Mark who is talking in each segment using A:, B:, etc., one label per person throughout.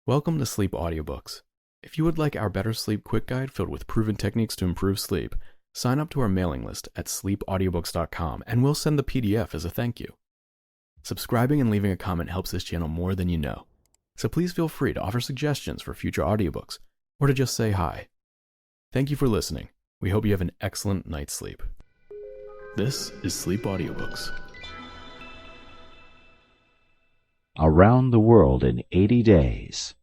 A: Welcome to Sleep Audiobooks. If you would like our Better Sleep Quick Guide filled with proven techniques to improve sleep, sign up to our mailing list at sleepaudiobooks.com and we'll send the PDF as a thank you. Subscribing and leaving a comment helps this channel more than you know, so please feel free to offer suggestions for future audiobooks or to just say hi. Thank you for listening. We hope you have an excellent night's sleep. This is Sleep Audiobooks.
B: Around the World in 80 Days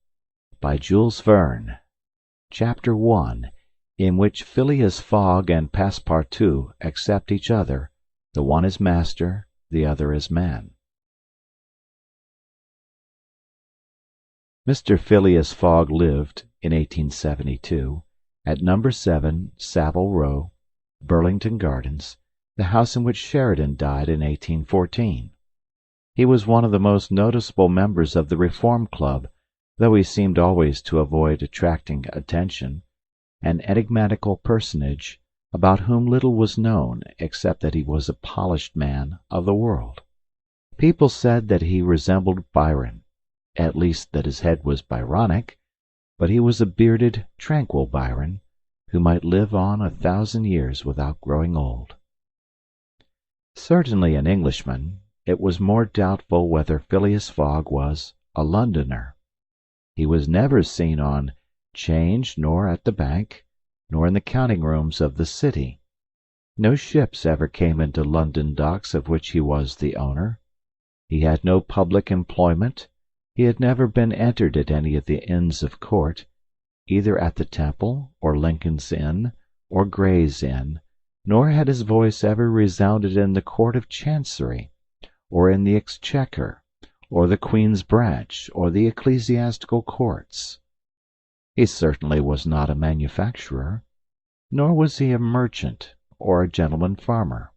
B: by Jules Verne. Chapter 1, in which Phileas Fogg and Passepartout accept each other, the one as master, the other as man. Mr. Phileas Fogg lived, in 1872, at No. 7 Savile Row, Burlington Gardens, the house in which Sheridan died in 1814. He was one of the most noticeable members of the Reform Club, though he seemed always to avoid attracting attention, an enigmatical personage about whom little was known except that he was a polished man of the world. People said that he resembled Byron, at least that his head was Byronic, but he was a bearded, tranquil Byron, who might live on 1,000 years without growing old. Certainly an Englishman, it was more doubtful whether Phileas Fogg was a Londoner. He was never seen on 'Change nor at the bank, nor in the counting-rooms of the city. No ships ever came into London docks of which he was the owner. He had no public employment. He had never been entered at any of the Inns of Court, either at the Temple, or Lincoln's Inn, or Gray's Inn, nor had his voice ever resounded in the Court of Chancery, or in the Exchequer, or the Queen's Branch, or the ecclesiastical courts. He certainly was not a manufacturer, nor was he a merchant or a gentleman farmer.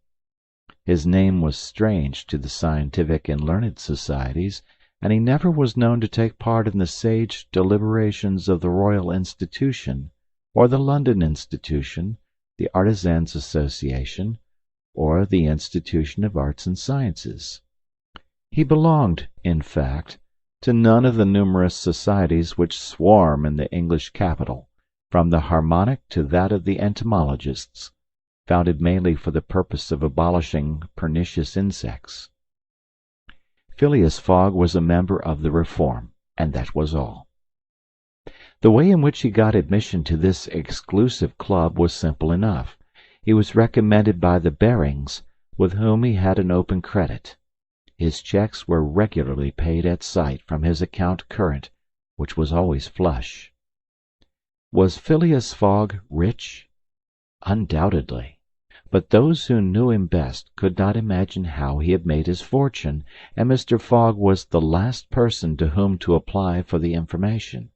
B: His name was strange to the scientific and learned societies, and he never was known to take part in the sage deliberations of the Royal Institution, or the London Institution, the Artisans' Association, or the Institution of Arts and Sciences. He belonged, in fact, to none of the numerous societies which swarm in the English capital, from the Harmonic to that of the Entomologists, founded mainly for the purpose of abolishing pernicious insects. Phileas Fogg was a member of the Reform, and that was all. The way in which he got admission to this exclusive club was simple enough. He was recommended by the Barings, with whom he had an open credit. His checks were regularly paid at sight from his account current, which was always flush. Was Phileas Fogg rich? Undoubtedly, but those who knew him best could not imagine how he had made his fortune, and Mr. Fogg was the last person to whom to apply for the information.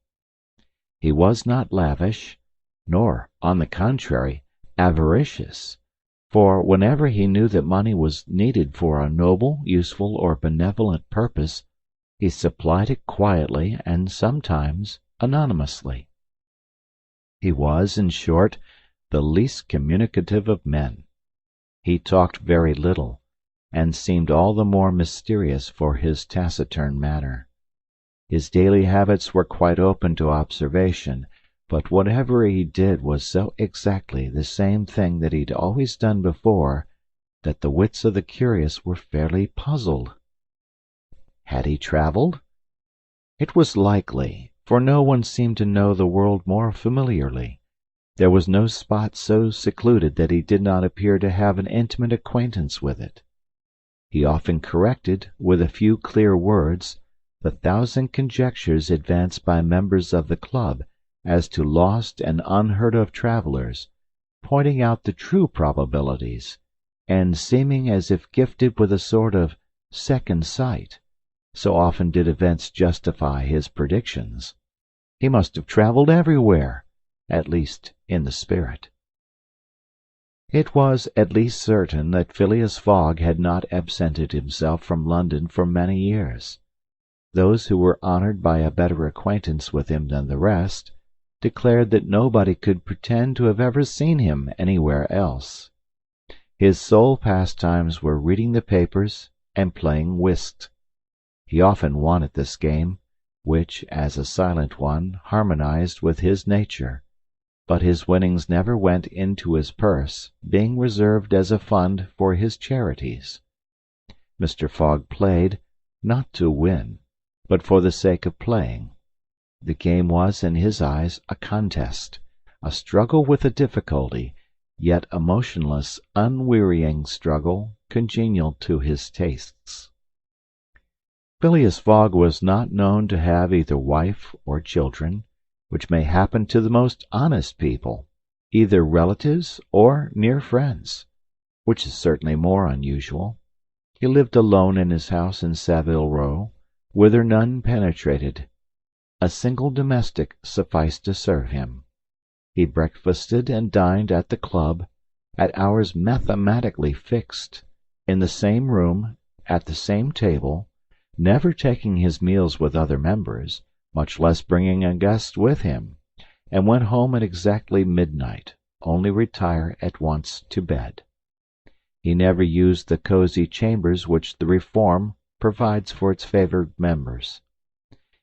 B: He was not lavish, nor, on the contrary, avaricious, for whenever he knew that money was needed for a noble, useful, or benevolent purpose, he supplied it quietly and sometimes anonymously. He was, in short, the least communicative of men. He talked very little, and seemed all the more mysterious for his taciturn manner. His daily habits were quite open to observation, but whatever he did was so exactly the same thing that he'd always done before, that the wits of the curious were fairly puzzled. Had he travelled? It was likely, for no one seemed to know the world more familiarly. There was no spot so secluded that he did not appear to have an intimate acquaintance with it. He often corrected, with a few clear words, the thousand conjectures advanced by members of the club as to lost and unheard-of travellers, pointing out the true probabilities, and seeming as if gifted with a sort of second sight, so often did events justify his predictions. He must have travelled everywhere, at least in the spirit. It was at least certain that Phileas Fogg had not absented himself from London for many years. Those who were honoured by a better acquaintance with him than the rest declared that nobody could pretend to have ever seen him anywhere else. His sole pastimes were reading the papers and playing whist. He often won at this game, which, as a silent one, harmonized with his nature, but his winnings never went into his purse, being reserved as a fund for his charities. Mr. Fogg played, not to win, but for the sake of playing. The game was, in his eyes, a contest, a struggle with a difficulty, yet a motionless, unwearying struggle, congenial to his tastes. Phileas Fogg was not known to have either wife or children, which may happen to the most honest people, either relatives or near friends, which is certainly more unusual. He lived alone in his house in Saville Row, whither none penetrated. A single domestic sufficed to serve him. He breakfasted and dined at the club, at hours mathematically fixed, in the same room, at the same table, never taking his meals with other members, much less bringing a guest with him, and went home at exactly midnight, only retire at once to bed. He never used the cosy chambers which the Reform provides for its favoured members.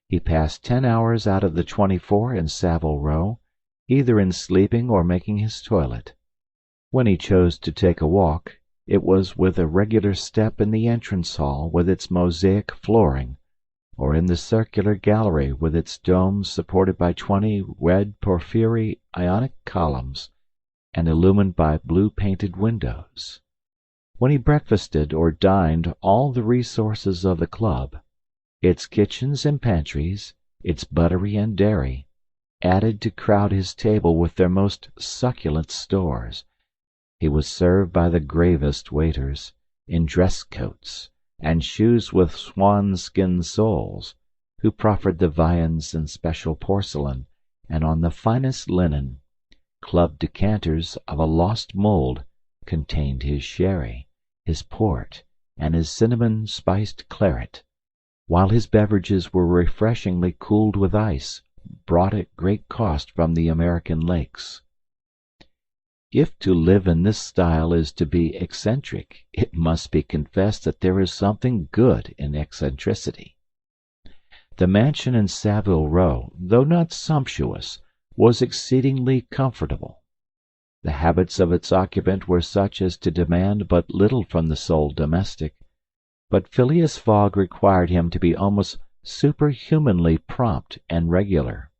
B: He passed 10 hours out of the 24 in Saville Row, either in sleeping or making his toilet. When he chose to take a walk, it was with a regular step in the entrance hall with its mosaic flooring, or in the circular gallery with its domes supported by 20 red porphyry Ionic columns, and illumined by blue-painted windows. When he breakfasted or dined, all the resources of the club, its kitchens and pantries, its buttery and dairy, added to crowd his table with their most succulent stores. He was served by the gravest waiters, in dress coats, and shoes with swan-skin soles, who proffered the viands in special porcelain, and on the finest linen. Club decanters of a lost mould contained his sherry, his port, and his cinnamon-spiced claret, while his beverages were refreshingly cooled with ice, brought at great cost from the American lakes. If to live in this style is to be eccentric, it must be confessed that there is something good in eccentricity. The mansion in Saville Row, though not sumptuous, was exceedingly comfortable. The habits of its occupant were such as to demand but little from the sole domestic, but Phileas Fogg required him to be almost superhumanly prompt and regular.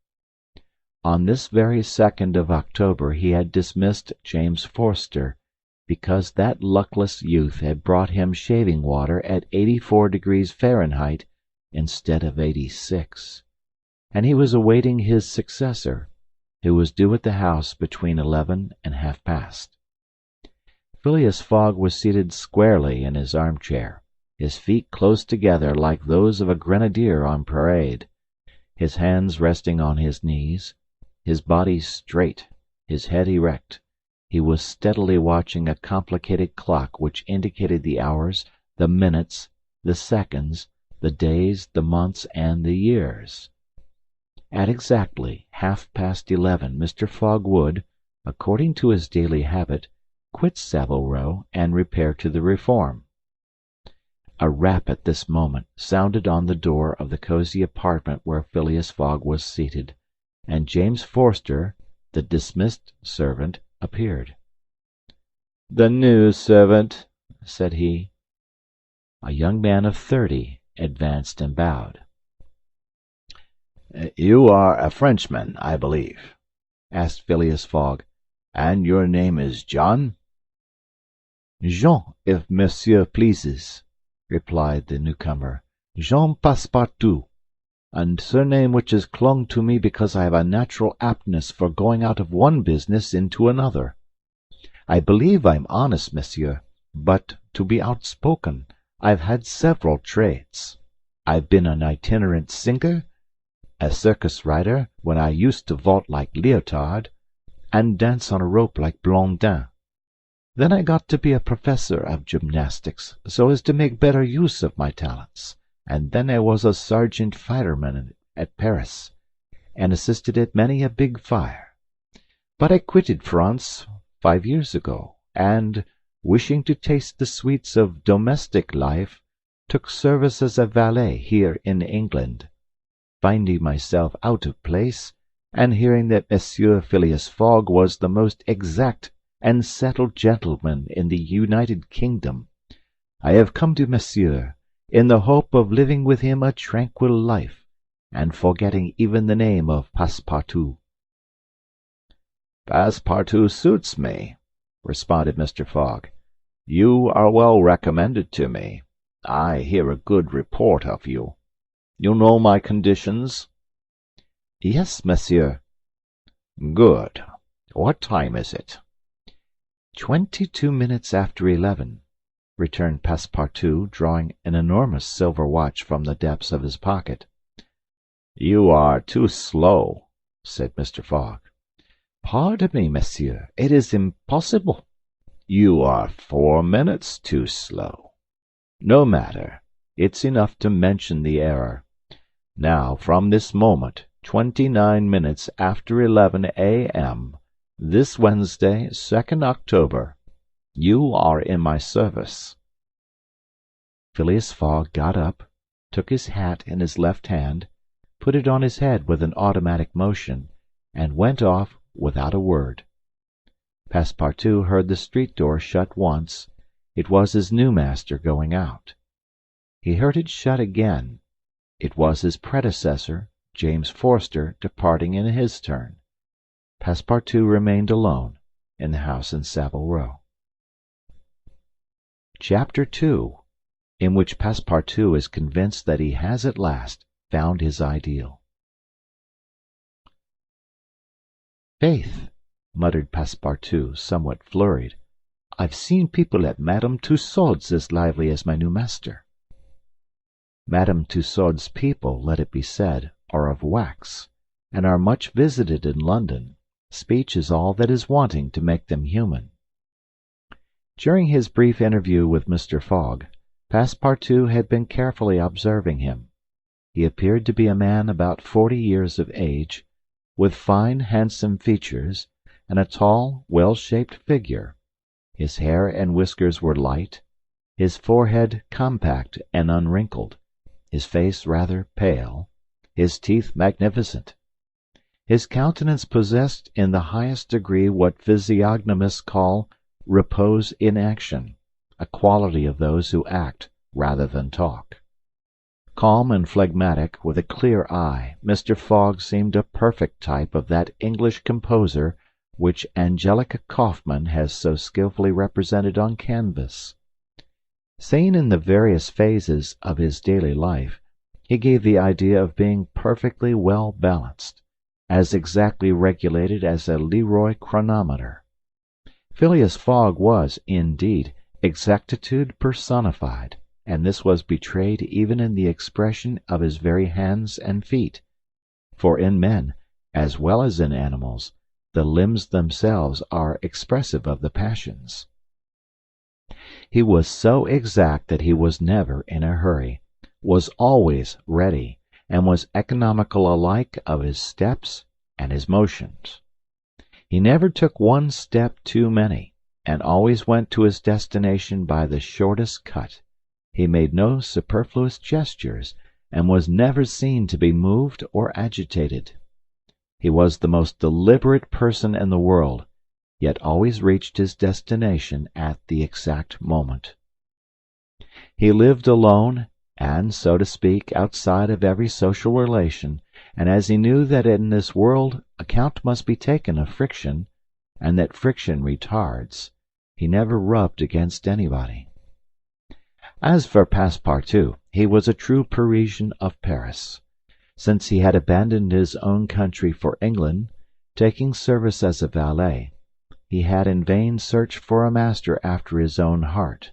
B: On this very 2nd of October he had dismissed James Forster, because that luckless youth had brought him shaving water at 84 degrees Fahrenheit instead of 86, and he was awaiting his successor, who was due at the house between 11 and half-past. Phileas Fogg was seated squarely in his armchair, his feet close together like those of a grenadier on parade, his hands resting on his knees, his body straight, his head erect. He was steadily watching a complicated clock which indicated the hours, the minutes, the seconds, the days, the months, and the years. At exactly 11:30 Mr. Fogg would, according to his daily habit, quit Saville Row and repair to the Reform. A rap at this moment sounded on the door of the cosy apartment where Phileas Fogg was seated, and James Forster, the dismissed servant, appeared. "The new servant," said he. A young man of 30 advanced and bowed.
C: "You are a Frenchman, I believe?"
B: asked Phileas Fogg.
C: "And your name is John?"
B: "Jean, if monsieur pleases," replied the newcomer. "Jean Passepartout, a surname which has clung to me because I have a natural aptness for going out of one business into another. I believe I'm honest, monsieur, but, to be outspoken, I've had several trades. I've been an itinerant singer, a circus rider when I used to vault like Leotard, and dance on a rope like Blondin. Then I got to be a professor of gymnastics, so as to make better use of my talents, and then I was a sergeant fireman at Paris, and assisted at many a big fire. But I quitted France 5 years ago, and, wishing to taste the sweets of domestic life, took service as a valet here in England. finding myself out of place, and hearing that Monsieur Phileas Fogg was the most exact and settled gentleman in the United Kingdom, I have come to Monsieur in the hope of living with him a tranquil life, and forgetting even the name of Passepartout."
C: "Passepartout suits me," responded Mr. Fogg. "You are well recommended to me. I hear a good report of you. You know my conditions?"
B: "Yes, monsieur."
C: "Good. What time is it?"
B: 22 minutes after 11, returned Passepartout, drawing an enormous silver watch from the depths of his pocket.
C: "You are too slow,"
B: said Mr. Fogg. "Pardon me, monsieur, it is impossible."
C: "You are 4 minutes too slow."
B: "No matter. It's enough to mention the error. Now, from this moment, 29 minutes after 11 a.m., this Wednesday, 2nd October, you are in my service." Phileas Fogg got up, took his hat in his left hand, put it on his head with an automatic motion, and went off without a word. Passepartout heard the street door shut once. It was his new master going out. He heard it shut again. It was his predecessor, James Forster, departing in his turn. Passepartout remained alone in the house in Savile Row. Chapter 2, in which Passepartout is convinced that he has at last found his ideal. "Faith," muttered Passepartout, somewhat flurried, "I've seen people at Madame Tussaud's as lively as my new master." Madame Tussaud's people, let it be said, are of wax, and are much visited in London. Speech is all that is wanting to make them human. During his brief interview with Mr. Fogg, Passepartout had been carefully observing him. He appeared to be a man about 40 years of age, with fine, handsome features, and a tall, well-shaped figure. His hair and whiskers were light, his forehead compact and unwrinkled, his face rather pale, his teeth magnificent. His countenance possessed in the highest degree what physiognomists call repose in action, a quality of those who act rather than talk. Calm and phlegmatic, with a clear eye, Mr. Fogg seemed a perfect type of that English composer which Angelica Kauffmann has so skilfully represented on canvas. Seen in the various phases of his daily life, he gave the idea of being perfectly well balanced, as exactly regulated as a Leroy chronometer. Phileas Fogg was, indeed, exactitude personified, and this was betrayed even in the expression of his very hands and feet, for in men, as well as in animals, the limbs themselves are expressive of the passions. He was so exact that he was never in a hurry, was always ready, and was economical alike of his steps and his motions. He never took one step too many, and always went to his destination by the shortest cut. He made no superfluous gestures, and was never seen to be moved or agitated. He was the most deliberate person in the world, yet always reached his destination at the exact moment. He lived alone, and, so to speak, outside of every social relation, and as he knew that in this world account must be taken of friction, and that friction retards, he never rubbed against anybody. As for Passepartout, he was a true Parisian of Paris. Since he had abandoned his own country for England, taking service as a valet, he had in vain searched for a master after his own heart.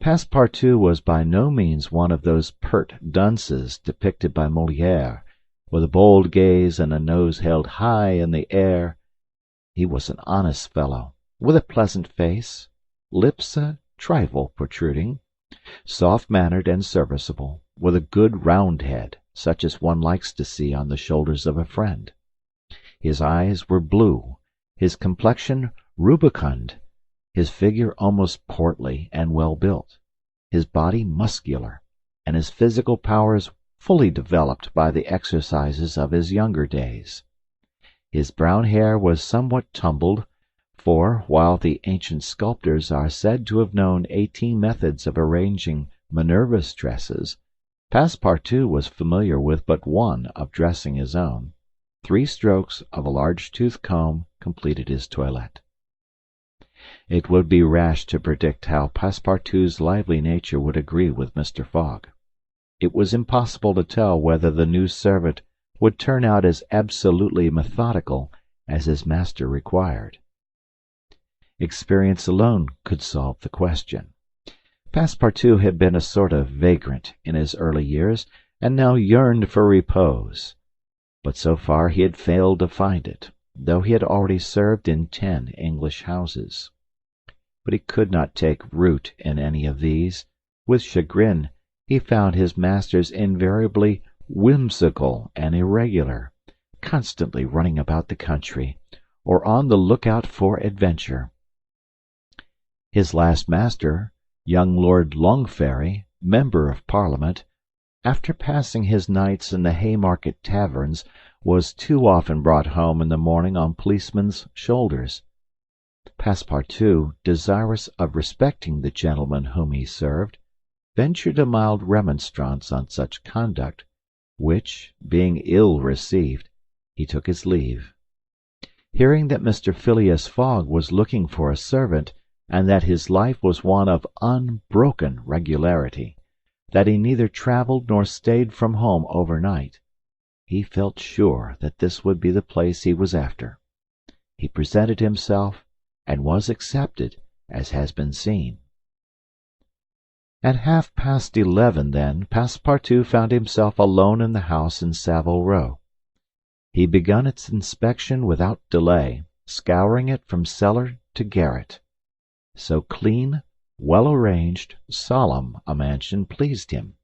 B: Passepartout was by no means one of those pert dunces depicted by Molière, with a bold gaze and a nose held high in the air. He was an honest fellow, with a pleasant face, lips a trifle protruding, soft-mannered and serviceable, with a good round head, such as one likes to see on the shoulders of a friend. His eyes were blue, his complexion rubicund, his figure almost portly and well built, his body muscular, and his physical powers fully developed by the exercises of his younger days. His brown hair was somewhat tumbled, for, while the ancient sculptors are said to have known 18 methods of arranging Minerva's tresses, Passepartout was familiar with but one of dressing his own. 3 strokes of a large-toothed comb completed his toilette. It would be rash to predict how Passepartout's lively nature would agree with Mr. Fogg. It was impossible to tell whether the new servant would turn out as absolutely methodical as his master required. Experience alone could solve the question. Passepartout had been a sort of vagrant in his early years, and now yearned for repose. But so far he had failed to find it, though he had already served in 10 English houses. But he could not take root in any of these. With chagrin, he found his masters invariably whimsical and irregular, constantly running about the country, or on the lookout for adventure. His last master, young Lord Longferry, Member of Parliament, after passing his nights in the Haymarket taverns, was too often brought home in the morning on policemen's shoulders. Passepartout, desirous of respecting the gentleman whom he served, ventured a mild remonstrance on such conduct, which, being ill received, he took his leave. Hearing that Mr. Phileas Fogg was looking for a servant, and that his life was one of unbroken regularity, that he neither travelled nor stayed from home overnight, he felt sure that this would be the place he was after. He presented himself, and was accepted, as has been seen. At 11:30, then, Passepartout found himself alone in the house in Savile Row. He begun its inspection without delay, scouring it from cellar to garret. So clean, well-arranged, solemn a mansion pleased him.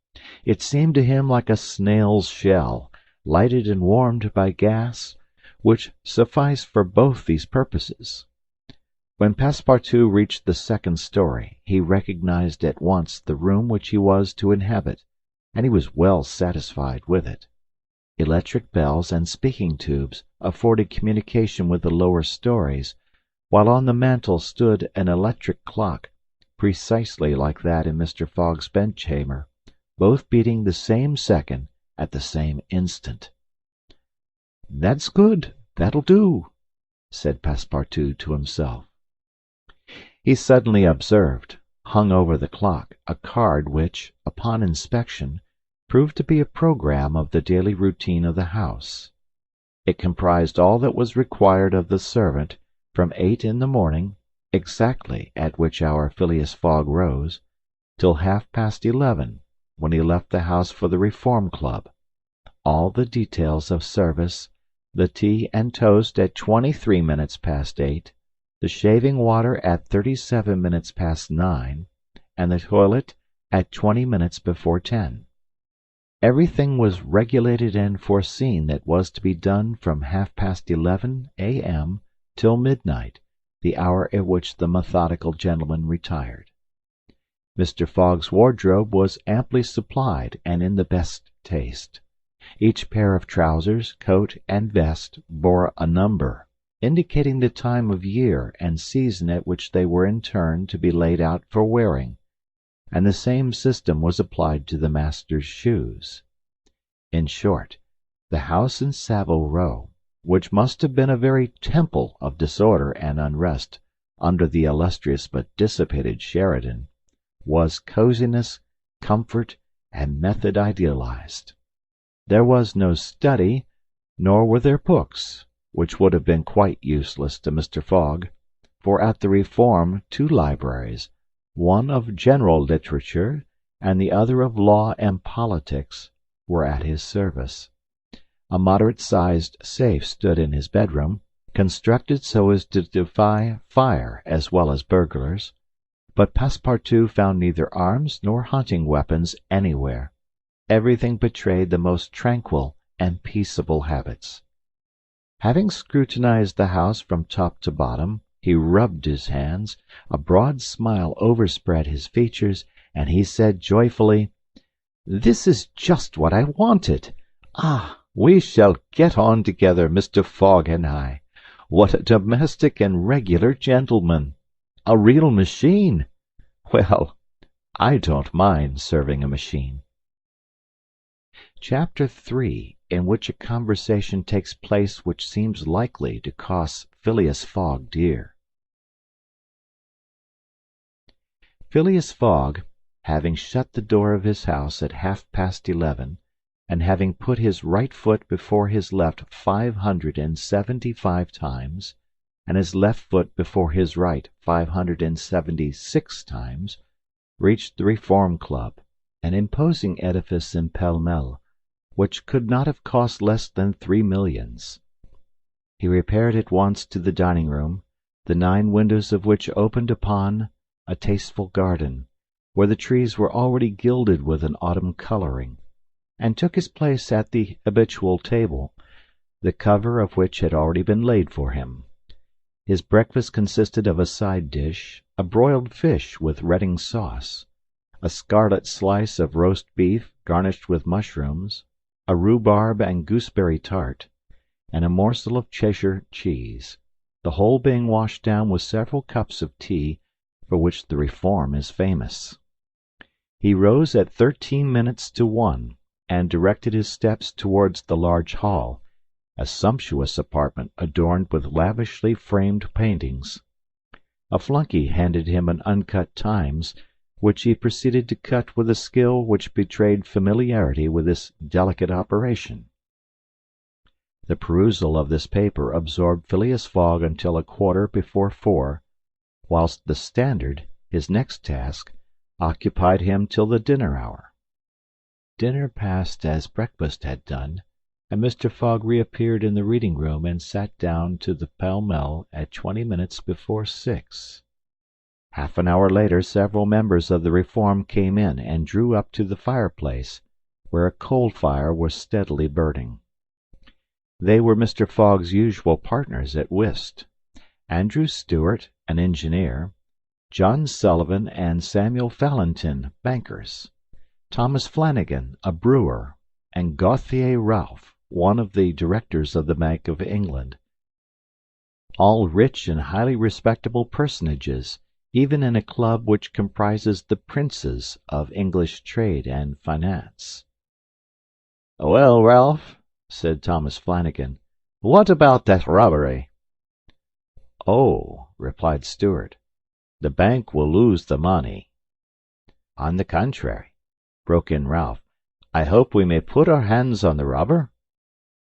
B: It seemed to him like a snail's shell, lighted and warmed by gas, which sufficed for both these purposes. When Passepartout reached the 2nd story, he recognized at once the room which he was to inhabit, and he was well satisfied with it. Electric bells and speaking-tubes afforded communication with the lower stories, while on the mantel stood an electric clock, precisely like that in Mr. Fogg's bedchamber, both beating the same second at the same instant. "That's good, that'll do," said Passepartout to himself. He suddenly observed, hung over the clock, a card which, upon inspection, proved to be a programme of the daily routine of the house. It comprised all that was required of the servant from 8 in the morning, exactly at which hour Phileas Fogg rose, till 11:30, when he left the house for the Reform Club, all the details of service, the tea and toast at 23 minutes past 8, the shaving water at 37 minutes past 9, and the toilet at 20 minutes before 10. Everything was regulated and foreseen that was to be done from 11:30 a.m. till midnight, the hour at which the methodical gentleman retired. Mr. Fogg's wardrobe was amply supplied and in the best taste. Each pair of trousers, coat, and vest bore a number, indicating the time of year and season at which they were in turn to be laid out for wearing, and the same system was applied to the master's shoes. In short, the house in Savile Row, which must have been a very temple of disorder and unrest under the illustrious but dissipated Sheridan, was coziness, comfort, and method idealized. There was no study, nor were there books, which would have been quite useless to Mr. Fogg, for at the Reform 2 libraries, one of general literature and the other of law and politics, were at his service. A moderate-sized safe stood in his bedroom, constructed so as to defy fire as well as burglars, but Passepartout found neither arms nor hunting weapons anywhere. Everything betrayed the most tranquil and peaceable habits. Having scrutinized the house from top to bottom, he rubbed his hands, a broad smile overspread his features, and he said joyfully,
C: This is just what I wanted. Ah, we shall get on together, Mr. Fogg and I. What a domestic and regular gentleman! A real machine! Well, I don't mind serving a machine. Chapter 3, in which a conversation takes place which seems likely to cost Phileas Fogg dear. Phileas Fogg, having shut the door of his house at 11:30, and having put his right foot before his left 575 times, and his left foot before his right 576 times, reached the Reform Club, an imposing edifice in Pall Mall, which could not have cost less than 3 millions. He repaired at once to the dining-room, the 9 windows of which opened upon a tasteful garden, where the trees were already gilded with an autumn colouring, and took his place at the habitual table, the cover of which had already been laid for him. His breakfast consisted of a side dish, a broiled fish with Reading sauce, a scarlet slice of roast beef garnished with mushrooms, a rhubarb and gooseberry tart, and a morsel of Cheshire cheese, the whole being washed down with several cups of tea, for which the Reform is famous. He rose at 1:13, and directed his steps towards the large hall, a sumptuous apartment adorned with lavishly framed paintings. A flunkey handed him an uncut Times, which he proceeded to cut with a skill which betrayed familiarity with this delicate operation. The perusal of this paper absorbed Phileas Fogg until 4:15, whilst the Standard, his next task, occupied him till the dinner hour. Dinner passed as breakfast had done, and Mr. Fogg reappeared in the reading-room and sat down to the Pall Mall at 6:20. Half an hour later several members of the Reform came in and drew up to the fireplace, where a coal fire was steadily burning. They were Mr. Fogg's usual partners at whist, Andrew Stuart, an engineer, John Sullivan and Samuel Fallentin, bankers, Thomas Flanagan, a brewer, and Gauthier Ralph, one of the directors of the Bank of England, all rich and highly respectable personages, even in a club which comprises the princes of English trade and finance. "Well, Ralph," said Thomas Flanagan, "what about that robbery?" "Oh," replied Stuart, "the bank will lose the money." "On the contrary," broke in Ralph, "I hope we may put our hands on the robber.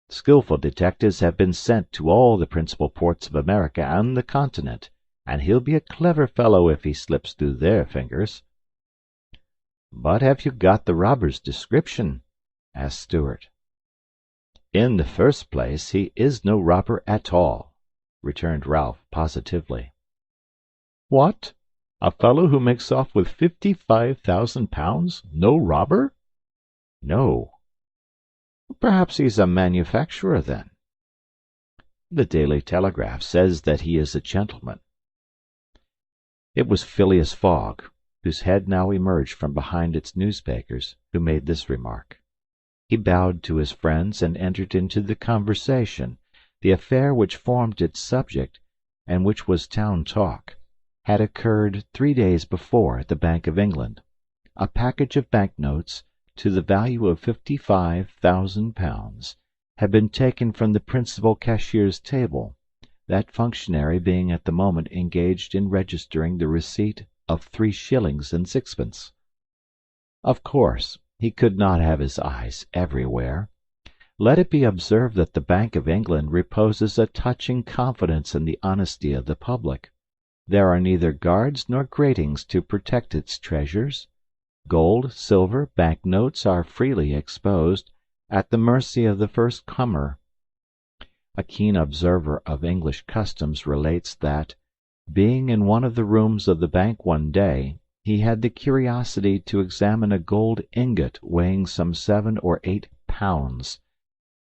C: Skilful detectives have been sent to all the principal ports of America and the Continent, and he'll be a clever fellow if he slips through their fingers." "But have you got the robber's description?" asked Stuart. "In the first place, he is no robber at all," returned Ralph positively. "What? A fellow who makes off with £55,000 no robber?" "No." "Perhaps he's a manufacturer, then." "The Daily Telegraph says that he is a gentleman." It was Phileas Fogg, whose head now emerged from behind its newspapers, who made this remark. He bowed to his friends and entered into the conversation. The affair which formed its subject, and which was town talk, had occurred 3 days before at the Bank of England. A package of banknotes, to the value of £55,000, had been taken from the principal cashier's table, that functionary being at the moment engaged in registering the receipt of 3 shillings and sixpence. Of course, he could not have his eyes everywhere. Let it be observed that the Bank of England reposes a touching confidence in the honesty of the public. There are neither guards nor gratings to protect its treasures. Gold, silver, banknotes are freely exposed, at the mercy of the first comer. A keen observer of English customs relates that, being in one of the rooms of the bank one day, he had the curiosity to examine a gold ingot weighing some 7 or 8 pounds.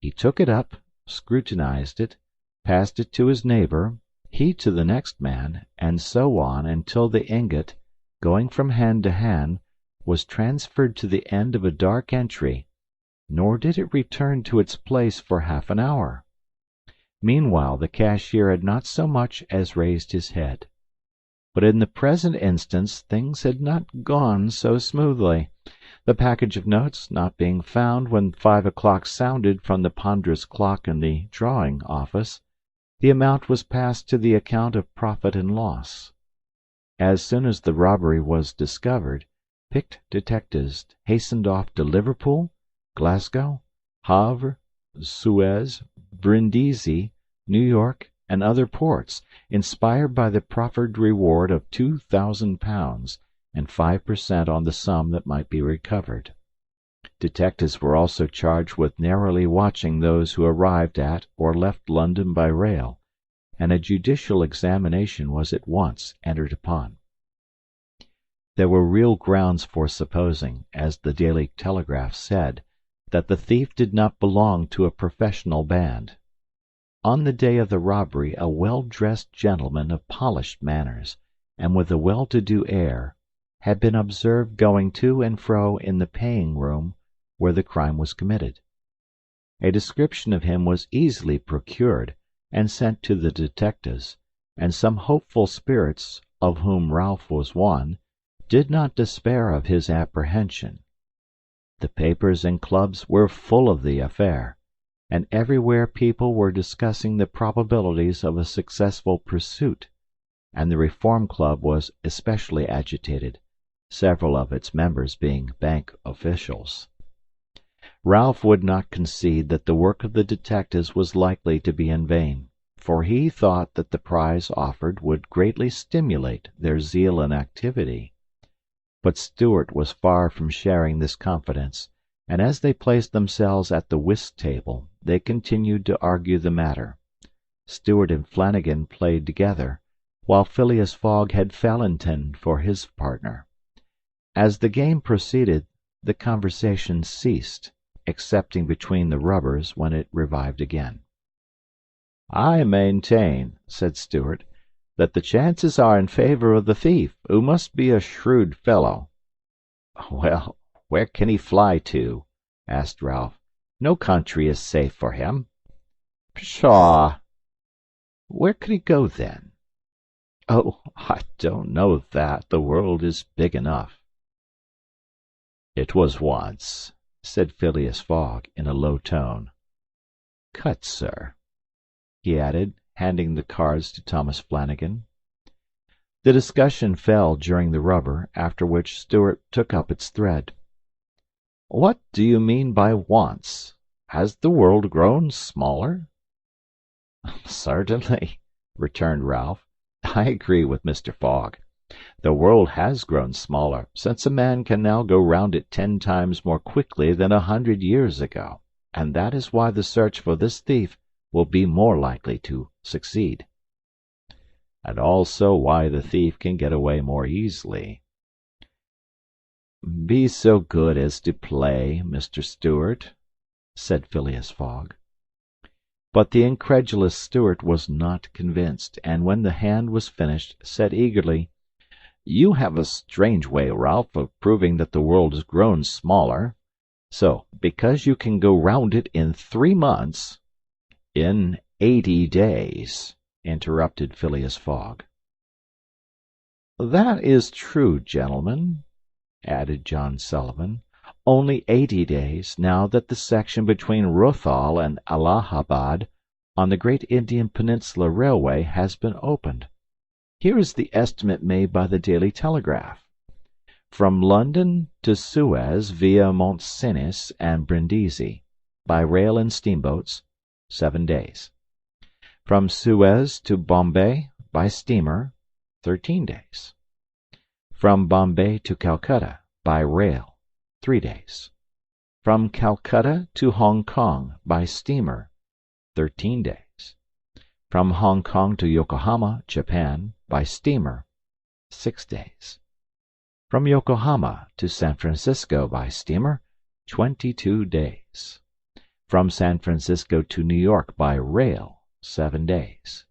C: He took it up, scrutinized it, passed it to his neighbor, he to the next man, and so on until the ingot, going from hand to hand, was transferred to the end of a dark entry, nor did it return to its place for half an hour. Meanwhile the cashier had not so much as raised his head. But in the present instance things had not gone so smoothly. The package of notes not being found when 5 o'clock sounded from the ponderous clock in the drawing office, the amount was passed to the account of profit and loss. As soon as the robbery was discovered, picked detectives hastened off to Liverpool, Glasgow, Havre, Suez, Brindisi, New York, and other ports, inspired by the proffered reward of £2,000 and 5% on the sum that might be recovered. Detectives were also charged with narrowly watching those who arrived at or left London by rail, and a judicial examination was at once entered upon. There were real grounds for supposing, as the Daily Telegraph said, that the thief did not belong to a professional band. On the day of the robbery a well-dressed gentleman of polished manners, and with a well-to-do air, had been observed going to and fro in the paying-room where the crime was committed. A description of him was easily procured and sent to the detectives, and some hopeful spirits, of whom Ralph was one, did not despair of his apprehension. The papers and clubs were full of the affair, and everywhere people were discussing the probabilities of a successful pursuit, and the Reform Club was especially agitated, several of its members being bank officials. Ralph would not concede that the work of the detectives was likely to be in vain, for he thought that the prize offered would greatly stimulate their zeal and activity. But Stewart was far from sharing this confidence, and as they placed themselves at the whist table, they continued to argue the matter. Stewart and Flanagan played together, while Phileas Fogg had Fallentin for his partner. As the game proceeded, the conversation ceased, excepting between the rubbers when it revived again. "I maintain," said Stewart, "that the chances are in favor of the thief, who must be a shrewd fellow." "Well, where can he fly to?" asked Ralph. "No country is safe for him." "Pshaw!" "Where could he go, then?" "Oh, I don't know that. The world is big enough." "It was once," said Phileas Fogg in a low tone. "Cut, sir," he added, handing the cards to Thomas Flanagan. The discussion fell during the rubber, after which Stewart took up its thread. "What do you mean by once? Has the world grown smaller?" "Certainly," returned Ralph. "I agree with Mr. Fogg. The world has grown smaller, since a man can now go round it 10 times more quickly than 100 years ago, and that is why the search for this thief will be more likely to succeed." "And also why the thief can get away more easily." "Be so good as to play, Mr. Stewart," said Phileas Fogg. But the incredulous Stewart was not convinced, and when the hand was finished, said eagerly, "You have a strange way, Ralph, of proving that the world has grown smaller. So, because you can go round it in 3 months—" "In 80 days," interrupted Phileas Fogg. "That is true, gentlemen," added John Sullivan. "Only 80 days, now that the section between Rothal and Allahabad on the great Indian Peninsula Railway has been opened. Here is the estimate made by the Daily Telegraph. From London to Suez via Mont Cenis and Brindisi, by rail and steamboats, 7 days. From Suez to Bombay, by steamer, 13 days. From Bombay to Calcutta, by rail, 3 days. From Calcutta to Hong Kong, by steamer, 13 days. From Hong Kong to Yokohama, Japan, by steamer, 6 days. From Yokohama to San Francisco by steamer, 22 days. From San Francisco to New York by rail, 7 days.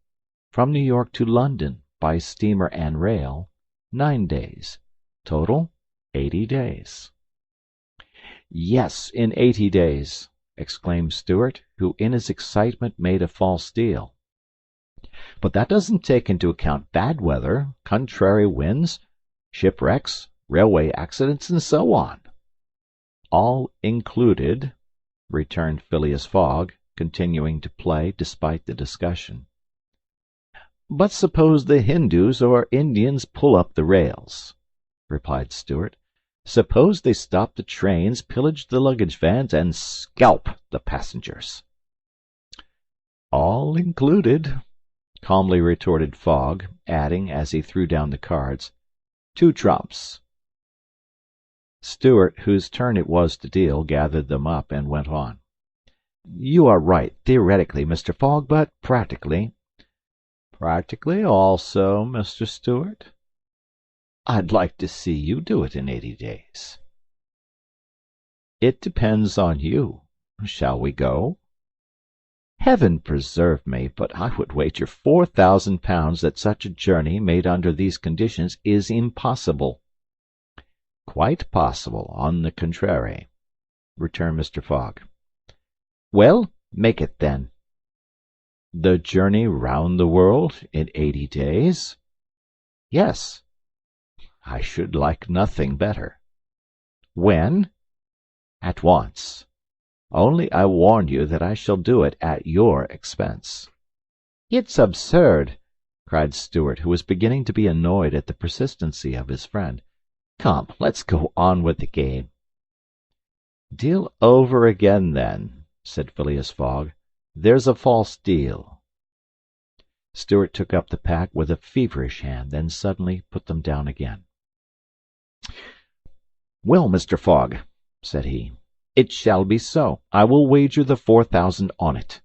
C: From New York to London by steamer and rail, 9 days. Total, 80 days. Yes, in 80 days, exclaimed Stuart, who in his excitement made a false deal. But that doesn't take into account bad weather, contrary winds, shipwrecks, railway accidents, and so on. All included, returned Phileas Fogg, continuing to play despite the discussion. But suppose the Hindus or Indians pull up the rails, replied Stuart. Suppose they stop the trains, pillage the luggage vans, and scalp the passengers. All included, calmly retorted Fogg, adding, as he threw down the cards, 2 trumps. Stuart, whose turn it was to deal, gathered them up and went on. You are right, theoretically, Mr. Fogg, but practically. Practically also, Mr. Stuart? I'd like to see you do it in 80 days. It depends on you. Shall we go? Heaven preserve me, but I would wager £4,000 that such a journey made under these conditions is impossible. Quite possible, on the contrary, returned Mr. Fogg. Well, make it then. The journey round the world in 80 days? Yes. I should like nothing better. When? At once. Only I warn you that I shall do it at your expense. It's absurd, cried Stuart, who was beginning to be annoyed at the persistency of his friend. Come, let's go on with the game. Deal over again, then, said Phileas Fogg. There's a false deal. Stuart took up the pack with a feverish hand, then suddenly put them down again. Well, Mr. Fogg, said he, it shall be so. I will wager the 4,000 on it.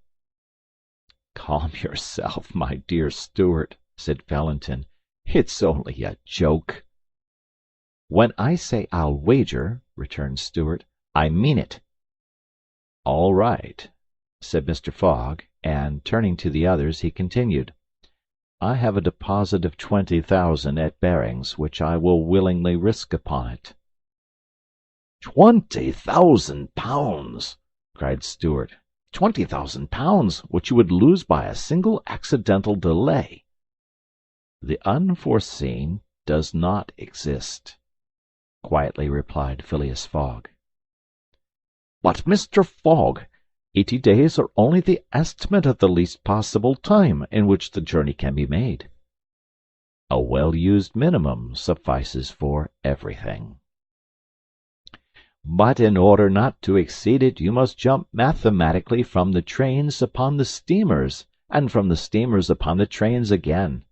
C: Calm yourself, my dear Stuart, said Valentin. It's only a joke. When I say I'll wager, returned Stuart, I mean it. All right, said Mr. Fogg, and turning to the others, he continued, I have a deposit of 20,000 at Barings, which I will willingly risk upon it. 20,000 pounds! cried Stuart. 20,000 pounds, which you would lose by a single accidental delay. The unforeseen does not exist, quietly replied Phileas Fogg. But, Mr. Fogg, 80 days are only the estimate of the least possible time in which the journey can be made. A well-used minimum suffices for everything. But in order not to exceed it, you must jump mathematically from the trains upon the steamers, and from the steamers upon the trains again.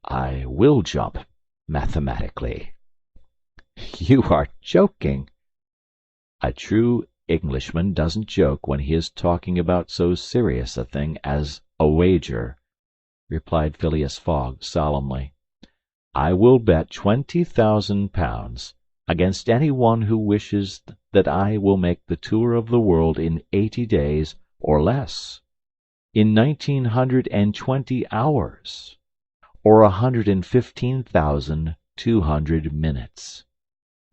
C: I will jump mathematically. You are joking. A true Englishman doesn't joke when he is talking about so serious a thing as a wager, replied Phileas Fogg solemnly. I will bet 20,000 pounds against any one who wishes that I will make the tour of the world in 80 days or less, in 1920 hours, or 115,200 minutes.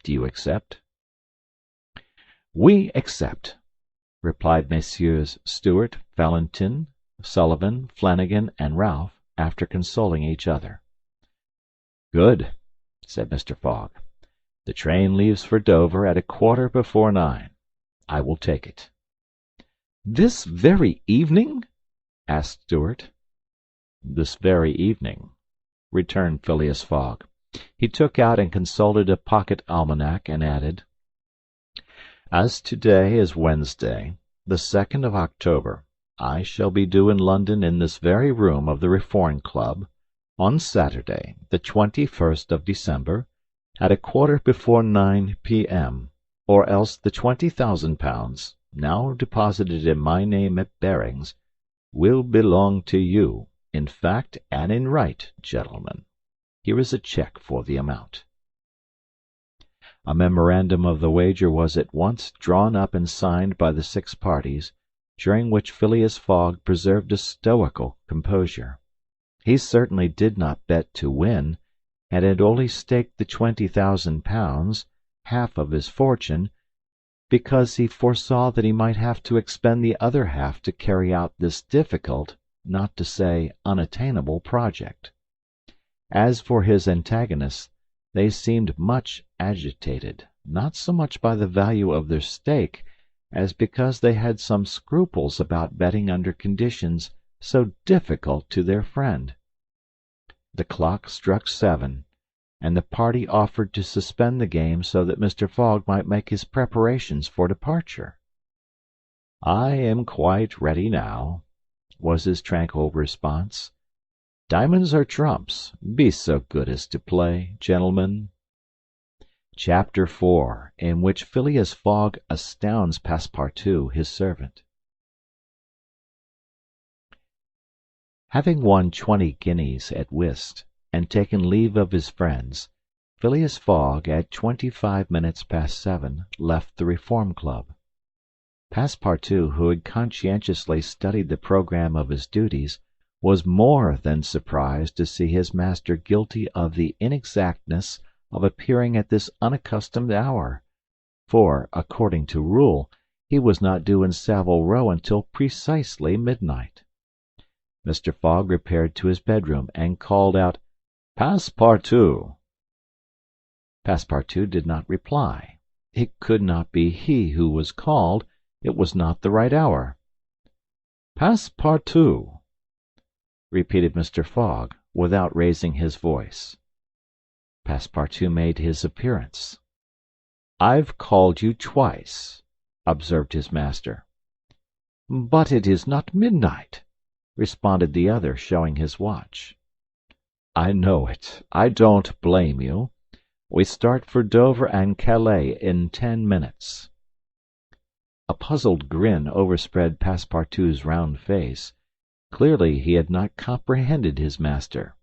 C: Do you accept? We accept, replied Messieurs Stuart, Valentin, Sullivan, Flanagan, and Ralph, after consoling each other. Good, said Mr. Fogg. The train leaves for Dover at 9:15. I will take it. This very evening? asked Stuart. This very evening, returned Phileas Fogg. He took out and consulted a pocket almanac, and added, As today is Wednesday, the 2nd of October, I shall be due in London in this very room of the Reform Club on Saturday, the 21st of December, at 9:15 p.m., or else the 20,000 pounds, now deposited in my name at Barings, will belong to you, in fact and in right, gentlemen. Here is a cheque for the amount. A memorandum of the wager was at once drawn up and signed by the 6 parties, during which Phileas Fogg preserved a stoical composure. He certainly did not bet to win, and had only staked the £20,000, half of his fortune, because he foresaw that he might have to expend the other half to carry out this difficult, not to say unattainable, project. As for his antagonists, they seemed much agitated, not so much by the value of their stake, as because they had some scruples about betting under conditions so difficult to their friend. The clock struck 7, and the party offered to suspend the game so that Mr. Fogg might make his preparations for departure. "I am quite ready now," was his tranquil response. "Diamonds or trumps? Be so good as to play, gentlemen." Chapter IV. In which Phileas Fogg astounds Passepartout, his servant. Having won 20 guineas at whist, and taken leave of his friends, Phileas Fogg, at 25 minutes past 7, left the Reform Club. Passepartout, who had conscientiously studied the programme of his duties, was more than surprised to see his master guilty of the inexactness of appearing at this unaccustomed hour, for, according to rule, he was not due in Savile Row until precisely midnight. Mr. Fogg repaired to his bedroom, and called out, "Passepartout!" Passepartout did not reply. It could not be he who was called. It was not the right hour. "Passepartout!" repeated Mr. Fogg, without raising his voice. Passepartout made his appearance. "I've called you twice," observed his master. "But it is not midnight," responded the other, showing his watch. "I know it. I don't blame you. We start for Dover and Calais in 10 minutes." A puzzled grin overspread Passepartout's round face. Clearly he had not comprehended his master.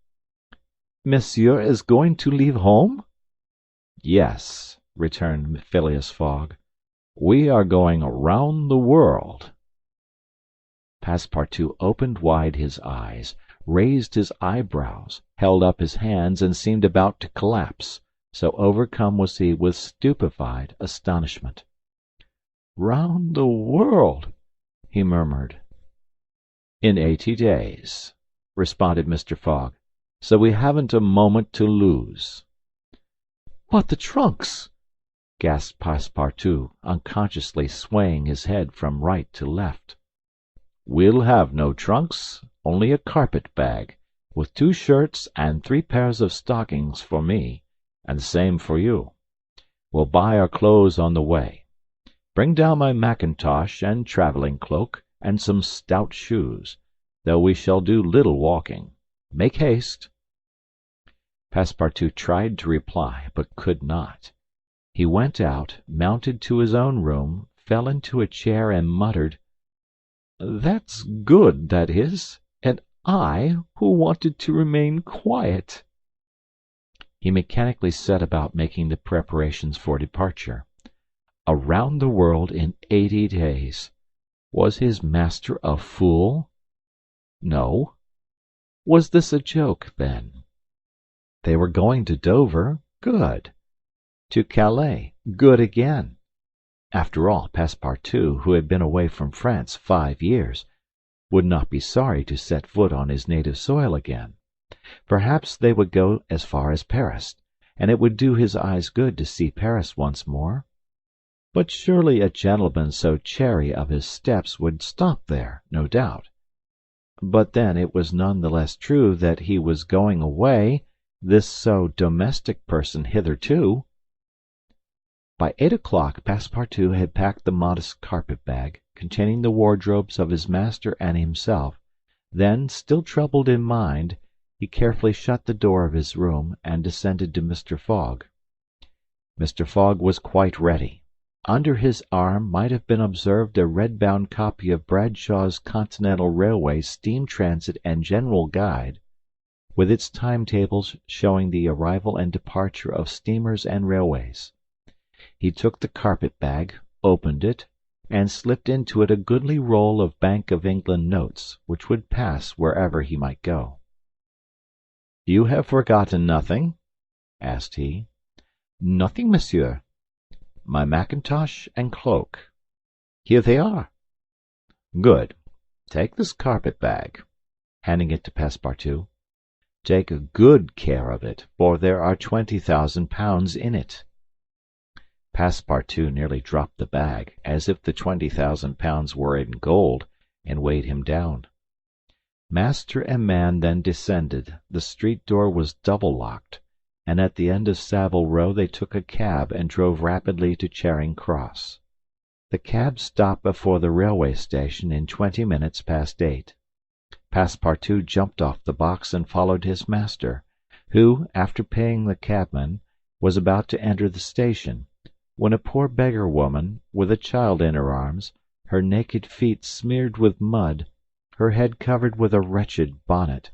C: "Monsieur is going to leave home?" "Yes," returned Phileas Fogg. "We are going round the world." Passepartout opened wide his eyes, raised his eyebrows, held up his hands, and seemed about to collapse, so overcome was he with stupefied astonishment. "Round the world!" he murmured. "In 80 days," responded Mr. Fogg, "so we haven't a moment to lose." "But the trunks!" gasped Passepartout, unconsciously swaying his head from right to left. "We'll have no trunks, only a carpet-bag, with 2 shirts and 3 pairs of stockings for me, and the same for you. We'll buy our clothes on the way. Bring down my mackintosh and travelling cloak, and some stout shoes, though we shall do little walking. Make haste." Passepartout tried to reply, but could not. He went out, mounted to his own room, fell into a chair, and muttered, "That's good, that is, and I, who wanted to remain quiet." He mechanically set about making the preparations for departure. Around the world in 80 days! Was his master a fool? No. Was this a joke, then? They were going to Dover. Good. To Calais. Good again. After all, Passepartout, who had been away from France 5 years, would not be sorry to set foot on his native soil again. Perhaps they would go as far as Paris, and it would do his eyes good to see Paris once more. But surely a gentleman so chary of his steps would stop there, no doubt. But then it was none the less true that he was going away, this so domestic person hitherto. By 8 o'clock Passepartout had packed the modest carpet-bag, containing the wardrobes of his master and himself. Then, still troubled in mind, he carefully shut the door of his room, and descended to Mr. Fogg. Mr. Fogg was quite ready. Under his arm might have been observed a red-bound copy of Bradshaw's Continental Railway Steam Transit and General Guide, with its timetables showing the arrival and departure of steamers and railways. He took the carpet-bag, opened it, and slipped into it a goodly roll of Bank of England notes, which would pass wherever he might go. "You have forgotten nothing?" asked he. "Nothing, monsieur." "My mackintosh and cloak." "Here they are." "Good. Take this carpet-bag," handing it to Passepartout. "Take good care of it, for there are 20,000 pounds in it." Passepartout nearly dropped the bag, as if the 20,000 pounds were in gold, and weighed him down. Master and man then descended. The street door was double locked, and at the end of Savile Row they took a cab and drove rapidly to Charing Cross. The cab stopped before the railway station in 20 minutes past 8. Passepartout jumped off the box and followed his master, who, after paying the cabman, was about to enter the station, when a poor beggar woman, with a child in her arms, her naked feet smeared with mud, her head covered with a wretched bonnet,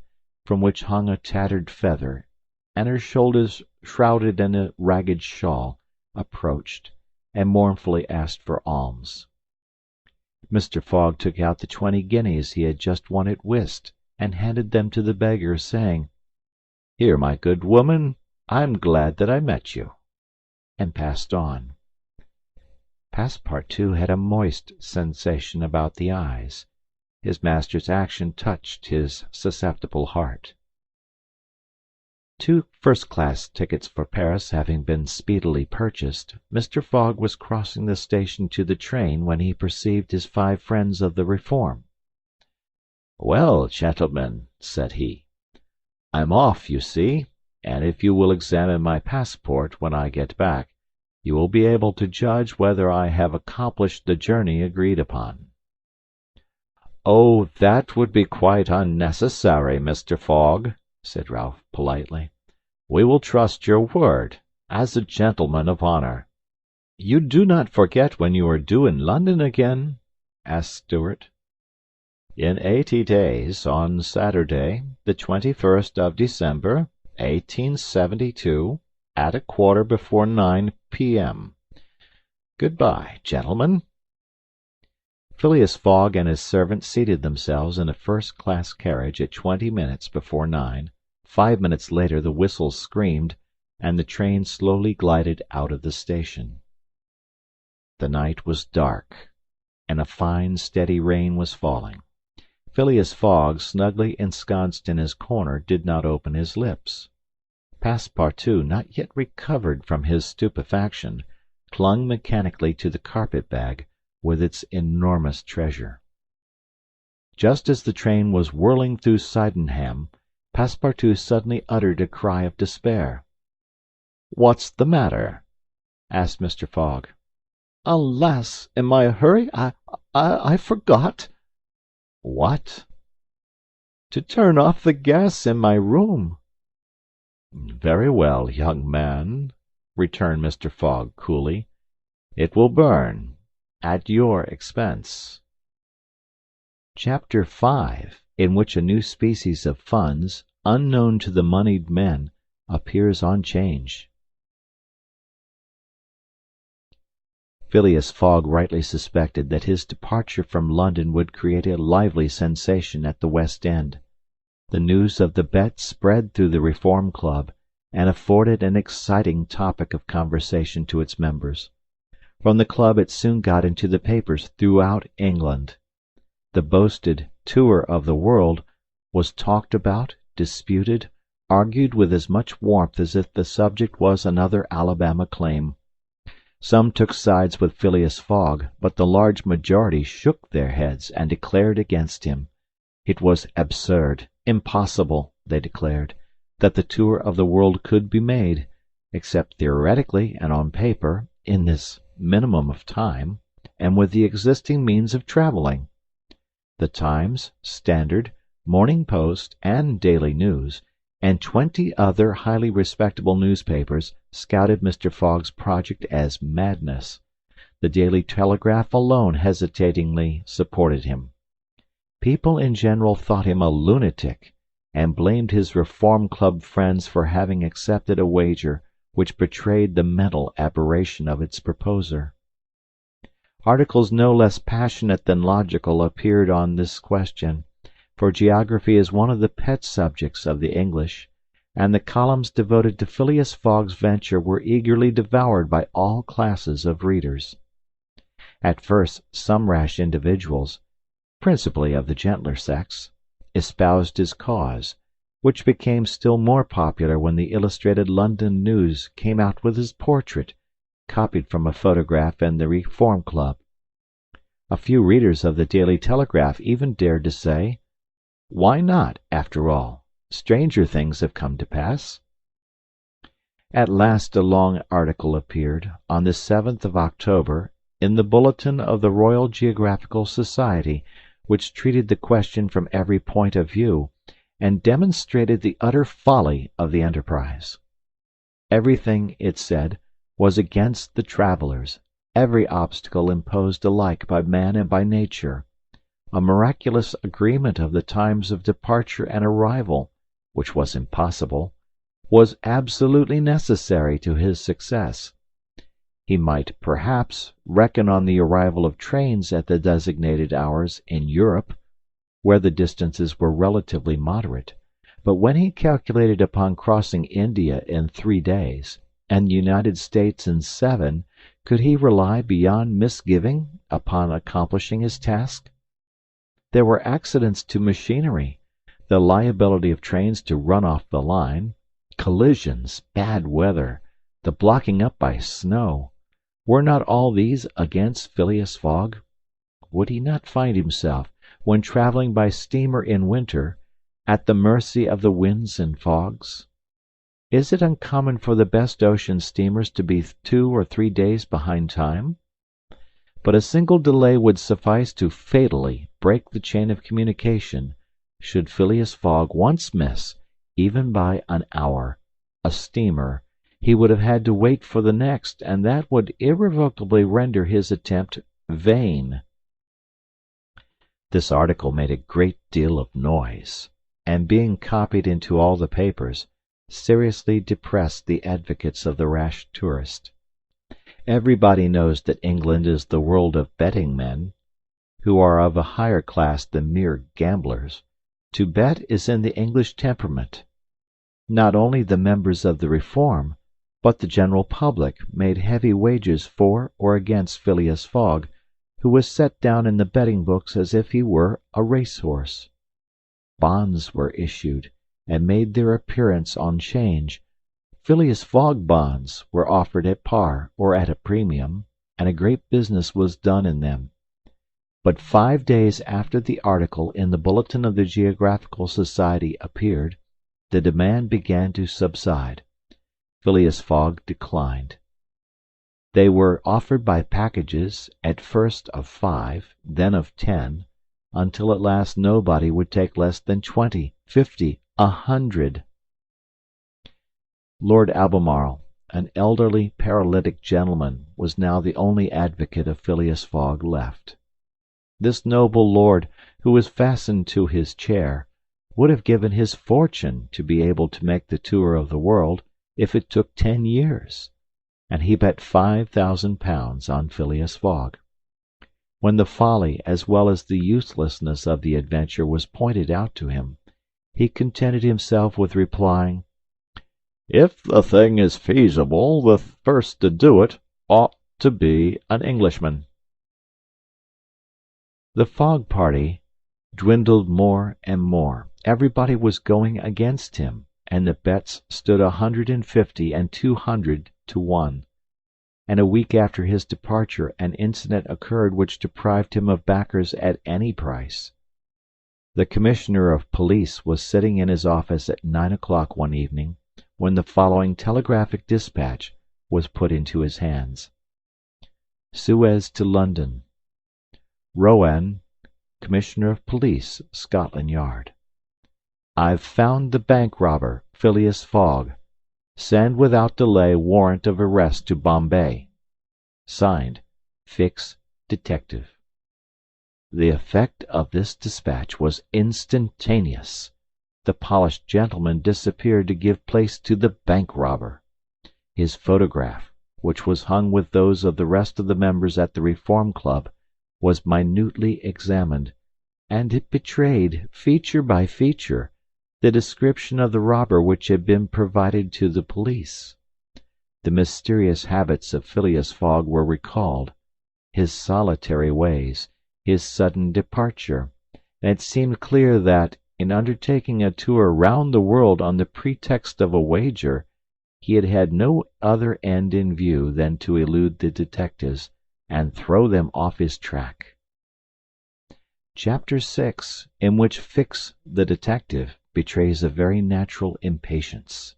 C: from which hung a tattered feather, and her shoulders shrouded in a ragged shawl, approached, and mournfully asked for alms. Mr. Fogg took out the 20 guineas he had just won at whist, and handed them to the beggar, saying, "Here, my good woman, I'm glad that I met you," and passed on. Passepartout had a moist sensation about the eyes. His master's action touched his susceptible heart. 2 first-class tickets for Paris having been speedily purchased, Mr. Fogg was crossing the station to the train when he perceived his 5 friends of the Reform. "Well, gentlemen," said he, "I'm off, you see, and if you will examine my passport when I get back, you will be able to judge whether I have accomplished the journey agreed upon." "Oh, that would be quite unnecessary, Mr. Fogg," said Ralph, politely. "We will trust your word, as a gentleman of honor." "You do not forget when you are due in London again?" asked Stuart. "In 80 days, on Saturday, the 21st of December, 1872, at 9:15 p.m. Good-bye, gentlemen." Phileas Fogg and his servant seated themselves in a first-class carriage at 20 minutes before 9. 5 minutes later the whistles screamed, and the train slowly glided out of the station. The night was dark, and a fine steady rain was falling. Phileas Fogg, snugly ensconced in his corner, did not open his lips. Passepartout, not yet recovered from his stupefaction, clung mechanically to the carpet-bag with its enormous treasure. Just as the train was whirling through Sydenham, Passepartout suddenly uttered a cry of despair. "What's the matter?" asked Mr. Fogg. "Alas! in my hurry I forgot." "What?" "To turn off the gas in my room." "Very well, young man," returned Mr. Fogg, coolly. "It will burn, at your expense." Chapter V. In which a new species of funds, unknown to the moneyed men, appears on 'Change. Phileas Fogg rightly suspected that his departure from London would create a lively sensation at the West End. The news of the bet spread through the Reform Club, and afforded an exciting topic of conversation to its members. From the club it soon got into the papers throughout England. The boasted tour of the world was talked about, disputed, argued with as much warmth as if the subject was another Alabama claim. Some took sides with Phileas Fogg, but the large majority shook their heads and declared against him. It was absurd, impossible, they declared, that the tour of the world could be made, except theoretically and on paper, in this minimum of time, and with the existing means of travelling. The Times, Standard, Morning Post, and Daily News, and 20 other highly respectable newspapers scouted Mr. Fogg's project as madness. The Daily Telegraph alone hesitatingly supported him. People in general thought him a lunatic, and blamed his Reform Club friends for having accepted a wager which betrayed the mental aberration of its proposer. Articles no less passionate than logical appeared on this question, for geography is one of the pet subjects of the English, and the columns devoted to Phileas Fogg's venture were eagerly devoured by all classes of readers. At first some rash individuals, principally of the gentler sex, espoused his cause, which became still more popular when the Illustrated London News came out with his portrait, copied from a photograph in the Reform Club. A few readers of the Daily Telegraph even dared to say, "Why not, after all? Stranger things have come to pass." At last a long article appeared, on the 7th of October, in the Bulletin of the Royal Geographical Society, which treated the question from every point of view, and demonstrated the utter folly of the enterprise. Everything, it said, was against the travellers, every obstacle imposed alike by man and by nature. A miraculous agreement of the times of departure and arrival, which was impossible, was absolutely necessary to his success. He might, perhaps, reckon on the arrival of trains at the designated hours in Europe, where the distances were relatively moderate, but when he calculated upon crossing India in 3 days, and the United States in 7, could he rely beyond misgiving upon accomplishing his task? There were accidents to machinery, the liability of trains to run off the line, collisions, bad weather, the blocking up by snow. Were not all these against Phileas Fogg? Would he not find himself, when travelling by steamer in winter, at the mercy of the winds and fogs? Is it uncommon for the best ocean steamers to be 2 or 3 days behind time? But a single delay would suffice to fatally break the chain of communication, should Phileas Fogg once miss, even by an hour, a steamer, he would have had to wait for the next, and that would irrevocably render his attempt vain. This article made a great deal of noise, and being copied into all the papers, seriously depressed the advocates of the rash tourist. Everybody knows that England is the world of betting men, who are of a higher class than mere gamblers. To bet is in the English temperament. Not only the members of the Reform, but the general public made heavy wagers for or against Phileas Fogg, who was set down in the betting books as if he were a racehorse. Bonds were issued, and made their appearance on 'Change. Phileas Fogg bonds were offered at par or at a premium, and a great business was done in them. But 5 days after the article in the Bulletin of the Geographical Society appeared, the demand began to subside. Phileas Fogg declined. They were offered by packages, at first of 5, then of 10, until at last nobody would take less than 20, 50, 100. Lord Albemarle, an elderly paralytic gentleman, was now the only advocate of Phileas Fogg left. This noble lord, who was fastened to his chair, would have given his fortune to be able to make the tour of the world if it took 10 years, and he bet £5,000 on Phileas Fogg. When the folly as well as the uselessness of the adventure was pointed out to him, he contented himself with replying, "If the thing is feasible, the first to do it ought to be an Englishman." The Fogg party dwindled more and more. Everybody was going against him, and the bets stood 150 and 200 to 1. And a week after his departure an incident occurred which deprived him of backers at any price. The Commissioner of Police was sitting in his office at 9 o'clock one evening, when the following telegraphic dispatch was put into his hands: Suez to London. Rowan, Commissioner of Police, Scotland Yard. I've found the bank robber, Phileas Fogg. Send without delay warrant of arrest to Bombay. Signed, Fix, Detective. The effect of this dispatch was instantaneous. The polished gentleman disappeared to give place to the bank robber. His photograph, which was hung with those of the rest of the members at the Reform Club, was minutely examined, and it betrayed, feature by feature, the description of the robber which had been provided to the police. The mysterious habits of Phileas Fogg were recalled, his solitary ways, his sudden departure, and it seemed clear that, in undertaking a tour round the world on the pretext of a wager, he had had no other end in view than to elude the detectives and throw them off his track. Chapter 6, in which Fix the detective betrays a very natural impatience.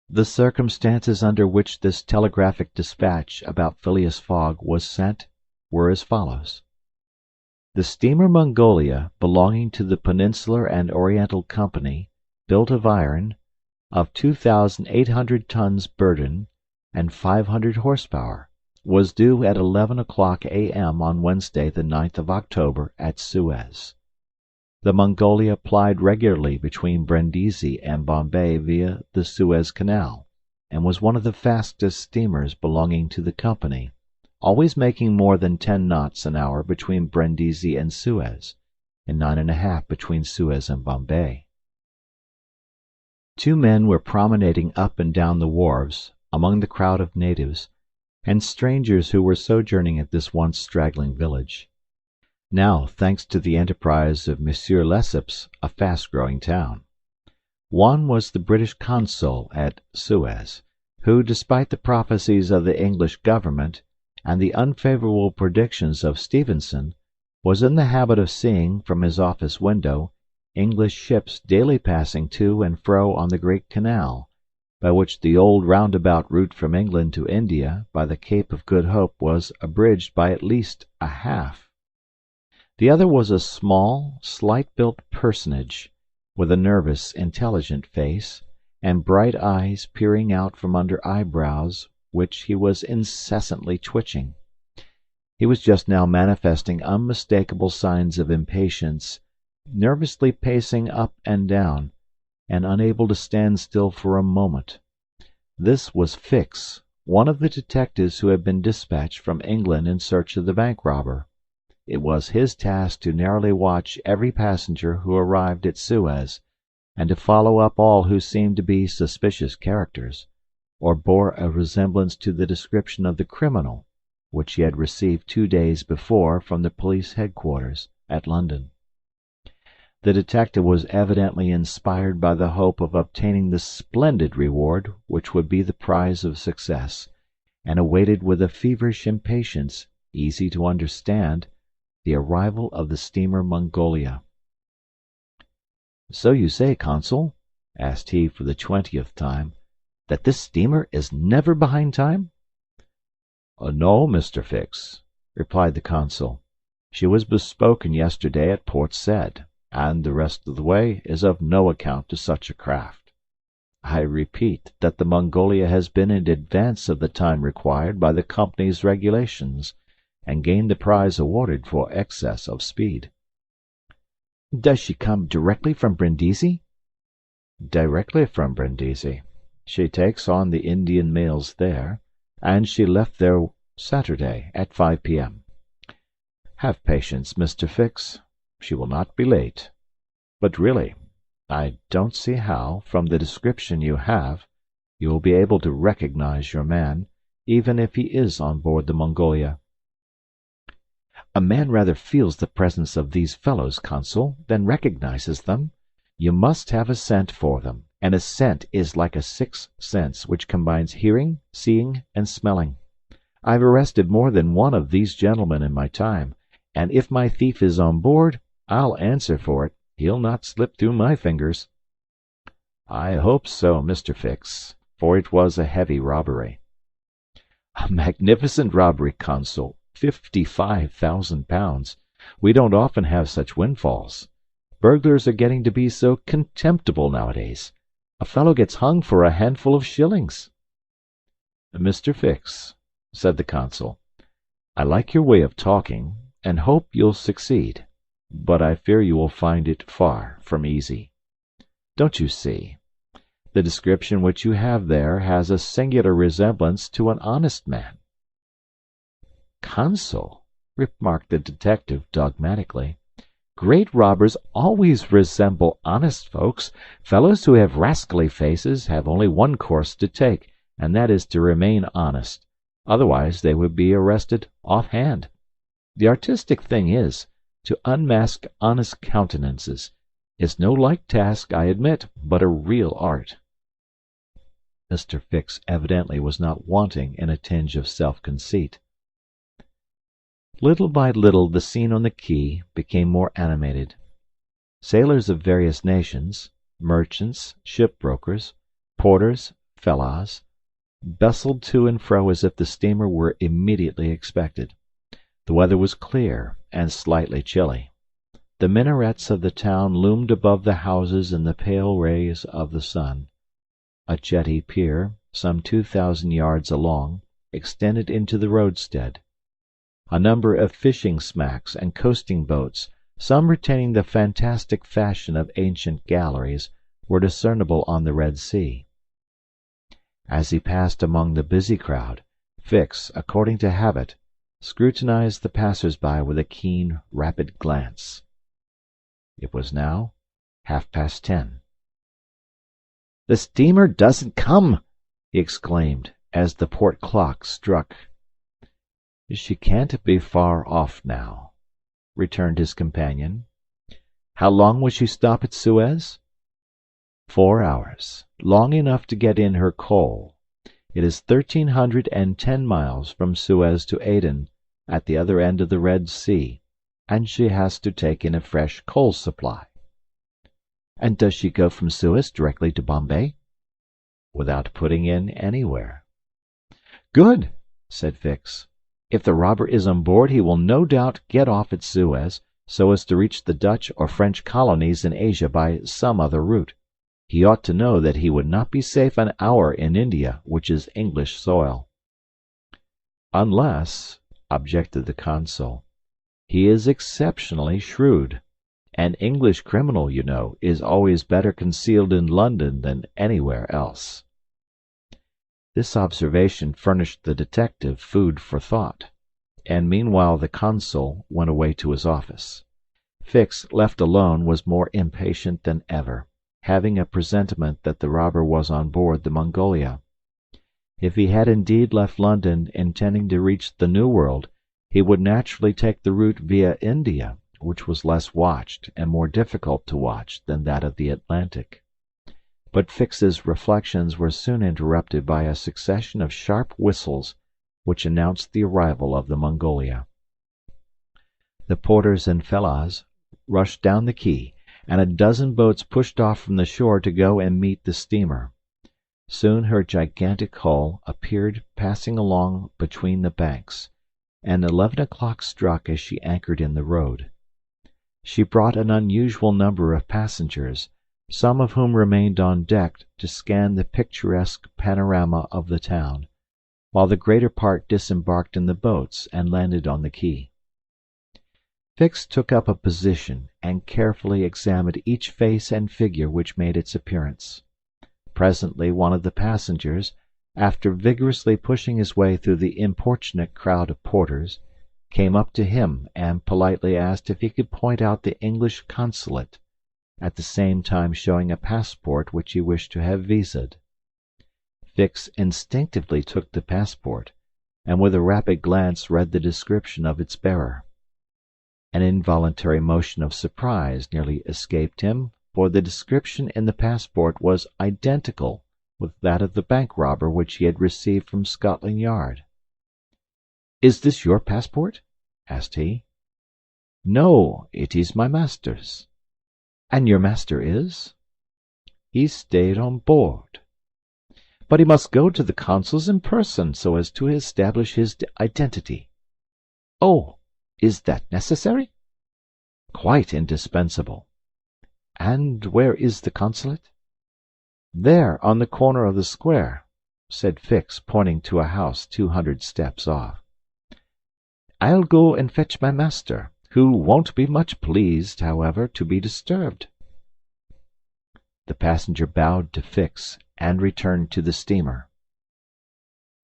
C: The circumstances under which this telegraphic dispatch about Phileas Fogg was sent were as follows. The steamer Mongolia, belonging to the Peninsular and Oriental Company, built of iron, of 2,800 tons burden and 500 horsepower, was due at 11 o'clock a.m. on Wednesday, the 9th of October, at Suez. The Mongolia plied regularly between Brindisi and Bombay via the Suez Canal, and was one of the fastest steamers belonging to the company, always making more than 10 knots an hour between Brindisi and Suez, and 9½ between Suez and Bombay. 2 men were promenading up and down the wharves, among the crowd of natives and strangers who were sojourning at this once straggling village, now, thanks to the enterprise of Monsieur Lesseps, a fast-growing town. One was the British consul at Suez, who, despite the prophecies of the English government and the unfavourable predictions of Stevenson, was in the habit of seeing, from his office window, English ships daily passing to and fro on the great canal, by which the old roundabout route from England to India by the Cape of Good Hope was abridged by at least a half. The other was a small, slight-built personage, with a nervous, intelligent face, and bright eyes peering out from under eyebrows which he was incessantly twitching. He was just now manifesting unmistakable signs of impatience, nervously pacing up and down, and unable to stand still for a moment. This was Fix, one of the detectives who had been dispatched from England in search of the bank robber. It was his task to narrowly watch every passenger who arrived at Suez, and to follow up all who seemed to be suspicious characters, or bore a resemblance to the description of the criminal which he had received 2 days before from the police headquarters at London. The detective was evidently inspired by the hope of obtaining the splendid reward which would be the prize of success, and awaited with a feverish impatience, easy to understand, the arrival of the steamer Mongolia. "So you say, Consul," asked he for the 20th time, "that this steamer is never behind time?" "No, Mr. Fix," replied the Consul. "She was bespoken yesterday at Port Said, and the rest of the way is of no account to such a craft. I repeat that the Mongolia has been in advance of the time required by the company's regulations, and gained the prize awarded for excess of speed." "Does she come directly from Brindisi?" "Directly from Brindisi. She takes on the Indian mails there, and she left there Saturday at 5 p.m. Have patience, Mr. Fix. She will not be late. But really, I don't see how, from the description you have, you will be able to recognize your man, even if he is on board the Mongolia." "A man rather feels the presence of these fellows, Consul, than recognizes them. You must have a scent for them, and a scent is like a sixth sense which combines hearing, seeing, and smelling. I've arrested more than one of these gentlemen in my time, and if my thief is on board, I'll answer for it, he'll not slip through my fingers." "I hope so, Mr. Fix, for it was a heavy robbery." "A magnificent robbery, Consul. 55,000 pounds. We don't often have such windfalls. Burglars are getting to be so contemptible nowadays. A fellow gets hung for a handful of shillings." "Mr. Fix," said the Consul, "I like your way of talking, and hope you'll succeed, but I fear you will find it far from easy. Don't you see? The description which you have there has a singular resemblance to an honest man." "Consul," remarked the detective dogmatically, great robbers always resemble honest folks. Fellows who have rascally faces have only one course to take, and that is to remain honest. Otherwise they would be arrested off-hand. The artistic thing is, to unmask honest countenances. It's no light task, I admit, but a real art." Mr. Fix evidently was not wanting in a tinge of self-conceit. Little by little the scene on the quay became more animated. Sailors of various nations, merchants, shipbrokers, porters, fellahs, bustled to and fro as if the steamer were immediately expected. The weather was clear and slightly chilly. The minarets of the town loomed above the houses in the pale rays of the sun. A jetty pier, some 2,000 yards along, extended into the roadstead. A number of fishing smacks and coasting boats, some retaining the fantastic fashion of ancient galleries, were discernible on the Red Sea. As he passed among the busy crowd, Fix, according to habit, scrutinized the passers-by with a keen, rapid glance. It was now 10:30. "The steamer doesn't come!" he exclaimed, as the port clock struck. "She can't be far off now," returned his companion. "How long will she stop at Suez?" "4 hours, long enough to get in her coal. It is 1,310 miles from Suez to Aden, at the other end of the Red Sea, and she has to take in a fresh coal supply." "And does she go from Suez directly to Bombay?" "Without putting in anywhere." "Good," said Fix. "If the robber is on board he will no doubt get off at Suez, so as to reach the Dutch or French colonies in Asia by some other route. He ought to know that he would not be safe an hour in India, which is English soil." "Unless," objected the consul, "he is exceptionally shrewd. An English criminal, you know, is always better concealed in London than anywhere else." This observation furnished the detective food for thought, and meanwhile the consul went away to his office. Fix, left alone, was more impatient than ever, having a presentiment that the robber was on board the Mongolia. If he had indeed left London intending to reach the New World, he would naturally take the route via India, which was less watched and more difficult to watch than that of the Atlantic. But Fix's reflections were soon interrupted by a succession of sharp whistles which announced the arrival of the Mongolia. The porters and fellahs rushed down the quay, and a dozen boats pushed off from the shore to go and meet the steamer. Soon her gigantic hull appeared passing along between the banks, and 11 o'clock struck as she anchored in the road. She brought an unusual number of passengers, some of whom remained on deck to scan the picturesque panorama of the town, while the greater part disembarked in the boats and landed on the quay. Fix took up a position and carefully examined each face and figure which made its appearance. Presently one of the passengers, after vigorously pushing his way through the importunate crowd of porters, came up to him and politely asked if he could point out the English consulate, at the same time showing a passport which he wished to have visaed. Fix instinctively took the passport, and with a rapid glance read the description of its bearer. An involuntary motion of surprise nearly escaped him, for the description in the passport was identical with that of the bank robber which he had received from Scotland Yard. "Is this your passport?" asked he. "No, it is my master's." "And your master is?" "He stayed on board." "But he must go to the consul's in person, so as to establish his identity." "Oh, is that necessary?" "Quite indispensable." "And where is the consulate?" "There, on the corner of the square," said Fix, pointing to a house 200 steps off. "I'll go and fetch my master, who won't be much pleased, however, to be disturbed." The passenger bowed to Fix and returned to the steamer.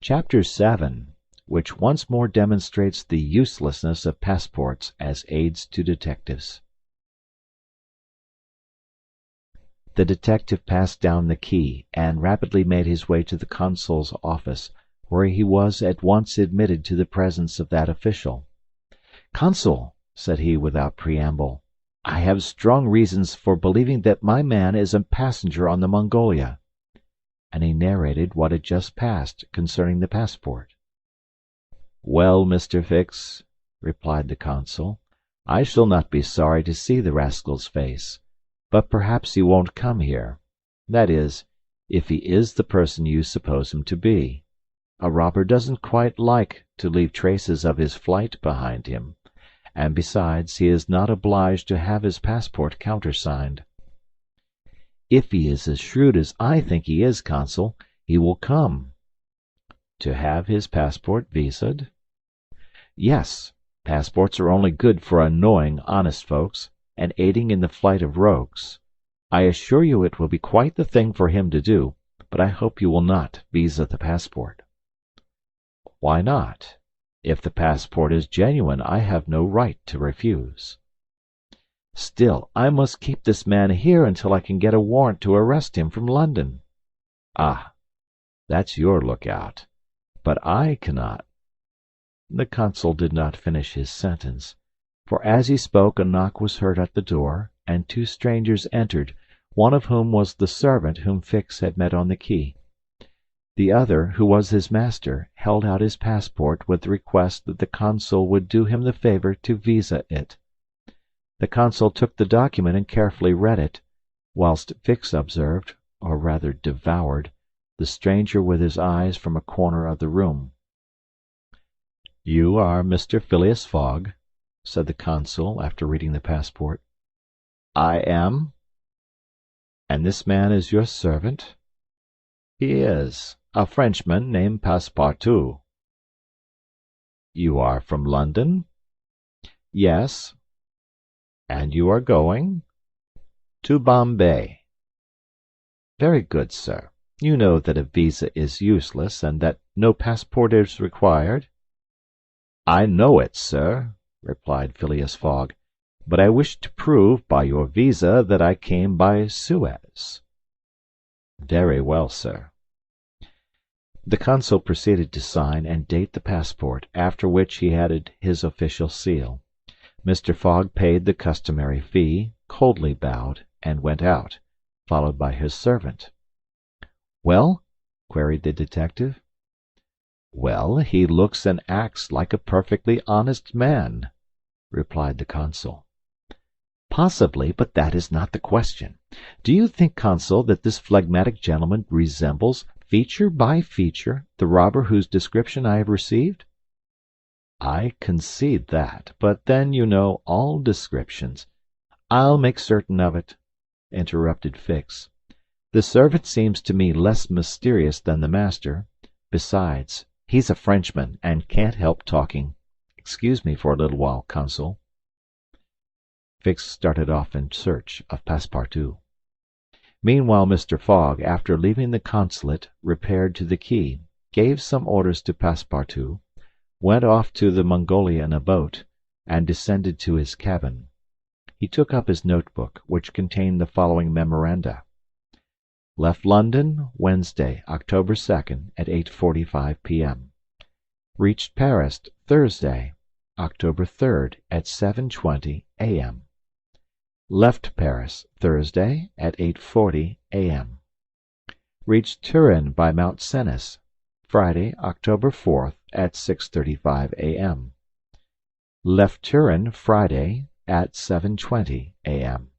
C: Chapter 7, which once more demonstrates the uselessness of passports as aids to detectives. The detective passed down the quay, and rapidly made his way to the consul's office, where he was at once admitted to the presence of that official. "Consul," said he without preamble, "I have strong reasons for believing that my man is a passenger on the Mongolia." And he narrated what had just passed concerning the passport. "Well, Mr. Fix," replied the consul, "I shall not be sorry to see the rascal's face, but perhaps he won't come here. That is, if he is the person you suppose him to be. A robber doesn't quite like to leave traces of his flight behind him, and besides, he is not obliged to have his passport countersigned. If he is as shrewd as I think he is, consul, he will come." "To have his passport visaed?" "Yes. Passports are only good for annoying honest folks, and aiding in the flight of rogues. I assure you it will be quite the thing for him to do, but I hope you will not visa the passport." "Why not? If the passport is genuine, I have no right to refuse." "Still, I must keep this man here until I can get a warrant to arrest him from London." "Ah, that's your lookout. But I cannot—" The consul did not finish his sentence, for as he spoke a knock was heard at the door, and two strangers entered, one of whom was the servant whom Fix had met on the quay. The other, who was his master, held out his passport with the request that the consul would do him the favor to visa it. The consul took the document and carefully read it, whilst Fix observed, or rather devoured, the stranger with his eyes from a corner of the room. "You are Mr. Phileas Fogg," said the consul, after reading the passport. "I am." "And this man is your servant?" "He is. A Frenchman named Passepartout." "You are from London?" "Yes." "And you are going?" "To Bombay." "Very good, sir. You know that a visa is useless, and that no passport is required?" "I know it, sir," replied Phileas Fogg, "but I wish to prove by your visa that I came by Suez." "Very well, sir." The consul proceeded to sign and date the passport, after which he added his official seal. Mr. Fogg paid the customary fee, coldly bowed, and went out, followed by his servant. "Well?" queried the detective. "Well, he looks and acts like a perfectly honest man," replied the consul. "Possibly, but that is not the question. Do you think, consul, that this phlegmatic gentleman resembles, feature by feature, the robber whose description I have received?" "I concede that, but then, you know, all descriptions—" "I'll make certain of it," interrupted Fix. "The servant seems to me less mysterious than the master. Besides, he's a Frenchman, and can't help talking. Excuse me for a little while, consul." Fix started off in search of Passepartout. Meanwhile Mr. Fogg, after leaving the consulate, repaired to the quay, gave some orders to Passepartout, went off to the Mongolia in a boat, and descended to his cabin. He took up his notebook, which contained the following memoranda: "Left London, Wednesday, October 2nd, at 8:45 p.m. Reached Paris, Thursday, October 3rd, at 7:20 a.m. Left Paris, Thursday, at 8:40 a.m. Reached Turin by Mount Cenis, Friday, October 4th, at 6:35 a.m. Left Turin Friday at 7:20 a.m.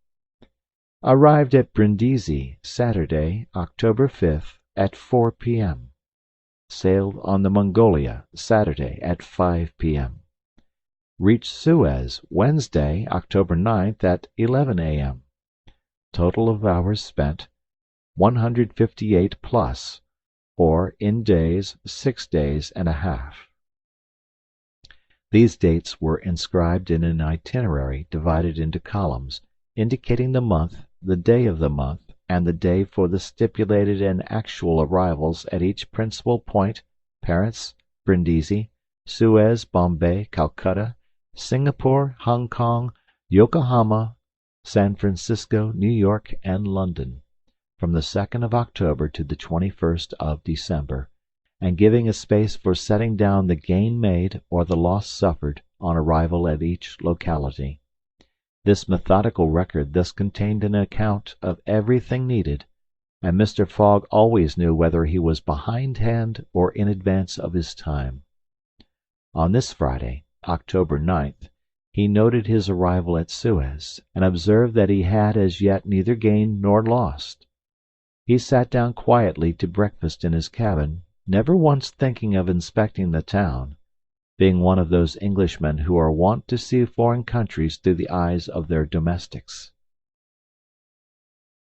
C: Arrived at Brindisi, Saturday, October 5th, at 4 p.m. Sailed on the Mongolia, Saturday, at 5 p.m. Reached Suez, Wednesday, October 9th, at 11 a.m. Total of hours spent, 158 plus, or, in days, 6 days and a half. These dates were inscribed in an itinerary divided into columns, indicating the month, the day of the month, and the day for the stipulated and actual arrivals at each principal point: Paris, Brindisi, Suez, Bombay, Calcutta, Singapore, Hong Kong, Yokohama, San Francisco, New York, and London.
B: from the 2nd of October to the 21st of December, and giving a space for setting down the gain made or the loss suffered on arrival at each locality. This methodical record thus contained an account of everything needed, and Mr. Fogg always knew whether he was behindhand or in advance of his time. On this Friday, October 9th, he noted his arrival at Suez, and observed that he had as yet neither gained nor lost. He sat down quietly to breakfast in his cabin, never once thinking of inspecting the town, being one of those Englishmen who are wont to see foreign countries through the eyes of their domestics.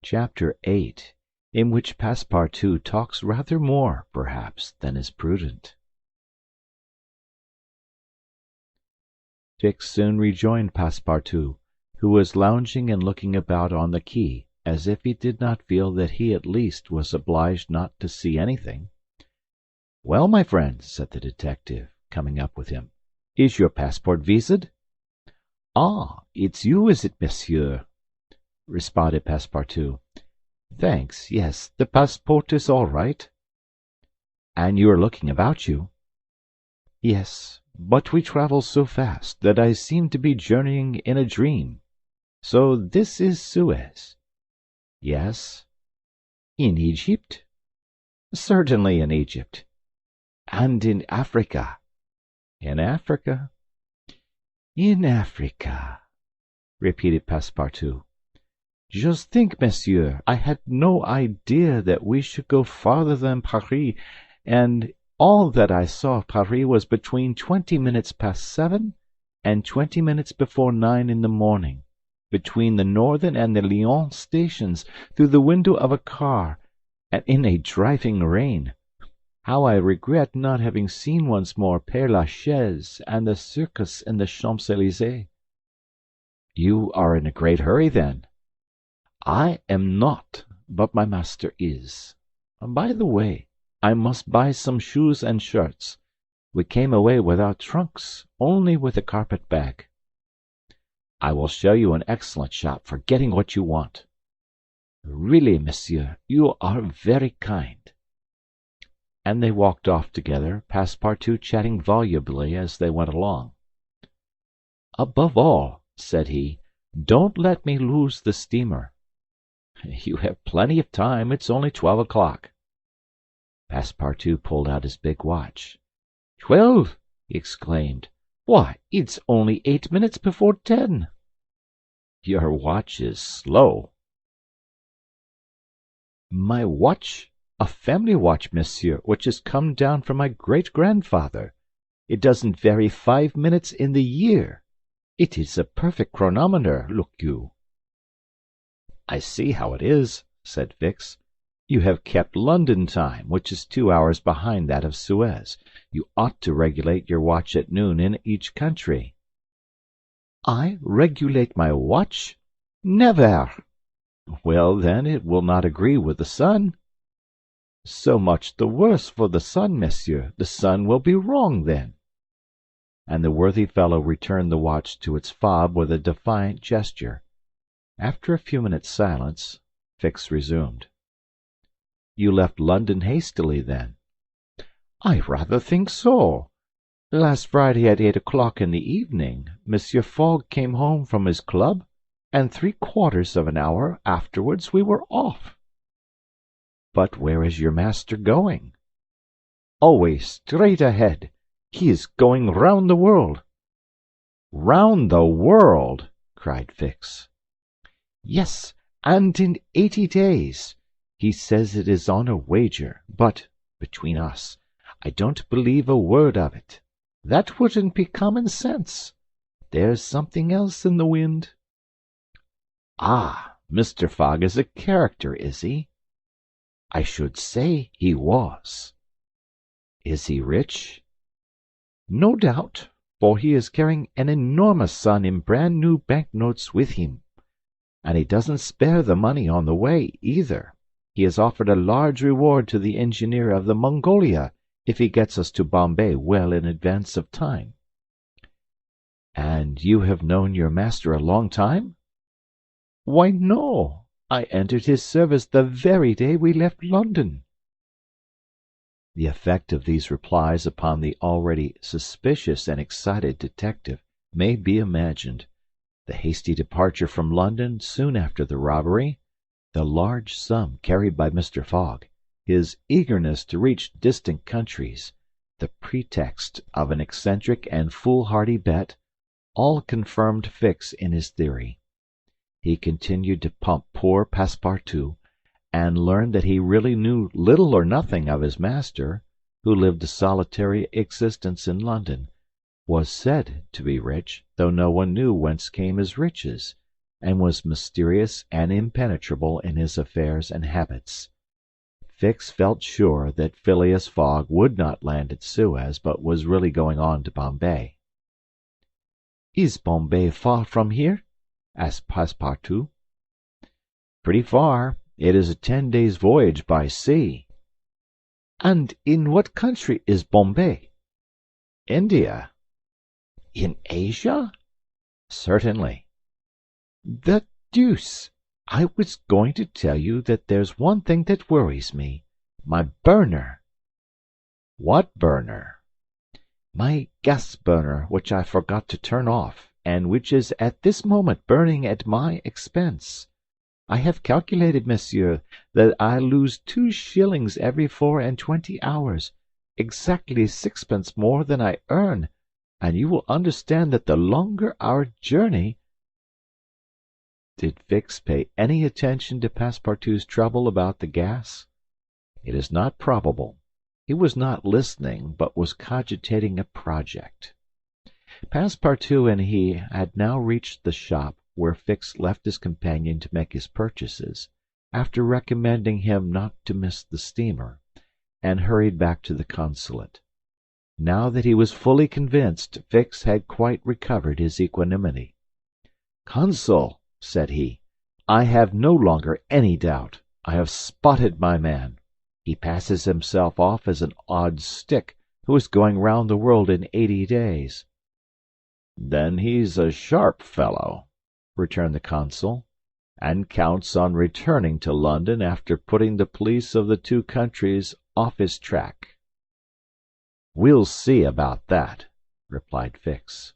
B: Chapter 8, in which Passepartout talks rather more, perhaps, than is prudent. Fix soon rejoined Passepartout, who was lounging and looking about on the quay, as if he did not feel that he at least was obliged not to see anything. "Well, my friend," said the detective, coming up with him, "is your passport viséd?" "Ah, it's you, is it, monsieur?" responded Passepartout. "Thanks, yes, the passport is all right." "And you are looking about you?" "Yes, but we travel so fast that I seem to be journeying in a dream. So this is Suez?" "Yes." "In Egypt?" "Certainly in Egypt." "And in Africa?" "In Africa." "In Africa," repeated Passepartout. "Just think, monsieur, I had no idea that we should go farther than Paris, and all that I saw of Paris was between 20 minutes past 7 and 20 minutes before 9 in the morning, between the Northern and the Lyons stations, through the window of a car, and in a driving rain. How I regret not having seen once more Père Lachaise and the circus in the Champs-Élysées." "You are in a great hurry, then?" "I am not, but my master is. By the way, I must buy some shoes and shirts. We came away without trunks, only with a carpet bag." "I will show you an excellent shop for getting what you want." "Really, monsieur, you are very kind." And they walked off together, Passepartout chatting volubly as they went along. "Above all," said he, "don't let me lose the steamer." "You have plenty of time, it's only 12 o'clock." Passepartout pulled out his big watch. "12!" he exclaimed. "Why, it's only 8 minutes before 10." "Your watch is slow." "My watch? A family watch, monsieur, which has come down from my great-grandfather. It doesn't vary 5 minutes in the year. It is a perfect chronometer, look you." "I see how it is," said Fix. "You have kept London time, which is 2 hours behind that of Suez. You ought to regulate your watch at noon in each country." "I regulate my watch? Never!" "Well, then, it will not agree with the sun." "So much the worse for the sun, monsieur. The sun will be wrong, then." And the worthy fellow returned the watch to its fob with a defiant gesture. After a few minutes' silence, Fix resumed. "You left London hastily, then?" "I rather think so. Last Friday at 8 o'clock in the evening, Monsieur Fogg came home from his club, and 3/4 of an hour afterwards we were off." "But where is your master going?" "Always straight ahead. He is going round the world." "Round the world!" cried Fix. "Yes, and in 80 days. He says it is on a wager, but, between us, I don't believe a word of it. That wouldn't be common sense. There's something else in the wind." "Ah, Mr. Fogg is a character, is he?" "I should say he was." "Is he rich?" "No doubt, for he is carrying an enormous sum in brand-new banknotes with him. And he doesn't spare the money on the way, either. He has offered a large reward to the engineer of the Mongolia if he gets us to Bombay well in advance of time." "And you have known your master a long time?" "Why, no.
C: I entered his service the very day we left London." The effect of these replies upon the already suspicious and excited detective may be imagined. The hasty departure from London soon after the robbery, the large sum carried by Mr. Fogg, his eagerness to reach distant countries, the pretext of an eccentric and foolhardy bet, all confirmed Fix in his theory. He continued to pump poor Passepartout, and learned that he really knew little or nothing of his master, who lived a solitary existence in London, was said to be rich, though no one knew whence came his riches, and was mysterious and impenetrable in his affairs and habits. Fix felt sure that Phileas Fogg would not land at Suez, but was really going on to Bombay. "Is Bombay far from here?" asked Passepartout. "Pretty far. It is a 10 days' voyage by sea." "And in what country is Bombay?" "India." "In Asia?" "Certainly." "The deuce! I was going to tell you that there's one thing that worries me. My burner." "What burner?" "My gas burner, which I forgot to turn off, and which is at this moment burning at my expense. I have calculated, monsieur, that I lose 2 shillings every 24 hours, exactly 6 pence more than I earn, and you will understand that the longer our journey—" Did Fix pay any attention to Passepartout's trouble about the gas? It is not probable. He was not listening, but was cogitating a project. Passepartout and he had now reached the shop where Fix left his companion to make his purchases, after recommending him not to miss the steamer, and hurried back to the consulate. Now that he was fully convinced, Fix had quite recovered his equanimity. "Consul," said he, "I have no longer any doubt. I have spotted my man. He passes himself off as an odd stick who is going round the world in 80 days." "Then he's a sharp fellow," returned the consul, "and counts on returning to London after putting the police of the 2 countries off his track." "We'll see about that," replied Fix.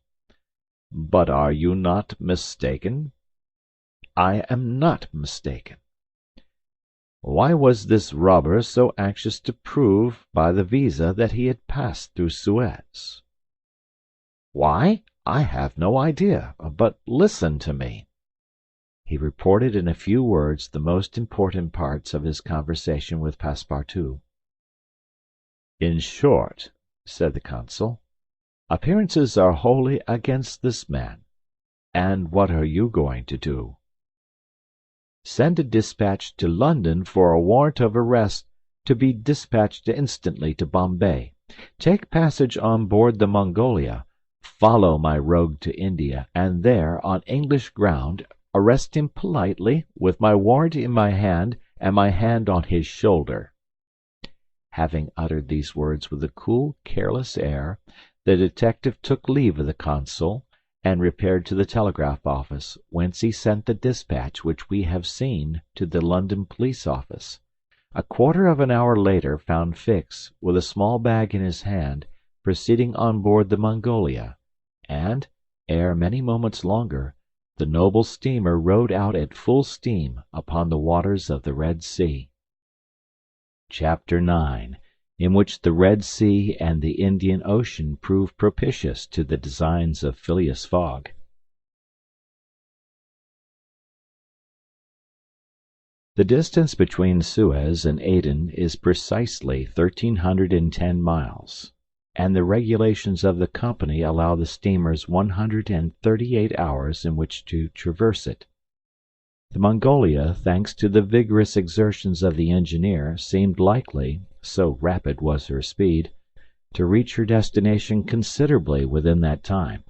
C: "But are you not mistaken?" "I am not mistaken." "Why was this robber so anxious to prove by the visa that he had passed through Suez?" "Why? I have no idea. But listen to me." He reported in a few words the most important parts of his conversation with Passepartout. "In short," said the consul, "appearances are wholly against this man. And what are you going to do?" "Send a dispatch to London for a warrant of arrest, to be dispatched instantly to Bombay. Take passage on board the Mongolia, follow my rogue to India, and there, on English ground, arrest him politely, with my warrant in my hand and my hand on his shoulder." Having uttered these words with a cool, careless air, the detective took leave of the consul, and repaired to the telegraph office, whence he sent the dispatch which we have seen to the London police office. A quarter of an hour later found Fix, with a small bag in his hand, proceeding on board the Mongolia, and, ere many moments longer, the noble steamer rode out at full steam upon the waters of the Red Sea. Chapter 9, in which the Red Sea and the Indian Ocean prove propitious to the designs of Phileas Fogg. The distance between Suez and Aden is precisely 1,310 miles, and the regulations of the company allow the steamers 138 hours in which to traverse it. The Mongolia, thanks to the vigorous exertions of the engineer, seemed likely, so rapid was her speed, to reach her destination considerably within that time.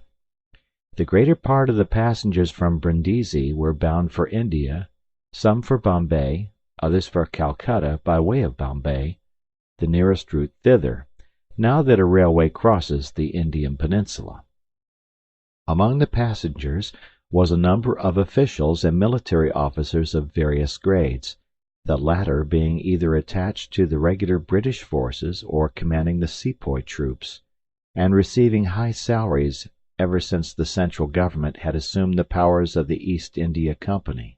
C: The greater part of the passengers from Brindisi were bound for India, some for Bombay, others for Calcutta by way of Bombay, the nearest route thither, now that a railway crosses the Indian peninsula. Among the passengers was a number of officials and military officers of various grades, the latter being either attached to the regular British forces or commanding the sepoy troops, and receiving high salaries ever since the central government had assumed the powers of the East India Company.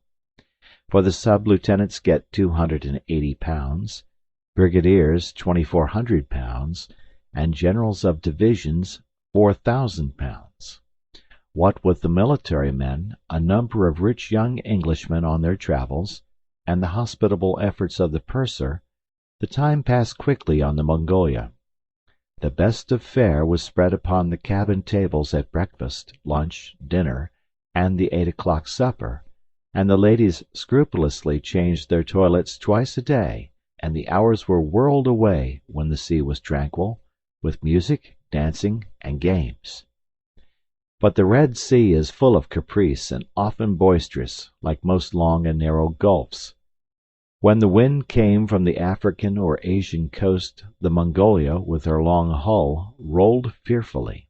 C: For the sub-lieutenants get £280, brigadiers £2,400, and generals of divisions £4,000. What with the military men, a number of rich young Englishmen on their travels, and the hospitable efforts of the purser, the time passed quickly on the Mongolia. The best of fare was spread upon the cabin tables at breakfast, lunch, dinner, and the 8 o'clock supper, and the ladies scrupulously changed their toilets twice a day, and the hours were whirled away, when the sea was tranquil, with music, dancing, and games. But the Red Sea is full of caprice and often boisterous, like most long and narrow gulfs. When the wind came from the African or Asian coast, the Mongolia, with her long hull, rolled fearfully.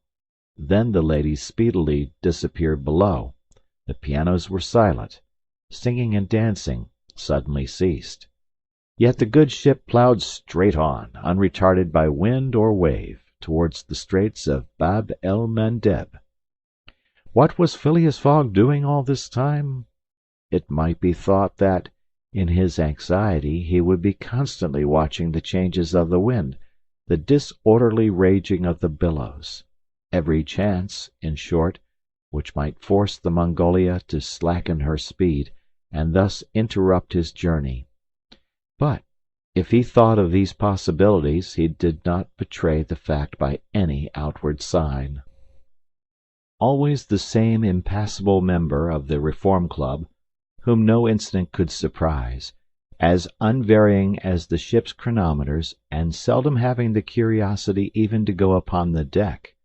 C: Then the ladies speedily disappeared below. The pianos were silent. Singing and dancing suddenly ceased. Yet the good ship ploughed straight on, unretarded by wind or wave, towards the straits of Bab el Mandeb. What was Phileas Fogg doing all this time? It might be thought that, in his anxiety, he would be constantly watching the changes of the wind, the disorderly raging of the billows, every chance, in short, which might force the Mongolia to slacken her speed, and thus interrupt his journey. But, if he thought of these possibilities, he did not betray the fact by any outward sign. Always the same impassible member of the Reform Club, whom no incident could surprise, as unvarying as the ship's chronometers, and seldom having the curiosity even to go upon the deck,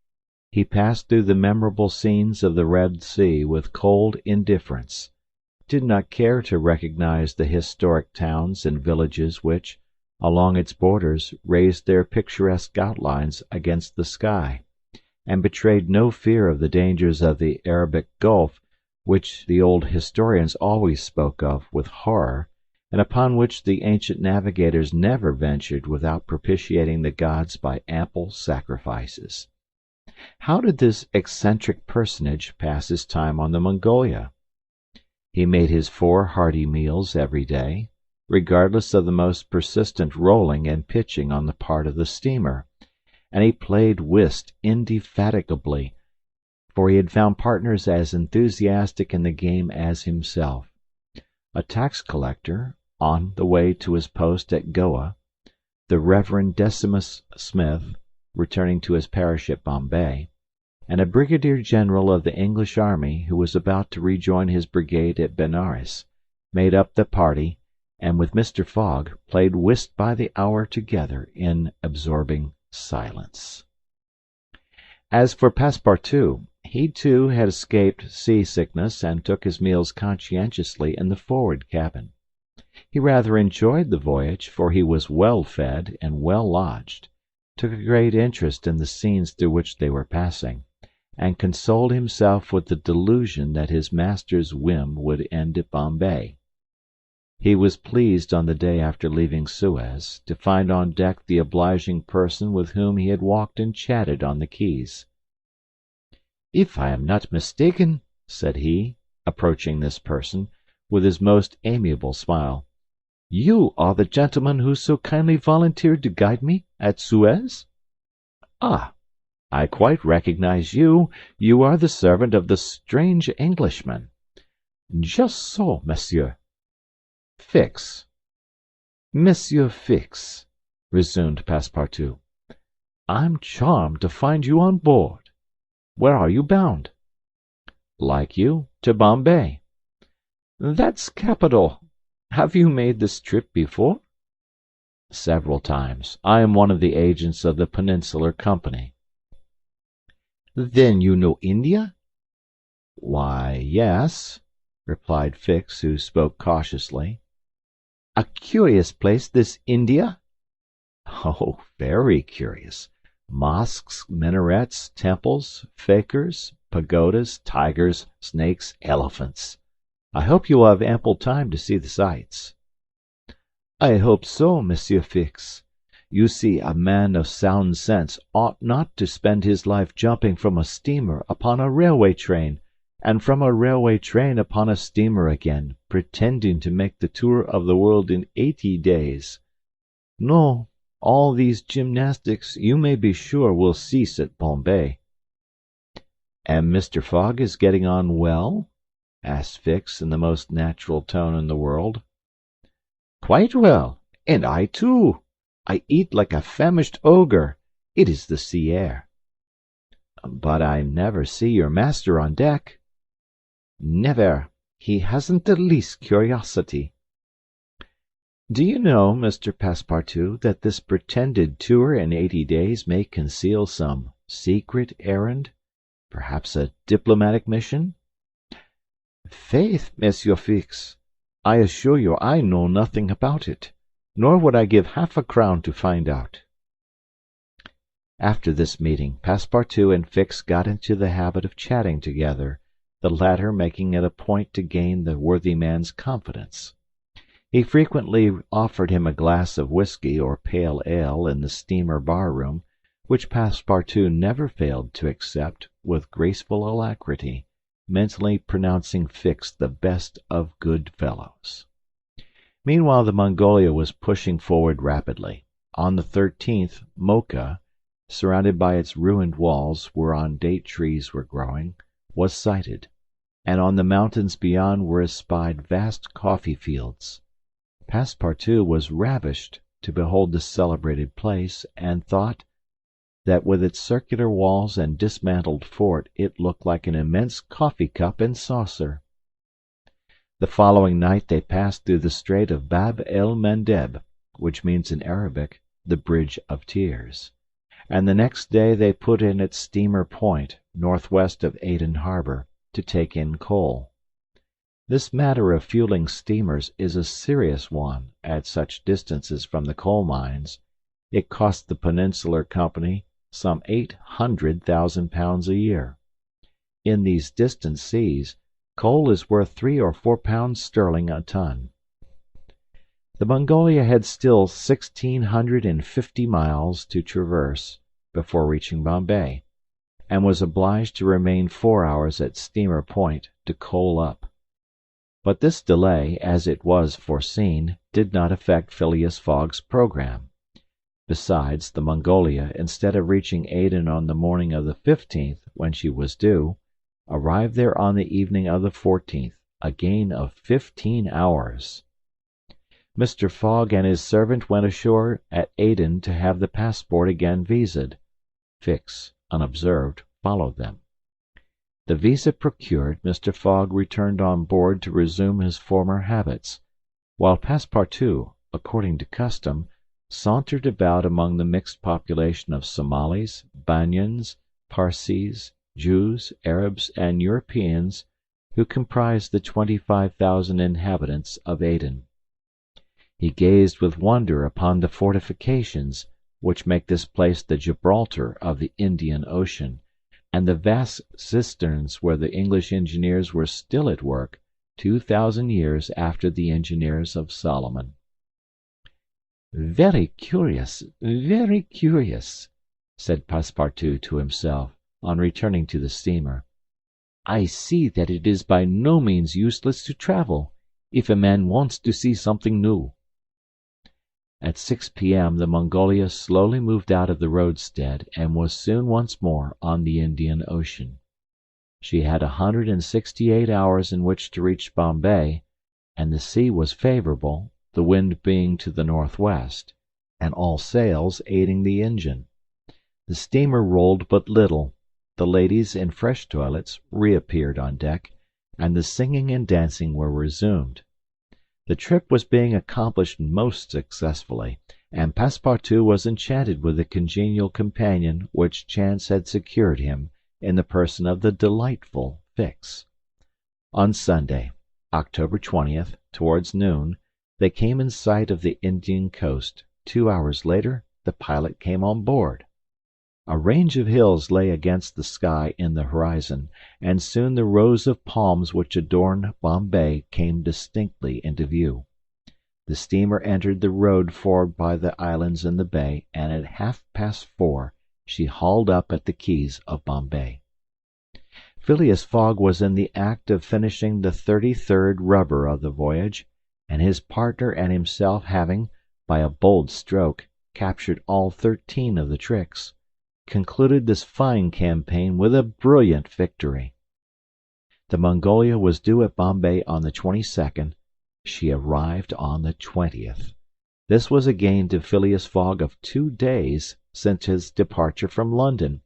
C: he passed through the memorable scenes of the Red Sea with cold indifference, did not care to recognize the historic towns and villages which, along its borders, raised their picturesque outlines against the sky, and betrayed no fear of the dangers of the Arabic Gulf, which the old historians always spoke of with horror, and upon which the ancient navigators never ventured without propitiating the gods by ample sacrifices. How did this eccentric personage pass his time on the Mongolia? He made his 4 hearty meals every day, regardless of the most persistent rolling and pitching on the part of the steamer, and he played whist indefatigably, for he had found partners as enthusiastic in the game as himself. A tax collector, on the way to his post at Goa, the Reverend Decimus Smith, returning to his parish at Bombay, and a brigadier general of the English army who was about to rejoin his brigade at Benares, made up the party, and with Mr. Fogg played whist by the hour together in absorbing silence. As for Passepartout, he too had escaped sea-sickness and took his meals conscientiously in the forward cabin. He rather enjoyed the voyage, for he was well fed and well lodged, took a great interest in the scenes through which they were passing, and consoled himself with the delusion that his master's whim would end at Bombay. He was pleased on the day after leaving Suez to find on deck the obliging person with whom he had walked and chatted on the quays. "If I am not mistaken," said he, approaching this person, with his most amiable smile, "you are the gentleman who so kindly volunteered to guide me at Suez? Ah, I quite recognize you. You are the servant of the strange Englishman." "Just so, monsieur." "Fix." "Monsieur Fix," resumed Passepartout, "I'm charmed to find you on board. Where are you bound?" "Like you, to Bombay." "That's capital. Have you made this trip before?" "Several times. I am one of the agents of the Peninsular Company." "Then you know India?" "Why, yes," replied Fix, who spoke cautiously. "A curious place, this India." "Oh, very curious. Mosques, minarets, temples, fakirs, pagodas, tigers, snakes, elephants. I hope you will have ample time to see the sights." "I hope so, Monsieur Fix. You see, a man of sound sense ought not to spend his life jumping from a steamer upon a railway train, and from a railway train upon a steamer again, pretending to make the tour of the world in 80 days. No, all these gymnastics, you may be sure, will cease at Bombay." "And Mr. Fogg is getting on well?" asked Fix in the most natural tone in the world. "Quite well, and I too. I eat like a famished ogre. It is the sea air." "But I never see your master on deck." "Never. He hasn't the least curiosity." "Do you know, Mr. Passepartout, that this pretended tour in 80 days may conceal some secret errand? Perhaps a diplomatic mission?" "Faith, Monsieur Fix, I assure you I know nothing about it, nor would I give half a crown to find out." After this meeting, Passepartout and Fix got into the habit of chatting together, the latter making it a point to gain the worthy man's confidence. He frequently offered him a glass of whiskey or pale ale in the steamer bar-room, which Passepartout never failed to accept with graceful alacrity, mentally pronouncing Fix the best of good fellows. Meanwhile the Mongolia was pushing forward rapidly. On the 13th, Mocha, surrounded by its ruined walls whereon date trees were growing, was sighted, and on the mountains beyond were espied vast coffee fields. Passepartout was ravished to behold this celebrated place, and thought that with its circular walls and dismantled fort it looked like an immense coffee cup and saucer. The following night they passed through the Strait of Bab el Mandeb, which means in Arabic the Bridge of Tears, and the next day they put in at Steamer Point, northwest of Aden Harbor, to take in coal. This matter of fueling steamers is a serious one at such distances from the coal mines. It cost the Peninsular Company some £800,000 a year. In these distant seas, coal is worth 3 or 4 pounds sterling a ton. The Mongolia had still 1,650 miles to traverse before reaching Bombay, and was obliged to remain 4 hours at Steamer Point to coal up. But this delay, as it was foreseen, did not affect Phileas Fogg's programme. Besides, the Mongolia, instead of reaching Aden on the morning of the 15th, when she was due, arrived there on the evening of the 14th, a gain of 15 hours. Mr. Fogg and his servant went ashore at Aden to have the passport again visaed. Fix, unobserved, followed them. The visa procured, Mr. Fogg returned on board to resume his former habits, while Passepartout, according to custom, sauntered about among the mixed population of Somalis, Banyans, Parsees, Jews, Arabs, and Europeans who comprised the 25,000 inhabitants of Aden. He gazed with wonder upon the fortifications which make this place the Gibraltar of the Indian Ocean, and the vast cisterns where the English engineers were still at work 2,000 years after the engineers of Solomon. "Very curious, said Passepartout to himself, on returning to the steamer. "I see that it is by no means useless to travel, if a man wants to see something new." At 6 p.m. the Mongolia slowly moved out of the roadstead, and was soon once more on the Indian Ocean. She had 168 hours in which to reach Bombay, and the sea was favorable, the wind being to the northwest, and all sails aiding the engine. The steamer rolled but little. The ladies, in fresh toilets, reappeared on deck, and the singing and dancing were resumed. The trip was being accomplished most successfully, and Passepartout was enchanted with the congenial companion which chance had secured him in the person of the delightful Fix. On Sunday, October 20th, towards noon, they came in sight of the Indian coast. 2 hours later the pilot came on board. A range of hills lay against the sky in the horizon, and soon the rows of palms which adorn Bombay came distinctly into view. The steamer entered the road formed by the islands in the bay, and at 4:30 she hauled up at the quays of Bombay. Phileas Fogg was in the act of finishing the 33rd rubber of the voyage, and his partner and himself having, by a bold stroke, captured all 13 of the tricks, concluded this fine campaign with a brilliant victory. The Mongolia was due at Bombay on the 22nd. She arrived on the 20th. This was a gain to Phileas Fogg of 2 days since his departure from London,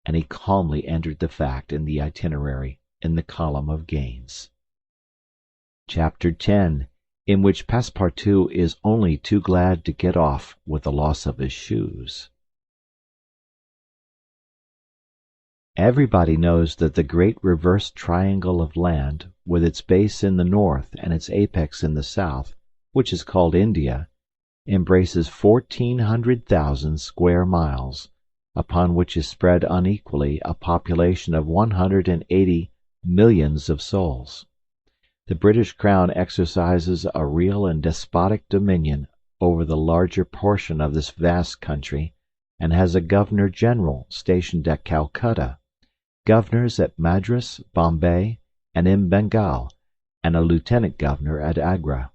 C: and he calmly entered the fact in the itinerary in the column of gains. Chapter 10, in which Passepartout is only too glad to get off with the loss of his shoes. Everybody knows that the great reversed triangle of land, with its base in the north and its apex in the south, which is called India, embraces 1,400,000 square miles, upon which is spread unequally a population of 180 millions of souls. The British Crown exercises a real and despotic dominion over the larger portion of this vast country, and has a Governor-General stationed at Calcutta, governors at Madras, Bombay, and in Bengal, and a lieutenant governor at Agra.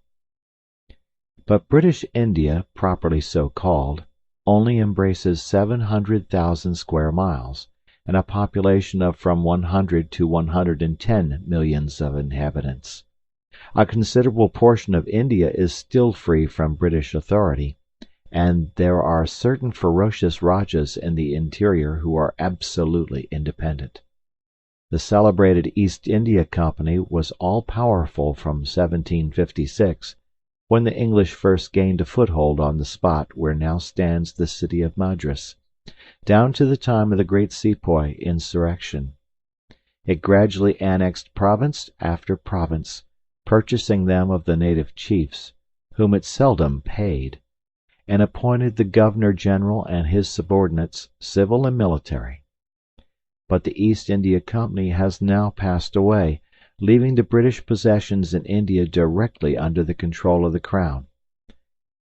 C: But British India, properly so called, only embraces 700,000 square miles, and a population of from 100 to 110 millions of inhabitants. A considerable portion of India is still free from British authority, and there are certain ferocious Rajas in the interior who are absolutely independent. The celebrated East India Company was all-powerful from 1756, when the English first gained a foothold on the spot where now stands the city of Madras, down to the time of the great Sepoy insurrection. It gradually annexed province after province, purchasing them of the native chiefs, whom it seldom paid, and appointed the Governor-General and his subordinates, civil and military. But the East India Company has now passed away, leaving the British possessions in India directly under the control of the Crown.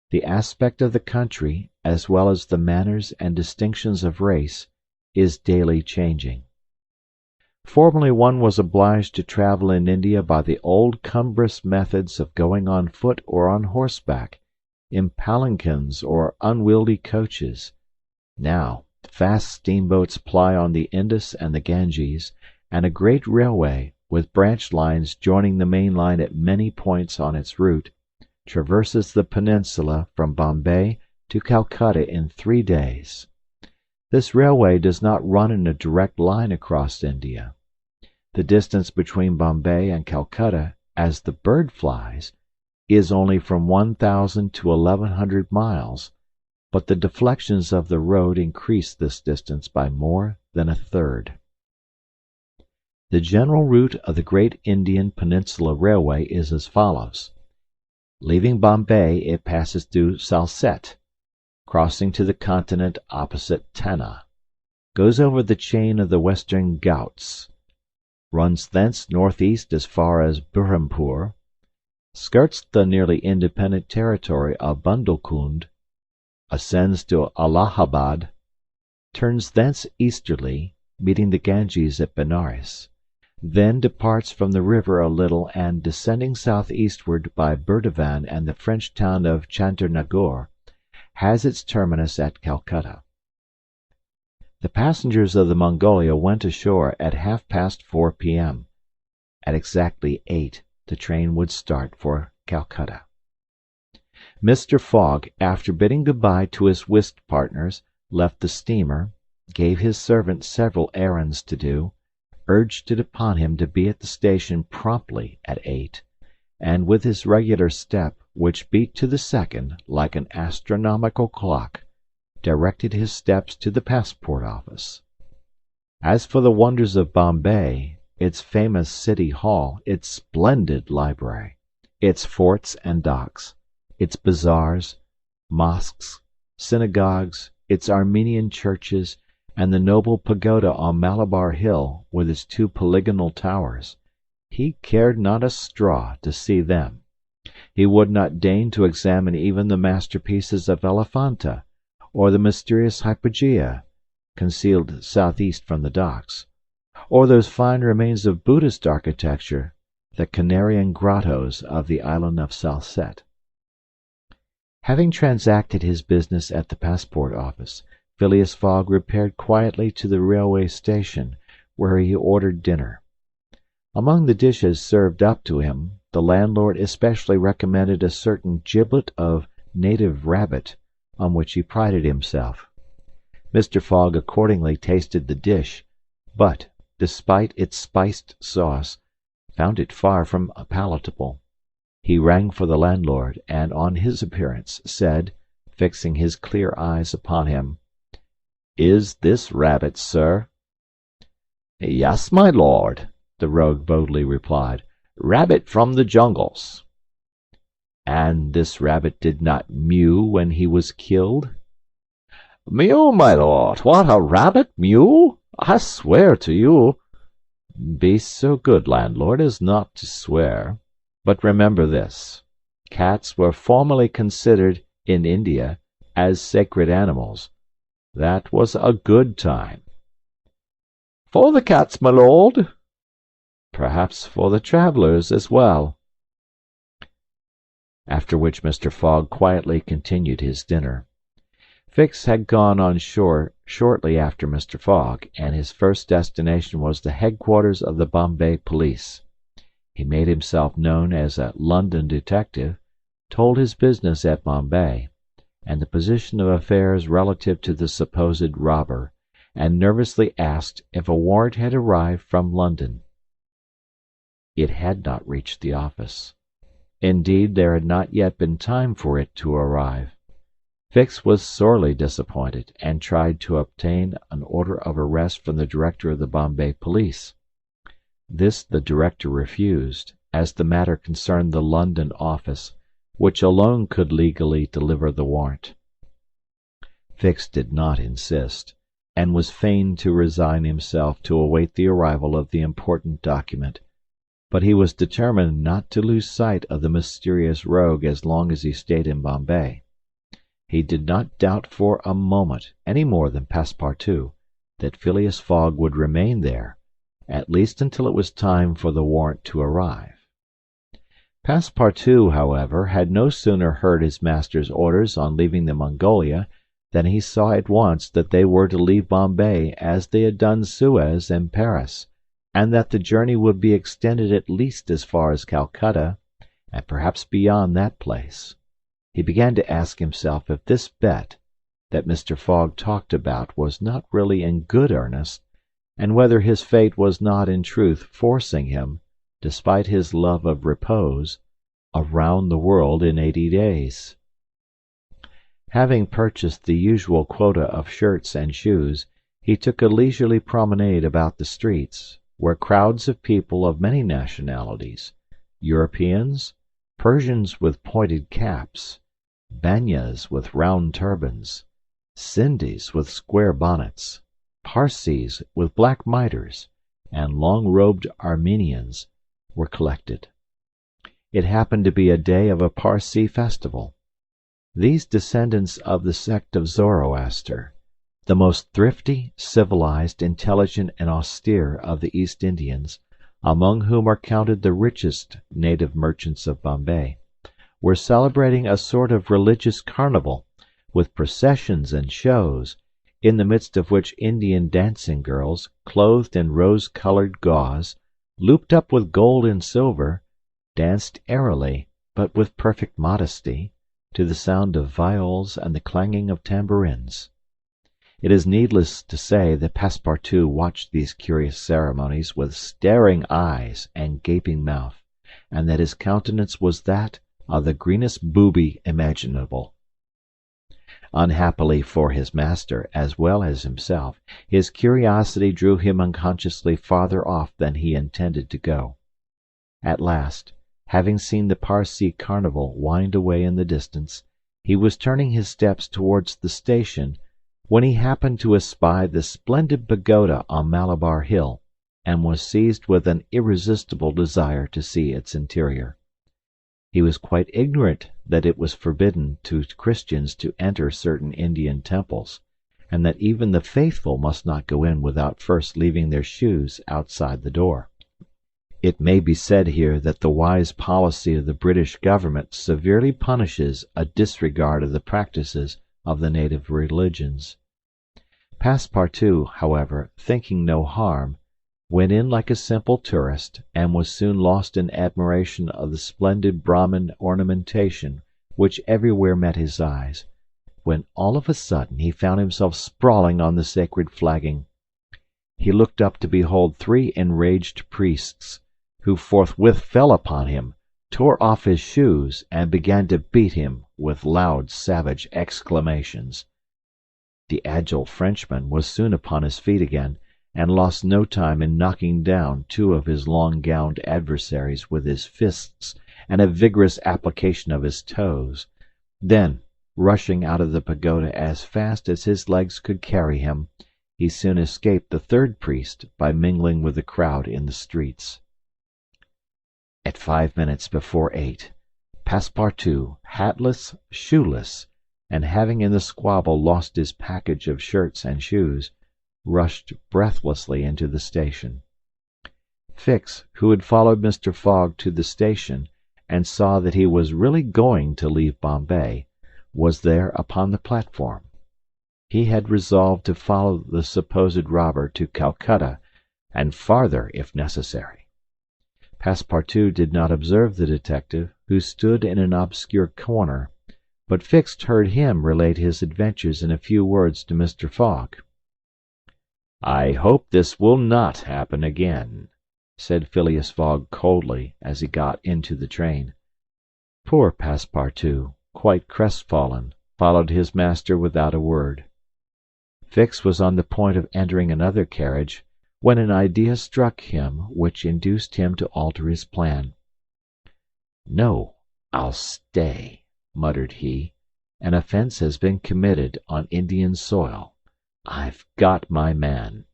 C: The aspect of the country, as well as the manners and distinctions of race, is daily changing. Formerly one was obliged to travel in India by the old cumbrous methods of going on foot or on horseback, in palanquins or unwieldy coaches. Now, fast steamboats ply on the Indus and the Ganges, and a great railway, with branch lines joining the main line at many points on its route, traverses the peninsula from Bombay to Calcutta in 3 days. This railway does not run in a direct line across India. The distance between Bombay and Calcutta, as the bird flies, is only from 1,000 to 1,100 miles, but the deflections of the road increase this distance by more than a third. The general route of the Great Indian Peninsula Railway is as follows. Leaving Bombay, it passes through Salsette, crossing to the continent opposite Tanna, goes over the chain of the Western Ghauts, runs thence northeast as far as Burhampur, skirts the nearly independent territory of Bundelkund, ascends to Allahabad, turns thence easterly, meeting the Ganges at Benares, then departs from the river a little and, descending southeastward by Burdivan and the French town of Chandernagore, has its terminus at Calcutta. The passengers of the Mongolia went ashore at 4:30 p.m. At exactly 8 the train would start for Calcutta. Mr. Fogg, after bidding good-bye to his whist partners, left the steamer, gave his servant several errands to do, urged it upon him to be at the station promptly at 8, and with his regular step, which beat to the second like an astronomical clock, directed his steps to the passport office. As for the wonders of Bombay, its famous City Hall, its splendid library, its forts and docks, its bazaars, mosques, synagogues, its Armenian churches, and the noble pagoda on Malabar Hill with its 2 polygonal towers, he cared not a straw to see them. He would not deign to examine even the masterpieces of Elephanta, or the mysterious hypogea, concealed southeast from the docks, or those fine remains of Buddhist architecture, the Canarian grottos of the island of Salsette. Having transacted his business at the passport office, Phileas Fogg repaired quietly to the railway station, where he ordered dinner. Among the dishes served up to him, the landlord especially recommended a certain giblet of native rabbit, on which he prided himself. Mr. Fogg accordingly tasted the dish, but, despite its spiced sauce, found it far from palatable. He rang for the landlord, and on his appearance, said, fixing his clear eyes upon him, "Is this rabbit, sir?" "Yes, my lord," the rogue boldly replied. "Rabbit from the jungles." "And this rabbit did not mew when he was killed?" "Mew, my lord! What, a rabbit mew? I swear to you—" "Be so good, landlord, as not to swear. But remember this: cats were formerly considered, in India, as sacred animals. That was a good time." "For the cats, my lord." "Perhaps for the travellers as well." After which Mr. Fogg quietly continued his dinner. Fix had gone on shore shortly after Mr. Fogg, and his first destination was the headquarters of the Bombay police. He made himself known as a London detective, told his business at Bombay, and the position of affairs relative to the supposed robber, and nervously asked if a warrant had arrived from London. It had not reached the office. Indeed, there had not yet been time for it to arrive. Fix was sorely disappointed, and tried to obtain an order of arrest from the director of the Bombay police. This the director refused, as the matter concerned the London office, which alone could legally deliver the warrant. Fix did not insist, and was fain to resign himself to await the arrival of the important document, but he was determined not to lose sight of the mysterious rogue as long as he stayed in Bombay. He did not doubt for a moment, any more than Passepartout, that Phileas Fogg would remain there, at least until it was time for the warrant to arrive. Passepartout, however, had no sooner heard his master's orders on leaving the Mongolia than he saw at once that they were to leave Bombay as they had done Suez and Paris, and that the journey would be extended at least as far as Calcutta, and perhaps beyond that place. He began to ask himself if this bet that Mr. Fogg talked about was not really in good earnest, and whether his fate was not in truth forcing him, despite his love of repose, around the world in 80 days. Having purchased the usual quota of shirts and shoes, he took a leisurely promenade about the streets, where crowds of people of many nationalities, Europeans, Persians with pointed caps, Banyas with round turbans, Sindhis with square bonnets, Parsees with black mitres, and long-robed Armenians were collected. It happened to be a day of a Parsee festival. These descendants of the sect of Zoroaster, the most thrifty, civilized, intelligent, and austere of the East Indians, among whom are counted the richest native merchants of Bombay, were celebrating a sort of religious carnival, with processions and shows, in the midst of which Indian dancing girls, clothed in rose-colored gauze, looped up with gold and silver, danced airily, but with perfect modesty, to the sound of viols and the clanging of tambourines. It is needless to say that Passepartout watched these curious ceremonies with staring eyes and gaping mouth, and that his countenance was that of the greenest booby imaginable. Unhappily for his master, as well as himself, his curiosity drew him unconsciously farther off than he intended to go. At last, having seen the Parsee carnival wind away in the distance, he was turning his steps towards the station, when he happened to espy the splendid pagoda on Malabar Hill, and was seized with an irresistible desire to see its interior. He was quite ignorant that it was forbidden to Christians to enter certain Indian temples, and that even the faithful must not go in without first leaving their shoes outside the door. It may be said here that the wise policy of the British government severely punishes a disregard of the practices of the native religions. Passepartout, however, thinking no harm, went in like a simple tourist, and was soon lost in admiration of the splendid Brahmin ornamentation which everywhere met his eyes, when all of a sudden he found himself sprawling on the sacred flagging. He looked up to behold 3 enraged priests, who forthwith fell upon him, tore off his shoes, and began to beat him with loud, savage exclamations. The agile Frenchman was soon upon his feet again, and lost no time in knocking down 2 of his long-gowned adversaries with his fists and a vigorous application of his toes. Then, rushing out of the pagoda as fast as his legs could carry him, he soon escaped the 3rd priest by mingling with the crowd in the streets. At 5 minutes before 8, Passepartout, hatless, shoeless, and having in the squabble lost his package of shirts and shoes, rushed breathlessly into the station. Fix, who had followed Mr. Fogg to the station, and saw that he was really going to leave Bombay, was there upon the platform. He had resolved to follow the supposed robber to Calcutta, and farther if necessary. Passepartout did not observe the detective, who stood in an obscure corner, but Fix heard him relate his adventures in a few words to Mr. Fogg. "I hope this will not happen again," said Phileas Fogg coldly, as he got into the train. Poor Passepartout, quite crestfallen, followed his master without a word. Fix was on the point of entering another carriage, when an idea struck him which induced him to alter his plan. "No, I'll stay," muttered he. "An offence has been committed on Indian soil. I've got my man."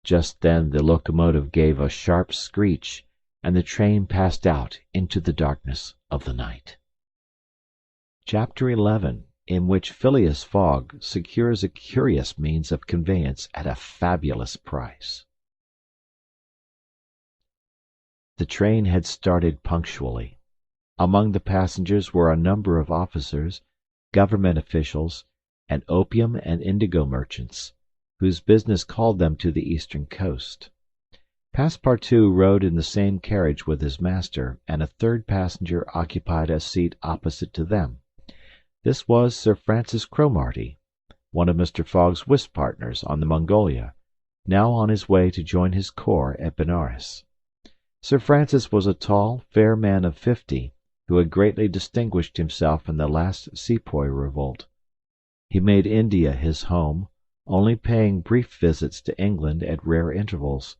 C: Just then the locomotive gave a sharp screech, and the train passed out into the darkness of the night. Chapter 11, in which Phileas Fogg secures a curious means of conveyance at a fabulous price. The train had started punctually. Among the passengers were a number of officers, government officials, and opium and indigo merchants, whose business called them to the eastern coast. Passepartout rode in the same carriage with his master, and a 3rd passenger occupied a seat opposite to them. This was Sir Francis Cromarty, one of Mr. Fogg's whist partners on the Mongolia, now on his way to join his corps at Benares. Sir Francis was a tall, fair man of 50, who had greatly distinguished himself in the last Sepoy revolt. He made India his home, only paying brief visits to England at rare intervals,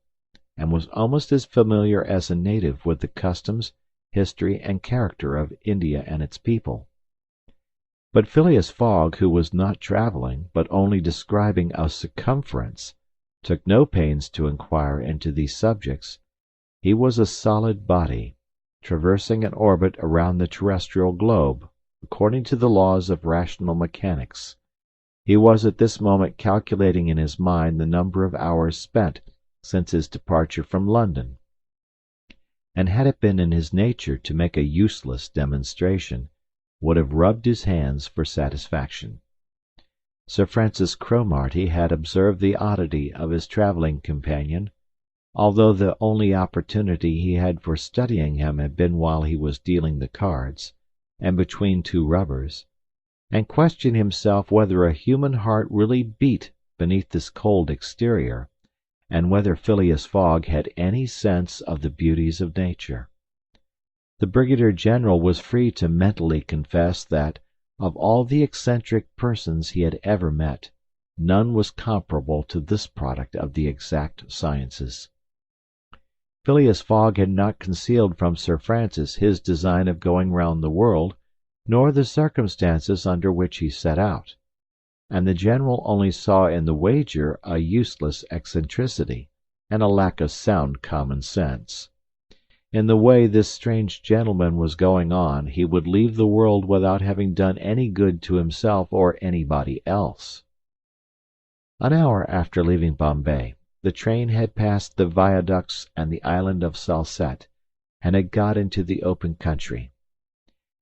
C: and was almost as familiar as a native with the customs, history, and character of India and its people. But Phileas Fogg, who was not travelling, but only describing a circumference, took no pains to inquire into these subjects. He was a solid body, traversing an orbit around the terrestrial globe, according to the laws of rational mechanics. He was at this moment calculating in his mind the number of hours spent since his departure from London, and had it been in his nature to make a useless demonstration, would have rubbed his hands for satisfaction. Sir Francis Cromarty had observed the oddity of his travelling companion, although the only opportunity he had for studying him had been while he was dealing the cards, and between 2 rubbers, and questioned himself whether a human heart really beat beneath this cold exterior, and whether Phileas Fogg had any sense of the beauties of nature. The Brigadier General was free to mentally confess that, of all the eccentric persons he had ever met, none was comparable to this product of the exact sciences. Phileas Fogg had not concealed from Sir Francis his design of going round the world, nor the circumstances under which he set out. and the general only saw in the wager a useless eccentricity, and a lack of sound common sense. In the way this strange gentleman was going on, he would leave the world without having done any good to himself or anybody else. An hour after leaving Bombay, the train had passed the viaducts and the island of Salsette, and had got into the open country.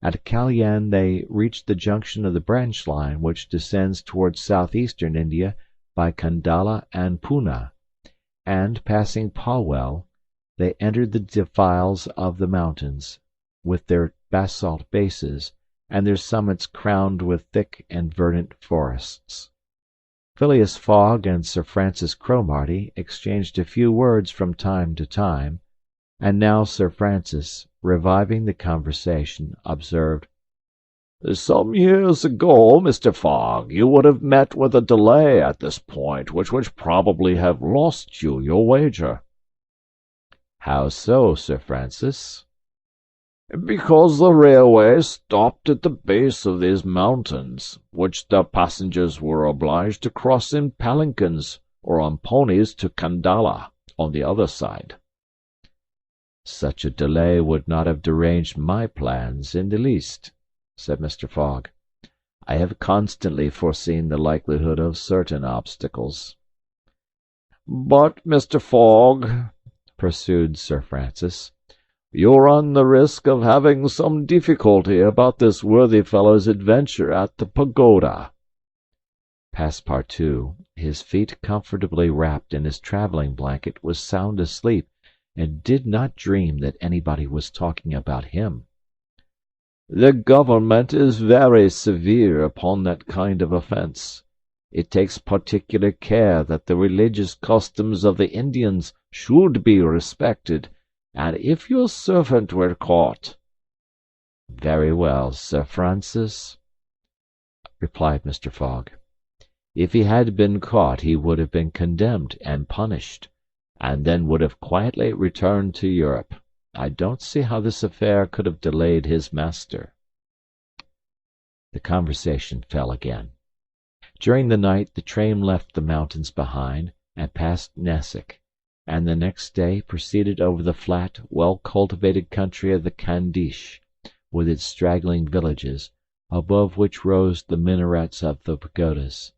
C: At Kalyan they reached the junction of the branch line which descends towards southeastern India by Kandala and Poona, and, passing Palwel, they entered the defiles of the mountains, with their basalt bases, and their summits crowned with thick and verdant forests. Phileas Fogg and Sir Francis Cromarty exchanged a few words from time to time, and now Sir Francis, reviving the conversation, observed, "Some years ago, Mr. Fogg, you would have met with a delay at this point which would probably have lost you your wager." "How so, Sir Francis?" "Because the railway stopped at the base of these mountains, which the passengers were obliged to cross in palanquins or on ponies to Kandala, on the other side." "Such a delay would not have deranged my plans in the least," said Mr. Fogg. "I have constantly foreseen the likelihood of certain obstacles." "But, Mr. Fogg," pursued Sir Francis, "you run the risk of having some difficulty about this worthy fellow's adventure at the pagoda." Passepartout, his feet comfortably wrapped in his travelling blanket, was sound asleep, and did not dream that anybody was talking about him. "The government is very severe upon that kind of offence. It takes particular care that the religious customs of the Indians should be respected, and if your servant were caught—" "Very well, Sir Francis," replied Mr. Fogg. "If he had been caught he would have been condemned and punished, and then would have quietly returned to Europe. I don't see how this affair could have delayed his master." The conversation fell again. During the night the train left the mountains behind, and passed Nessic, and the next day proceeded over the flat, well-cultivated country of the Khandish, with its straggling villages, above which rose the minarets of the pagodas.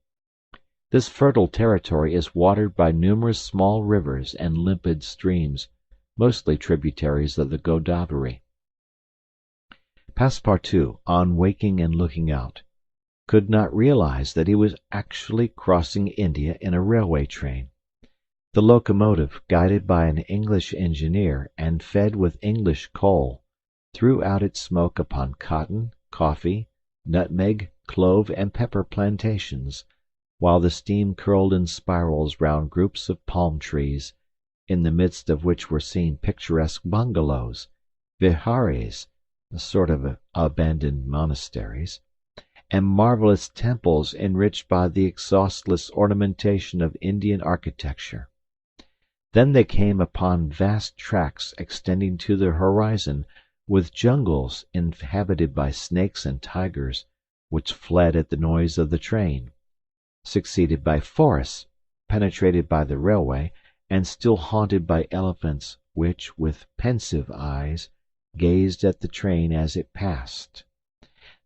C: This fertile territory is watered by numerous small rivers and limpid streams, mostly tributaries of the Godavari. Passepartout, on waking and looking out, could not realize that he was actually crossing India in a railway train. The locomotive, guided by an English engineer and fed with English coal, threw out its smoke upon cotton, coffee, nutmeg, clove, and pepper plantations, while the steam curled in spirals round groups of palm trees, in the midst of which were seen picturesque bungalows, vihares, a sort of abandoned monasteries, and marvellous temples enriched by the exhaustless ornamentation of Indian architecture. Then they came upon vast tracts extending to the horizon, with jungles inhabited by snakes and tigers, which fled at the noise of the train, succeeded by forests penetrated by the railway, and still haunted by elephants which, with pensive eyes, gazed at the train as it passed.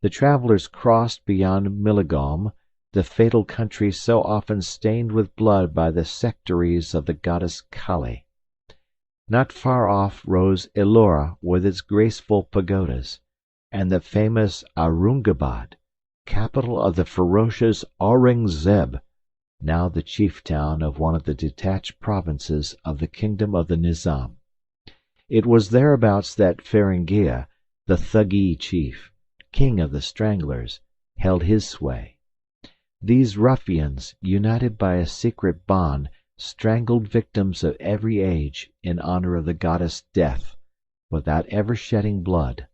C: The travellers crossed beyond Milagom, the fatal country so often stained with blood by the sectaries of the goddess Kali. Not far off rose Ellora with its graceful pagodas, and the famous Aurungabad, capital of the ferocious Aurangzeb, now the chief town of one of the detached provinces of the kingdom of the Nizam. It was thereabouts that Feringhea, the Thuggee chief, king of the Stranglers, held his sway. These ruffians, united by a secret bond, strangled victims of every age in honor of the goddess Death, without ever shedding blood.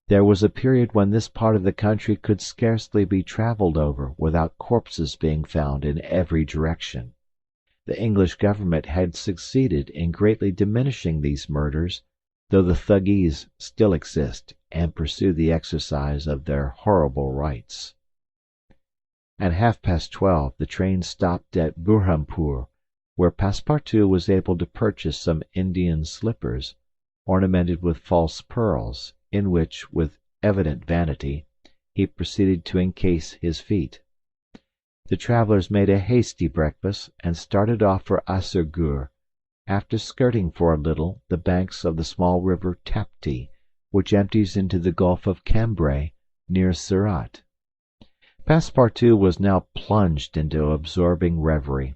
C: There was a period when this part of the country could scarcely be travelled over without corpses being found in every direction. The English government had succeeded in greatly diminishing these murders, though the Thuggees still exist and pursue the exercise of their horrible rites. At 12:30 the train stopped at Burhanpur, where Passepartout was able to purchase some Indian slippers, ornamented with false pearls, in which, with evident vanity, he proceeded to encase his feet. The travellers made a hasty breakfast and started off for Assurgur, after skirting for a little the banks of the small river Tapti, which empties into the Gulf of Cambrai near Surat. Passepartout was now plunged into absorbing reverie.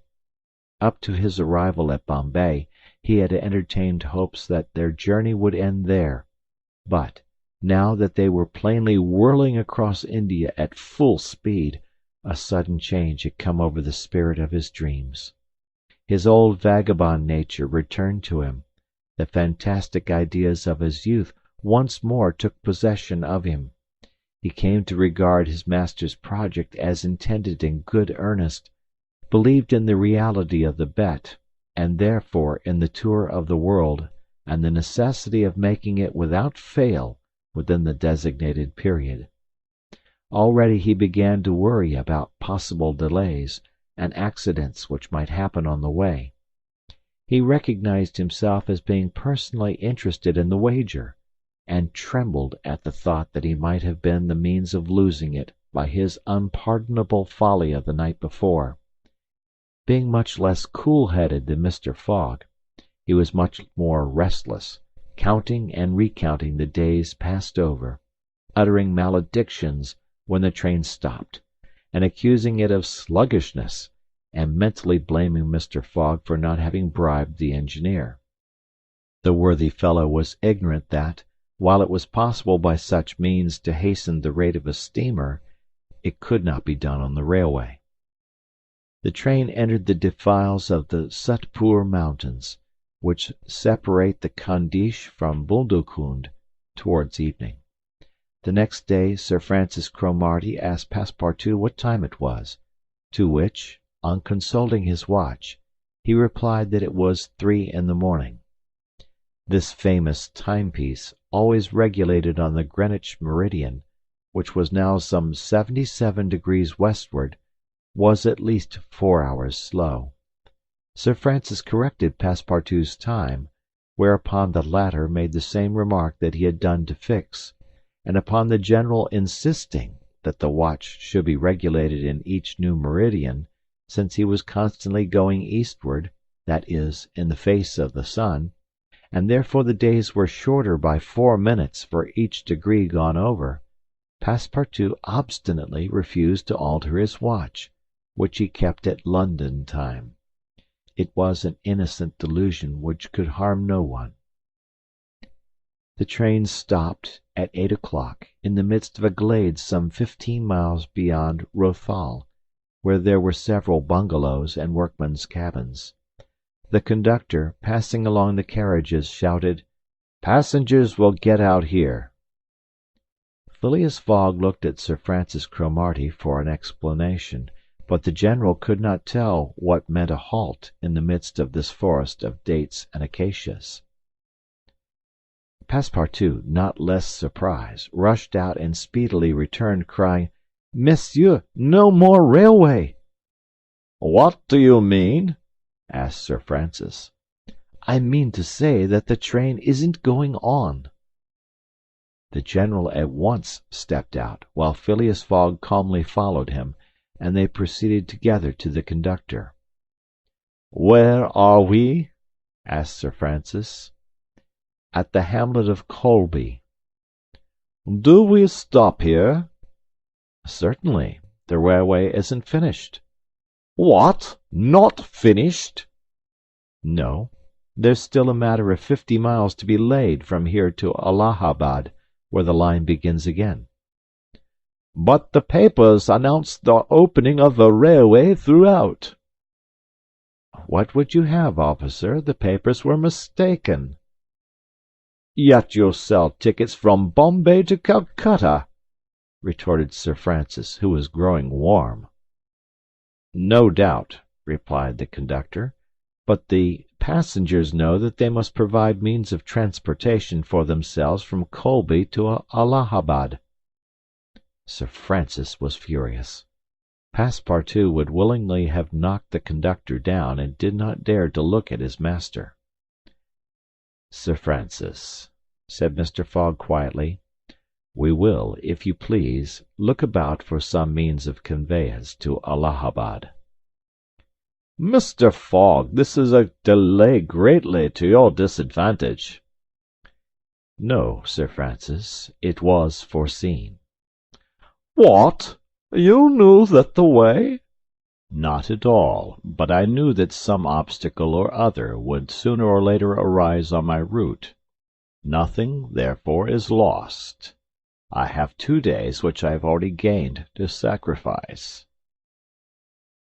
C: Up to his arrival at Bombay he had entertained hopes that their journey would end there, but, now that they were plainly whirling across India at full speed, a sudden change had come over the spirit of his dreams. His old vagabond nature returned to him. The fantastic ideas of his youth once more took possession of him. He came to regard his master's project as intended in good earnest, believed in the reality of the bet, and therefore in the tour of the world and the necessity of making it without fail within the designated period. Already he began to worry about possible delays and accidents which might happen on the way. He recognized himself as being personally interested in the wager, and trembled at the thought that he might have been the means of losing it by his unpardonable folly of the night before. Being much less cool-headed than Mr. Fogg, he was much more restless, counting and recounting the days passed over, uttering maledictions when the train stopped, and accusing it of sluggishness, and mentally blaming Mr. Fogg for not having bribed the engineer. The worthy fellow was ignorant that, while it was possible by such means to hasten the rate of a steamer, it could not be done on the railway. The train entered the defiles of the Sutpur Mountains, which separate the Khandish from Bundelkund, towards evening. The next day Sir Francis Cromarty asked Passepartout what time it was, to which, on consulting his watch, he replied that it was 3 in the morning. This famous timepiece, always regulated on the Greenwich meridian, which was now some 77 degrees westward, was at least 4 hours slow. Sir Francis corrected Passepartout's time, whereupon the latter made the same remark that he had done to Fix, and upon the general insisting that the watch should be regulated in each new meridian, since he was constantly going eastward, that is, in the face of the sun, and therefore the days were shorter by 4 minutes for each degree gone over, Passepartout obstinately refused to alter his watch, which he kept at London time. It was an innocent delusion which could harm no one. The train stopped at 8 o'clock in the midst of a glade some 15 miles beyond Rothal, where there were several bungalows and workmen's cabins. The conductor, passing along the carriages, shouted, "Passengers will get out here." Phileas Fogg looked at Sir Francis Cromarty for an explanation, but the general could not tell what meant a halt in the midst of this forest of dates and acacias. Passepartout, not less surprised, rushed out and speedily returned, crying, "Monsieur, no more railway!" "What do you mean?" asked Sir Francis. "I mean to say that the train isn't going on." The general at once stepped out, while Phileas Fogg calmly followed him, and they proceeded together to the conductor. "Where are we?" asked Sir Francis. "At the hamlet of Colby." "Do we stop here?" "Certainly. The railway isn't finished." "What? Not finished?" "No. There's still a matter of 50 miles to be laid from here to Allahabad, where the line begins again." "But the papers announced the opening of the railway throughout." "What would you have, officer? The papers were mistaken." "Yet you sell tickets from Bombay to Calcutta," retorted Sir Francis, who was growing warm. "No doubt," replied the conductor, "but the passengers know that they must provide means of transportation for themselves from Colby to Allahabad." Sir Francis was furious. Passepartout would willingly have knocked the conductor down, and did not dare to look at his master. "Sir Francis," said Mr. Fogg quietly, "we will, if you please, look about for some means of conveyance to Allahabad." "Mr. Fogg, this is a delay greatly to your disadvantage." "No, Sir Francis, it was foreseen." "What? You knew that the way—" "Not at all, but I knew that some obstacle or other would sooner or later arise on my route. Nothing, therefore, is lost. I have 2 days which I have already gained to sacrifice.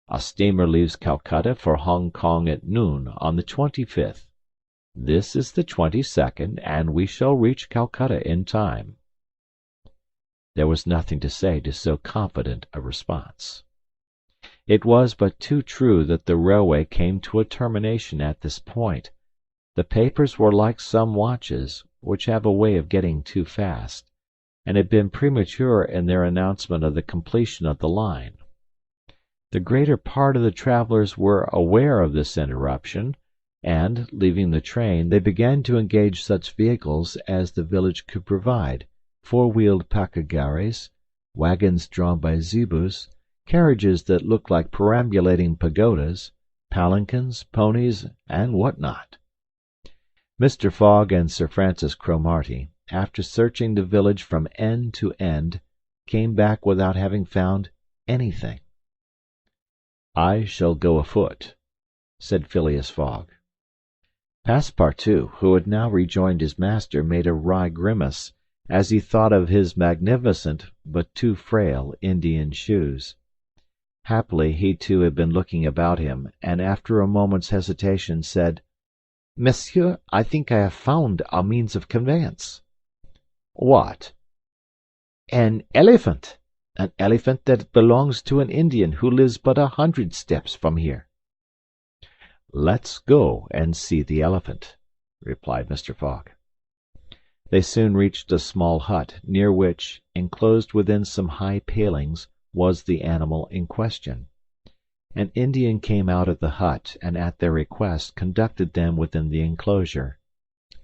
C: A steamer leaves Calcutta for Hong Kong at noon on the 25th. This is the 22nd, and we shall reach Calcutta in time." There was nothing to say to so confident a response. It was but too true that the railway came to a termination at this point. The papers were like some watches, which have a way of getting too fast, and had been premature in their announcement of the completion of the line. The greater part of the travellers were aware of this interruption, and, leaving the train, they began to engage such vehicles as the village could provide, four-wheeled pacagares, wagons drawn by zebus, carriages that looked like perambulating pagodas, palanquins, ponies, and what not. Mr. Fogg and Sir Francis Cromarty, after searching the village from end to end, came back without having found anything. "I shall go afoot," said Phileas Fogg. Passepartout, who had now rejoined his master, made a wry grimace, as he thought of his magnificent, but too frail, Indian shoes. Happily he too had been looking about him, and after a moment's hesitation said, "Monsieur, I think I have found a means of conveyance." "What?" "An elephant. An elephant that belongs to an Indian who lives but 100 steps from here." "Let's go and see the elephant," replied Mr. Fogg. They soon reached a small hut, near which, enclosed within some high palings, was the animal in question. An Indian came out of the hut, and at their request conducted them within the enclosure.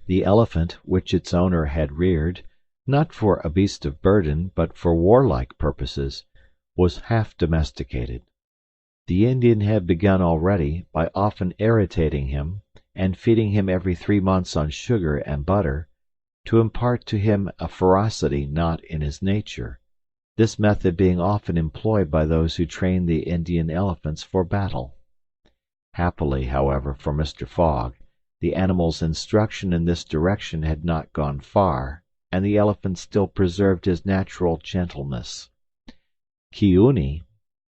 C: The elephant, which its owner had reared, not for a beast of burden, but for warlike purposes, was half domesticated. The Indian had begun already by often irritating him, and feeding him every 3 months on sugar and butter, to impart to him a ferocity not in his nature, this method being often employed by those who train the Indian elephants for battle. Happily, however, for Mr. Fogg, the animal's instruction in this direction had not gone far, and the elephant still preserved his natural gentleness. Kiuni,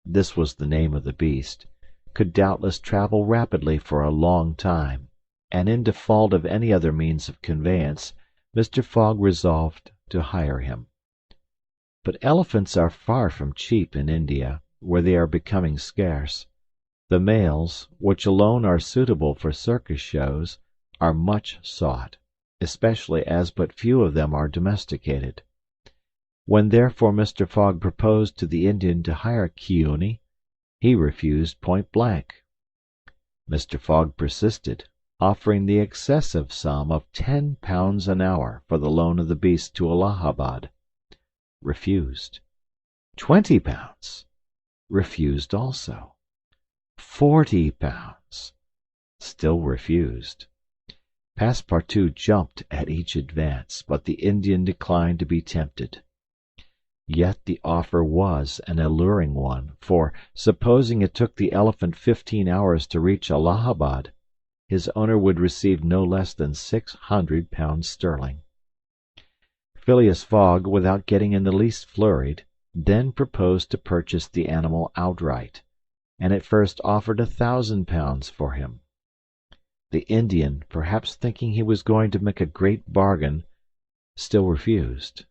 C: this was the name of the beast, could doubtless travel rapidly for a long time, and in default of any other means of conveyance, Mr. Fogg resolved to hire him. But elephants are far from cheap in India, where they are becoming scarce. The males, which alone are suitable for circus shows, are much sought, especially as but few of them are domesticated. When therefore Mr. Fogg proposed to the Indian to hire Kiuni, he refused point blank. Mr. Fogg persisted, offering the excessive sum of £10 an hour for the loan of the beast to Allahabad. Refused. £20. Refused also. £40. Still refused. Passepartout jumped at each advance, but the Indian declined to be tempted. Yet the offer was an alluring one, for, supposing it took the elephant 15 hours to reach Allahabad, his owner would receive no less than £600 sterling. Phileas Fogg, without getting in the least flurried, then proposed to purchase the animal outright, and at first offered £1,000 for him. The Indian, perhaps thinking he was going to make a great bargain, still refused.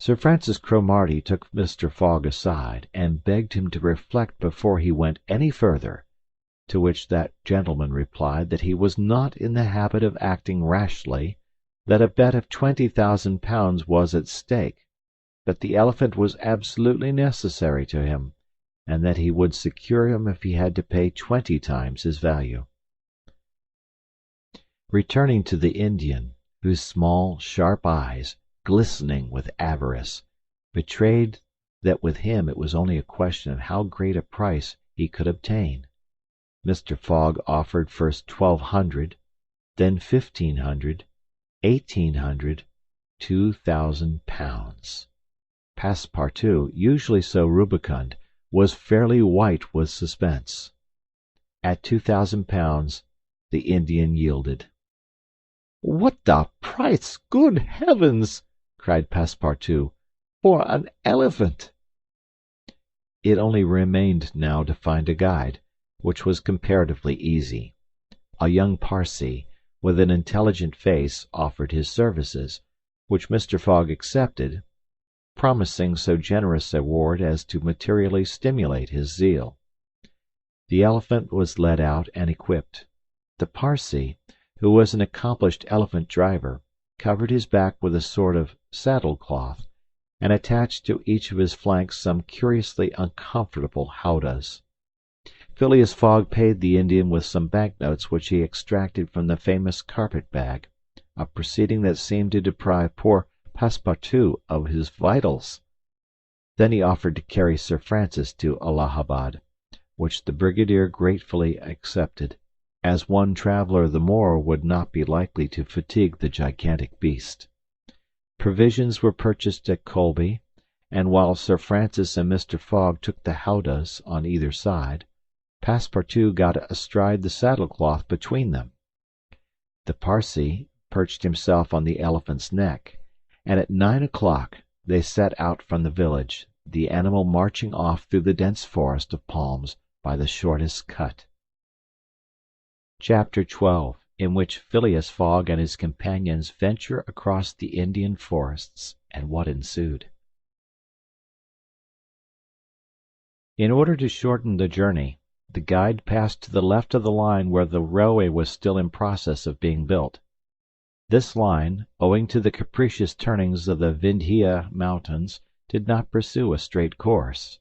C: Sir Francis Cromarty took Mr. Fogg aside, and begged him to reflect before he went any further, to which that gentleman replied that he was not in the habit of acting rashly, that a bet of £20,000 was at stake, that the elephant was absolutely necessary to him, and that he would secure him if he had to pay 20 times his value. Returning to the Indian, whose small, sharp eyes, glistening with avarice, betrayed that with him it was only a question of how great a price he could obtain, Mr. Fogg offered first 1,200, then 1,500, 1,800, 2,000 pounds. Passepartout, usually so rubicund, was fairly white with suspense. At 2,000 pounds the Indian yielded. "What the price, good heavens!" cried Passepartout, "for an elephant!" It only remained now to find a guide, which was comparatively easy. A young Parsee, with an intelligent face, offered his services, which Mr. Fogg accepted, promising so generous a reward as to materially stimulate his zeal. The elephant was led out and equipped. The Parsee, who was an accomplished elephant driver, covered his back with a sort of saddle-cloth, and attached to each of his flanks some curiously uncomfortable howdahs. Phileas Fogg paid the Indian with some banknotes which he extracted from the famous carpet-bag, a proceeding that seemed to deprive poor Passepartout of his vitals. Then he offered to carry Sir Francis to Allahabad, which the brigadier gratefully accepted, as one traveller the more would not be likely to fatigue the gigantic beast. Provisions were purchased at Colby, and while Sir Francis and Mr. Fogg took the howdahs on either side, Passepartout got astride the saddle-cloth between them. The Parsee perched himself on the elephant's neck, and at 9 o'clock they set out from the village, the animal marching off through the dense forest of palms by the shortest cut. Chapter 12, in which Phileas Fogg and his companions venture across the Indian forests, and what ensued. In order to shorten the journey, the guide passed to the left of the line where the railway was still in process of being built. This line, owing to the capricious turnings of the Vindhya mountains, did not pursue a straight course.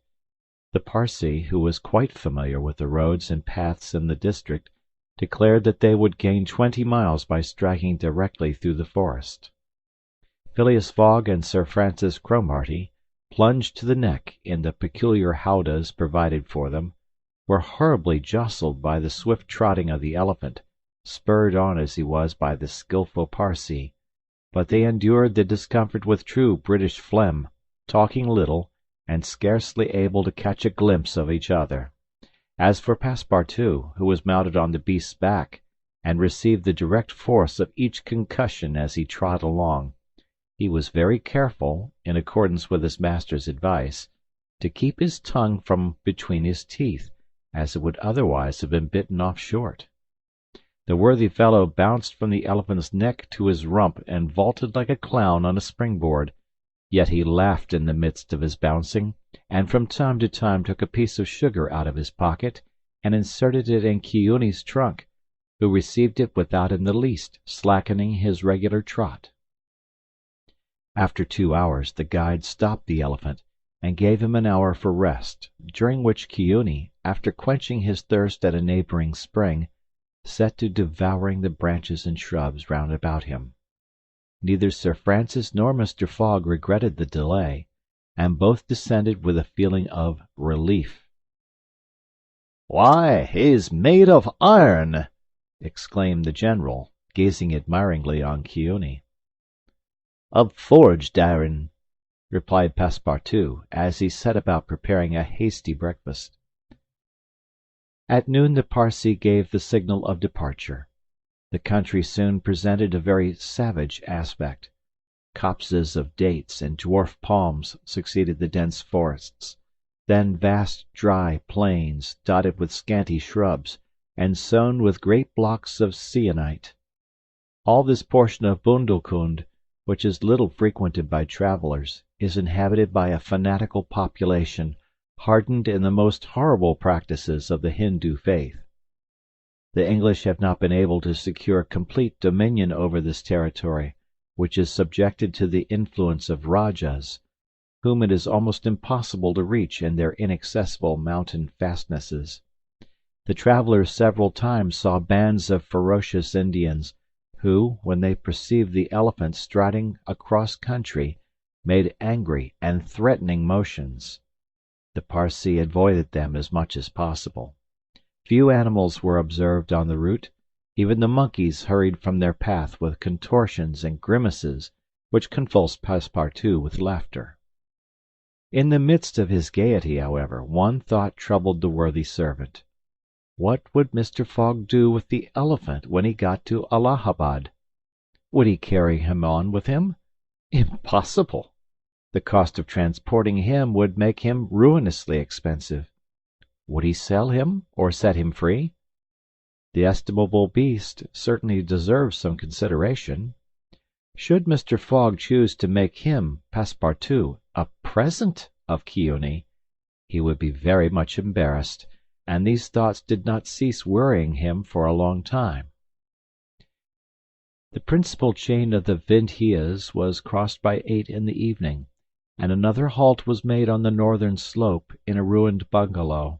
C: The Parsee, who was quite familiar with the roads and paths in the district, declared that they would gain 20 miles by striking directly through the forest. Phileas Fogg and Sir Francis Cromarty, plunged to the neck in the peculiar howdahs provided for them, were horribly jostled by the swift trotting of the elephant, spurred on as he was by the skilful Parsee, but they endured the discomfort with true British phlegm, talking little, and scarcely able to catch a glimpse of each other. As for Passepartout, who was mounted on the beast's back, and received the direct force of each concussion as he trod along, he was very careful, in accordance with his master's advice, to keep his tongue from between his teeth, as it would otherwise have been bitten off short. The worthy fellow bounced from the elephant's neck to his rump and vaulted like a clown on a springboard, yet he laughed in the midst of his bouncing, and from time to time took a piece of sugar out of his pocket and inserted it in Chiuni's trunk, who received it without in the least slackening his regular trot. After 2 hours the guide stopped the elephant, and gave him an hour for rest, during which Chiuni, after quenching his thirst at a neighbouring spring, set to devouring the branches and shrubs round about him. Neither Sir Francis nor Mr. Fogg regretted the delay, and both descended with a feeling of relief. "Why, he's made of iron!" exclaimed the general, gazing admiringly on Chiuni. "Of forged iron," replied Passepartout, as he set about preparing a hasty breakfast. At noon the Parsee gave the signal of departure. The country soon presented a very savage aspect. Copses of dates and dwarf palms succeeded the dense forests, then vast dry plains dotted with scanty shrubs, and sown with great blocks of sienite. All this portion of Bundelkund, which is little frequented by travellers, is inhabited by a fanatical population, hardened in the most horrible practices of the Hindoo faith. The English have not been able to secure complete dominion over this territory, which is subjected to the influence of rajahs,
B: whom it is almost impossible to reach in their inaccessible mountain fastnesses. The travelers several times saw bands of ferocious Indians, who, when they perceived the elephant striding across country, made angry and threatening motions. The Parsee avoided them as much as possible. Few animals were observed on the route. Even the monkeys hurried from their path with contortions and grimaces which convulsed Passepartout with laughter. In the midst of his gaiety, however, one thought troubled the worthy servant. What would Mr. Fogg do with the elephant when he got to Allahabad? Would he carry him on with him? Impossible! The cost of transporting him would make him ruinously expensive. Would he sell him, or set him free? The estimable beast certainly deserves some consideration. Should Mr. Fogg choose to make him, Passepartout, a present of Keeonee, he would be very much embarrassed, and these thoughts did not cease worrying him for a long time. The principal chain of the Vindhyas was crossed by 8 in the evening, and another halt was made on the northern slope in a ruined bungalow.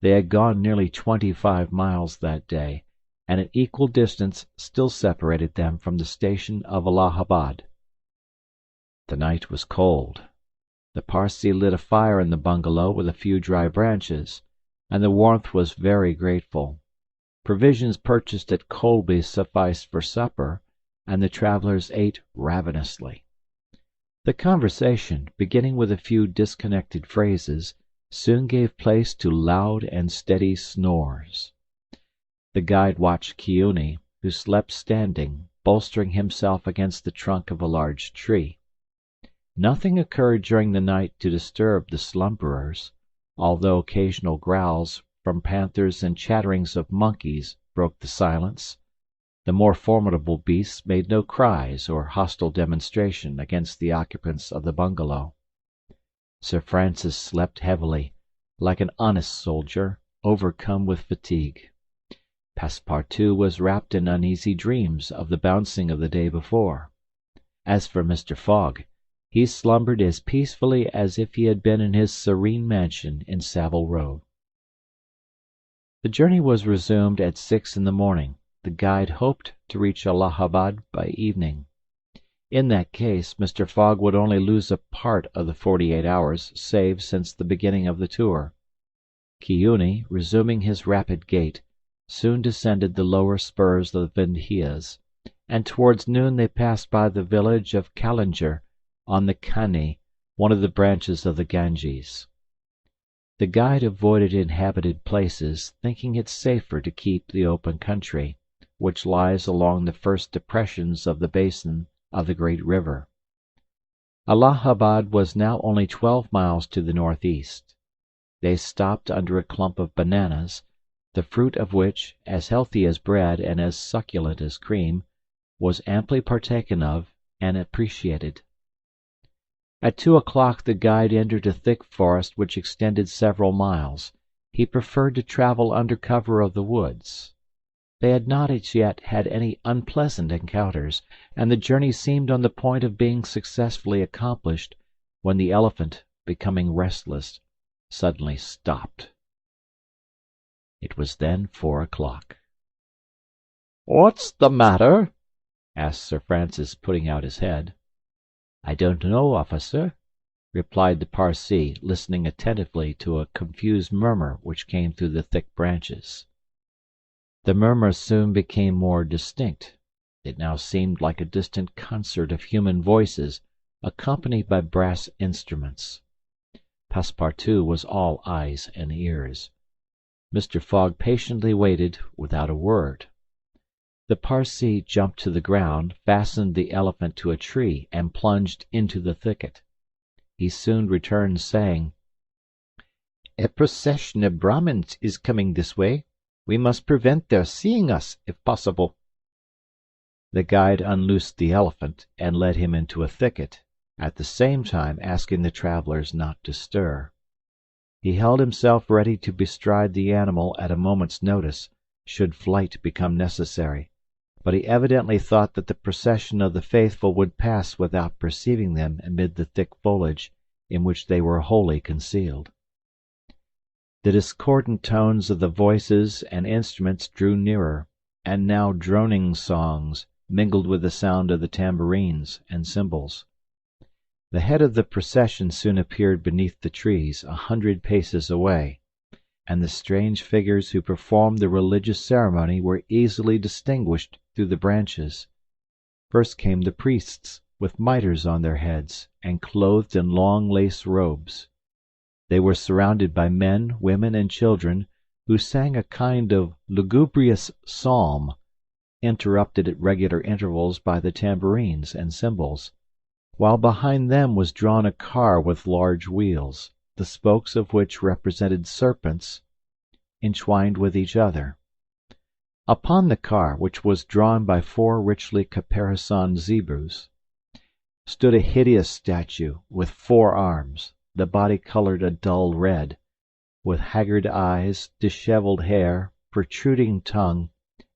B: They had gone nearly 25 miles that day, and an equal distance still separated them from the station of Allahabad. The night was cold. The Parsee lit a fire in the bungalow with a few dry branches, and the warmth was very grateful. Provisions purchased at Colby's sufficed for supper, and the travelers ate ravenously. The conversation, beginning with a few disconnected phrases, soon gave place to loud and steady snores. The guide watched Keeonee, who slept standing, bolstering himself against the trunk of a large tree. Nothing occurred during the night to disturb the slumberers, although occasional growls from panthers and chatterings of monkeys broke the silence. The more formidable beasts made no cries or hostile demonstration against the occupants of the bungalow. Sir Francis slept heavily, like an honest soldier, overcome with fatigue. Passepartout was wrapped in uneasy dreams of the bouncing of the day before. As for Mr. Fogg, he slumbered as peacefully as if he had been in his serene mansion in Savile Row. The journey was resumed at 6 in the morning. The guide hoped to reach Allahabad by evening. In that case, Mr. Fogg would only lose a part of the 48 hours saved since the beginning of the tour. Keeonee, resuming his rapid gait, soon descended the lower spurs of the Vindhyas, and towards noon they passed by the village of Callinger on the Cani, one of the branches of the Ganges. The guide avoided inhabited places, thinking it safer to keep the open country, which lies along the first depressions of the basin of the great river. Allahabad was now only 12 miles to the northeast. They stopped under a clump of bananas, the fruit of which, as healthy as bread and as succulent as cream, was amply partaken of and appreciated. At 2 o'clock the guide entered a thick forest which extended several miles. He preferred to travel under cover of the woods. They had not as yet had any unpleasant encounters, and the journey seemed on the point of being successfully accomplished, when the elephant, becoming restless, suddenly stopped. It was then 4 o'clock. "What's the matter?" asked Sir Francis, putting out his head. "I don't know, officer," replied the Parsee, listening attentively to a confused murmur which came through the thick branches. The murmur soon became more distinct. It now seemed like a distant concert of human voices, accompanied by brass instruments. Passepartout was all eyes and ears. Mr. Fogg patiently waited without a word. The Parsee jumped to the ground, fastened the elephant to a tree, and plunged into the thicket. He soon returned, saying, "A procession of Brahmins is coming this way. We must prevent their seeing us, if possible." The guide unloosed the elephant and led him into a thicket, at the same time asking the travelers not to stir. He held himself ready to bestride the animal at a moment's notice, should flight become necessary, but he evidently thought that the procession of the faithful would pass without perceiving them amid the thick foliage,
C: in which they were wholly concealed. The discordant tones of the voices and instruments drew nearer, and now droning songs mingled with the sound of the tambourines and cymbals. The head of the procession soon appeared beneath the trees, 100 paces away, and the strange figures who performed the religious ceremony were easily distinguished through the branches. First came the priests, with mitres on their heads, and clothed in long lace robes. They were surrounded by men, women, and children, who sang a kind of lugubrious psalm, interrupted at regular intervals by the tambourines and cymbals, while behind them was drawn a car with large wheels, the spokes of which represented serpents entwined with each other. Upon the car, which was drawn by 4 richly caparisoned zebus, stood a hideous statue with 4 arms, the body coloured a dull red, with haggard eyes, dishevelled hair, protruding tongue,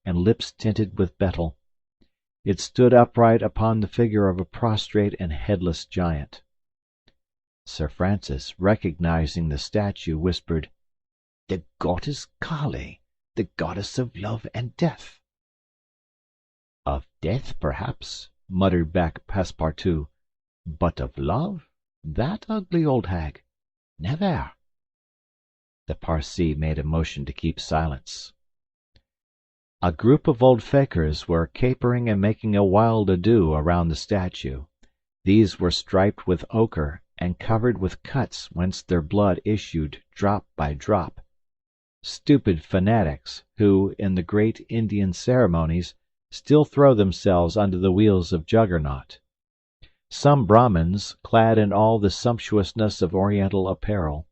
C: and lips tinted with betel. It stood upright upon the figure of a prostrate and headless giant. Sir Francis, recognizing the statue, whispered, "The goddess Kali, the goddess of love and death." "Of death, perhaps," muttered back Passepartout, "but of love? That ugly old hag? Never." The Parsee made a motion to keep silence. A group of old fakirs were capering and making a wild ado around the statue. These were striped with ochre and covered with cuts whence their blood issued drop by drop. Stupid fanatics, who, in the great Indian ceremonies, still throw themselves under the wheels of Juggernaut. Some Brahmins, clad in all the sumptuousness of Oriental apparel,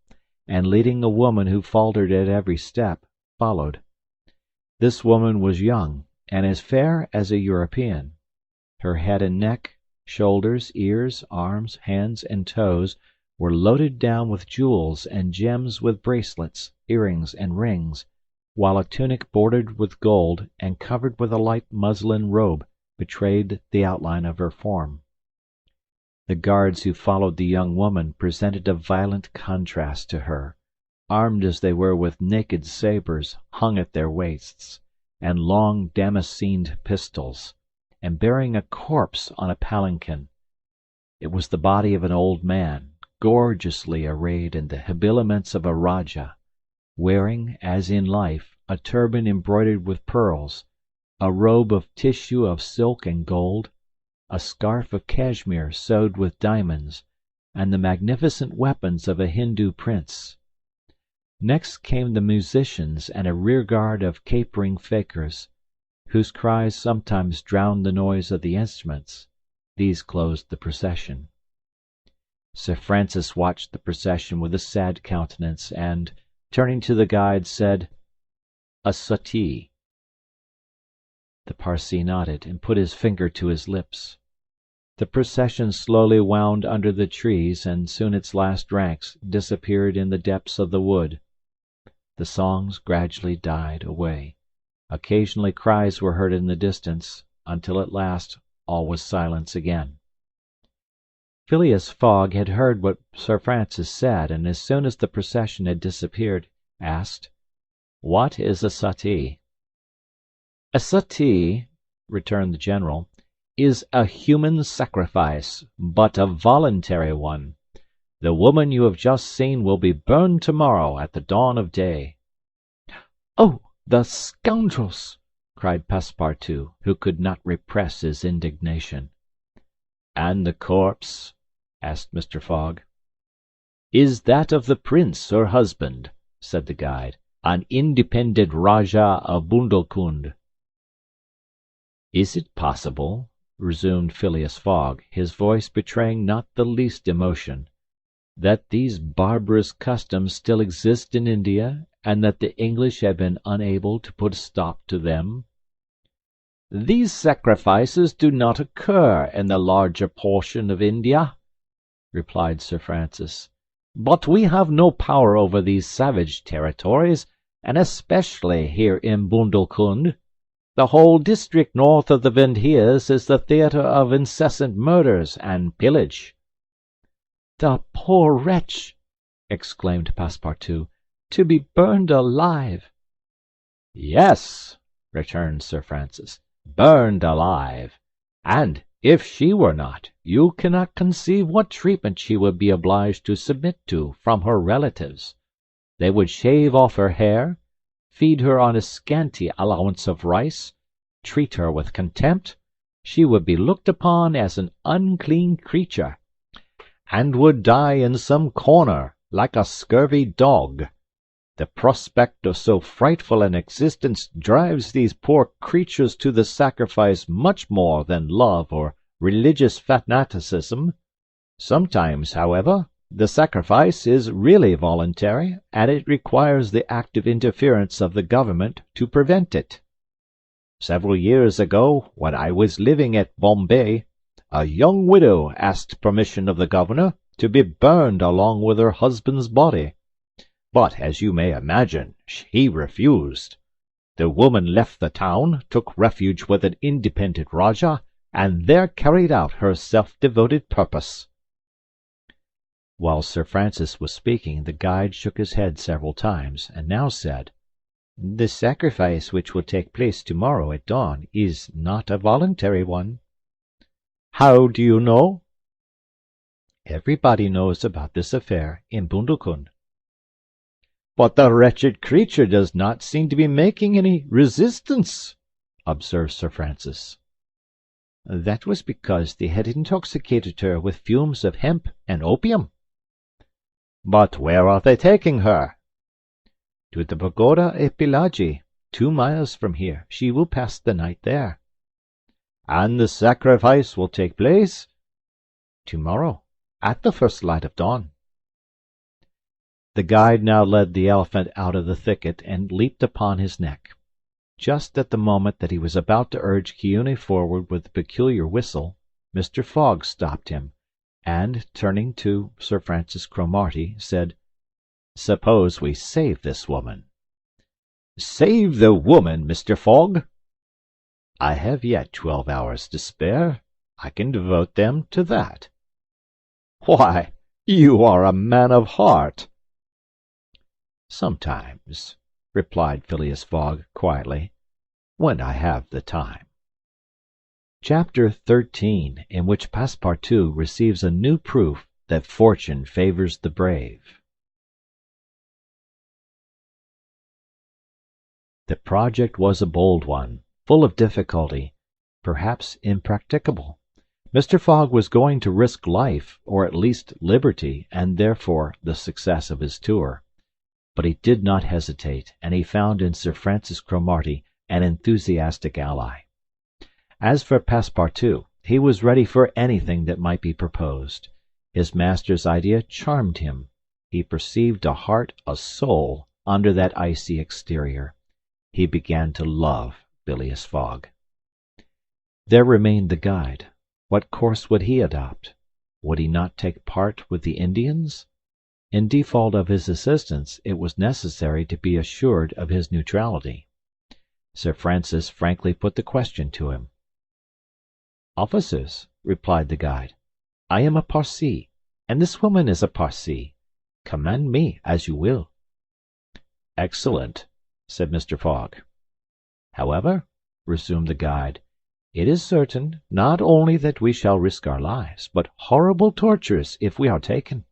C: and leading a woman who faltered at every step, followed. This woman was young, and as fair as a European. Her head and neck, shoulders, ears, arms, hands, and toes were loaded down with jewels and gems, with bracelets, earrings, and rings, while a tunic bordered with gold and covered with a light muslin robe betrayed the outline of her form. The guards who followed the young woman presented a violent contrast to her, armed as they were with naked sabres hung at their waists, and long damascened pistols, and bearing a corpse on a palanquin. It was the body of an old man, gorgeously arrayed in the habiliments of a Rajah, wearing, as in life, a turban embroidered with pearls, a robe of tissue of silk and gold, a scarf of cashmere sewed with diamonds, and the magnificent weapons of a Hindu prince. Next came the musicians and a rearguard of capering fakirs, whose cries sometimes drowned the noise of the instruments. These closed the procession. Sir Francis watched the procession with a sad countenance, and, turning to the guide, said, "A suttee." The Parsee nodded, and put his finger to his lips. The procession slowly wound under the trees, and soon its last ranks disappeared in the depths of the wood. The songs gradually died away. Occasionally cries were heard in the distance, until at last all was silence again. Phileas Fogg had heard what Sir Francis said, and as soon as the procession had disappeared, asked, "What is a suttee?" "A suttee," returned the general, "is a human sacrifice, but a voluntary one. The woman you have just seen will be burned tomorrow at the dawn of day." "Oh, the scoundrels!" cried Passepartout, who could not repress his indignation. "And the corpse?" asked Mr. Fogg. "Is that of the prince, her husband," said the guide, "an independent Rajah of Bundelkund." "Is it possible," resumed Phileas Fogg, his voice betraying not the least emotion, "that these barbarous customs still exist in India, and that the English have been unable to put a stop to them?" "These sacrifices do not occur in the larger portion of India," replied Sir Francis, "but we have no power over these savage territories, and especially here in Bundelkund. The whole district north of the Vendhirs is the theatre of incessant murders and pillage." "The poor wretch!" exclaimed Passepartout. "To be burned alive!" "Yes," returned Sir Francis, "burned alive. And if she were not, you cannot conceive what treatment she would be obliged to submit to from her relatives. They would shave off her hair, feed her on a scanty allowance of rice, treat her with contempt. She would be looked upon as an unclean creature, and would die in some corner like a scurvy dog. The prospect of so frightful an existence drives these poor creatures to the sacrifice much more than love or religious fanaticism. Sometimes, however, the sacrifice is really voluntary, and it requires the active interference of the government to prevent it. Several years ago, when I was living at Bombay, a young widow asked permission of the governor to be burned along with her husband's body. But, as you may imagine, he refused. The woman left the town, took refuge with an independent Rajah, and there carried out her self-devoted purpose." While Sir Francis was speaking, the guide shook his head several times, and now said, "The sacrifice which will take place tomorrow at dawn is not a voluntary one." "How do you know?" "Everybody knows about this affair in Bundukund." "But the wretched creature does not seem to be making any resistance," observed Sir Francis. "That was because they had intoxicated her with fumes of hemp and opium." "But where are they taking her?" "To the pagoda at Pillaji, 2 miles from here. She will pass the night there." "And the sacrifice will take place?" "Tomorrow, at the first light of dawn." The guide now led the elephant out of the thicket and leaped upon his neck. Just at the moment that he was about to urge Kiune forward with the peculiar whistle, Mr. Fogg stopped him, and, turning to Sir Francis Cromarty, said, "Suppose we save this woman." "Save the woman, Mr. Fogg?" "I have yet 12 hours to spare. I can devote them to that." "Why, you are a man of heart." "Sometimes," replied Phileas Fogg quietly, "when I have the time." Chapter 13, in which Passepartout receives a new proof that fortune favors the brave. The project was a bold one, full of difficulty, perhaps impracticable. Mr. Fogg was going to risk life, or at least liberty, and therefore the success of his tour. But he did not hesitate, and he found in Sir Francis Cromarty an enthusiastic ally. As for Passepartout, he was ready for anything that might be proposed. His master's idea charmed him. He perceived a heart, a soul, under that icy exterior. He began to love Phileas Fogg. There remained the guide. What course would he adopt? Would he not take part with the Indians? In default of his assistance, it was necessary to be assured of his neutrality. Sir Francis frankly put the question to him. "Officers," replied the guide, "I am a Parsee, and this woman is a Parsee. Command me as you will." "Excellent," said Mr. Fogg. "However," resumed the guide, "it is certain, not only that we shall risk our lives, but horrible tortures if we are taken."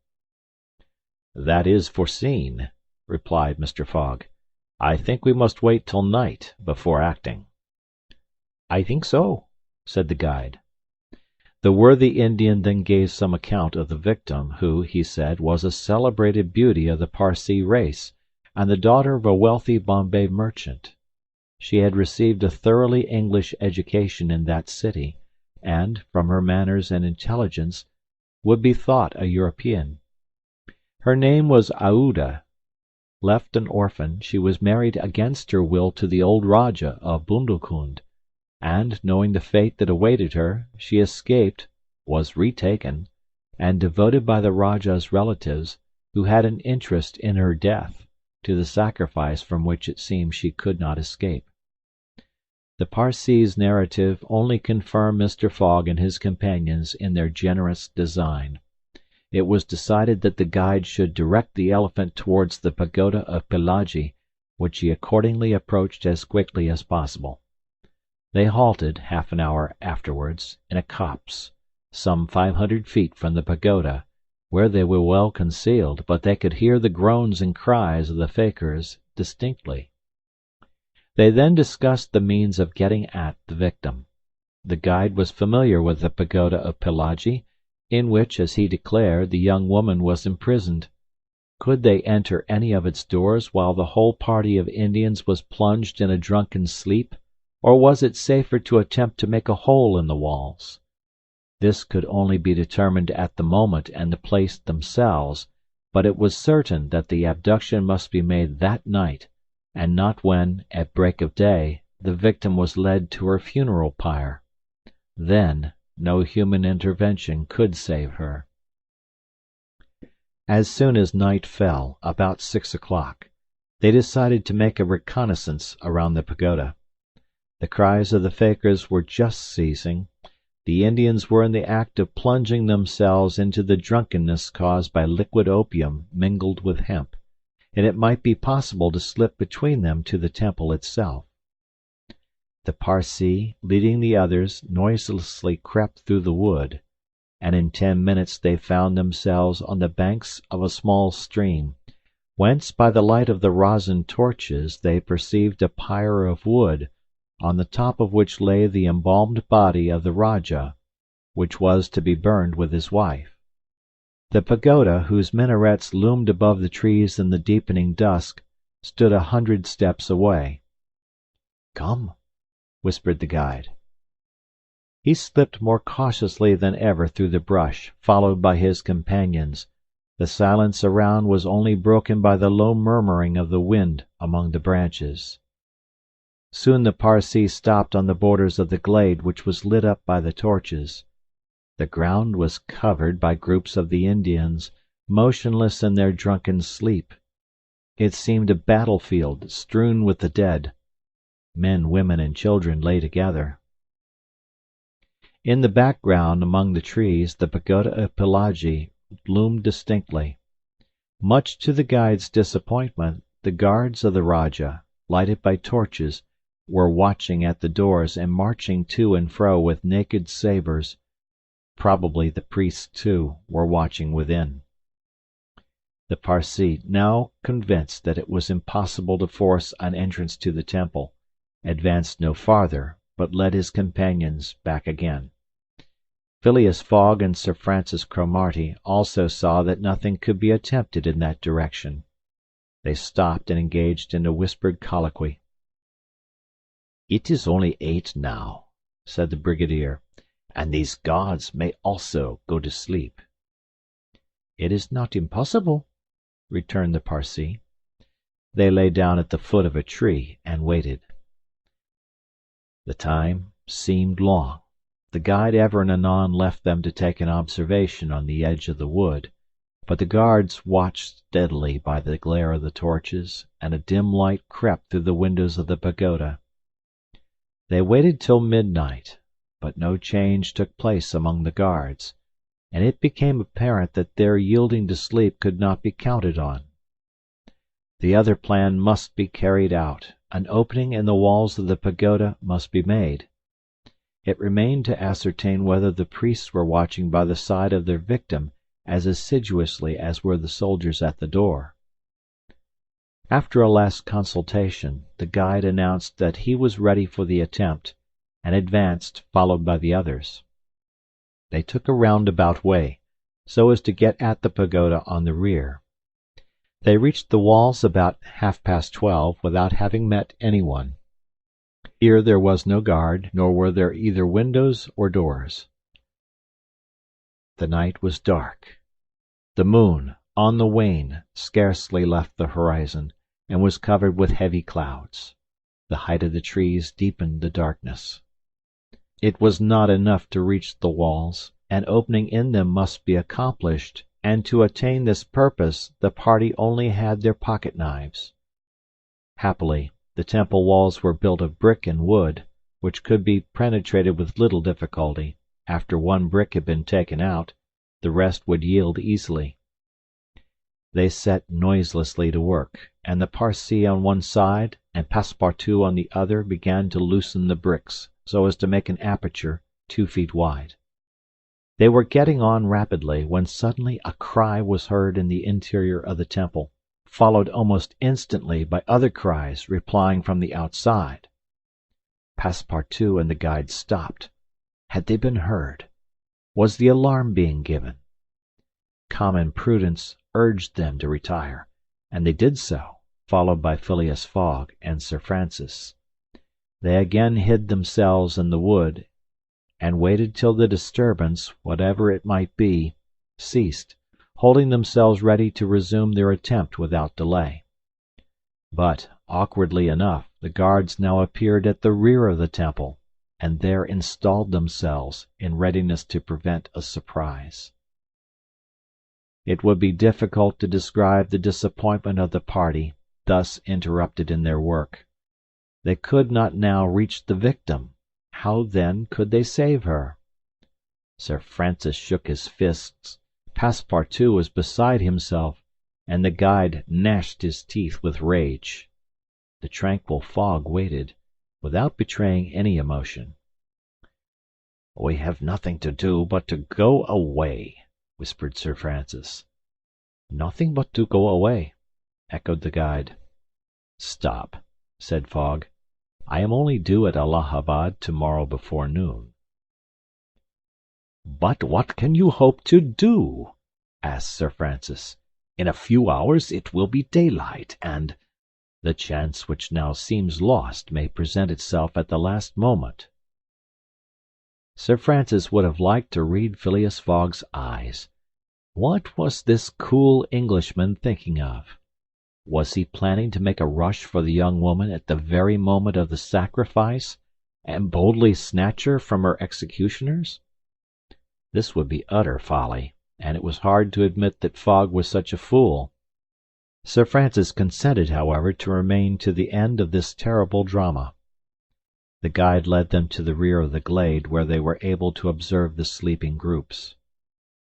C: "That is foreseen," replied Mr. Fogg. "I think we must wait till night before acting." "I think so," said the guide. The worthy Indian then gave some account of the victim, who, he said, was a celebrated beauty of the Parsee race, and the daughter of a wealthy Bombay merchant. She had received a thoroughly English education in that city, and, from her manners and intelligence, would be thought a European. Her name was Aouda. Left an orphan, she was married against her will to the old Rajah of Bundukund, and, knowing the fate that awaited her, she escaped, was retaken, and devoted by the Rajah's relatives, who had an interest in her death, to the sacrifice from which it seems she could not escape. The Parsee's narrative only confirmed Mr. Fogg and his companions in their generous design. it was decided that the guide should direct the elephant towards the pagoda of Pillaji, which he accordingly approached as quickly as possible. They halted, half an hour afterwards, in a copse, some 500 feet from the pagoda, where they were well concealed, but they could hear the groans and cries of the fakirs distinctly. They then discussed the means of getting at the victim. The guide was familiar with the pagoda of Pillaji, in which, as he declared, the young woman was imprisoned. Could they enter any of its doors while the whole party of Indians was plunged in a drunken sleep, or was it safer to attempt to make a hole in the walls? This could only be determined at the moment and the place themselves, but it was certain that the abduction must be made that night, and not when, at break of day, the victim was led to her funeral pyre. Then no human intervention could save her. As soon as night fell, about 6 o'clock, they decided to make a reconnaissance around the pagoda. The cries of the fakirs were just ceasing. The Indians were in the act of plunging themselves into the drunkenness caused by liquid opium mingled with hemp, and it might be possible to slip between them to the temple itself. The Parsee, leading the others, noiselessly crept through the wood, and in 10 minutes they found themselves on the banks of a small stream, whence by the light of the rosin torches they perceived a pyre of wood, on the top of which lay the embalmed body of the Rajah, which was to be burned with his wife. The pagoda, whose minarets loomed above the trees in the deepening dusk, stood 100 steps away. "Come," whispered the guide. He slipped more cautiously than ever through the brush, followed by his companions. The silence around was only broken by the low murmuring of the wind among the branches. Soon the Parsee stopped on the borders of the glade, which was lit up by the torches. The ground was covered by groups of the Indians, motionless in their drunken sleep. It seemed a battlefield strewn with the dead. Men, women, and children lay together. In the background, among the trees, the pagoda of Pillaji loomed distinctly. Much to the guide's disappointment, the guards of the Rajah, lighted by torches, were watching at the doors and marching to and fro with naked sabers. Probably the priests, too, were watching within. The Parsee, now convinced that it was impossible to force an entrance to the temple, advanced no farther, but led his companions back again. Phileas Fogg and Sir Francis Cromarty also saw that nothing could be attempted in that direction. They stopped and engaged in a whispered colloquy. "It is only 8 now," said the brigadier, "and these guards may also go to sleep." "It is not impossible," returned the Parsee. They lay down at the foot of a tree and waited. The time seemed long. The guide ever and anon left them to take an observation on the edge of the wood, but the guards watched steadily by the glare of the torches, and a dim light crept through the windows of the pagoda. They waited till midnight, but no change took place among the guards, and it became apparent that their yielding to sleep could not be counted on. The other plan must be carried out. An opening in the walls of the pagoda must be made. It remained to ascertain whether the priests were watching by the side of their victim as assiduously as were the soldiers at the door. After a last consultation, the guide announced that he was ready for the attempt, and advanced, followed by the others. They took a roundabout way, so as to get at the pagoda on the rear. They reached the walls about 12:30 without having met anyone. Here there was no guard, nor were there either windows or doors. The night was dark. The moon, on the wane, scarcely left the horizon, and was covered with heavy clouds. The height of the trees deepened the darkness. It was not enough to reach the walls. An opening in them must be accomplished, and to attain this purpose the party only had their pocket-knives. Happily, the temple walls were built of brick and wood, which could be penetrated with little difficulty, after one brick had been taken out, the rest would yield easily. They set noiselessly to work, and the Parsee on one side and Passepartout on the other began to loosen the bricks, so as to make an aperture 2 feet wide. They were getting on rapidly, when suddenly a cry was heard in the interior of the temple, followed almost instantly by other cries replying from the outside. Passepartout and the guide stopped. Had they been heard? Was the alarm being given? Common prudence urged them to retire, and they did so, followed by Phileas Fogg and Sir Francis. They again hid themselves in the wood, and waited till the disturbance, whatever it might be, ceased, holding themselves ready to resume their attempt without delay. But, awkwardly enough, the guards now appeared at the rear of the temple, and there installed themselves in readiness to prevent a surprise. It would be difficult to describe the disappointment of the party, thus interrupted in their work. They could not now reach the victim. How, then, could they save her? Sir Francis shook his fists, Passepartout was beside himself, and the guide gnashed his teeth with rage. The tranquil Fogg waited, without betraying any emotion. "We have nothing to do but to go away," whispered Sir Francis. "Nothing but to go away," echoed the guide. "Stop," said Fogg. "I am only due at Allahabad tomorrow before noon." "But what can you hope to do?" asked Sir Francis. "In a few hours it will be daylight, and—" "The chance which now seems lost may present itself at the last moment." Sir Francis would have liked to read Phileas Fogg's eyes. What was this cool Englishman thinking of? Was he planning to make a rush for the young woman at the very moment of the sacrifice, and boldly snatch her from her executioners? This would be utter folly, and it was hard to admit that Fogg was such a fool. Sir Francis consented, however, to remain to the end of this terrible drama. The guide led them to the rear of the glade, where they were able to observe the sleeping groups.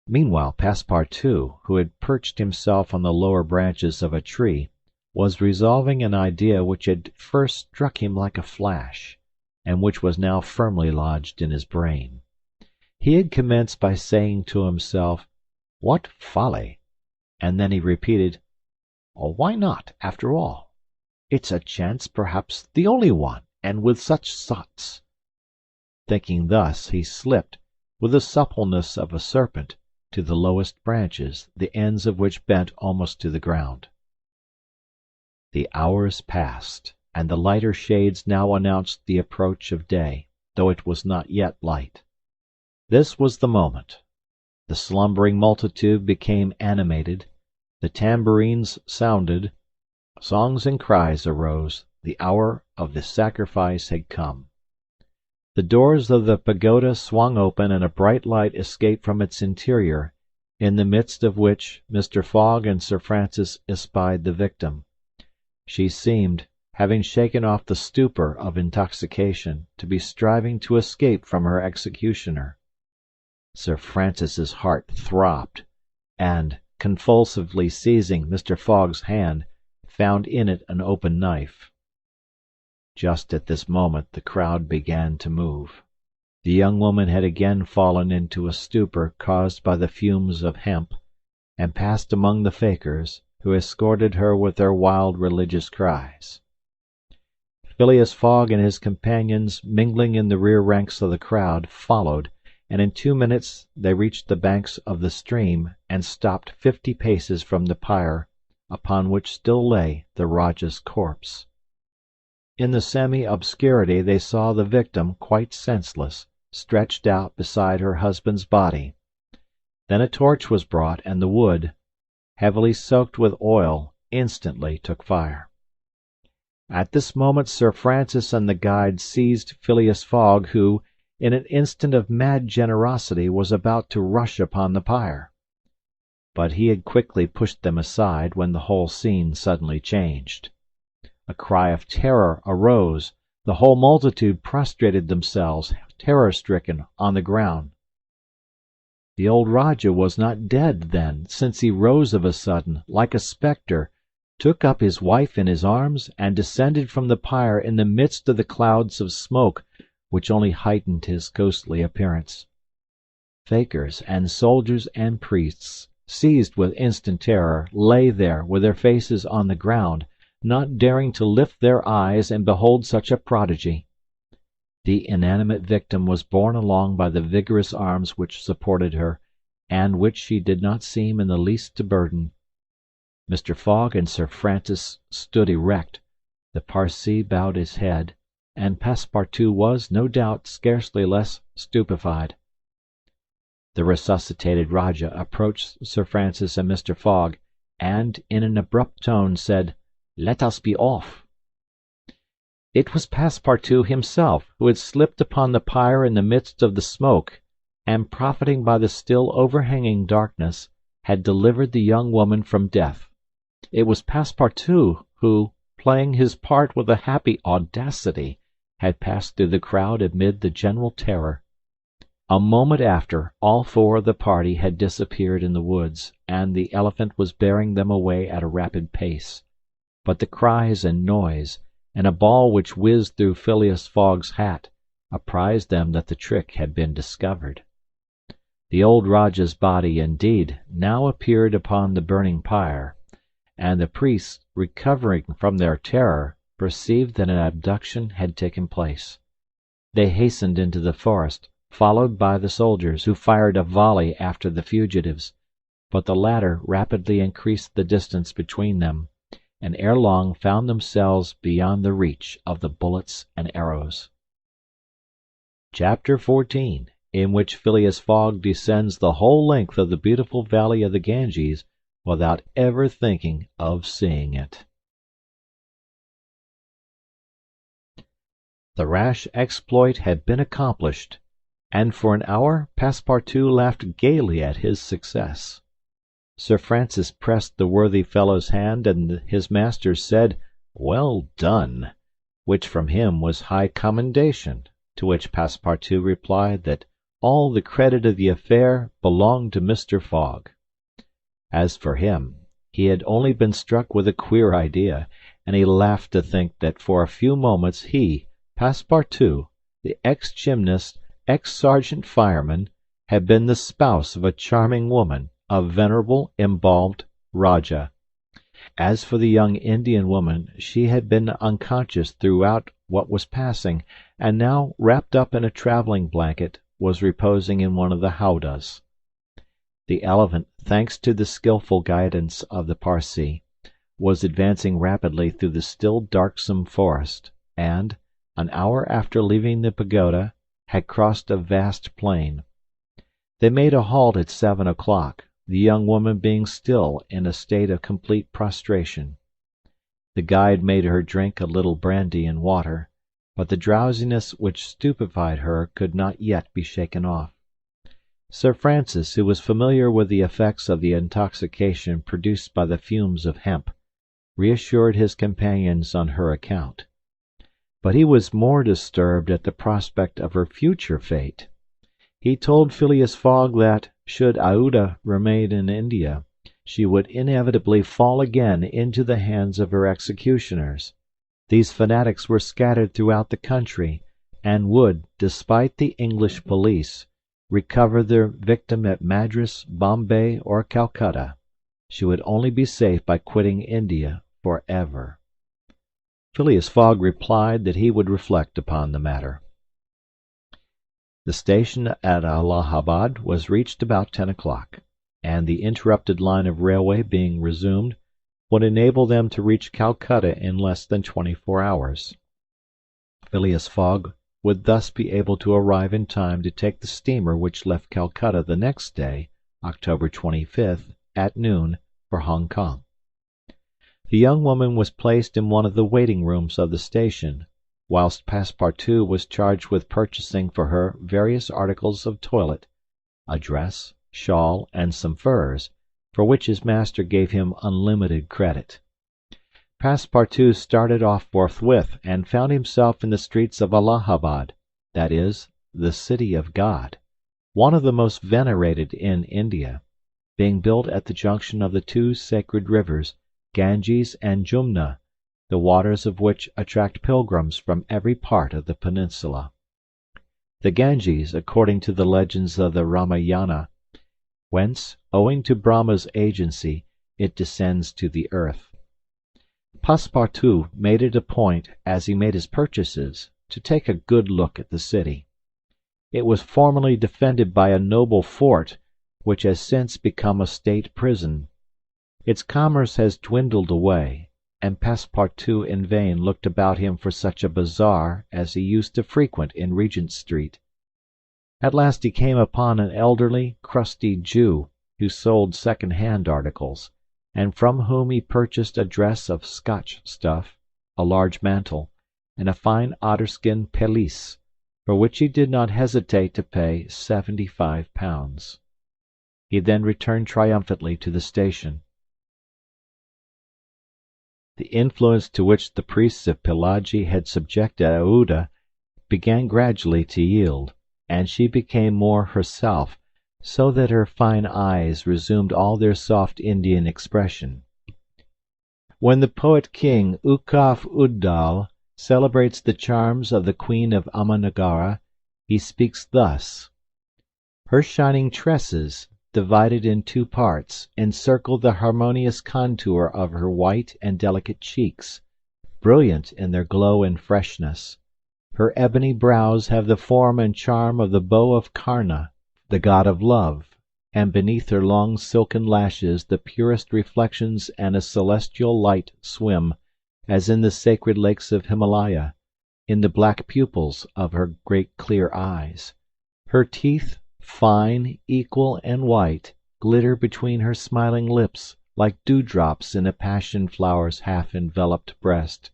C: Meanwhile Passepartout, who had perched himself on the lower branches of a tree, was resolving an idea which had first struck him like a flash, and which was now firmly lodged in his brain. He had commenced by saying to himself, "What folly!" and then he repeated, "Oh, why not, after all? It's a chance, perhaps the only one, and with such sots." Thinking thus, he slipped, with the suppleness of a serpent, to the lowest branches, the ends of which bent almost to the ground. The hours passed, and the lighter shades now announced the approach of day, though it was not yet light. This was the moment. The slumbering multitude became animated, the tambourines sounded, songs and cries arose, the hour of the sacrifice had come. The doors of the pagoda swung open and a bright light escaped from its interior, in the midst of which Mr. Fogg and Sir Francis espied the victim. She seemed, having shaken off the stupor of intoxication, to be striving to escape from her executioner. Sir Francis's heart throbbed, and, convulsively seizing Mr. Fogg's hand, found in it an open knife. Just at this moment the crowd began to move. The young woman had again fallen into a stupor caused by the fumes of hemp, and passed among the fakirs, who escorted her with their wild religious cries. Phileas Fogg and his companions, mingling in the rear ranks of the crowd, followed, and in 2 minutes they reached the banks of the stream, and stopped 50 paces from the pyre, upon which still lay the Rajah's corpse. In the semi-obscurity they saw the victim, quite senseless, stretched out beside her husband's body. Then a torch was brought, and the wood, heavily soaked with oil, instantly took fire. At this moment Sir Francis and the guide seized Phileas Fogg, who, in an instant of mad generosity, was about to rush upon the pyre. But he had quickly pushed them aside, when the whole scene suddenly changed. A cry of terror arose. The whole multitude prostrated themselves, terror-stricken, on the ground. The old Rajah was not dead, then, since he rose of a sudden, like a spectre, took up his wife in his arms, and descended from the pyre in the midst of the clouds of smoke which only heightened his ghostly appearance. Fakirs and soldiers and priests, seized with instant terror, lay there with their faces on the ground, not daring to lift their eyes and behold such a prodigy. The inanimate victim was borne along by the vigorous arms which supported her, and which she did not seem in the least to burden. Mr. Fogg and Sir Francis stood erect, the Parsee bowed his head, and Passepartout was, no doubt, scarcely less stupefied. The resuscitated Rajah approached Sir Francis and Mr. Fogg, and, in an abrupt tone, said, "Let us be off." It was Passepartout himself, who had slipped upon the pyre in the midst of the smoke, and, profiting by the still overhanging darkness, had delivered the young woman from death. It was Passepartout who, playing his part with a happy audacity, had passed through the crowd amid the general terror. A moment after, all four of the party had disappeared in the woods, and the elephant was bearing them away at a rapid pace. But the cries and noise, and a ball which whizzed through Phileas Fogg's hat, apprised them that the trick had been discovered. The old Rajah's body, indeed, now appeared upon the burning pyre, and the priests, recovering from their terror, perceived that an abduction had taken place. They hastened into the forest, followed by the soldiers, who fired a volley after the fugitives, but the latter rapidly increased the distance between them, and ere long found themselves beyond the reach of the bullets and arrows. Chapter 14, in which Phileas Fogg descends the whole length of the beautiful valley of the Ganges without ever thinking of seeing it. The rash exploit had been accomplished, and for an hour Passepartout laughed gaily at his success. Sir Francis pressed the worthy fellow's hand, and his master said, "Well done," which from him was high commendation, to which Passepartout replied that all the credit of the affair belonged to Mr. Fogg. As for him, he had only been struck with a queer idea, and he laughed to think that for a few moments he, Passepartout, the ex-gymnast, ex-sergeant fireman, had been the spouse of a charming woman, a venerable, embalmed Rajah. As for the young Indian woman, she had been unconscious throughout what was passing, and now, wrapped up in a travelling blanket, was reposing in one of the howdahs. The elephant, thanks to the skilful guidance of the Parsee, was advancing rapidly through the still darksome forest, and, an hour after leaving the pagoda, had crossed a vast plain. They made a halt at 7 o'clock, the young woman being still in a state of complete prostration. The guide made her drink a little brandy and water, but the drowsiness which stupefied her could not yet be shaken off. Sir Francis, who was familiar with the effects of the intoxication produced by the fumes of hemp, reassured his companions on her account. But he was more disturbed at the prospect of her future fate. He told Phileas Fogg that, should Aouda remain in India, she would inevitably fall again into the hands of her executioners. These fanatics were scattered throughout the country, and would, despite the English police, recover their victim at Madras, Bombay, or Calcutta. She would only be safe by quitting India for ever. Phileas Fogg replied that he would reflect upon the matter. The station at Allahabad was reached about 10 o'clock, and the interrupted line of railway being resumed, would enable them to reach Calcutta in less than 24 hours. Phileas Fogg would thus be able to arrive in time to take the steamer which left Calcutta the next day, October 25th, at noon, for Hong Kong. The young woman was placed in one of the waiting rooms of the station, whilst Passepartout was charged with purchasing for her various articles of toilet, a dress, shawl, and some furs, for which his master gave him unlimited credit. Passepartout started off forthwith, and found himself in the streets of Allahabad, that is, the City of God. one of the most venerated in India, being built at the junction of the two sacred rivers, Ganges and Jumna, the waters of which attract pilgrims from every part of the peninsula. The Ganges, according to the legends of the Ramayana, whence, owing to Brahma's agency, it descends to the earth. Passepartout made it a point, as he made his purchases, to take a good look at the city. It was formerly defended by a noble fort, which has since become a state prison. Its commerce has dwindled away, and Passepartout in vain looked about him for such a bazaar as he used to frequent in Regent Street. At last he came upon an elderly, crusty Jew, who sold second-hand articles, and from whom he purchased a dress of Scotch stuff, a large mantle, and a fine otterskin pelisse, for which he did not hesitate to pay £75. He then returned triumphantly to the station. The influence to which the priests of Pelagie had subjected Aouda began gradually to yield, and she became more herself, so that her fine eyes resumed all their soft Indian expression. When the poet king Ukaf Uddal celebrates the charms of the Queen of Amanagara, he speaks thus: "Her shining tresses, divided in two parts, encircle the harmonious contour of her white and delicate cheeks, brilliant in their glow and freshness. Her ebony brows have the form and charm of the bow of Karna, the god of love, and beneath her long silken lashes the purest reflections and a celestial light swim, as in the sacred lakes of Himalaya, in the black pupils of her great clear eyes. Her teeth, fine, equal, and white, glitter between her smiling lips like dewdrops in a passion flower's half-enveloped breast.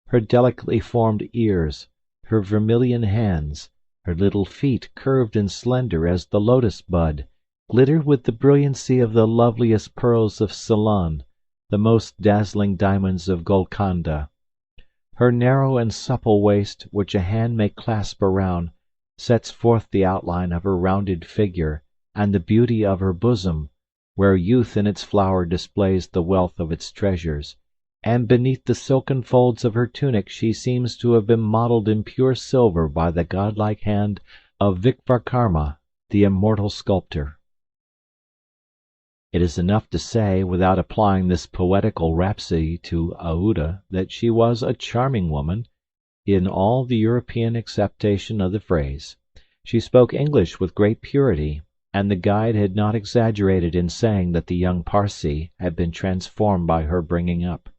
C: Her delicately formed ears, her vermilion hands, her little feet curved and slender as the lotus bud, glitter with the brilliancy of the loveliest pearls of Ceylon, the most dazzling diamonds of Golconda. Her narrow and supple waist, which a hand may clasp around, sets forth the outline of her rounded figure and the beauty of her bosom, where youth in its flower displays the wealth of its treasures, and beneath the silken folds of her tunic she seems to have been modelled in pure silver by the godlike hand of Vikvarkarma, the immortal sculptor." It is enough to say, without applying this poetical rhapsody to Aouda, that she was a charming woman, in all the European acceptation of the phrase. She spoke English with great purity, and the guide had not exaggerated in saying that the young Parsee had been transformed by her bringing up.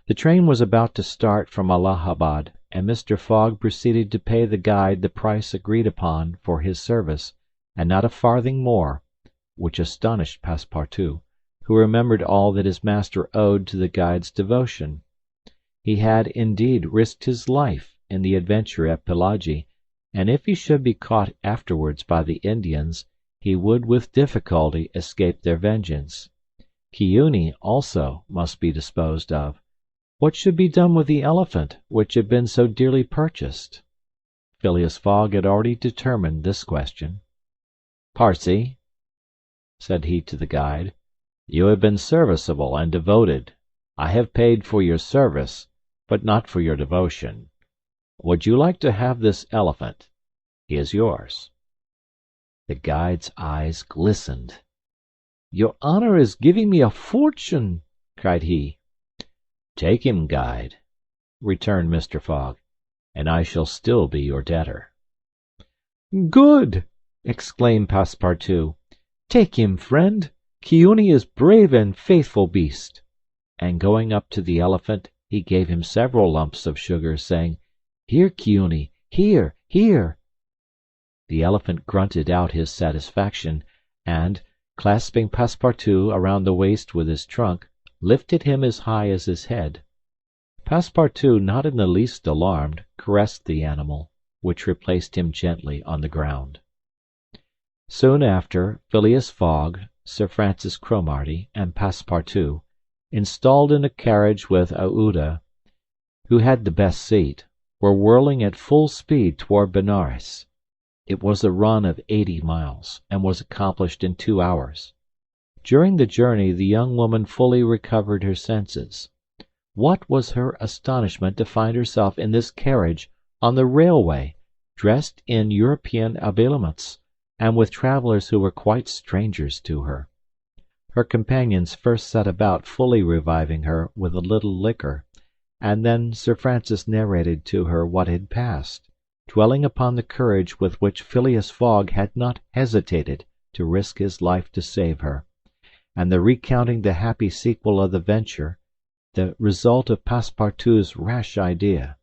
C: The train was about to start from Allahabad, and Mr. Fogg proceeded to pay the guide the price agreed upon for his service, and not a farthing more, which astonished Passepartout, who remembered all that his master owed to the guide's devotion. He had, indeed, risked his life in the adventure at Pelagie, and if he should be caught afterwards by the Indians, he would with difficulty escape their vengeance. Chiuni, also, must be disposed of. What should be done with the elephant, which had been so dearly purchased? Phileas Fogg had already determined this question. "Parsee," said he to the guide, "you have been serviceable and devoted. I have paid for your service, but not for your devotion. Would you like to have this elephant? He is yours." The guide's eyes glistened. "Your honor is giving me a fortune," cried he. "Take him, guide," returned Mr. Fogg, "and I shall still be your debtor." "Good!" exclaimed Passepartout. "Take him, friend. Chiuni is brave and faithful beast." And going up to the elephant, he gave him several lumps of sugar, saying, "Here, Chiuni, here, here." The elephant grunted out his satisfaction, and, clasping Passepartout around the waist with his trunk, lifted him as high as his head. Passepartout, not in the least alarmed, caressed the animal, which replaced him gently on the ground. Soon after, Phileas Fogg, Sir Francis Cromarty, and Passepartout, installed in a carriage with Aouda, who had the best seat, were whirling at full speed toward Benares. It was a run of 80 miles, and was accomplished in 2 hours. During the journey the young woman fully recovered her senses. What was her astonishment to find herself in this carriage on the railway, dressed in European habiliments, and with travellers who were quite strangers to her. Her companions first set about fully reviving her with a little liquor, and then Sir Francis narrated to her what had passed, dwelling upon the courage with which Phileas Fogg had not hesitated to risk his life to save her, and the recounting the happy sequel of the venture, the result of Passepartout's rash idea.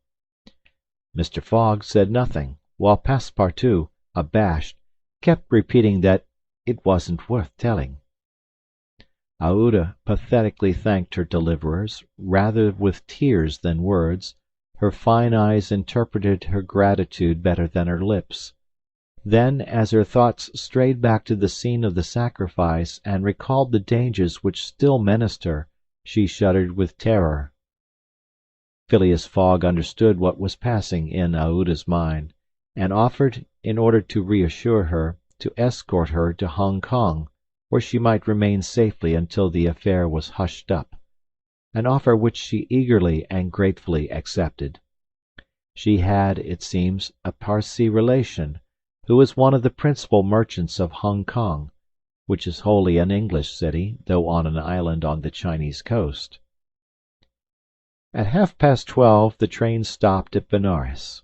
C: Mr. Fogg said nothing, while Passepartout, abashed, kept repeating that it wasn't worth telling. Aouda pathetically thanked her deliverers, rather with tears than words. Her fine eyes interpreted her gratitude better than her lips. Then, as her thoughts strayed back to the scene of the sacrifice and recalled the dangers which still menaced her, she shuddered with terror. Phileas Fogg understood what was passing in Aouda's mind, and offered, in order to reassure her, to escort her to Hong Kong, where she might remain safely until the affair was hushed up, an offer which she eagerly and gratefully accepted. She had, it seems, a Parsee relation, who was one of the principal merchants of Hong Kong, which is wholly an English city, though on an island on the Chinese coast. At 12:30 the train stopped at Benares.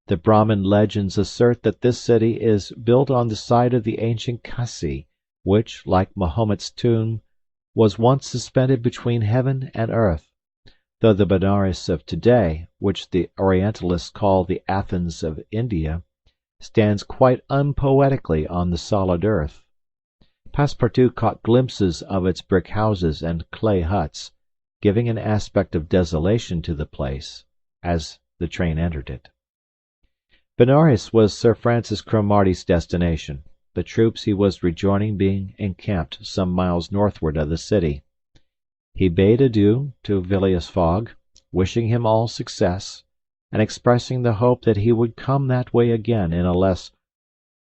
C: The Brahmin legends assert that this city is built on the site of the ancient Cassi, which, like Mahomet's tomb, was once suspended between heaven and earth, though the Benares of today, which the Orientalists call the Athens of India, stands quite unpoetically on the solid earth. Passepartout caught glimpses of its brick houses and clay huts, giving an aspect of desolation to the place, as the train entered it. Benares was Sir Francis Cromarty's destination, the troops he was rejoining being encamped some miles northward of the city. He bade adieu to Phileas Fogg, wishing him all success, and expressing the hope that he would come that way again in a less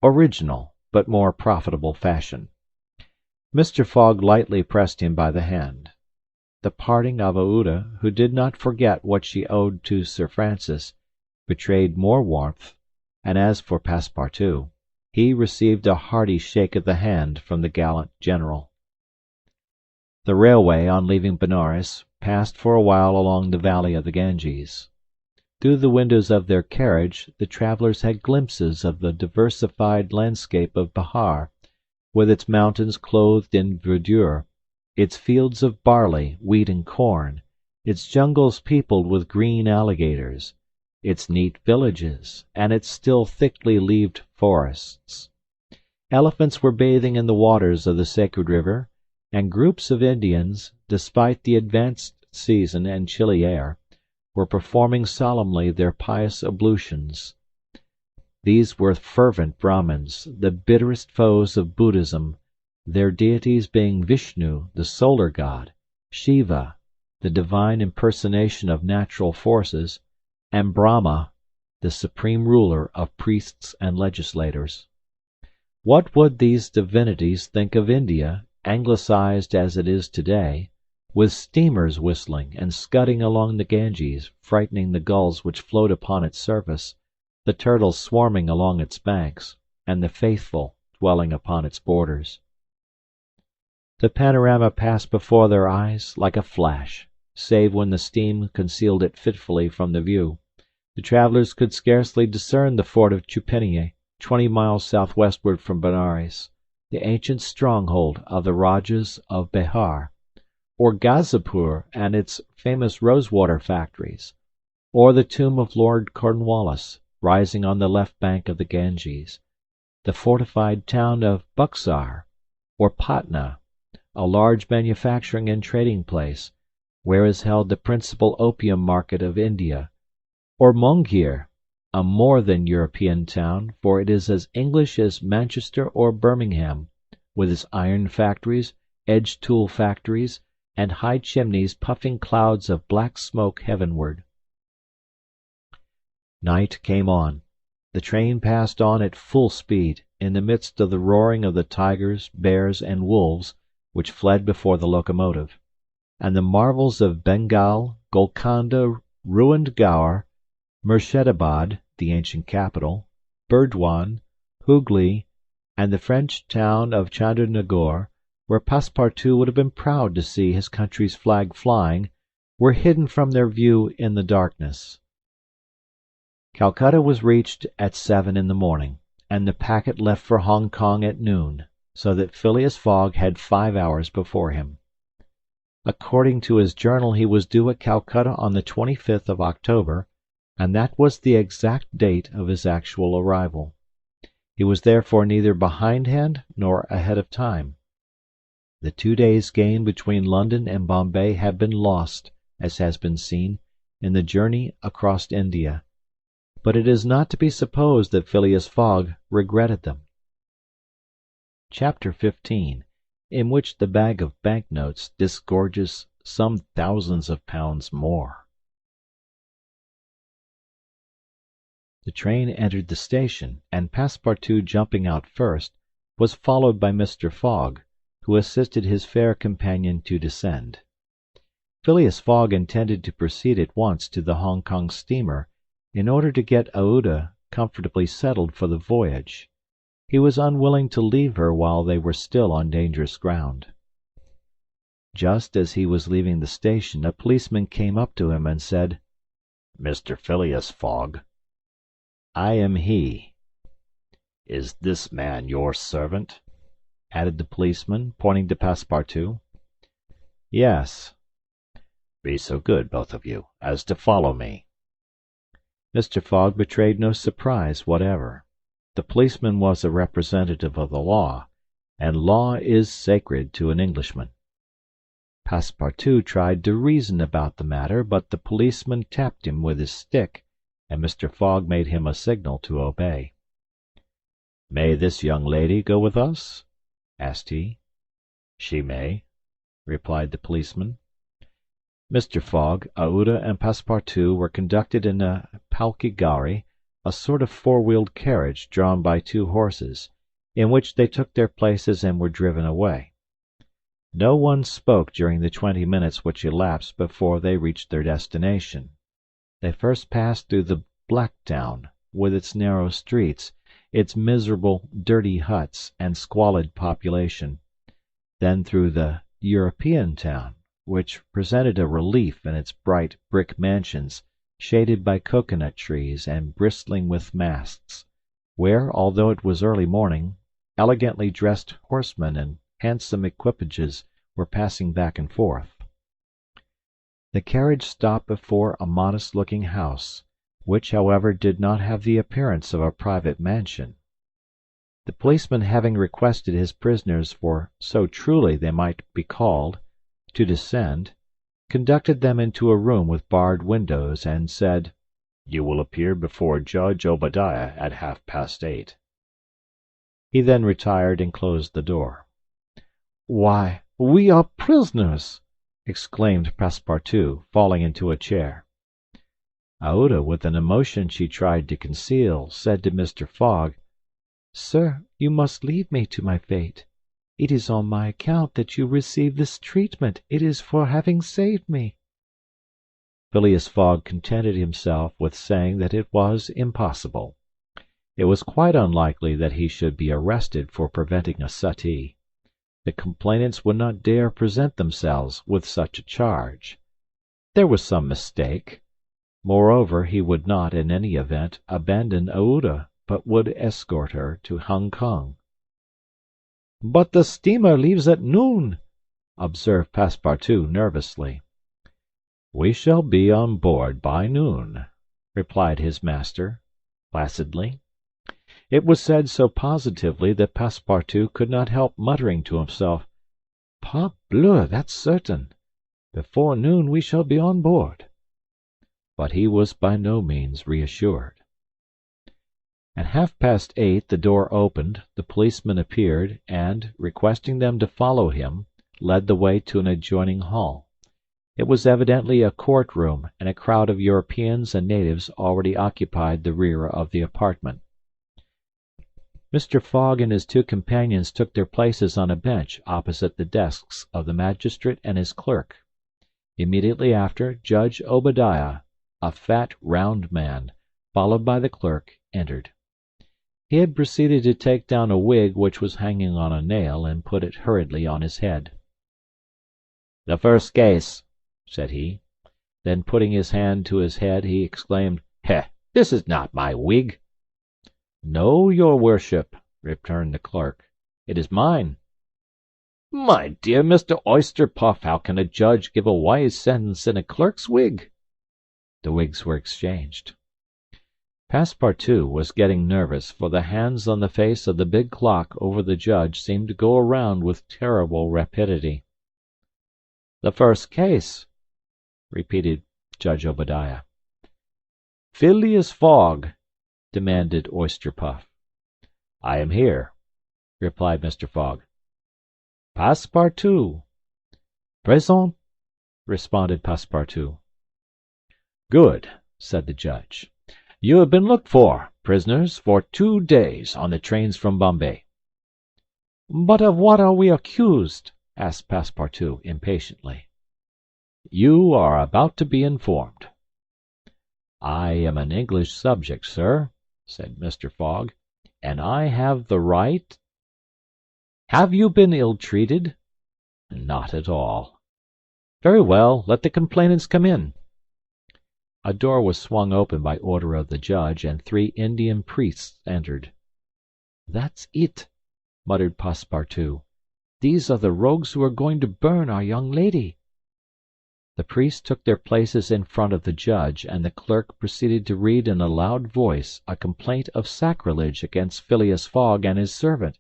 C: original but more profitable fashion. Mr. Fogg lightly pressed him by the hand. The parting of Aouda, who did not forget what she owed to Sir Francis, betrayed more warmth, and as for Passepartout, he received a hearty shake of the hand from the gallant general. The railway, on leaving Benares, passed for a while along the valley of the Ganges. Through the windows of their carriage the travellers had glimpses of the diversified landscape of Bihar, with its mountains clothed in verdure, its fields of barley, wheat, and corn, its jungles peopled with green alligators, its neat villages, and its still thickly leaved forests. Elephants were bathing in the waters of the sacred river, and groups of Indians, despite the advanced season and chilly air, were performing solemnly their pious ablutions. These were fervent Brahmins, the bitterest foes of Buddhism, their deities being Vishnu, the solar god, Shiva, the divine impersonation of natural forces, and Brahma, the supreme ruler of priests and legislators. What would these divinities think of India, anglicized as it is today, with steamers whistling and scudding along the Ganges, frightening the gulls which float upon its surface, the turtles swarming along its banks, and the faithful dwelling upon its borders? The panorama passed before their eyes like a flash, save when the steam concealed it fitfully from the view. The travellers could scarcely discern the fort of Chupenier, 20 miles southwestward from Benares, the ancient stronghold of the Rajas of Behar, or Gazipur and its famous rosewater factories, or the tomb of Lord Cornwallis, rising on the left bank of the Ganges, the fortified town of Buxar, or Patna, a large manufacturing and trading place, where is held the principal opium market of India, or Mongir, a more than European town, for it is as English as Manchester or Birmingham, with its iron factories, edge tool factories, and high chimneys puffing clouds of black smoke heavenward. Night came on. The train passed on at full speed, in the midst of the roaring of the tigers, bears, and wolves which fled before the locomotive, and the marvels of Bengal, Golconda, ruined Gaur, Murshidabad, the ancient capital, Burdwan, Hooghly, and the French town of Chandernagore, where Passepartout would have been proud to see his country's flag flying, were hidden from their view in the darkness. Calcutta was reached at 7 in the morning, and the packet left for Hong Kong at noon, so that Phileas Fogg had 5 hours before him. According to his journal, he was due at Calcutta on the 25th of October, and that was the exact date of his actual arrival. He was therefore neither behindhand nor ahead of time. The 2 days gained between London and Bombay have been lost, as has been seen, in the journey across India, but it is not to be supposed that Phileas Fogg regretted them. Chapter 15, in which the bag of banknotes disgorges some thousands of pounds more. The train entered the station, and Passepartout, jumping out first, was followed by Mr. Fogg, who assisted his fair companion to descend. Phileas Fogg intended to proceed at once to the Hong Kong steamer, in order to get Aouda comfortably settled for the voyage. He was unwilling to leave her while they were still on dangerous ground. Just as he was leaving the station, a policeman came up to him and said, "Mr. Phileas Fogg." "I am he." "Is this man your servant?" added the policeman, pointing to Passepartout. "Yes." "Be so good, both of you, as to follow me." Mr. Fogg betrayed no surprise whatever. The policeman was a representative of the law, and law is sacred to an Englishman. Passepartout tried to reason about the matter, but the policeman tapped him with his stick, and Mr. Fogg made him a signal to obey. "May this young lady go with us?" asked he. "She may," replied the policeman. Mr. Fogg, Aouda, and Passepartout were conducted in a palki gharri, a sort of four-wheeled carriage drawn by 2 horses, in which they took their places and were driven away. No one spoke during the 20 minutes which elapsed before they reached their destination. They first passed through the Black Town, with its narrow streets, its miserable, dirty huts, and squalid population, then through the European town, which presented a relief in its bright brick mansions, shaded by cocoanut trees and bristling with masts, where, although it was early morning, elegantly dressed horsemen and handsome equipages were passing back and forth. The carriage stopped before a modest-looking house, which, however, did not have the appearance of a private mansion. The policeman, having requested his prisoners, for so truly they might be called, to descend, conducted them into a room with barred windows, and said, "You will appear before Judge Obadiah at 8:30." He then retired and closed the door. "Why, we are prisoners!" exclaimed Passepartout, falling into a chair. Aouda, with an emotion she tried to conceal, said to Mr. Fogg, "Sir, you must leave me to my fate. It is on my account that you receive this treatment. It is for having saved me." Phileas Fogg contented himself with saying that it was impossible. It was quite unlikely that he should be arrested for preventing a suttee. The complainants would not dare present themselves with such a charge. There was some mistake. Moreover, he would not, in any event, abandon Aouda, but would escort her to Hong Kong. "But the steamer leaves at noon," observed Passepartout nervously. "We shall be on board by noon," replied his master, placidly. It was said so positively that Passepartout could not help muttering to himself, "Parbleu, that's certain. Before noon we shall be on board." But he was by no means reassured. At 8:30 the door opened, the policeman appeared, and, requesting them to follow him, led the way to an adjoining hall. It was evidently a court room, and a crowd of Europeans and natives already occupied the rear of the apartment. Mr. Fogg and his two companions took their places on a bench opposite the desks of the magistrate and his clerk. Immediately after, Judge Obadiah, a fat, round man, followed by the clerk, entered. He had proceeded to take down a wig which was hanging on a nail, and put it hurriedly on his head. "The first case," said he. Then putting his hand to his head, he exclaimed, "This is not my wig." "No, your worship," returned the clerk. "It is mine." "My dear Mr. Oysterpuff, how can a judge give a wise sentence in a clerk's wig?" The wigs were exchanged. Passepartout was getting nervous, for the hands on the face of the big clock over the judge seemed to go around with terrible rapidity. "The first case," repeated Judge Obadiah. "Phileas Fogg," demanded Oysterpuff. "I am here," replied Mr. Fogg. "Passepartout." "Présent," responded Passepartout. "Good," said the judge. "You have been looked for, prisoners, for 2 days on the trains from Bombay." "But of what are we accused?" asked Passepartout impatiently. "You are about to be informed." "I am an English subject, sir," said Mr. Fogg, "and I have the right—" "Have you been ill-treated?" "Not at all." "Very well, let the complainants come in." A door was swung open by order of the judge, and 3 Indian priests entered. "That's it," muttered Passepartout. "These are the rogues who are going to burn our young lady." The priests took their places in front of the judge, and the clerk proceeded to read in a loud voice a complaint of sacrilege against Phileas Fogg and his servant,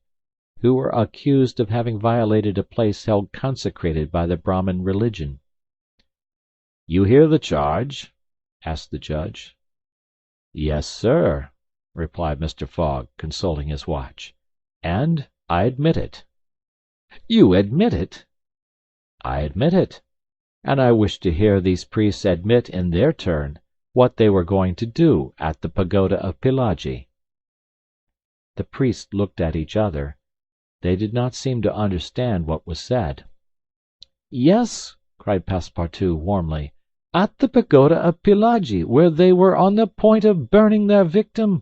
C: who were accused of having violated a place held consecrated by the Brahmin religion. "You hear the charge?" asked the judge. "Yes, sir," replied Mr. Fogg, consulting his watch, "and I admit it." "You admit it?" "I admit it, and I wish to hear these priests admit in their turn what they were going to do at the pagoda of Pillaji." The priests looked at each other. They did not seem to understand what was said. "Yes," cried Passepartout warmly, "at the pagoda of Pillaji, where they were on the point of burning their victim."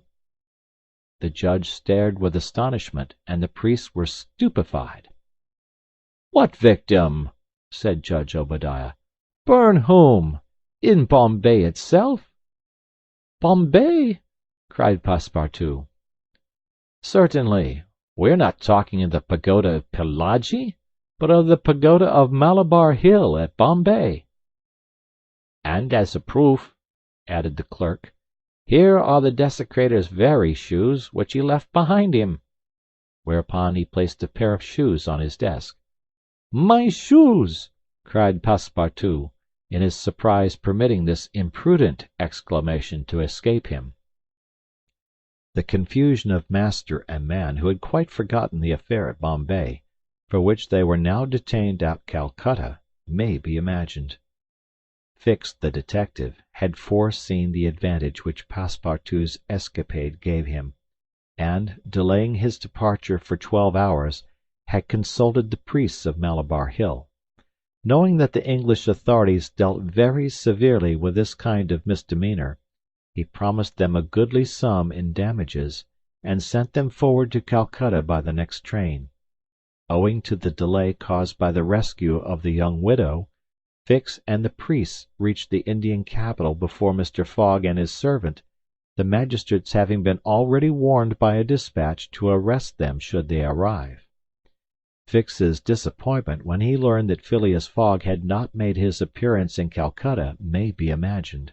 C: The judge stared with astonishment, and the priests were stupefied. "What victim?" said Judge Obadiah. "Burn whom? In Bombay itself?" "Bombay!" cried Passepartout. "Certainly. We are not talking of the pagoda of Pillaji, but of the pagoda of Malabar Hill at Bombay." "And as a proof," added the clerk, "here are the desecrator's very shoes which he left behind him." Whereupon he placed a pair of shoes on his desk. "My shoes!" cried Passepartout, in his surprise permitting this imprudent exclamation to escape him. The confusion of master and man, who had quite forgotten the affair at Bombay, for which they were now detained at Calcutta, may be imagined. Fix, the detective, had foreseen the advantage which Passepartout's escapade gave him, and, delaying his departure for 12 hours, had consulted the priests of Malabar Hill. Knowing that the English authorities dealt very severely with this kind of misdemeanor, he promised them a goodly sum in damages, and sent them forward to Calcutta by the next train. Owing to the delay caused by the rescue of the young widow, Fix and the priests reached the Indian capital before Mr. Fogg and his servant, the magistrates having been already warned by a dispatch to arrest them should they arrive. Fix's disappointment when he learned that Phileas Fogg had not made his appearance in Calcutta may be imagined.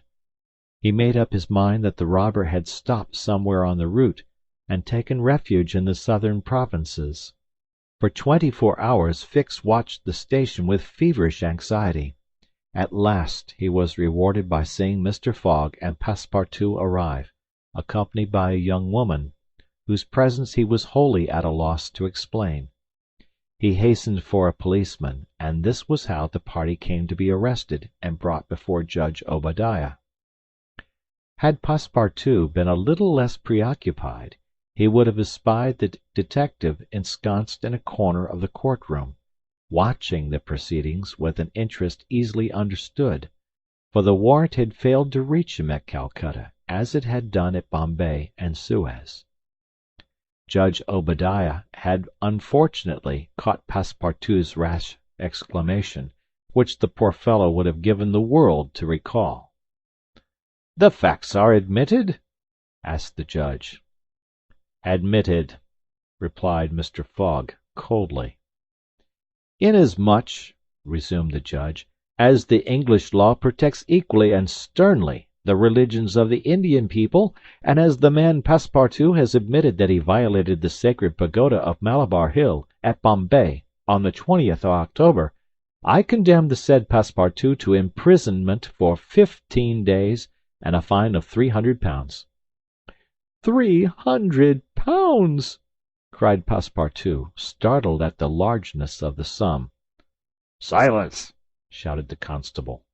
C: He made up his mind that the robber had stopped somewhere on the route, and taken refuge in the southern provinces. For 24 hours Fix watched the station with feverish anxiety. At last he was rewarded by seeing Mr. Fogg and Passepartout arrive, accompanied by a young woman, whose presence he was wholly at a loss to explain. He hastened for a policeman, and this was how the party came to be arrested and brought before Judge Obadiah. Had Passepartout been a little less preoccupied,
B: he would have espied the detective ensconced in a corner of the court-room, watching the proceedings with an interest easily understood, for the warrant had failed to reach him at Calcutta, as it had done at Bombay and Suez. Judge Obadiah had unfortunately caught Passepartout's rash exclamation, which the poor fellow would have given the world to recall. "The facts are admitted?" asked the judge. "Admitted," replied Mr. Fogg coldly. "Inasmuch," resumed the judge, "as the English law protects equally and sternly the religions of the Indian people, and as the man Passepartout has admitted that he violated the sacred pagoda of Malabar Hill, at Bombay, on the 20th of October, I condemn the said Passepartout to imprisonment for 15 days and a fine of £300. £300! cried Passepartout, startled at the largeness of the sum. "Silence!" shouted the constable.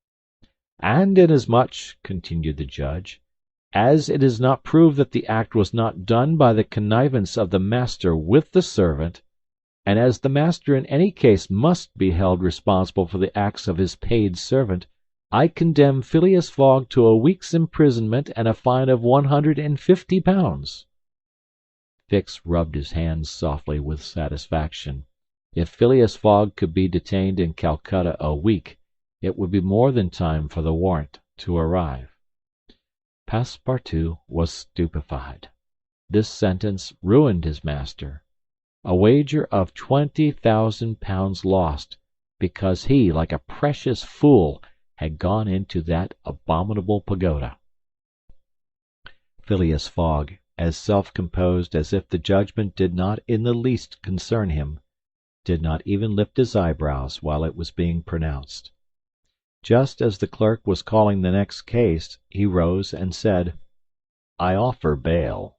B: "And inasmuch," continued the judge, "as it is not proved that the act was not done by the connivance of the master with the servant, and as the master in any case must be held responsible for the acts of his paid servant, I condemn Phileas Fogg to a week's imprisonment and a fine of £150. Fix rubbed his hands softly with satisfaction. If Phileas Fogg could be detained in Calcutta a week, it would be more than time for the warrant to arrive. Passepartout was stupefied. This sentence ruined his master. A wager of £20,000 lost, because he, like a precious fool, had gone into that abominable pagoda. Phileas Fogg, as self-composed as if the judgment did not in the least concern him, did not even lift his eyebrows while it was being pronounced. Just as the clerk was calling the next case, he rose and said, "I offer bail."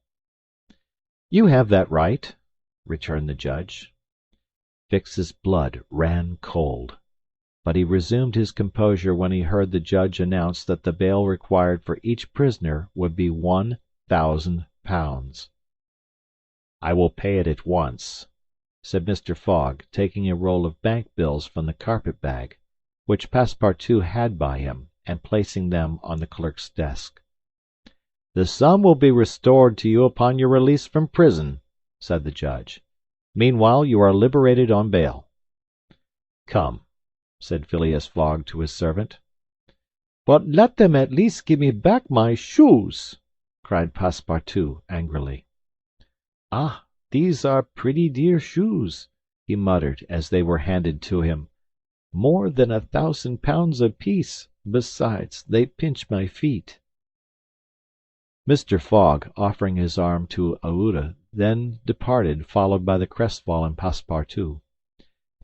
B: "You have that right," returned the judge. Fix's blood ran cold, but he resumed his composure when he heard the judge announce that the bail required for each prisoner would be £1,000. "I will pay it at once," said Mr. Fogg, taking a roll of bank bills from the carpet-bag, which Passepartout had by him, and placing them on the clerk's desk. "The sum will be restored to you upon your release from prison," said the judge. "Meanwhile you are liberated on bail." "Come," said Phileas Fogg to his servant. "But let them at least give me back my shoes," cried Passepartout angrily. "Ah, these are pretty dear shoes," he muttered as they were handed to him. "More than £1,000 apiece. Besides, they pinch my feet." Mr. Fogg, offering his arm to Aouda, then departed, followed by the crestfallen Passepartout.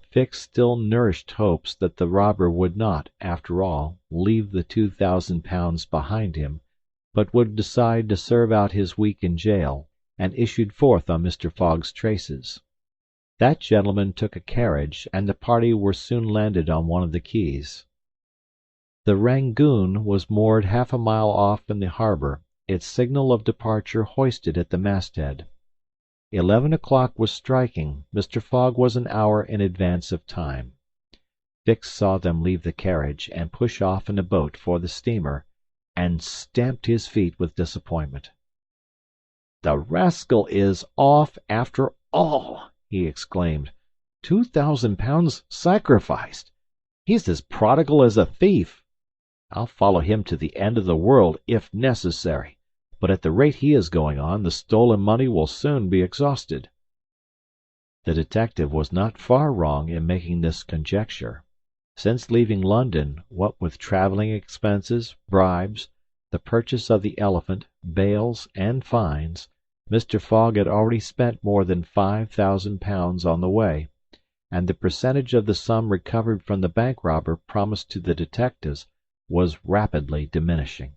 B: Fix still nourished hopes that the robber would not, after all, leave the £2,000 behind him, but would decide to serve out his week in jail, and issued forth on Mr. Fogg's traces. That gentleman took a carriage, and the party were soon landed on one of the quays. The Rangoon was moored half a mile off in the harbor, its signal of departure hoisted at the masthead. 11 o'clock was striking. Mr. Fogg was an hour in advance of time. Fix saw them leave the carriage and push off in a boat for the steamer, and stamped his feet with disappointment. "The rascal is off after all!" he exclaimed. £2,000 sacrificed! He's as prodigal as a thief. I'll follow him to the end of the world, if necessary, but at the rate he is going on, the stolen money will soon be exhausted. The detective was not far wrong in making this conjecture. Since leaving London, what with travelling expenses, bribes, the purchase of the elephant, bails, and fines, Mr. Fogg had already spent more than £5,000 on the way, and the percentage of the sum recovered from the bank robber promised to the detectives was rapidly diminishing.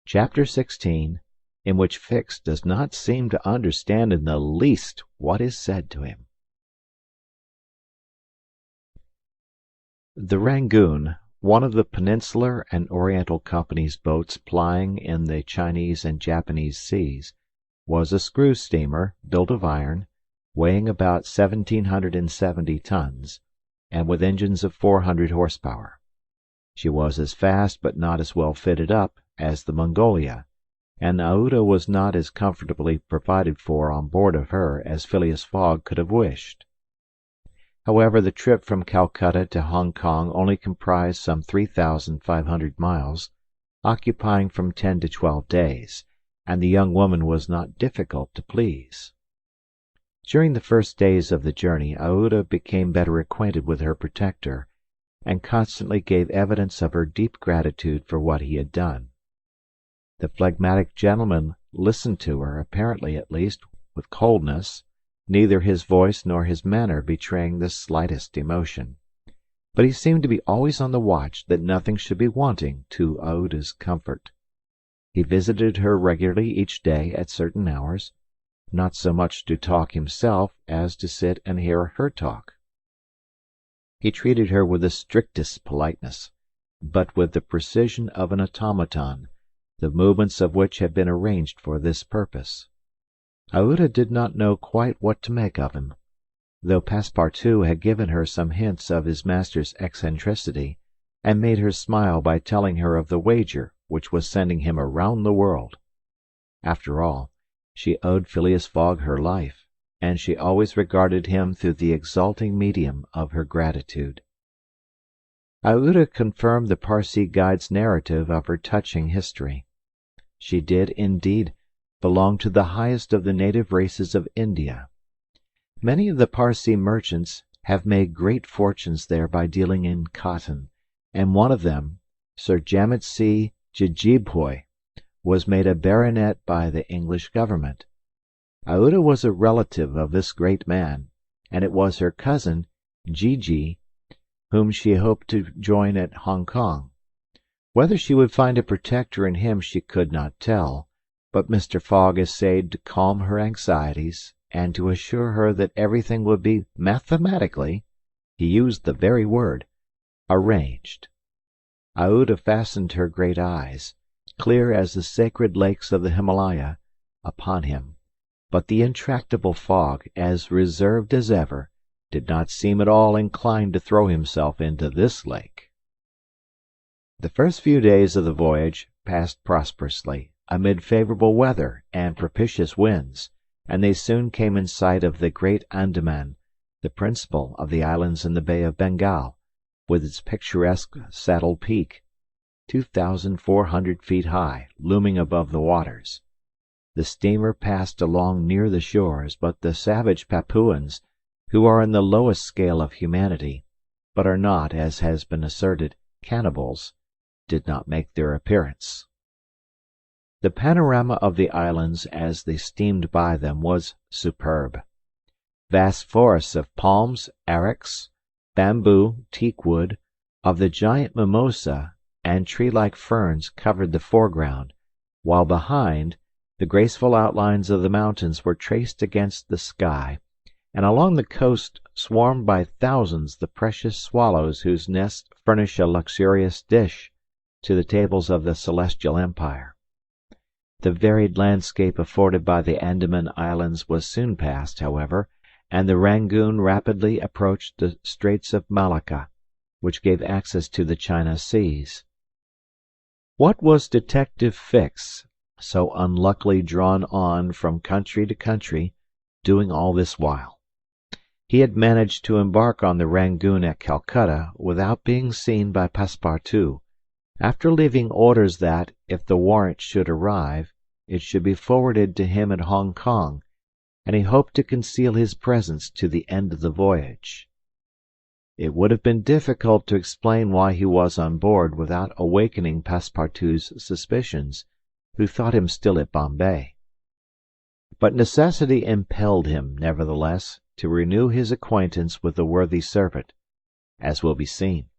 B: Chapter 16, in which Fix does not seem to understand in the least what is said to him. The Rangoon, one of the Peninsular and Oriental Company's boats plying in the Chinese and Japanese seas,
C: was a screw steamer built of iron, weighing about 1,770 tons, and with engines of 400 horsepower. She was as fast but not as well fitted up as the Mongolia, and Aouda was not as comfortably provided for on board of her as Phileas Fogg could have wished. However, the trip from Calcutta to Hong Kong only comprised some 3,500 miles, occupying from 10 to 12 days, and the young woman was not difficult to please. During the first days of the journey Aouda became better acquainted with her protector, and constantly gave evidence of her deep gratitude for what he had done. The phlegmatic gentleman listened to her, apparently at least, with coldness, neither his voice nor his manner betraying the slightest emotion. But he seemed to be always on the watch that nothing should be wanting to Aouda's comfort. He visited her regularly each day at certain hours, not so much to talk himself as to sit and hear her talk. He treated her with the strictest politeness, but with the precision of an automaton, the movements of which had been arranged for this purpose. Aouda did not know quite what to make of him, though Passepartout had given her some hints of his master's eccentricity, and made her smile by telling her of the wager which was sending him around the world. After all, she owed Phileas Fogg her life, and she always regarded him through the exalting medium of her gratitude. Aouda confirmed the Parsee guide's narrative of her touching history. She did, indeed, belong to the highest of the native races of India. Many of the Parsee merchants have made great fortunes there by dealing in cotton, and one of them, Sir Jammet C. Jejeebhoy, was made a baronet by the English government. Aouda was a relative of this great man, and it was her cousin, Jiji, whom she hoped to join at Hong Kong. Whether she would find a protector in him she could not tell, but Mr. Fogg essayed to calm her anxieties, and to assure her that everything would be mathematically, he used the very word, arranged. Aouda fastened her great eyes, clear as the sacred lakes of the Himalaya, upon him, but the intractable Fogg, as reserved as ever, did not seem at all inclined to throw himself into this lake. The first few days of the voyage passed prosperously, amid favourable weather and propitious winds, and they soon came in sight of the great Andaman, the principal of the islands in the Bay of Bengal, with its picturesque Saddle Peak, 2,400 feet high, looming above the waters. The steamer passed along near the shores, but the savage Papuans, who are in the lowest scale of humanity, but are not, as has been asserted, cannibals, did not make their appearance. The panorama of the islands as they steamed by them was superb. Vast forests of palms, arrax, bamboo, teakwood, of the giant mimosa, and tree-like ferns covered the foreground, while behind, the graceful outlines of the mountains were traced against the sky, and along the coast swarmed by thousands the precious swallows whose nests furnish a luxurious dish to the tables of the Celestial Empire. The varied landscape afforded by the Andaman Islands was soon passed, however, and the Rangoon rapidly approached the Straits of Malacca, which gave access to the China Seas. What was Detective Fix, so unluckily drawn on from country to country, doing all this while? He had managed to embark on the Rangoon at Calcutta without being seen by Passepartout, after leaving orders that, if the warrant should arrive, it should be forwarded to him at Hong Kong, and he hoped to conceal his presence to the end of the voyage. It would have been difficult to explain why he was on board without awakening Passepartout's suspicions, who thought him still at Bombay. But necessity impelled him, nevertheless, to renew his acquaintance with the worthy servant, as will be seen.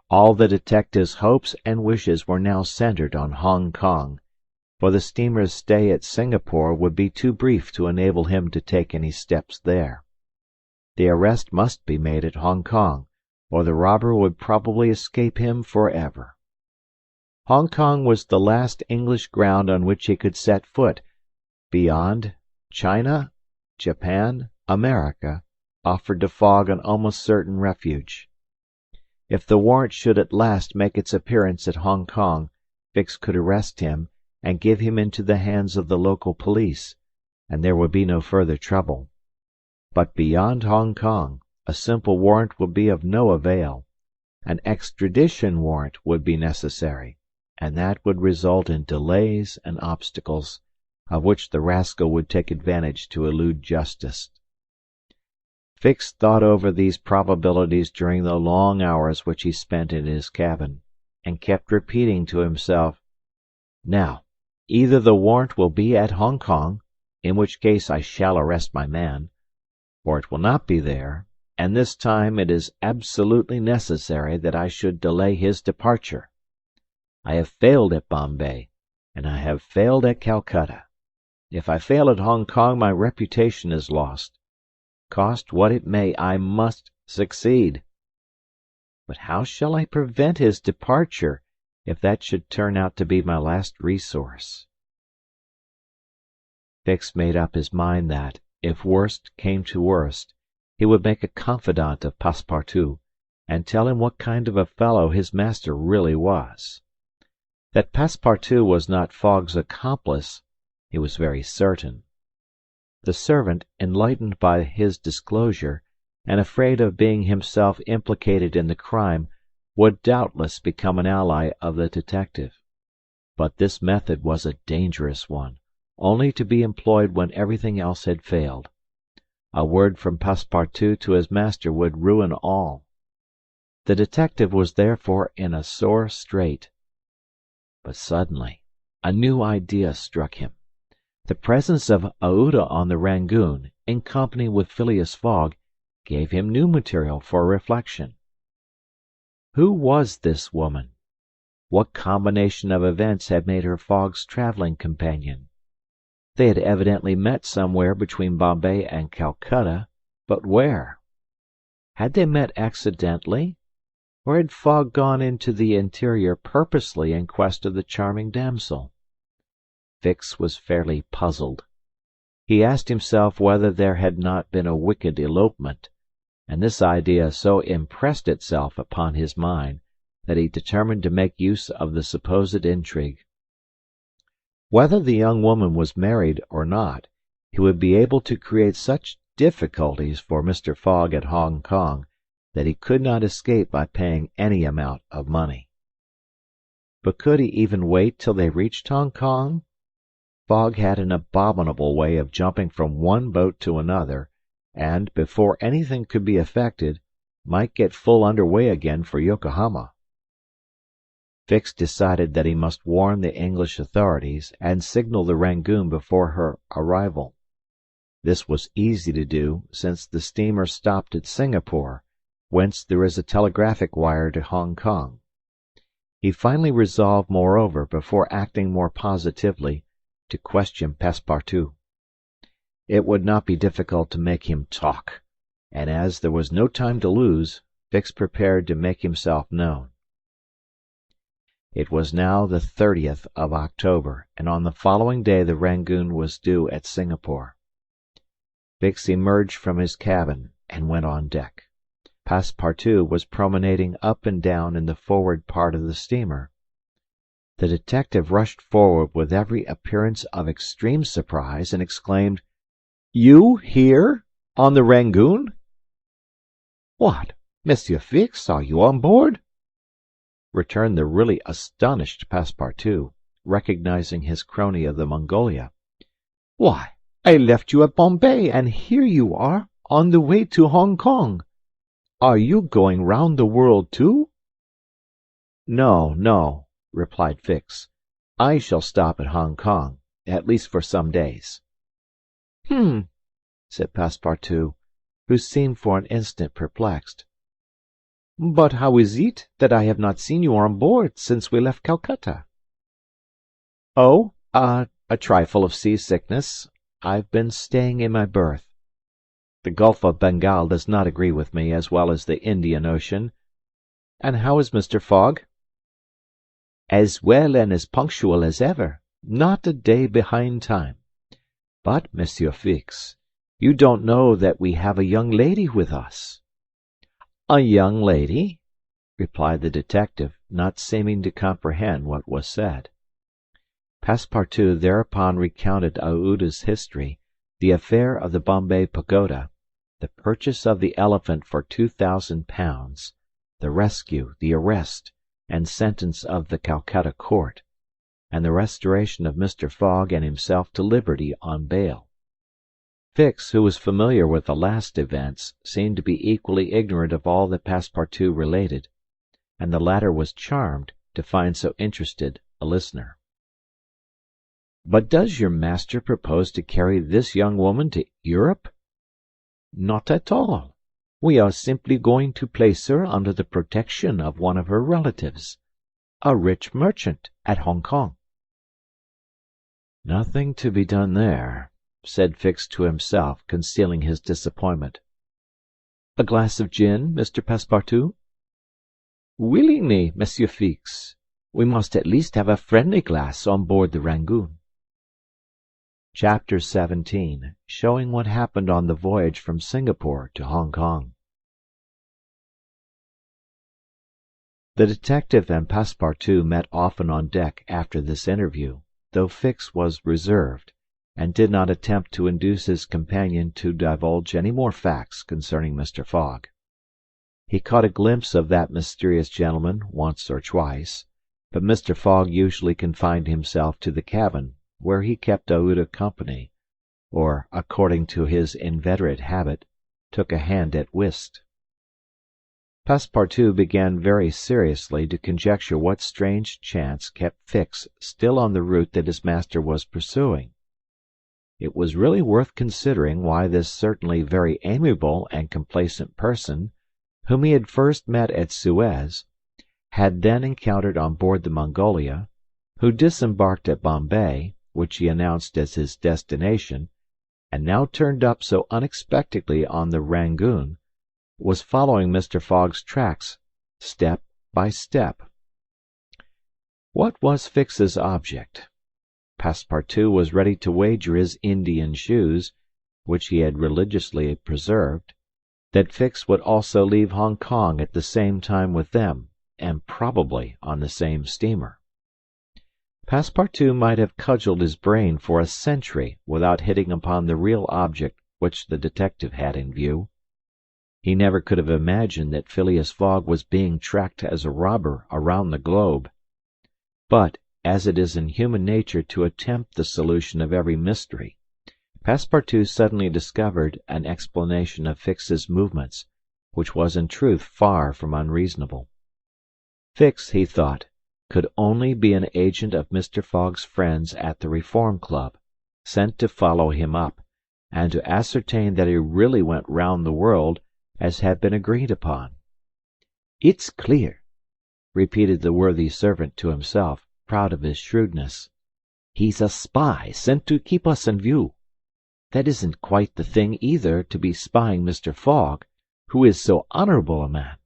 C: All the detective's hopes and wishes were now centred on Hong Kong, for the steamer's stay at Singapore would be too brief to enable him to take any steps there. The arrest must be made at Hong Kong, or the robber would probably escape him for ever. Hong Kong was the last English ground on which he could set foot Beyond, China, Japan, America offered to Fogg an almost certain refuge. If the warrant should at last make its appearance at Hong Kong, Fix could arrest him and give him into the hands of the local police, and there would be no further trouble. But beyond Hong Kong, a simple warrant would be of no avail. An extradition warrant would be necessary, and that would result in delays and obstacles, of which the rascal would take advantage to elude justice. Fix thought over these probabilities during the long hours which he spent in his cabin, and kept repeating to himself, "Now, either the warrant will be at Hong Kong, in which case I shall arrest my man, or it will not be there, and this time it is absolutely necessary that I should delay his departure. I have failed at Bombay, and I have failed at Calcutta. If I fail at Hong Kong, my reputation is lost. Cost what it may, I must succeed. But how shall I prevent his departure, if that should turn out to be my last resource?" Fix made up his mind that, if worst came to worst, he would make a confidant of Passepartout, and tell him what kind of a fellow his master really was. That Passepartout was not Fogg's accomplice, he was very certain. The servant, enlightened by his disclosure, and afraid of being himself implicated in the crime, would doubtless become an ally of the detective. But this method was a dangerous one, only to be employed when everything else had failed. A word from Passepartout to his master would ruin all. The detective was therefore in a sore strait. But suddenly a new idea struck him. The presence of Aouda on the Rangoon, in company with Phileas Fogg, gave him new material for reflection. Who was this woman? What combination of events had made her Fogg's travelling companion? They had evidently met somewhere between Bombay and Calcutta, but where? Had they met accidentally, or had Fogg gone into the interior purposely in quest of the charming damsel? Fix was fairly puzzled. He asked himself whether there had not been a wicked elopement, and this idea so impressed itself upon his mind that he determined to make use of the supposed intrigue. Whether the young woman was married or not, he would be able to create such difficulties for Mr. Fogg at Hong Kong that he could not escape by paying any amount of money. But could he even wait till they reached Hong Kong? Fogg had an abominable way of jumping from one boat to another, and, before anything could be effected, might get full under way again for Yokohama. Fix decided that he must warn the English authorities and signal the Rangoon before her arrival. This was easy to do, since the steamer stopped at Singapore, whence there is a telegraphic wire to Hong Kong. He finally resolved, moreover, before acting more positively, to question Passepartout. It would not be difficult to make him talk, and as there was no time to lose, Fix prepared to make himself known. It was now the 30th of October, and on the following day the Rangoon was due at Singapore. Fix emerged from his cabin and went on deck. Passepartout was promenading up and down in the forward part of the steamer. The detective rushed forward with every appearance of extreme surprise, and exclaimed, "You here, on the Rangoon? What, Monsieur Fix, are you on board?" returned the really astonished Passepartout, recognizing his crony of the Mongolia. "Why, I left you at Bombay, and here you are, on the way to Hong Kong. Are you going round the world too?" "No, no," replied Fix. "I shall stop at Hong Kong, at least for some days." Said Passepartout, who seemed for an instant perplexed. "But how is it that I have not seen you on board since we left Calcutta?" "Oh, a trifle of seasickness. I've been staying in my berth. The Gulf of Bengal does not agree with me as well as the Indian Ocean. And how is Mr. Fogg?" "As well and as punctual as ever. Not a day behind time. But, Monsieur Fix, you don't know that we have a young lady with us." "A young lady?" replied the detective, not seeming to comprehend what was said. Passepartout thereupon recounted Aouda's history, the affair of the Bombay Pagoda, the purchase of the elephant for £2,000, the rescue, the arrest, and sentence of the Calcutta court, and the restoration of Mr. Fogg and himself to liberty on bail. Fix, who was familiar with the last events, seemed to be equally ignorant of all that Passepartout related, and the latter was charmed to find so interested a listener. "But does your master propose to carry this young woman to Europe?" "Not at all. We are simply going to place her under the protection of one of her relatives, a rich merchant at Hong Kong." "Nothing to be done there," said Fix to himself, concealing his disappointment. "A glass of gin, Mr. Passepartout?" "Willingly, Monsieur Fix. We must at least have a friendly glass on board the Rangoon." Chapter 17, showing what happened on the voyage from Singapore to Hong Kong. The detective and Passepartout met often on deck after this interview, though Fix was reserved, and did not attempt to induce his companion to divulge any more facts concerning Mr. Fogg. He caught a glimpse of that mysterious gentleman once or twice, but Mr. Fogg usually confined himself to the cabin, where he kept Aouda company, or, according to his inveterate habit, took a hand at whist. Passepartout began very seriously to conjecture what strange chance kept Fix still on the route that his master was pursuing. It was really worth considering why this certainly very amiable and complacent person, whom he had first met at Suez, had then encountered on board the Mongolia, who disembarked at Bombay, which he announced as his destination, and now turned up so unexpectedly on the Rangoon, was following Mr. Fogg's tracks step by step. What was Fix's object? Passepartout was ready to wager his Indian shoes, which he had religiously preserved, that Fix would also leave Hong Kong at the same time with them, and probably on the same steamer. Passepartout might have cudgelled his brain for a century without hitting upon the real object which the detective had in view. He never could have imagined that Phileas Fogg was being tracked as a robber around the globe. But, as it is in human nature to attempt the solution of every mystery, Passepartout suddenly discovered an explanation of Fix's movements, which was in truth far from unreasonable. Fix, he thought, could only be an agent of Mr. Fogg's friends at the Reform Club, sent to follow him up, and to ascertain that he really went round the world, as had been agreed upon. "It's clear," repeated the worthy servant to himself, proud of his shrewdness. "He's a spy sent to keep us in view. That isn't quite the thing either, to be spying Mr. Fogg, who is so honourable a man.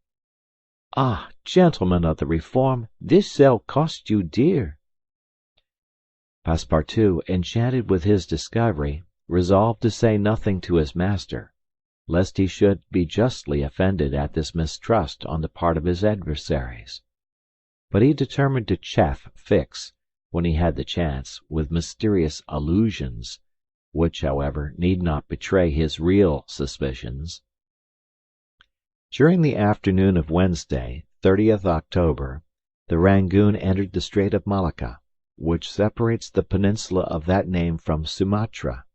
C: Ah, gentlemen of the Reform, this shall cost you dear." Passepartout, enchanted with his discovery, resolved to say nothing to his master, lest he should be justly offended at this mistrust on the part of his adversaries. But he determined to chaff Fix, when he had the chance, with mysterious allusions, which, however, need not betray his real suspicions. During the afternoon of Wednesday, 30th October, the Rangoon entered the Strait of Malacca, which separates the peninsula of that name from Sumatra.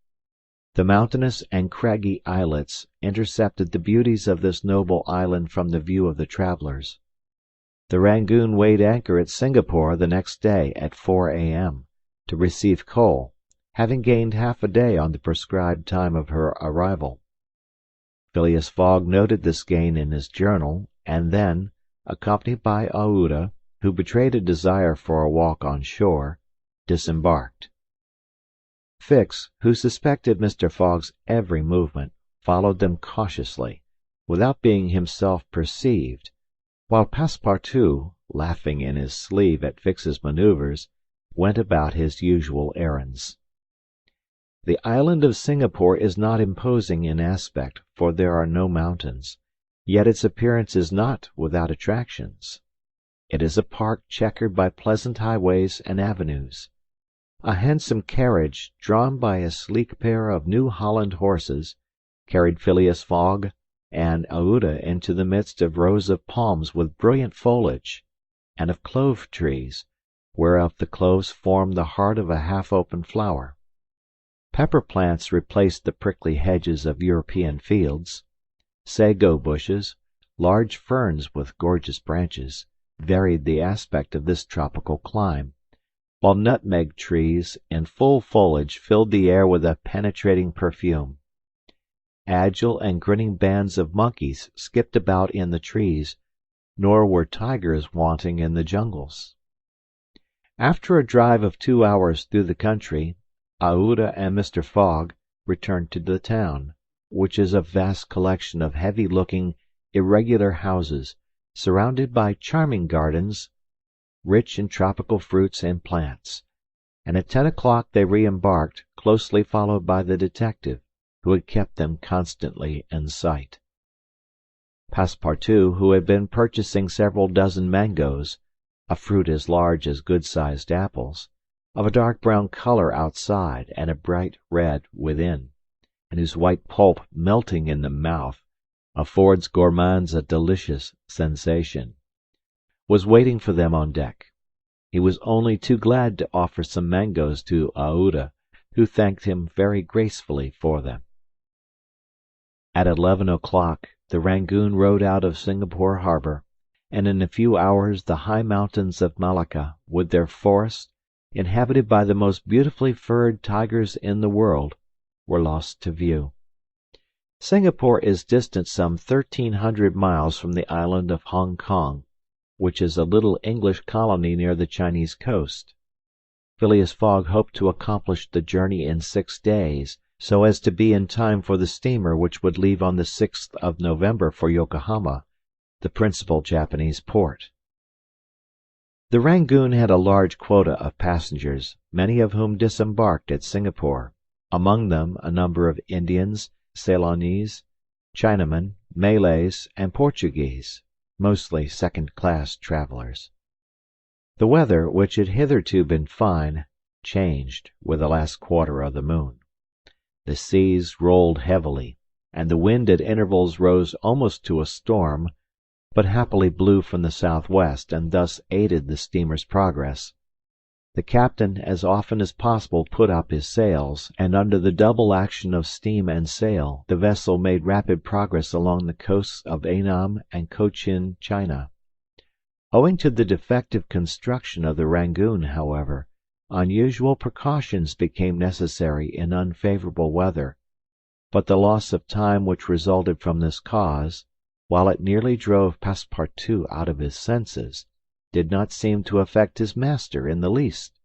C: The mountainous and craggy islets intercepted the beauties of this noble island from the view of the travellers. The Rangoon weighed anchor at Singapore the next day at 4 a.m., to receive coal, having gained half a day on the prescribed time of her arrival. Phileas Fogg noted this gain in his journal, and then, accompanied by Aouda, who betrayed a desire for a walk on shore, disembarked. Fix, who suspected Mr. Fogg's every movement, followed them cautiously, without being himself perceived, while Passepartout, laughing in his sleeve at Fix's manoeuvres, went about his usual errands. The island of Singapore is not imposing in aspect, for there are no mountains, yet its appearance is not without attractions. It is a park checkered by pleasant highways and avenues. A handsome carriage, drawn by a sleek pair of New Holland horses, carried Phileas Fogg and Aouda into the midst of rows of palms with brilliant foliage, and of clove trees, whereof the cloves formed the heart of a half-open flower. Pepper plants replaced the prickly hedges of European fields. Sago bushes, large ferns with gorgeous branches, varied the aspect of this tropical clime, while nutmeg trees in full foliage filled the air with a penetrating perfume. Agile and grinning bands of monkeys skipped about in the trees, nor were tigers wanting in the jungles. After a drive of 2 hours through the country, Aouda and Mr. Fogg returned to the town, which is a vast collection of heavy-looking, irregular houses, surrounded by charming gardens, rich in tropical fruits and plants, and at 10 o'clock they re-embarked, closely followed by the detective, who had kept them constantly in sight. Passepartout, who had been purchasing several dozen mangoes, a fruit as large as good-sized apples, of a dark brown color outside and a bright red within, and whose white pulp melting in the mouth affords gourmands a delicious sensation, was waiting for them on deck. He was only too glad to offer some mangoes to Aouda, who thanked him very gracefully for them. At 11 o'clock the Rangoon rode out of Singapore harbour, and in a few hours the high mountains of Malacca, with their forests, inhabited by the most beautifully furred tigers in the world, were lost to view. Singapore is distant some 1,300 miles from the island of Hong Kong, which is a little English colony near the Chinese coast. Phileas Fogg hoped to accomplish the journey in 6 days, so as to be in time for the steamer which would leave on the 6th of November for Yokohama, the principal Japanese port. The Rangoon had a large quota of passengers, many of whom disembarked at Singapore, among them a number of Indians, Ceylonese, Chinamen, Malays, and Portuguese, mostly second-class travellers. The weather, which had hitherto been fine, changed with the last quarter of the moon. The seas rolled heavily, and the wind at intervals rose almost to a storm, but happily blew from the southwest, and thus aided the steamer's progress. The captain as often as possible put up his sails, and under the double action of steam and sail the vessel made rapid progress along the coasts of Annam and Cochin China. Owing to the defective construction of the Rangoon, however, unusual precautions became necessary in unfavourable weather, but the loss of time which resulted from this cause, while it nearly drove Passepartout out of his senses, did not seem to affect his master in the least.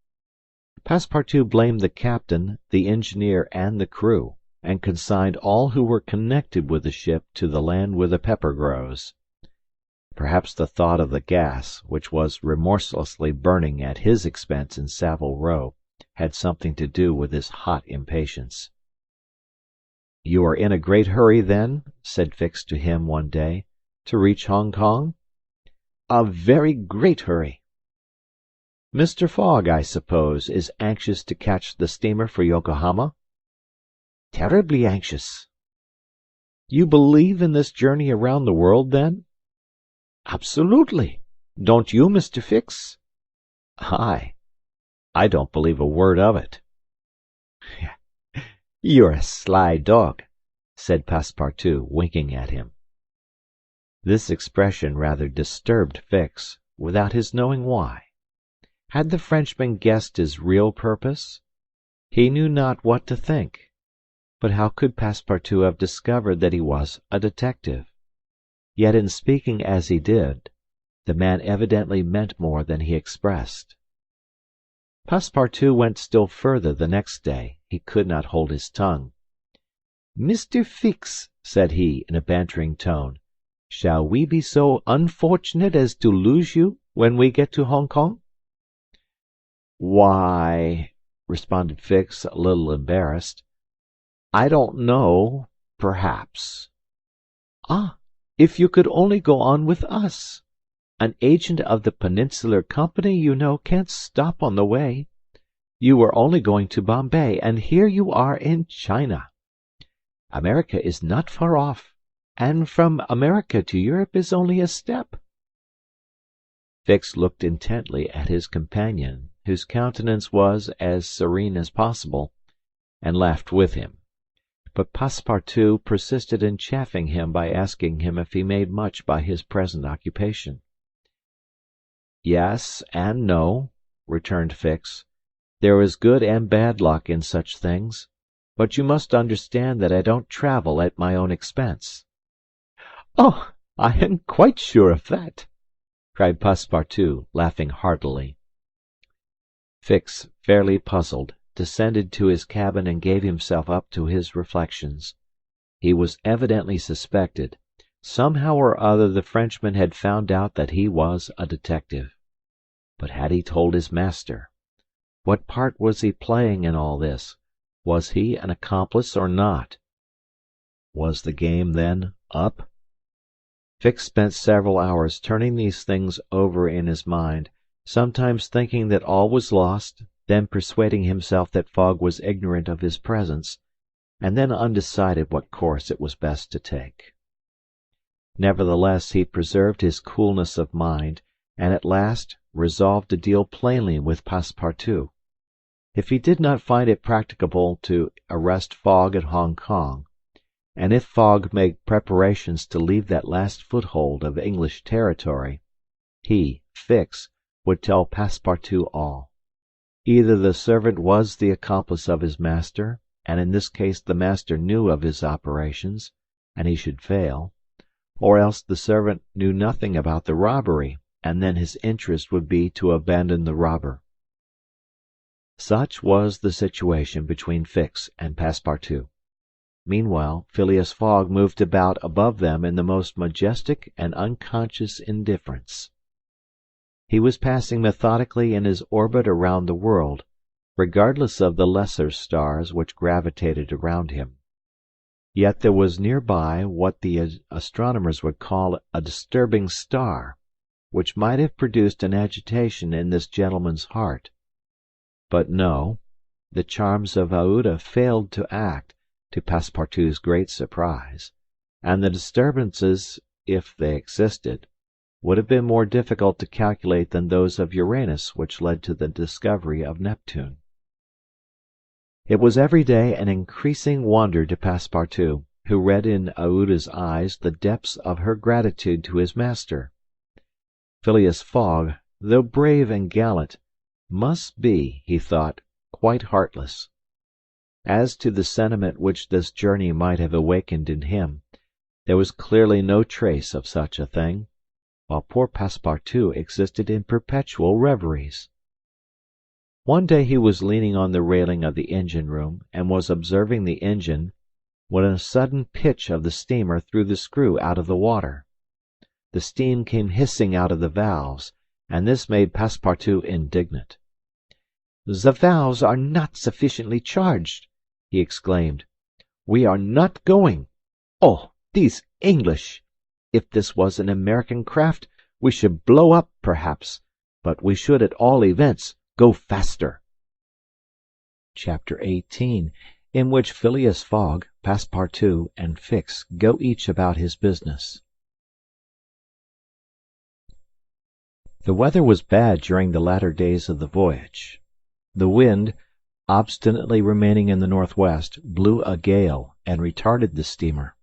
C: Passepartout blamed the captain, the engineer, and the crew, and consigned all who were connected with the ship to the land where the pepper grows. Perhaps the thought of the gas, which was remorselessly burning at his expense in Savile Row, had something to do with his hot impatience. "You are in a great hurry, then," said Fix to him one day, "to reach Hong Kong?" "A very great hurry." "Mr. Fogg, I suppose, is anxious to catch the steamer for Yokohama?" "Terribly anxious." "You believe in this journey around the world, then?" "Absolutely. Don't you, Mr. Fix?" "I don't believe a word of it." "You're a sly dog," said Passepartout, winking at him. This expression rather disturbed Fix, without his knowing why. Had the Frenchman guessed his real purpose? He knew not what to think. But how could Passepartout have discovered that he was a detective? Yet in speaking as he did, the man evidently meant more than he expressed. Passepartout went still further the next day. He could not hold his tongue. "Mr. Fix," said he, in a bantering tone, "shall we be so unfortunate as to lose you when we get to Hong Kong?" "Why," responded Fix, a little embarrassed, I don't know. Perhaps. Ah, if you could only go on with us! An agent of the Peninsular Company, you know, can't stop on the way. You were only going to Bombay, and here you are in China. America is not far off, and from America to Europe is only a step." Fix looked intently at his companion, whose countenance was as serene as possible, and laughed with him. But Passepartout persisted in chaffing him by asking him if he made much by his present occupation. "Yes and no," returned Fix. "There is good and bad luck in such things. But you must understand that I don't travel at my own expense." "Oh, I am quite sure of that," cried Passepartout, laughing heartily. Fix, fairly puzzled, descended to his cabin and gave himself up to his reflections. He was evidently suspected. Somehow or other the Frenchman had found out that he was a detective. But had he told his master? What part was he playing in all this? Was he an accomplice or not? Was the game, then, up? Fix spent several hours turning these things over in his mind, sometimes thinking that all was lost, then persuading himself that Fogg was ignorant of his presence, and then undecided what course it was best to take. Nevertheless, he preserved his coolness of mind, and at last resolved to deal plainly with Passepartout. If he did not find it practicable to arrest Fogg at Hong Kong, and if Fogg made preparations to leave that last foothold of English territory, he, Fix, would tell Passepartout all. Either the servant was the accomplice of his master, and in this case the master knew of his operations, and he should fail, or else the servant knew nothing about the robbery, and then his interest would be to abandon the robber. Such was the situation between Fix and Passepartout. Meanwhile, Phileas Fogg moved about above them in the most majestic and unconscious indifference. He was passing methodically in his orbit around the world, regardless of the lesser stars which gravitated around him. Yet there was near by what the astronomers would call a disturbing star, which might have produced an agitation in this gentleman's heart. But no, the charms of Aouda failed to act, to Passepartout's great surprise, and the disturbances, if they existed, would have been more difficult to calculate than those of Uranus which led to the discovery of Neptune. It was every day an increasing wonder to Passepartout, who read in Aouda's eyes the depths of her gratitude to his master. Phileas Fogg, though brave and gallant, must be, he thought, quite heartless. As to the sentiment which this journey might have awakened in him, there was clearly no trace of such a thing, while poor Passepartout existed in perpetual reveries. One day he was leaning on the railing of the engine-room, and was observing the engine, when a sudden pitch of the steamer threw the screw out of the water. The steam came hissing out of the valves, and this made Passepartout indignant. "The valves are not sufficiently charged," he exclaimed. "We are not going. Oh, these English! If this was an American craft, we should blow up, perhaps, but we should at all events go faster." Chapter 18, in which Phileas Fogg, Passepartout, and Fix go each about his business. The weather was bad during the latter days of the voyage. The wind, obstinately remaining in the northwest, blew a gale and retarded the steamer.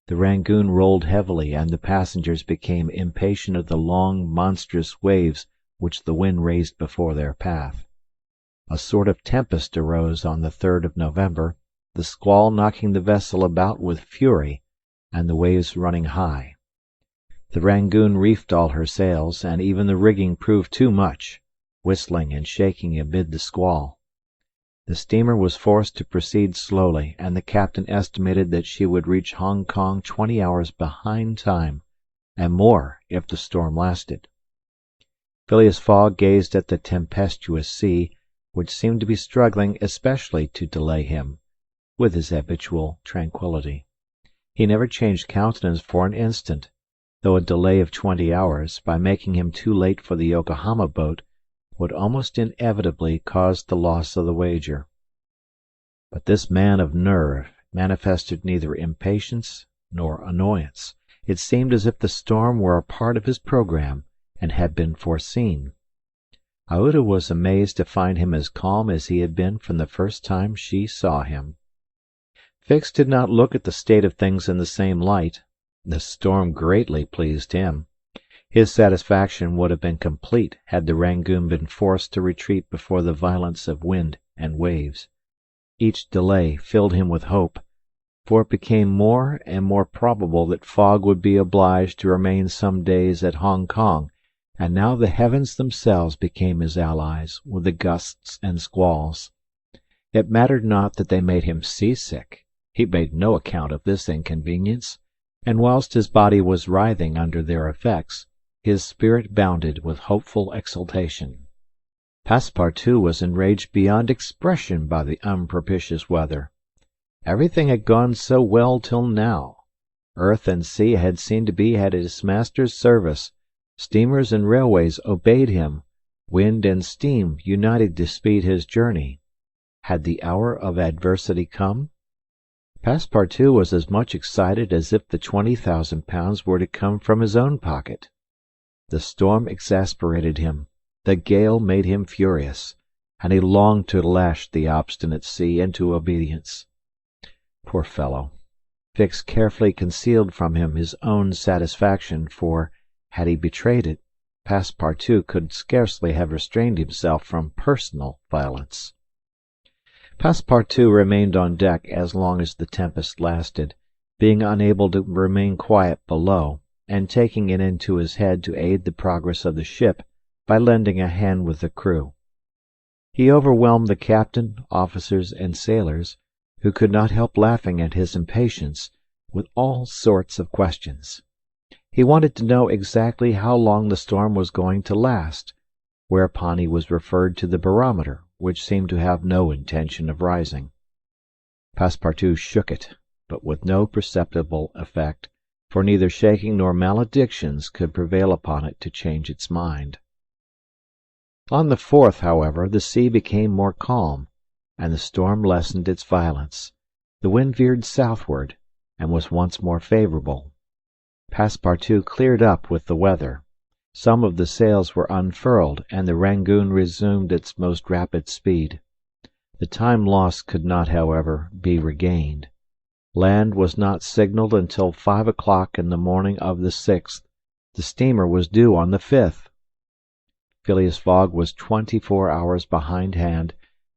C: The Rangoon rolled heavily, and the passengers became impatient of the long, monstrous waves which the wind raised before their path. A sort of tempest arose on the 3rd of November, the squall knocking the vessel about with fury, and the waves running high. The Rangoon reefed all her sails, and even the rigging proved too much, whistling and shaking amid the squall. The steamer was forced to proceed slowly, and the captain estimated that she would reach Hong Kong 20 hours behind time, and more if the storm lasted. Phileas Fogg gazed at the tempestuous sea, which seemed to be struggling especially to delay him, with his habitual tranquillity. He never changed countenance for an instant, though a delay of 20 hours, by making him too late for the Yokohama boat, would almost inevitably cause the loss of the wager. But this man of nerve manifested neither impatience nor annoyance. It seemed as if the storm were a part of his programme and had been foreseen. Aouda was amazed to find him as calm as he had been from the first time she saw him. Fix did not look at the state of things in the same light. The storm greatly pleased him. His satisfaction would have been complete had the Rangoon been forced to retreat before the violence of wind and waves. Each delay filled him with hope, for it became more and more probable that Fogg would be obliged to remain some days at Hong Kong, and now the heavens themselves became his allies with the gusts and squalls. It mattered not that they made him seasick. He made no account of this inconvenience, and whilst his body was writhing under their effects, his spirit bounded with hopeful exultation. Passepartout was enraged beyond expression by the unpropitious weather. Everything had gone so well till now. Earth and sea had seemed to be at his master's service. Steamers and railways obeyed him. Wind and steam united to speed his journey. Had the hour of adversity come? Passepartout was as much excited as if the £20,000 were to come from his own pocket. The storm exasperated him. The gale made him furious, and he longed to lash the obstinate sea into obedience. Poor fellow! Fix carefully concealed from him his own satisfaction, for, had he betrayed it, Passepartout could scarcely have restrained himself from personal violence. Passepartout remained on deck as long as the tempest lasted, being unable to remain quiet below, and taking it into his head to aid the progress of the ship by lending a hand with the crew. He overwhelmed the captain, officers, and sailors, who could not help laughing at his impatience, with all sorts of questions. He wanted to know exactly how long the storm was going to last, whereupon he was referred to the barometer, which seemed to have no intention of rising. Passepartout shook it, but with no perceptible effect, for neither shaking nor maledictions could prevail upon it to change its mind. On the 4th, however, the sea became more calm, and the storm lessened its violence. The wind veered southward, and was once more favourable. Passepartout cleared up with the weather. Some of the sails were unfurled, and the Rangoon resumed its most rapid speed. The time lost could not, however, be regained. Land was not signalled until 5 o'clock in the morning of the 6th. The steamer was due on the 5th. Phileas Fogg was 24 hours behindhand,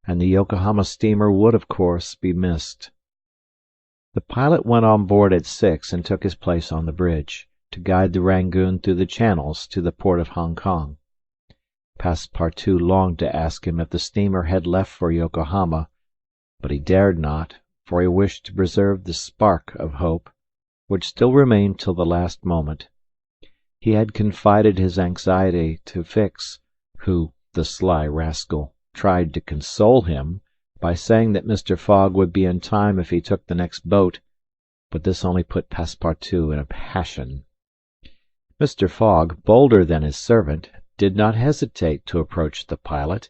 C: and the Yokohama steamer would, of course, be missed. The pilot went on board at 6 and took his place on the bridge, to guide the Rangoon through the channels to the port of Hong Kong. Passepartout longed to ask him if the steamer had left for Yokohama, but he dared not, for he wished to preserve the spark of hope, which still remained till the last moment. He had confided his anxiety to Fix, who, the sly rascal, tried to console him by saying that Mr. Fogg would be in time if he took the next boat, but this only put Passepartout in a passion. Mr. Fogg, bolder than his servant, did not hesitate to approach the pilot,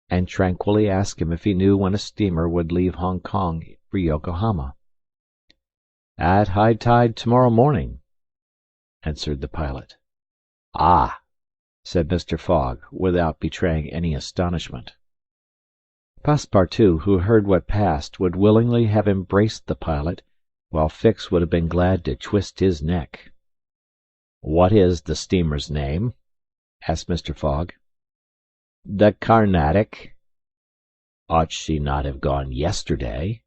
C: and tranquilly ask him if he knew when a steamer would leave Hong Kong for Yokohama. "At high tide tomorrow morning," answered the pilot. "Ah!" said Mr. Fogg, without betraying any astonishment. Passepartout, who heard what passed, would willingly have embraced the pilot, while Fix would have been glad to twist his neck. "What is the steamer's name?" asked Mr. Fogg. "The Carnatic." "Ought she not have gone yesterday?"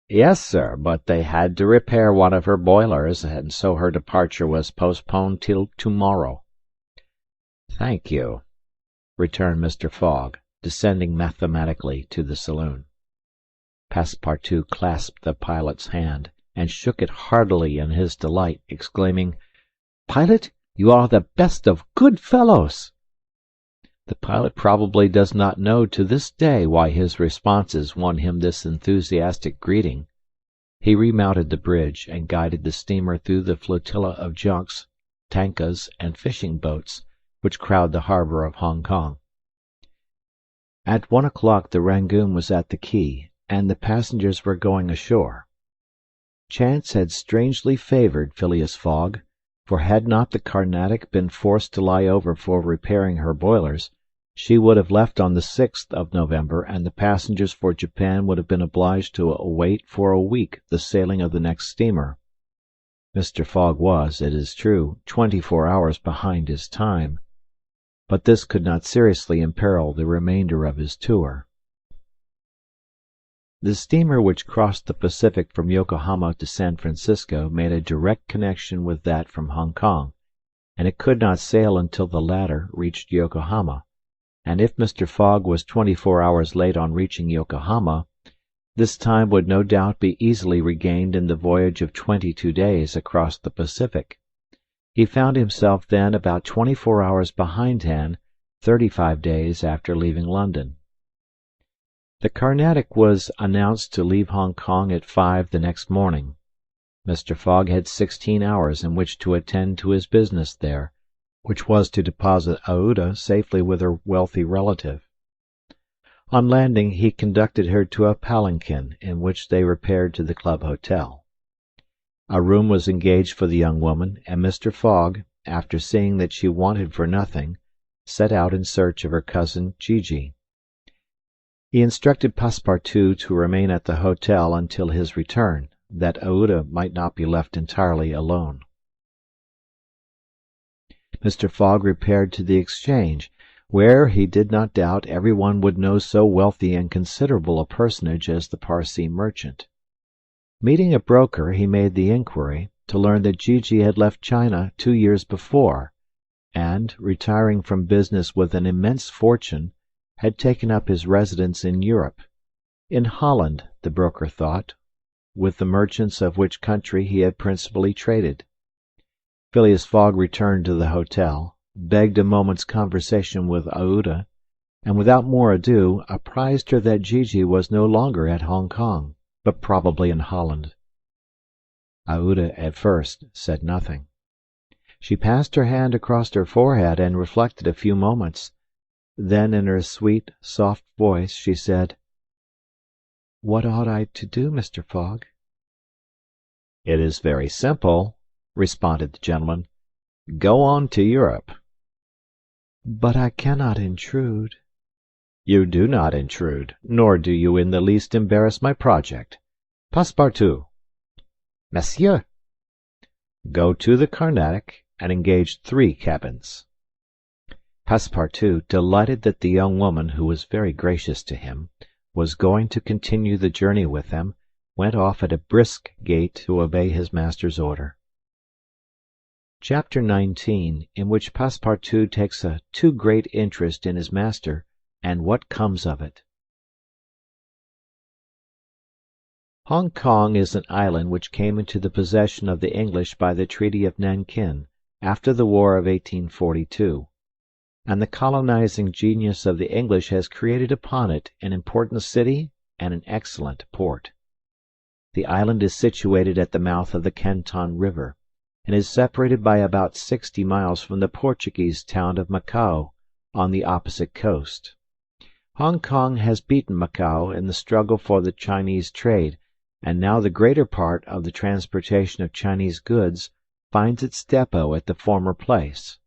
C: "Yes, sir, but they had to repair one of her boilers, and so her departure was postponed till tomorrow." "Thank you," returned Mr. Fogg, descending mathematically to the saloon. Passepartout clasped the pilot's hand, and shook it heartily in his delight, exclaiming, "Pilot, you are the best of good fellows!" The pilot probably does not know to this day why his responses won him this enthusiastic greeting. He remounted the bridge and guided the steamer through the flotilla of junks, tankas, and fishing boats which crowd the harbor of Hong Kong. At 1 o'clock the Rangoon was at the quay, and the passengers were going ashore. Chance had strangely favored Phileas Fogg, for had not the Carnatic been forced to lie over for repairing her boilers, she would have left on the 6th of November, and the passengers for Japan would have been obliged to await for a week the sailing of the next steamer. Mr. Fogg was, it is true, 24 hours behind his time, but this could not seriously imperil the remainder of his tour. The steamer which crossed the Pacific from Yokohama to San Francisco made a direct connection with that from Hong Kong, and it could not sail until the latter reached Yokohama, and if Mr. Fogg was 24 hours late on reaching Yokohama, this time would no doubt be easily regained in the voyage of 22 days across the Pacific. He found himself then about 24 hours behindhand, 35 days after leaving London. The Carnatic was announced to leave Hong Kong at 5 the next morning. Mr. Fogg had 16 hours in which to attend to his business there, which was to deposit Aouda safely with her wealthy relative. On landing, he conducted her to a palanquin, in which they repaired to the club hotel. A room was engaged for the young woman, and Mr. Fogg, after seeing that she wanted for nothing, set out in search of her cousin Gigi. He instructed Passepartout to remain at the hotel until his return, that Aouda might not be left entirely alone. Mr. Fogg repaired to the Exchange, where, he did not doubt, every one would know so wealthy and considerable a personage as the Parsee merchant. Meeting a broker, he made the inquiry, to learn that Gigi had left China 2 years before, and, retiring from business with an immense fortune, had taken up his residence in Europe, in Holland, the broker thought, with the merchants of which country he had principally traded. Phileas Fogg returned to the hotel, begged a moment's conversation with Aouda, and without more ado apprised her that Gigi was no longer at Hong Kong, but probably in Holland. Aouda at first said nothing. She passed her hand across her forehead and reflected a few moments. Then in her sweet, soft voice she said, "What ought I to do, Mr. Fogg?" "It is very simple," responded the gentleman. "Go on to Europe." "But I cannot intrude." "You do not intrude, nor do you in the least embarrass my project. Passepartout." "Monsieur." "Go to the Carnatic and engage 3 cabins." Passepartout, delighted that the young woman, who was very gracious to him, was going to continue the journey with them, went off at a brisk gait to obey his master's order. Chapter 19, in which Passepartout takes a too great interest in his master, and what comes of it. Hong Kong is an island which came into the possession of the English by the Treaty of Nankin, after the War of 1842, and the colonizing genius of the English has created upon it an important city and an excellent port. The island is situated at the mouth of the Canton River, and is separated by about 60 miles from the Portuguese town of Macao, on the opposite coast. Hong Kong has beaten Macao in the struggle for the Chinese trade, and now the greater part of the transportation of Chinese goods finds its depot at the former place.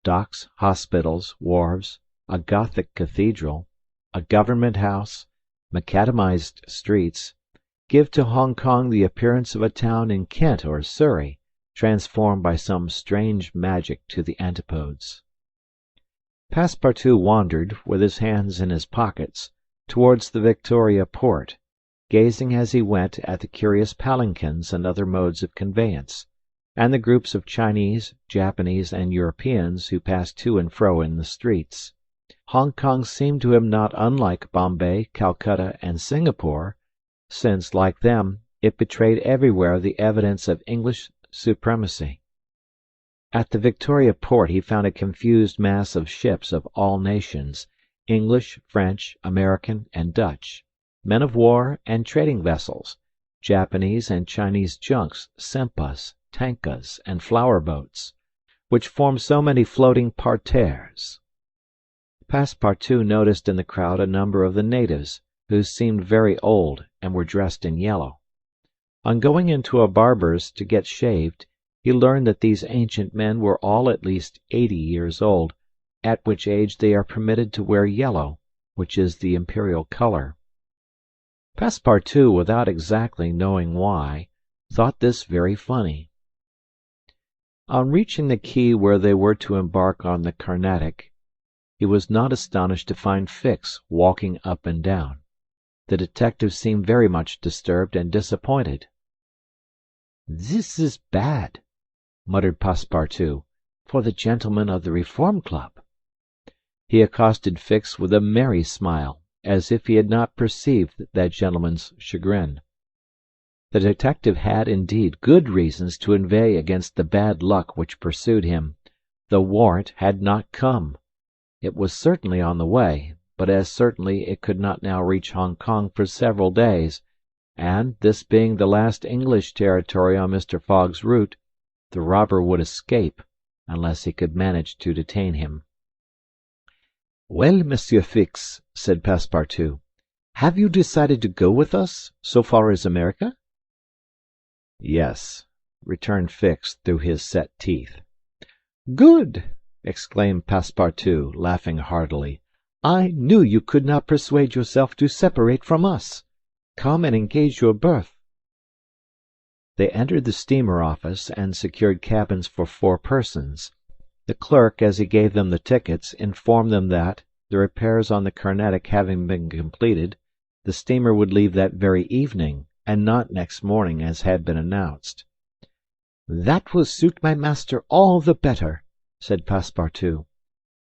C: Docks, hospitals, wharves, a Gothic cathedral, a government house, macadamized streets, give to Hong Kong the appearance of a town in Kent or Surrey, transformed by some strange magic to the antipodes. Passepartout wandered, with his hands in his pockets, towards the Victoria port, gazing as he went at the curious palanquins and other modes of conveyance, and the groups of Chinese, Japanese, and Europeans who passed to and fro in the streets. Hong Kong seemed to him not unlike Bombay, Calcutta, and Singapore, since, like them, it betrayed everywhere the evidence of English supremacy. At the Victoria port he found a confused mass of ships of all nations, English, French, American, and Dutch, men of war and trading vessels, Japanese and Chinese junks, sempas, tankas, and flower boats, which formed so many floating parterres. Passepartout noticed in the crowd a number of the natives, who seemed very old and were dressed in yellow. On going into a barber's to get shaved, he learned that these ancient men were all at least 80 years old, at which age they are permitted to wear yellow, which is the imperial color. Passepartout, without exactly knowing why, thought this very funny. On reaching the quay where they were to embark on the Carnatic, he was not astonished to find Fix walking up and down. The detective seemed very much disturbed and disappointed. "This is bad," muttered Passepartout, "for the gentlemen of the Reform Club." He accosted Fix with a merry smile, as if he had not perceived that gentleman's chagrin. The detective had, indeed, good reasons to inveigh against the bad luck which pursued him. The warrant had not come. It was certainly on the way, but as certainly it could not now reach Hong Kong for several days, and, this being the last English territory on Mr. Fogg's route, the robber would escape, unless he could manage to detain him. "Well, Monsieur Fix," said Passepartout, "have you decided to go with us, so far as America?" "Yes," returned Fix through his set teeth. "Good!" exclaimed Passepartout, laughing heartily. "I knew you could not persuade yourself to separate from us. Come and engage your berth." They entered the steamer office and secured cabins for 4 persons. The clerk, as he gave them the tickets, informed them that, the repairs on the Carnatic having been completed, the steamer would leave that very evening, and not next morning as had been announced. "That will suit my master all the better," said Passepartout.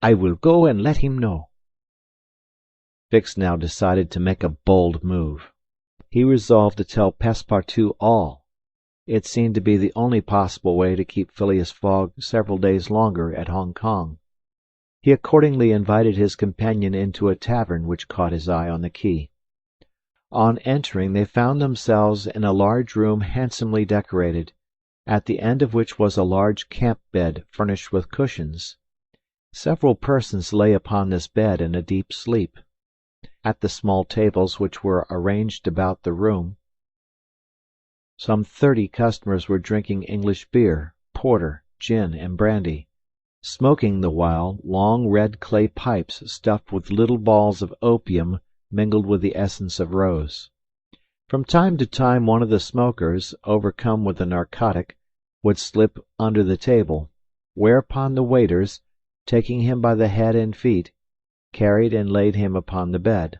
C: "I will go and let him know." Fix now decided to make a bold move. He resolved to tell Passepartout all. It seemed to be the only possible way to keep Phileas Fogg several days longer at Hong Kong. He accordingly invited his companion into a tavern which caught his eye on the quay. On entering, they found themselves in a large room handsomely decorated, at the end of which was a large camp bed furnished with cushions. Several persons lay upon this bed in a deep sleep. At the small tables which were arranged about the room, some 30 customers were drinking English beer, porter, gin, and brandy, smoking the while long red clay pipes stuffed with little balls of opium mingled with the essence of rose. From time to time one of the smokers, overcome with the narcotic, would slip under the table, whereupon the waiters, taking him by the head and feet, carried and laid him upon the bed.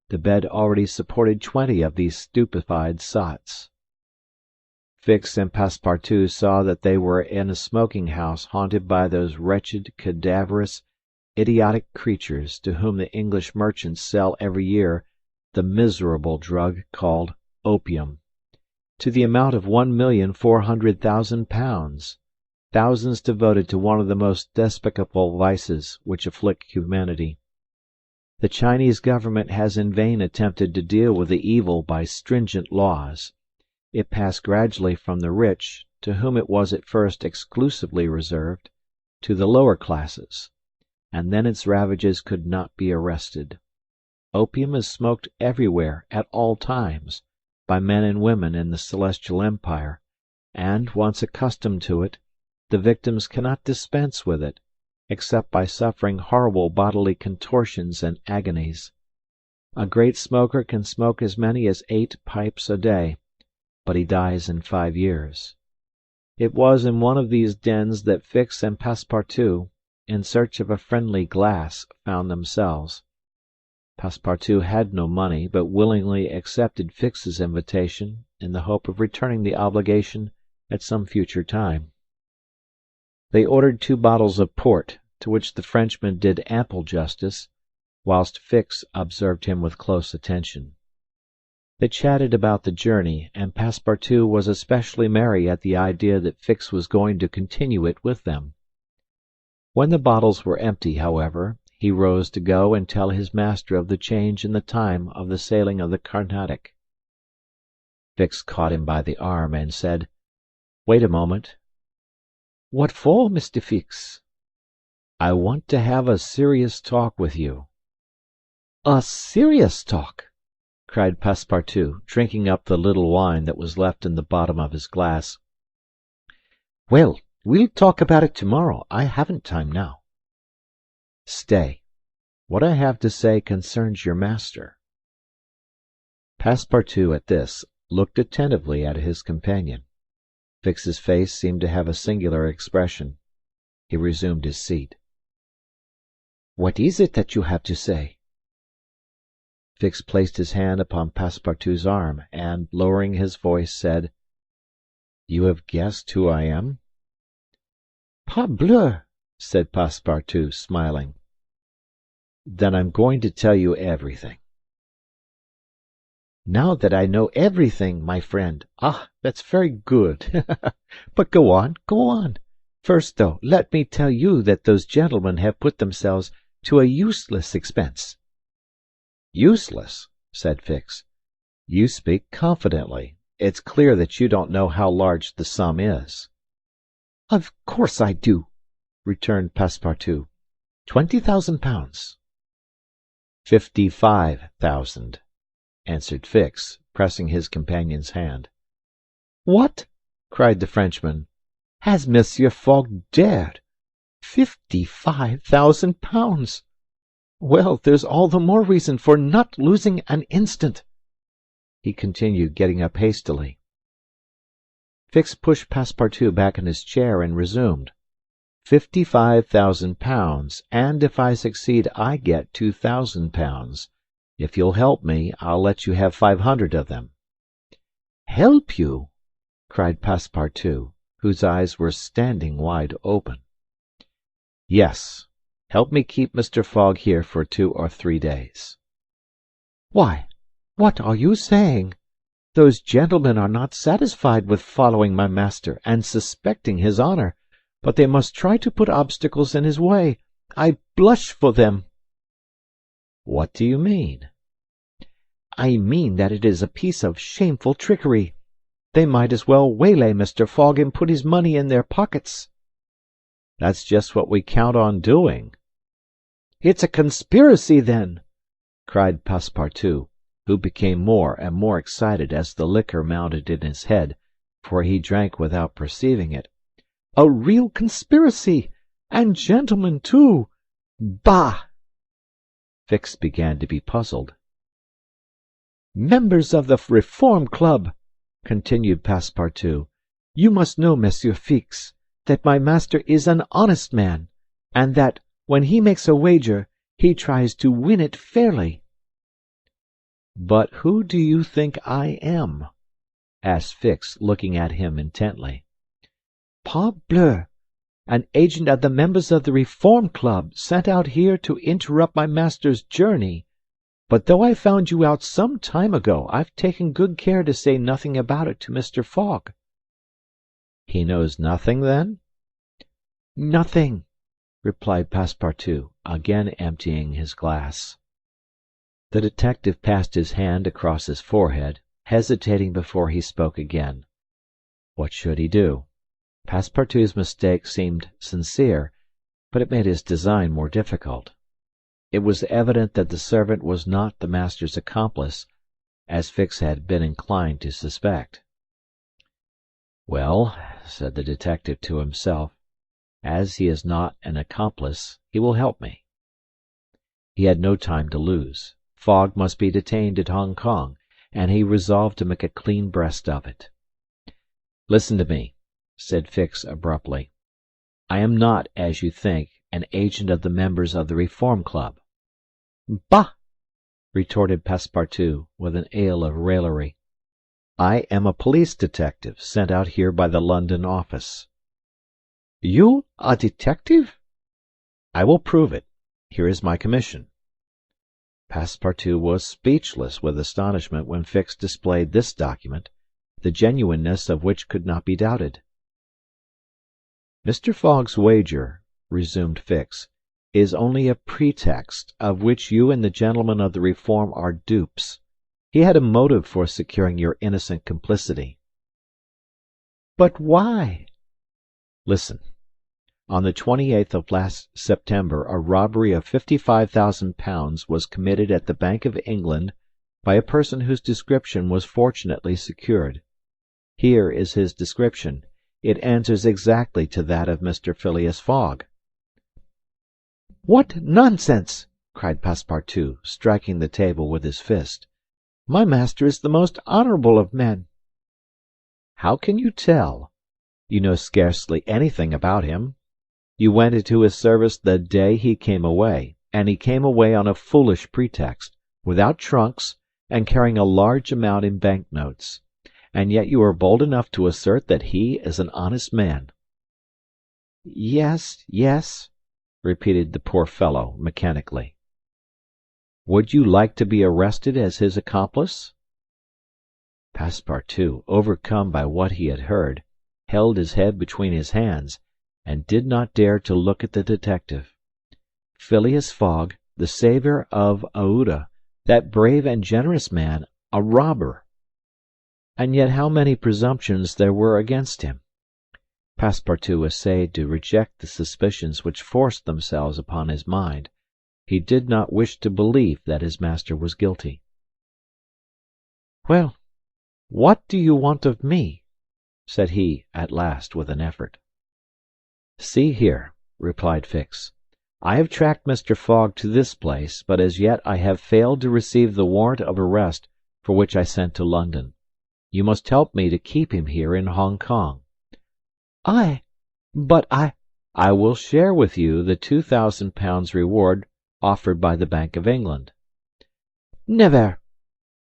C: The bed already supported 20 of these stupefied sots. Fix and Passepartout saw that they were in a smoking-house haunted by those wretched, cadaverous, idiotic creatures to whom the English merchants sell every year the miserable drug called opium, to the amount of £1,400,000, thousands devoted to one of the most despicable vices which afflict humanity. The Chinese government has in vain attempted to deal with the evil by stringent laws. It passed gradually from the rich, to whom it was at first exclusively reserved, to the lower classes, and then its ravages could not be arrested. Opium is smoked everywhere, at all times, by men and women in the Celestial Empire, and, once accustomed to it, the victims cannot dispense with it, except by suffering horrible bodily contortions and agonies. A great smoker can smoke as many as 8 pipes a day, but he dies in 5 years. It was in one of these dens that Fix and Passepartout, in search of a friendly glass, found themselves. Passepartout had no money, but willingly accepted Fix's invitation in the hope of returning the obligation at some future time. They ordered 2 bottles of port, to which the Frenchman did ample justice, whilst Fix observed him with close attention. They chatted about the journey, and Passepartout was especially merry at the idea that Fix was going to continue it with them. When the bottles were empty, however, he rose to go and tell his master of the change in the time of the sailing of the Carnatic. Fix caught him by the arm and said, "Wait a moment." "What for, Mr. Fix?" "I want to have a serious talk with you." "A serious talk?" cried Passepartout, drinking up the little wine that was left in the bottom of his glass. "Well, we'll talk about it tomorrow. I haven't time now." "Stay. What I have to say concerns your master." Passepartout, at this, looked attentively at his companion. Fix's face seemed to have a singular expression. He resumed his seat. "What is it that you have to say?" Fix placed his hand upon Passepartout's arm, and, lowering his voice, said, "You have guessed who I am?" "Parbleu!" said Passepartout, smiling. "Then I'm going to tell you everything." "Now that I know everything, my friend. Ah, that's very good. But go on, go on. First, though, let me tell you that those gentlemen have put themselves to a useless expense." "Useless?" said Fix. "You speak confidently. It's clear that you don't know how large the sum is." "Of course I do," returned Passepartout. £20,000. "55,000," answered Fix, pressing his companion's hand. "What?" cried the Frenchman. "Has Monsieur Fogg dared? £55,000! Well, there's all the more reason for not losing an instant," he continued, getting up hastily. Fix pushed Passepartout back in his chair and resumed. £55,000, and if I succeed I get £2,000. If you'll help me, I'll let you have 500 of them." "Help you?" cried Passepartout, whose eyes were standing wide open. "Yes. Help me keep Mr. Fogg here for 2 or 3 days." "Why, what are you saying? Those gentlemen are not satisfied with following my master and suspecting his honour, but they must try to put obstacles in his way. I blush for them." "What do you mean?" "I mean that it is a piece of shameful trickery. They might as well waylay Mr. Fogg and put his money in their pockets." "That's just what we count on doing." "It's a conspiracy, then!" cried Passepartout, who became more and more excited as the liquor mounted in his head, for he drank without perceiving it. "A real conspiracy! And gentlemen, too! Bah!" Fix began to be puzzled. "Members of the Reform Club," continued Passepartout, "you must know, Monsieur Fix, that my master is an honest man, and that, when he makes a wager, he tries to win it fairly." "But who do you think I am?" asked Fix, looking at him intently. "Parbleu! An agent of the members of the Reform Club, sent out here to interrupt my master's journey. But though I found you out some time ago, I've taken good care to say nothing about it to Mr. Fogg." "He knows nothing, then?" "Nothing," replied Passepartout, again emptying his glass. The detective passed his hand across his forehead, hesitating before he spoke again. What should he do? Passepartout's mistake seemed sincere, but it made his design more difficult. It was evident that the servant was not the master's accomplice, as Fix had been inclined to suspect. "Well," said the detective to himself, "as he is not an accomplice, he will help me." He had no time to lose. Fogg must be detained at Hong Kong, and he resolved to make a clean breast of it. "Listen to me," said Fix abruptly. "I am not, as you think, an agent of the members of the Reform Club." "Bah!" retorted Passepartout, with an air of raillery. "I am a police detective sent out here by the London office." "You a detective?" "I will prove it. Here is my commission." Passepartout was speechless with astonishment when Fix displayed this document, the genuineness of which could not be doubted. "Mr. Fogg's wager," resumed Fix, "is only a pretext, of which you and the gentlemen of the Reform are dupes. He had a motive for securing your innocent complicity." "But why?" "Listen. On the 28th of last September a robbery of £55,000 was committed at the Bank of England by a person whose description was fortunately secured. Here is his description. It answers exactly to that of Mr. Phileas Fogg." "What nonsense!" cried Passepartout, striking the table with his fist. "My master is the most honourable of men." "How can you tell? You know scarcely anything about him. You went into his service the day he came away, and he came away on a foolish pretext, without trunks, and carrying a large amount in bank notes. And yet you are bold enough to assert that he is an honest man." "Yes, yes," repeated the poor fellow mechanically. "Would you like to be arrested as his accomplice?" Passepartout, overcome by what he had heard, held his head between his hands, and did not dare to look at the detective. Phileas Fogg, the saviour of Aouda, that brave and generous man, a robber! And yet how many presumptions there were against him! Passepartout essayed to reject the suspicions which forced themselves upon his mind. He did not wish to believe that his master was guilty. "Well, what do you want of me?" said he, at last, with an effort. "See here," replied Fix. "I have tracked Mr. Fogg to this place, but as yet I have failed to receive the warrant of arrest for which I sent to London. You must help me to keep him here in Hong Kong." "But I—" "I will share with you the £2,000 reward offered by the Bank of England." "Never!"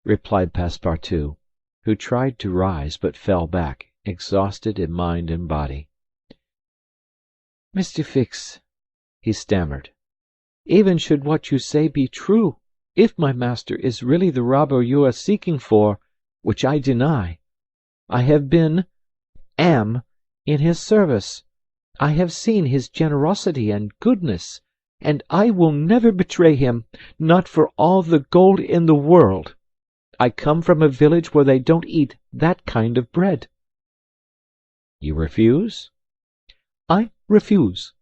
C: replied Passepartout, who tried to rise, but fell back, exhausted in mind and body. "Mr. Fix," he stammered, "even should what you say be true, if my master is really the robber you are seeking for, which I deny, I have been, am, in his service. I have seen his generosity and goodness, and I will never betray him, not for all the gold in the world. I come from a village where they don't eat that kind of bread." "You refuse?" "I refuse."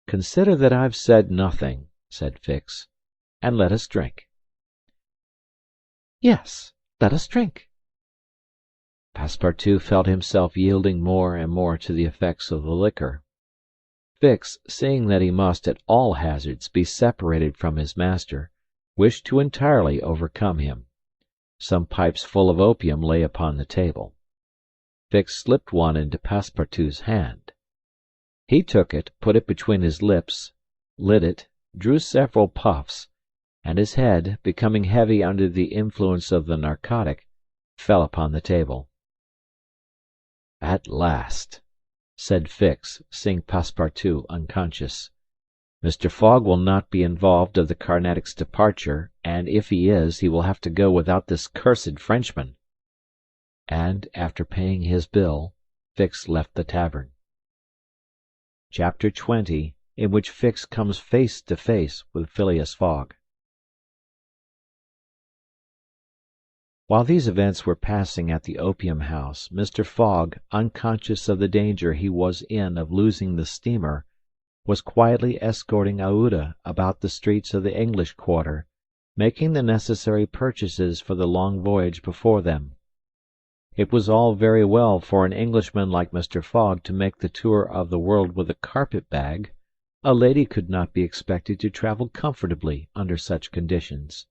C: "Consider that I've said nothing," said Fix, "and let us drink." "Yes, let us drink." Passepartout felt himself yielding more and more to the effects of the liquor. Fix, seeing that he must at all hazards be separated from his master, wished to entirely overcome him. Some pipes full of opium lay upon the table. Fix slipped one into Passepartout's hand. He took it, put it between his lips, lit it, drew several puffs, and his head, becoming heavy under the influence of the narcotic, fell upon the table. "At last," said Fix, seeing Passepartout unconscious. "Mr. Fogg will not be involved of the Carnatic's departure, and if he is, he will have to go without this cursed Frenchman." And, after paying his bill, Fix left the tavern. Chapter 20, in which Fix comes face to face with Phileas Fogg. While these events were passing at the opium house, Mr. Fogg, unconscious of the danger he was in of losing the steamer, was quietly escorting Aouda about the streets of the English quarter, making the necessary purchases for the long voyage before them. It was all very well for an Englishman like Mr. Fogg to make the tour of the world with a carpet-bag. A lady could not be expected to travel comfortably under such conditions.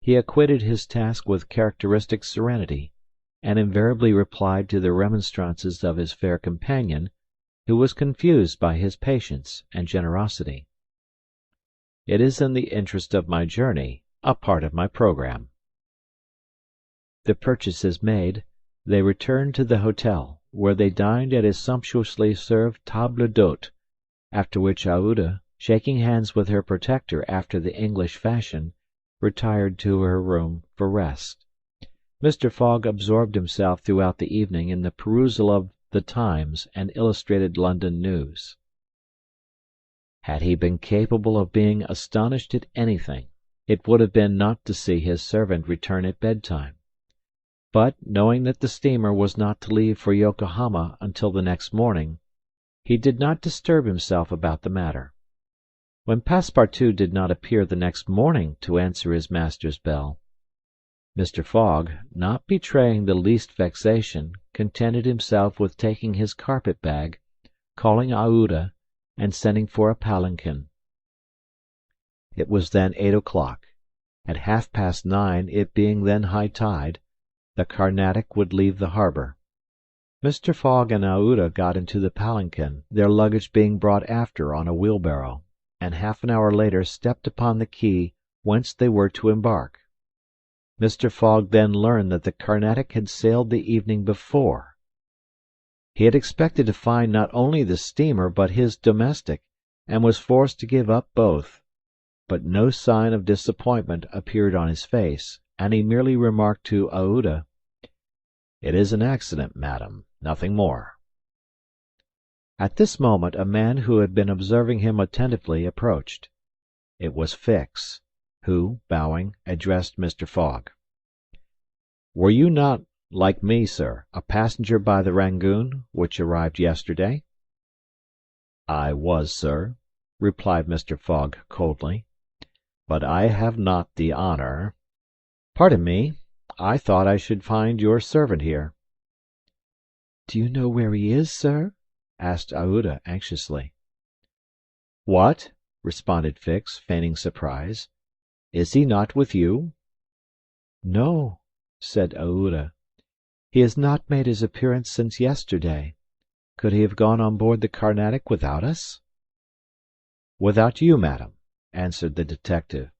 C: He acquitted his task with characteristic serenity, and invariably replied to the remonstrances of his fair companion, who was confused by his patience and generosity. It is in the interest of my journey, a part of my programme. The purchases made, they returned to the hotel, where they dined at a sumptuously served table d'hôte, after which Aouda,
B: shaking hands with her protector after the English fashion, retired to her room for rest. Mr. Fogg absorbed himself throughout the evening in the perusal of the Times and Illustrated London News. Had he been capable of being astonished at anything, it would have been not to see his servant return at bedtime. But, knowing that the steamer was not to leave for Yokohama until the next morning, he did not disturb himself about the matter. When Passepartout did not appear the next morning to answer his master's bell, Mr. Fogg, not betraying the least vexation, contented himself with taking his carpet-bag, calling Aouda, and sending for a palanquin. It was then 8 o'clock. At 9:30, it being then high tide, the Carnatic would leave the harbour. Mr. Fogg and Aouda got into the palanquin, their luggage being brought after on a wheelbarrow, and half an hour later stepped upon the quay whence they were to embark. Mr. Fogg then learned that the Carnatic had sailed the evening before. He had expected to find not only the steamer but his domestic, and was forced to give up both. But no sign of disappointment appeared on his face, and he merely remarked to Aouda, "It is an accident, madam, nothing more." At this moment a man who had been observing him attentively approached. It was Fix, who, bowing, addressed Mr. Fogg. "Were you not, like me, sir, a passenger by the Rangoon, which arrived yesterday?" "I was, sir," replied Mr. Fogg coldly, "but I have not the honour—" "Pardon me, I thought I should find your servant here." "Do you know where he is, sir?" asked Aouda anxiously. "What?" responded Fix, feigning surprise. "Is he not with you?" "No," said Aouda. "He has not made his appearance since yesterday. Could he have gone on board the Carnatic without us?" "Without you, madam," answered the detective.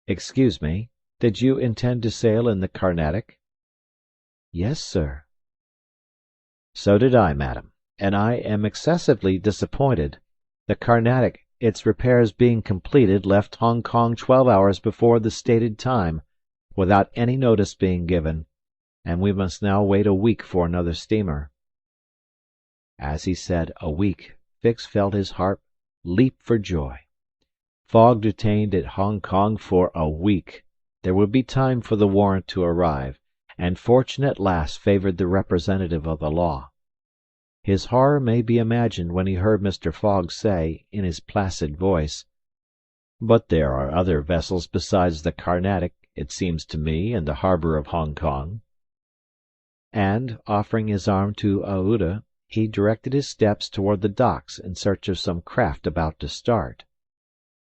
B: "Excuse me, did you intend to sail in the Carnatic?" "Yes, sir." "So did I, madam, and I am excessively disappointed. The Carnatic, its repairs being completed, left Hong Kong 12 hours before the stated time, without any notice being given, and we must now wait a week for another steamer." As he said "a week," Fix felt his heart leap for joy. Fogg detained at Hong Kong for a week! There would be time for the warrant to arrive, and fortune at last favoured the representative of the law. His horror may be imagined when he heard Mr. Fogg say, in his placid voice, "But there are other vessels besides the Carnatic, it seems to me, in the harbour of Hong Kong." And, offering his arm to Aouda, he directed his steps toward the docks in search of some craft about to start.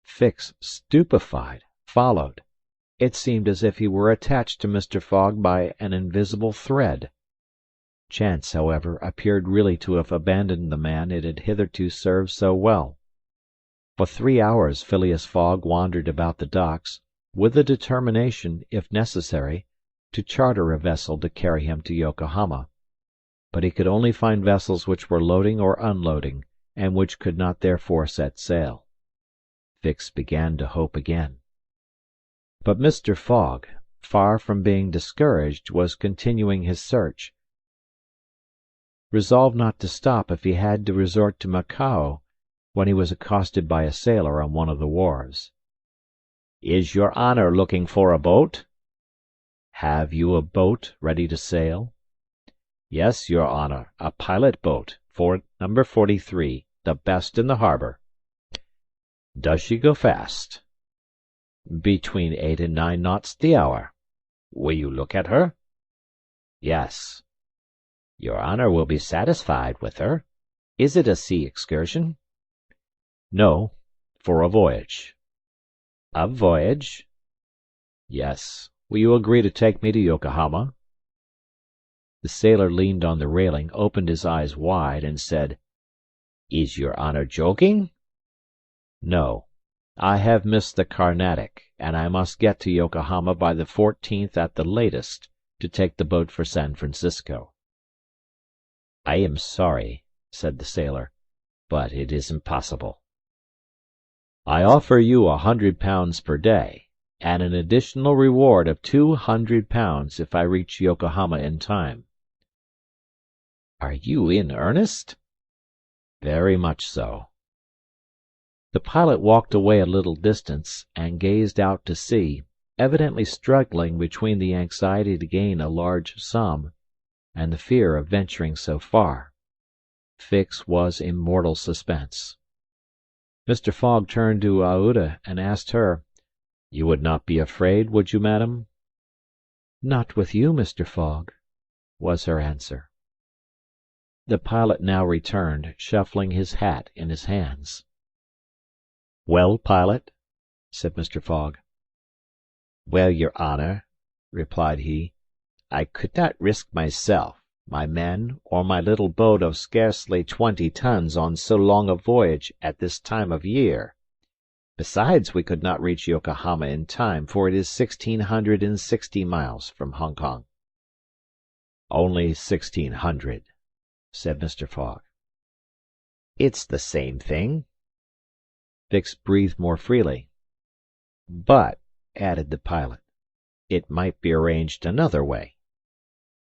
B: Fix, stupefied, followed. It seemed as if he were attached to Mr. Fogg by an invisible thread. Chance, however, appeared really to have abandoned the man it had hitherto served so well. For 3 hours Phileas Fogg wandered about the docks, with the determination, if necessary, to charter a vessel to carry him to Yokohama. But he could only find vessels which were loading or unloading, and which could not therefore set sail. Fix began to hope again. But Mr. Fogg, far from being discouraged, was continuing his search, resolved not to stop if he had to resort to Macao, when he was accosted by a sailor on one of the wharves. "Is your honour looking for a boat?" "Have you a boat ready to sail?" "Yes, your honour, a pilot boat, for number 43, the best in the harbour." "Does she go fast?" "Between 8 and 9 knots the hour." "Will you look at her?" "Yes." "Your honour will be satisfied with her. Is it a sea excursion?" "No, for a voyage." "A voyage?" "Yes. Will you agree to take me to Yokohama?" The sailor leaned on the railing, opened his eyes wide, and said, "Is your honour joking?" "No. I have missed the Carnatic, and I must get to Yokohama by the 14th at the latest, to take the boat for San Francisco." "I am sorry," said the sailor, "but it is impossible."
C: I offer you £100 per day, and an additional reward of £200 if I reach Yokohama in time." "Are you in earnest?" "Very much so." The pilot walked away a little distance, and gazed out to sea, evidently struggling between the anxiety to gain a large sum, and the fear of venturing so far. Fix was in mortal suspense. Mr. Fogg turned to Aouda and asked her, "You would not be afraid, would you, madam?" "Not with you, Mr. Fogg," was her answer. The pilot now returned, shuffling his hat in his hands. "Well, pilot?" said Mr. Fogg. "Well, your honor," replied he, "I could not risk myself, my men, or my little boat of scarcely 20 tons on so long a voyage at this time of year. Besides, we could not reach Yokohama in time, for it is 1,660 miles from Hong Kong." "Only 1,600," said Mr. Fogg. "It's the same thing." Fix breathed more freely. "But," added the pilot, "it might be arranged another way."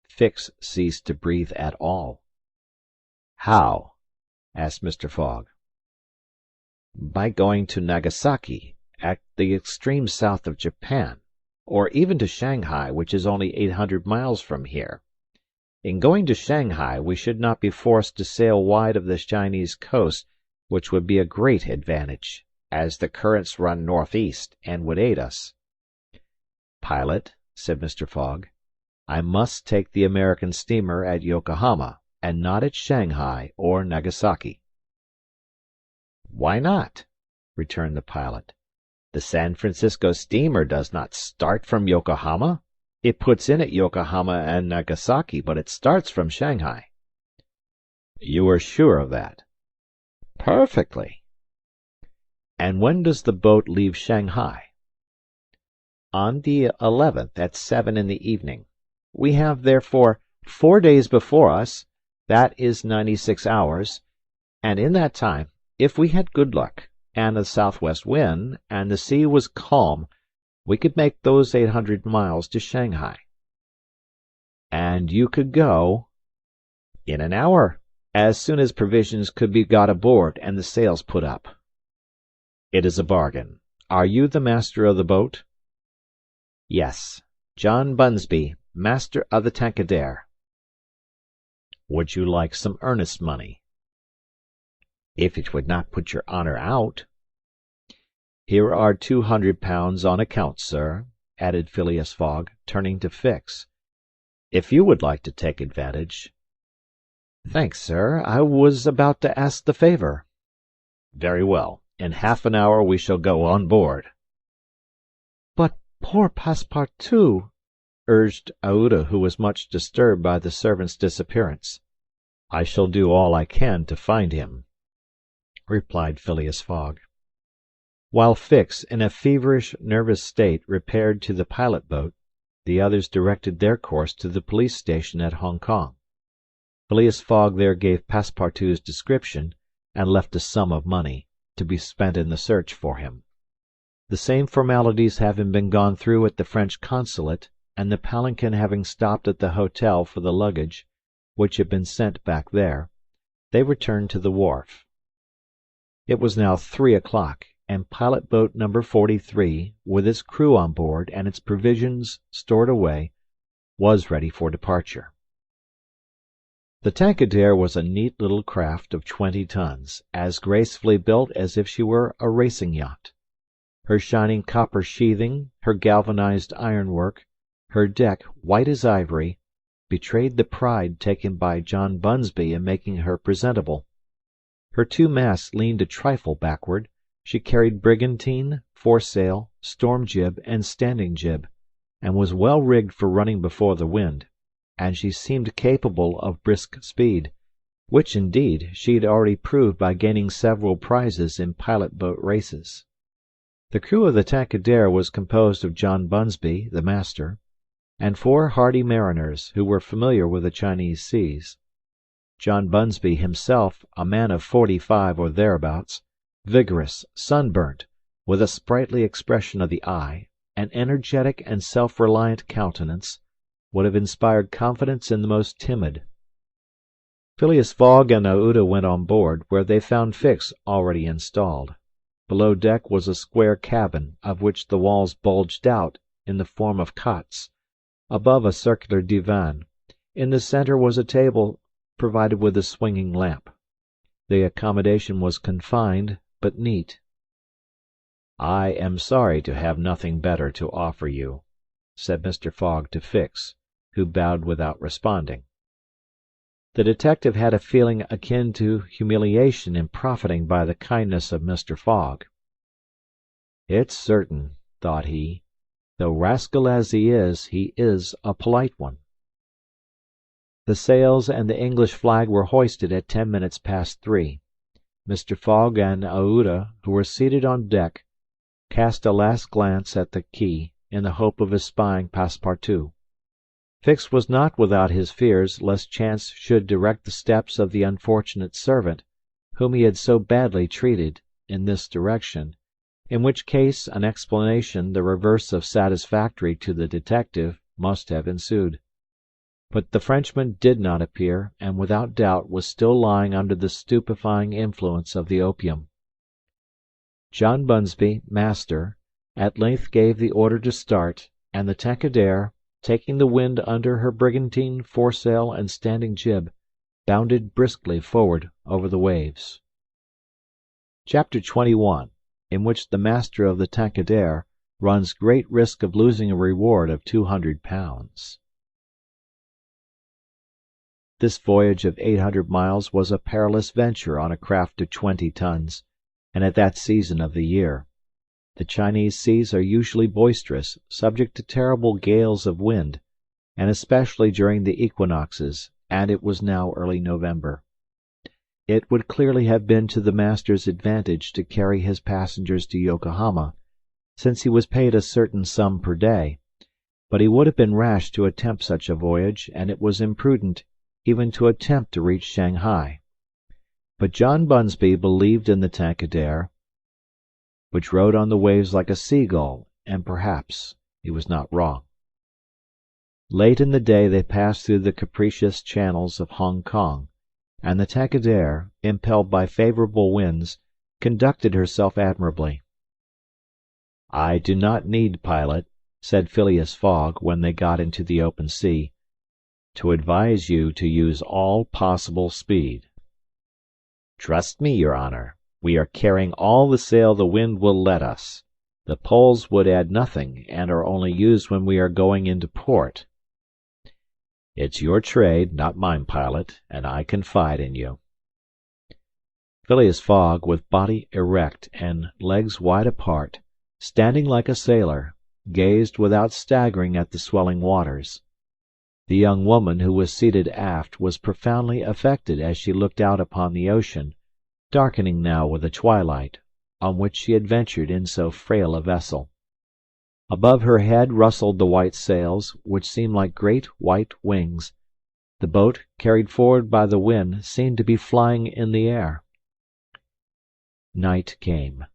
C: Fix ceased to breathe at all. "How?" asked Mr. Fogg. "By going to Nagasaki, at the extreme south of Japan, or even to Shanghai, which is only 800 miles from here. In going to Shanghai, we should not be forced to sail wide of the Chinese coast, which would be a great advantage, as the currents run northeast, and would aid us." "Pilot," said Mr. Fogg, "I must take the American steamer at Yokohama, and not at Shanghai or Nagasaki." "Why not?" returned the pilot. "The San Francisco steamer does not start from Yokohama. It puts in at Yokohama and Nagasaki, but it starts from Shanghai." "You are sure of that?" "Perfectly." "And when does the boat leave Shanghai?" "On the 11th, at 7 in the evening. We have, therefore, 4 days before us. That is 96 hours, and in that time, if we had good luck, and a southwest wind, and the sea was calm, we could make those 800 miles to Shanghai." "And you could go—" "In an hour, as soon as provisions could be got aboard and the sails put up." "It is a bargain. Are you the master of the boat?" "Yes, John Bunsby, master of the Tankadere." "Would you like some earnest money?" "If it would not put your honor out." "Here are £200 on account, sir," added Phileas Fogg, turning to Fix. "If you would like to take advantage—" "Thanks, sir. I was about to ask the favor." "Very well. In half an hour we shall go on board." "But poor Passepartout," urged Aouda, who was much disturbed by the servant's disappearance. "I shall do all I can to find him," replied Phileas Fogg. While Fix, in a feverish, nervous state, repaired to the pilot boat, the others directed their course to the police station at Hong Kong. Phileas Fogg there gave Passepartout's description, and left a sum of money, to be spent in the search for him. The same formalities having been gone through at the French consulate, and the palanquin having stopped at the hotel for the luggage, which had been sent back there, they returned to the wharf. It was now 3 o'clock, and pilot boat number 43, with its crew on board and its provisions stored away, was ready for departure. The Tankadere was a neat little craft of 20 tons, as gracefully built as if she were a racing yacht. Her shining copper sheathing, her galvanized ironwork, her deck, white as ivory, betrayed the pride taken by John Bunsby in making her presentable. Her 2 masts leaned a trifle backward. She carried brigantine, foresail, storm jib, and standing jib, and was well rigged for running before the wind, and she seemed capable of brisk speed, which, indeed, she had already proved by gaining several prizes in pilot boat races. The crew of the Tankadere was composed of John Bunsby, the master, and 4 hardy mariners who were familiar with the Chinese seas. John Bunsby himself, a man of 45 or thereabouts, vigorous, sunburnt, with a sprightly expression of the eye, an energetic and self-reliant countenance, would have inspired confidence in the most timid. Phileas Fogg and Aouda went on board, where they found Fix already installed. Below deck was a square cabin, of which the walls bulged out in the form of cots, above a circular divan. In the centre was a table provided with a swinging lamp. The accommodation was confined, but neat. "I am sorry to have nothing better to offer you," said Mr. Fogg to Fix, who bowed without responding. The detective had a feeling akin to humiliation in profiting by the kindness of Mr. Fogg. "It's certain," thought he, "though rascal as he is a polite one." The sails and the English flag were hoisted at 10 minutes past 3. Mr. Fogg and Aouda, who were seated on deck, cast a last glance at the quay, in the hope of espying Passepartout. Fix was not without his fears lest chance should direct the steps of the unfortunate servant, whom he had so badly treated, in this direction, in which case an explanation the reverse of satisfactory to the detective must have ensued. But the Frenchman did not appear, and without doubt was still lying under the stupefying influence of the opium. John Bunsby, master, at length gave the order to start, and the Tankadere, taking the wind under her brigantine, foresail, and standing jib, bounded briskly forward over the waves. Chapter 21, in which the master of the Tankadere runs great risk of losing a reward of £200. This voyage of 800 miles was a perilous venture on a craft of 20 tons, and at that season of the year. The Chinese seas are usually boisterous, subject to terrible gales of wind, and especially during the equinoxes, and it was now early November. It would clearly have been to the master's advantage to carry his passengers to Yokohama, since he was paid a certain sum per day, but he would have been rash to attempt such a voyage, and it was imprudent even to attempt to reach Shanghai. But John Bunsby believed in the Tankadere, which rode on the waves like a seagull, and perhaps he was not wrong. Late in the day they passed through the capricious channels of Hong Kong, and the Tankadere, impelled by favourable winds, conducted herself admirably. "I do not need, pilot," said Phileas Fogg when they got into the open sea, "to advise you to use all possible speed." "Trust me, your honor. We are carrying all the sail the wind will let us. The poles would add nothing, and are only used when we are going into port." "It's your trade, not mine, pilot, and I confide in you." Phileas Fogg, with body erect and legs wide apart, standing like a sailor, gazed without staggering at the swelling waters. The young woman who was seated aft was profoundly affected as she looked out upon the ocean, darkening now with the twilight, on which she had ventured in so frail a vessel. Above her head rustled the white sails, which seemed like great white wings. The boat, carried forward by the wind, seemed to be flying in the air. Night came.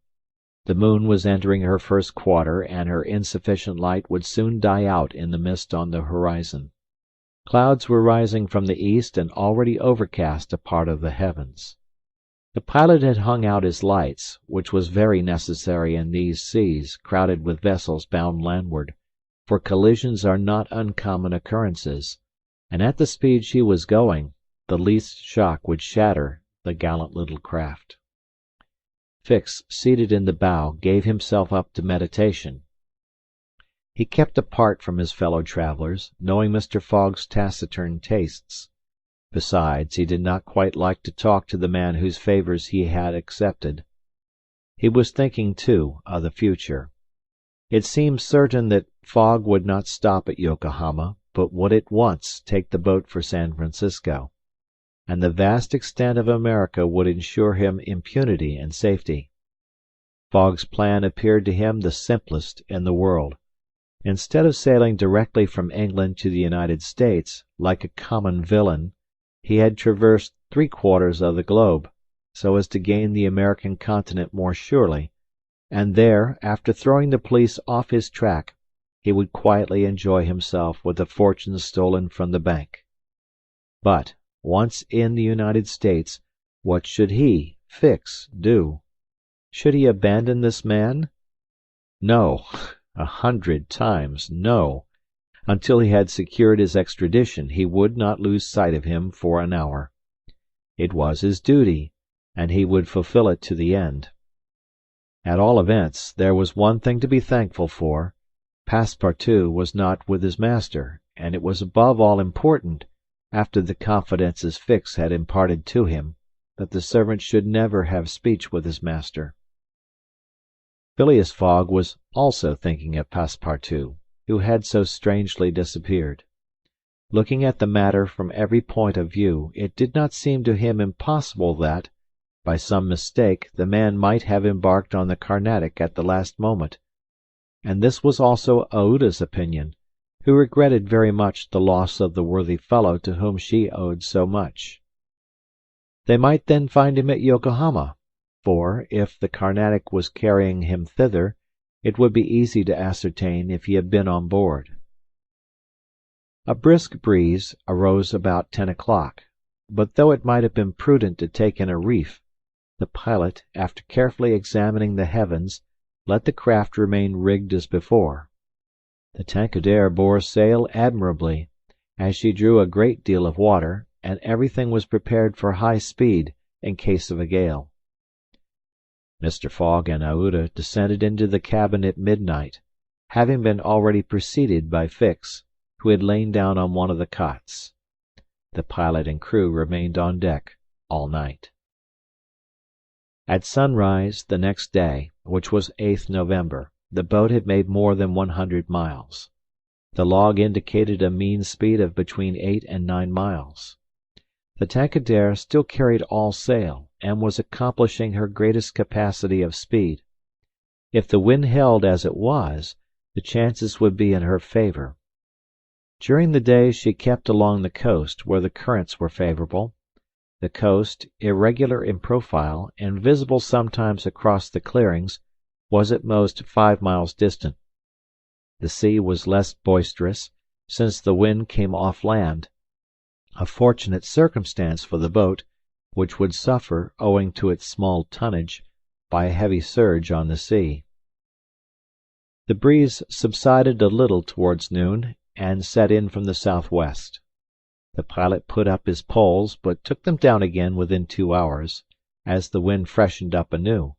C: The moon was entering her first quarter, and her insufficient light would soon die out in the mist on the horizon. Clouds were rising from the east and already overcast a part of the heavens. The pilot had hung out his lights, which was very necessary in these seas crowded with vessels bound landward, for collisions are not uncommon occurrences, and at the speed she was going, the least shock would shatter the gallant little craft. Fix, seated in the bow, gave himself up to meditation. He kept apart from his fellow travellers, knowing Mr. Fogg's taciturn tastes. Besides, he did not quite like to talk to the man whose favours he had accepted. He was thinking, too, of the future. It seemed certain that Fogg would not stop at Yokohama, but would at once take the boat for San Francisco, and the vast extent of America would ensure him impunity and safety. Fogg's plan appeared to him the simplest in the world. Instead of sailing directly from England to the United States, like a common villain, he had traversed 3/4 of the globe, so as to gain the American continent more surely, and there, after throwing the police off his track, he would quietly enjoy himself with the fortune stolen from the bank. But, once in the United States, what should he, Fix, do? Should he abandon this man? No, 100 times no. Until he had secured his extradition, he would not lose sight of him for an hour. It was his duty, and he would fulfill it to the end. At all events, there was one thing to be thankful for. Passepartout was not with his master, and it was above all important, after the confidences Fix had imparted to him, that the servant should never have speech with his master. Phileas Fogg was also thinking of Passepartout, who had so strangely disappeared. Looking at the matter from every point of view, it did not seem to him impossible that, by some mistake, the man might have embarked on the Carnatic at the last moment, and this was also Aouda's opinion, who regretted very much the loss of the worthy fellow to whom she owed so much. They might then find him at Yokohama, for, if the Carnatic was carrying him thither, it would be easy to ascertain if he had been on board. A brisk breeze arose about 10 o'clock, but though it might have been prudent to take in a reef, the pilot, after carefully examining the heavens, let the craft remain rigged as before. The Tankadere bore sail admirably, as she drew a great deal of water, and everything was prepared for high speed in case of a gale. Mr. Fogg and Aouda descended into the cabin at midnight, having been already preceded by Fix, who had lain down on one of the cots. The pilot and crew remained on deck all night. At sunrise the next day, which was 8th November, the boat had made more than 100 miles. The log indicated a mean speed of between 8 and 9 miles. The Tankadere still carried all sail, and was accomplishing her greatest capacity of speed. If the wind held as it was, the chances would be in her favor. During the day she kept along the coast, where the currents were favorable. The coast, irregular in profile, and visible sometimes across the clearings, was at most 5 miles distant. The sea was less boisterous, since the wind came off land, a fortunate circumstance for the boat, which would suffer, owing to its small tonnage, by a heavy surge on the sea. The breeze subsided a little towards noon, and set in from the southwest. The pilot put up his poles, but took them down again within 2 hours, as the wind freshened up anew.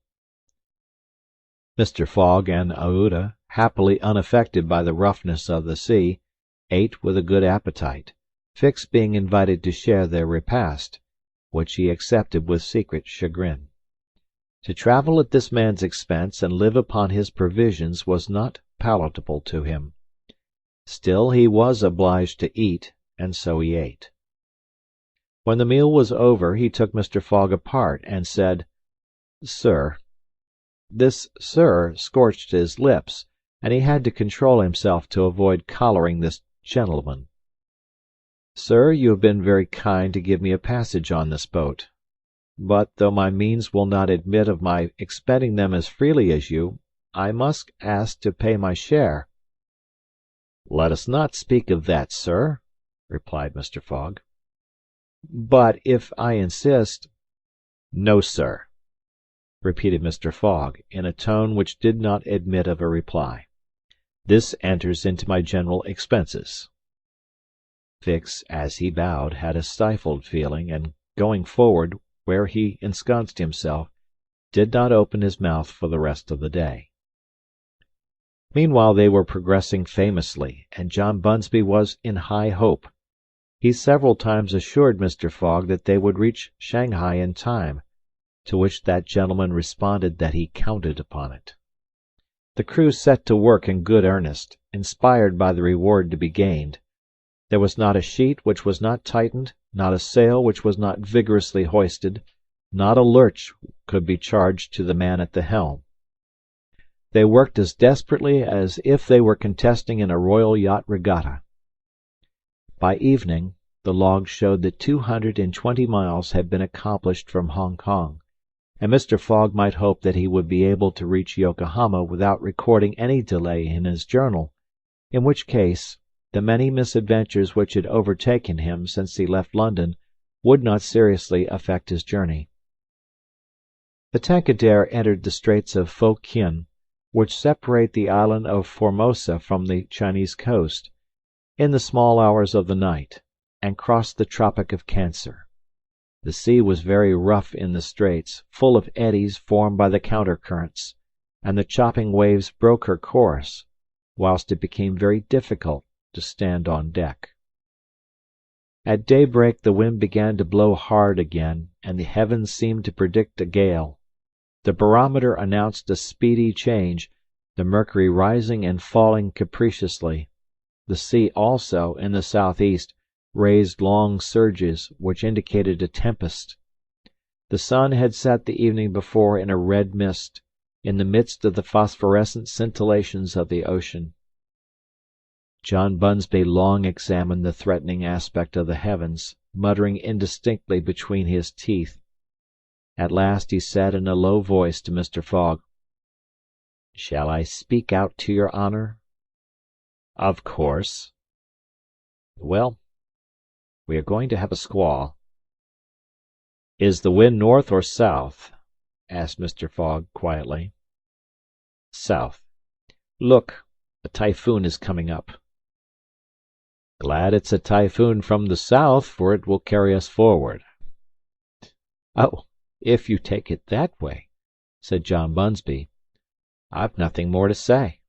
C: Mr. Fogg and Aouda, happily unaffected by the roughness of the sea, ate with a good appetite, Fix being invited to share their repast, which he accepted with secret chagrin. To travel at this man's expense and live upon his provisions was not palatable to him. Still he was obliged to eat, and so he ate. When the meal was over, he took Mr. Fogg apart, and said, "Sir." This "sir" scorched his lips, and he had to control himself to avoid collaring this gentleman. "Sir, you have been very kind to give me a passage on this boat. But though my means will not admit of my expending them as freely as you, I must ask to pay my share." "Let us not speak of that, sir," replied Mr. Fogg. "But if I insist—" "No, sir," repeated Mr. Fogg, in a tone which did not admit of a reply. "This enters into my general expenses." Fix, as he bowed, had a stifled feeling, and, going forward, where he ensconced himself, did not open his mouth for the rest of the day. Meanwhile they were progressing famously, and John Bunsby was in high hope. He several times assured Mr. Fogg that they would reach Shanghai in time, to which that gentleman responded that he counted upon it. The crew set to work in good earnest, inspired by the reward to be gained. There was not a sheet which was not tightened, not a sail which was not vigorously hoisted, not a lurch could be charged to the man at the helm. They worked as desperately as if they were contesting in a royal yacht regatta. By evening, the logs showed that 220 miles had been accomplished from Hong Kong, and Mr. Fogg might hope that he would be able to reach Yokohama without recording any delay in his journal, in which case the many misadventures which had overtaken him since he left London would not seriously affect his journey. The Tankadere entered the Straits of Fo Kien, which separate the island of Formosa from the Chinese coast, in the small hours of the night, and crossed the Tropic of Cancer. The sea was very rough in the straits, full of eddies formed by the counter-currents, and the chopping waves broke her course, whilst it became very difficult to stand on deck. At daybreak the wind began to blow hard again, and the heavens seemed to predict a gale. The barometer announced a speedy change, the mercury rising and falling capriciously. The sea also, in the southeast, raised long surges, which indicated a tempest. The sun had set the evening before in a red mist, in the midst of the phosphorescent scintillations of the ocean. John Bunsby long examined the threatening aspect of the heavens, muttering indistinctly between his teeth. At last he said in a low voice to Mr. Fogg, "Shall I speak out to your honor?" "Of course." "Well, we are going to have a squall." "Is the wind north or south?" asked Mr. Fogg quietly. "South. Look, a typhoon is coming up." "Glad it's a typhoon from the south, for it will carry us forward." "Oh, if you take it that way," said John Bunsby, "I've nothing more to say."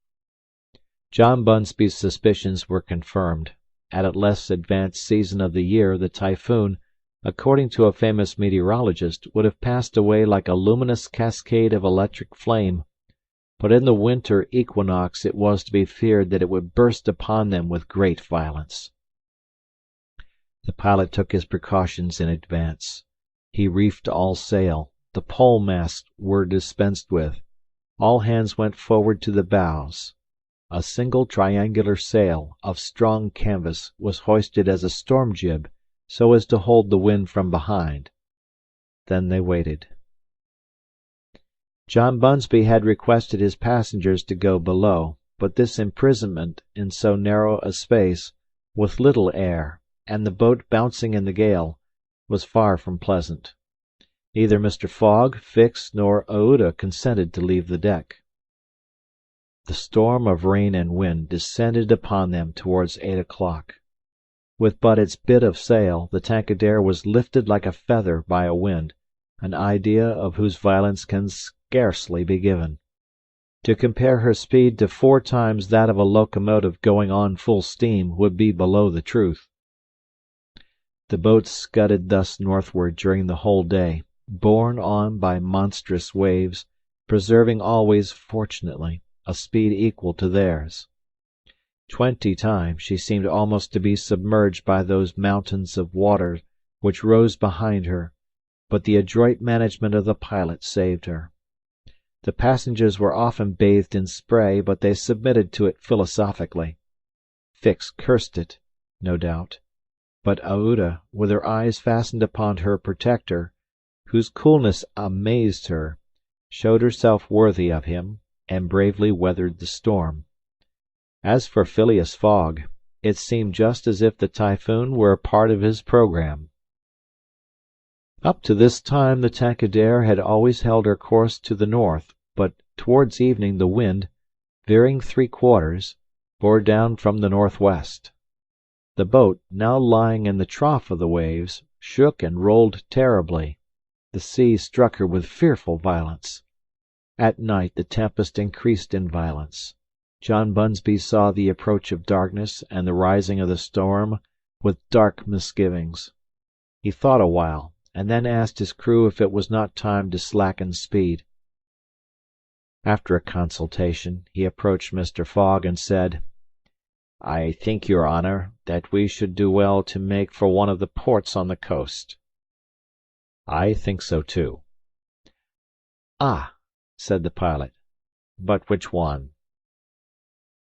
C: John Bunsby's suspicions were confirmed. At a less advanced season of the year the typhoon, according to a famous meteorologist, would have passed away like a luminous cascade of electric flame, but in the winter equinox it was to be feared that it would burst upon them with great violence. The pilot took his precautions in advance. He reefed all sail, the pole masts were dispensed with, all hands went forward to the bows. A single triangular sail, of strong canvas, was hoisted as a storm jib, so as to hold the wind from behind. Then they waited. John Bunsby had requested his passengers to go below, but this imprisonment in so narrow a space, with little air, and the boat bouncing in the gale, was far from pleasant. Neither Mr. Fogg, Fix, nor Aouda consented to leave the deck. The storm of rain and wind descended upon them towards 8 o'clock. With but its bit of sail, the Tankadere was lifted like a feather by a wind, an idea of whose violence can scarcely be given. To compare her speed to 4 times that of a locomotive going on full steam would be below the truth. The boat scudded thus northward during the whole day, borne on by monstrous waves, preserving always, fortunately, a speed equal to theirs. 20 times she seemed almost to be submerged by those mountains of water which rose behind her, but the adroit management of the pilot saved her. The passengers were often bathed in spray, but they submitted to it philosophically. Fix cursed it, no doubt, but Aouda, with her eyes fastened upon her protector, whose coolness amazed her, showed herself worthy of him, and bravely weathered the storm. As for Phileas Fogg, it seemed just as if the typhoon were a part of his programme. Up to this time the Tankadere had always held her course to the north, but towards evening the wind, veering 3/4, bore down from the northwest. The boat, now lying in the trough of the waves, shook and rolled terribly. The sea struck her with fearful violence. At night the tempest increased in violence. John Bunsby saw the approach of darkness and the rising of the storm with dark misgivings. He thought a while, and then asked his crew if it was not time to slacken speed. After a consultation, he approached Mr. Fogg and said, "I think, your honor, that we should do well to make for one of the ports on the coast." "I think so too." "Ah," said the pilot, "but which one?"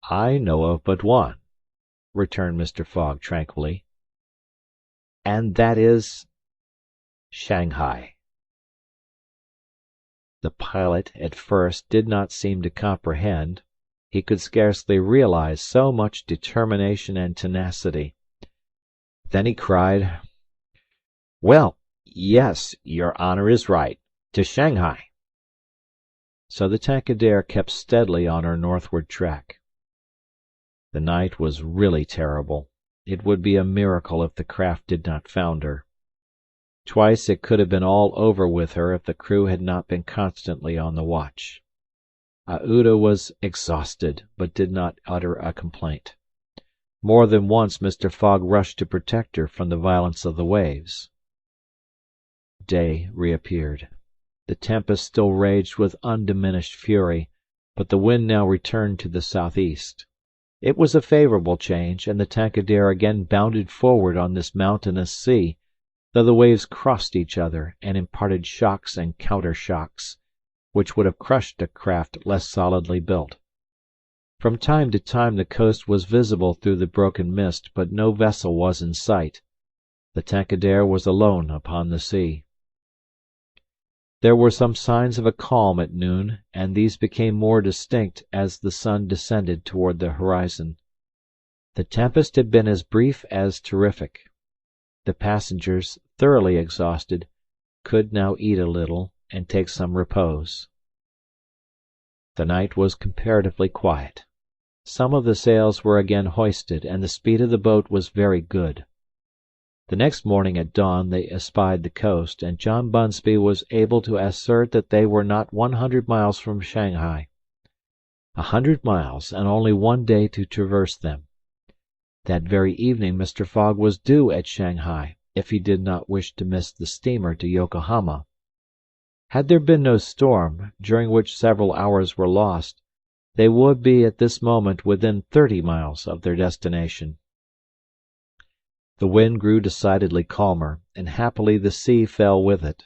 C: "I know of but one," returned Mr. Fogg tranquilly. "And that is?" "Shanghai." The pilot, at first, did not seem to comprehend. He could scarcely realize so much determination and tenacity. Then he cried, "Well, yes, your honor is right. To Shanghai." So the Tankadere kept steadily on her northward track. The night was really terrible. It would be a miracle if the craft did not founder. Twice it could have been all over with her if the crew had not been constantly on the watch. Aouda was exhausted, but did not utter a complaint. More than once Mr. Fogg rushed to protect her from the violence of the waves. Day reappeared. The tempest still raged with undiminished fury, but the wind now returned to the southeast. It was a favorable change, and the Tankadere again bounded forward on this mountainous sea, though the waves crossed each other and imparted shocks and counter-shocks, which would have crushed a craft less solidly built. From time to time the coast was visible through the broken mist, but no vessel was in sight. The Tankadere was alone upon the sea. There were some signs of a calm at noon, and these became more distinct as the sun descended toward the horizon. The tempest had been as brief as terrific. The passengers, thoroughly exhausted, could now eat a little and take some repose. The night was comparatively quiet. Some of the sails were again hoisted, and the speed of the boat was very good. The next morning at dawn they espied the coast, and John Bunsby was able to assert that they were not 100 miles from Shanghai. 100 miles, and only 1 day to traverse them. That very evening Mr. Fogg was due at Shanghai, if he did not wish to miss the steamer to Yokohama. Had there been no storm, during which several hours were lost, they would be at this moment within 30 miles of their destination. The wind grew decidedly calmer, and happily the sea fell with it.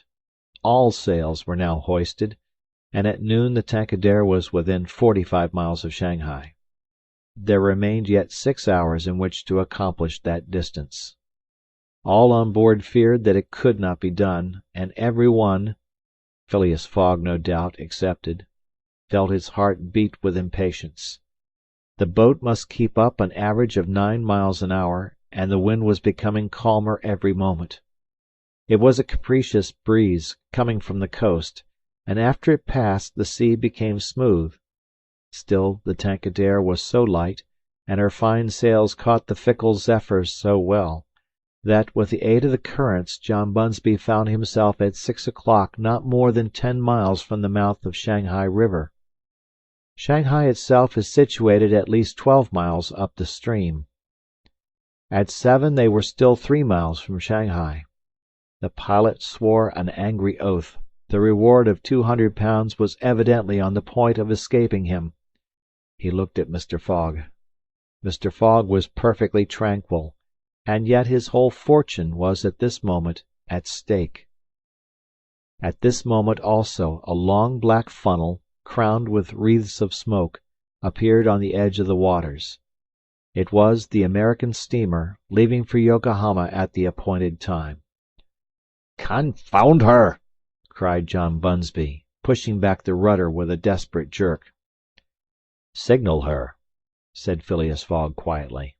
C: All sails were now hoisted, and at noon the Tankadere was within 45 miles of Shanghai. There remained yet 6 hours in which to accomplish that distance. All on board feared that it could not be done, and every one, Phileas Fogg no doubt excepted, felt his heart beat with impatience. The boat must keep up an average of 9 miles an hour, and the wind was becoming calmer every moment. It was a capricious breeze coming from the coast, and after it passed the sea became smooth. Still the Tankadere was so light, and her fine sails caught the fickle zephyrs so well, that with the aid of the currents John Bunsby found himself at 6 o'clock not more than 10 miles from the mouth of Shanghai River. Shanghai itself is situated at least 12 miles up the stream. At 7 they were still 3 miles from Shanghai. The pilot swore an angry oath. The reward of £200 was evidently on the point of escaping him. He looked at Mr. Fogg. Mr. Fogg was perfectly tranquil, and yet his whole fortune was at this moment at stake. At this moment also a long black funnel, crowned with wreaths of smoke, appeared on the edge of the waters. It was the American steamer, leaving for Yokohama at the appointed time. "Confound her!" cried John Bunsby, pushing back the rudder with a desperate jerk. "Signal her," said Phileas Fogg quietly.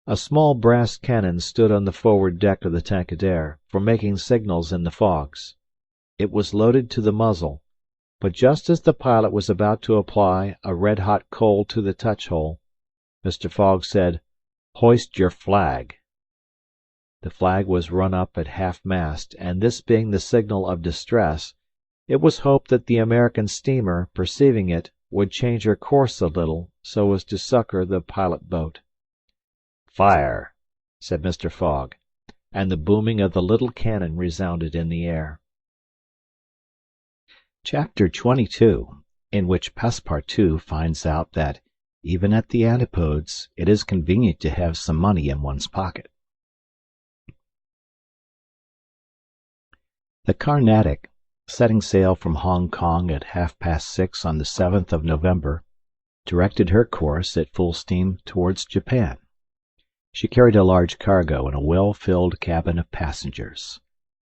C: A small brass cannon stood on the forward deck of the Tankadere, for making signals in the fogs. It was loaded to the muzzle, but just as the pilot was about to apply a red-hot coal to the touch-hole, Mr. Fogg said, "Hoist your flag." The flag was run up at half-mast, and this being the signal of distress, it was hoped that the American steamer, perceiving it, would change her course a little, so as to succor the pilot-boat. "Fire!" said Mr. Fogg, and the booming of the little cannon resounded in the air. Chapter 22, in which Passepartout finds out that, even at the Antipodes, it is convenient to have some money in one's pocket. The Carnatic, setting sail from Hong Kong at 6:30 on the 7th of November, directed her course at full steam towards Japan. She carried a large cargo and a well-filled cabin of passengers.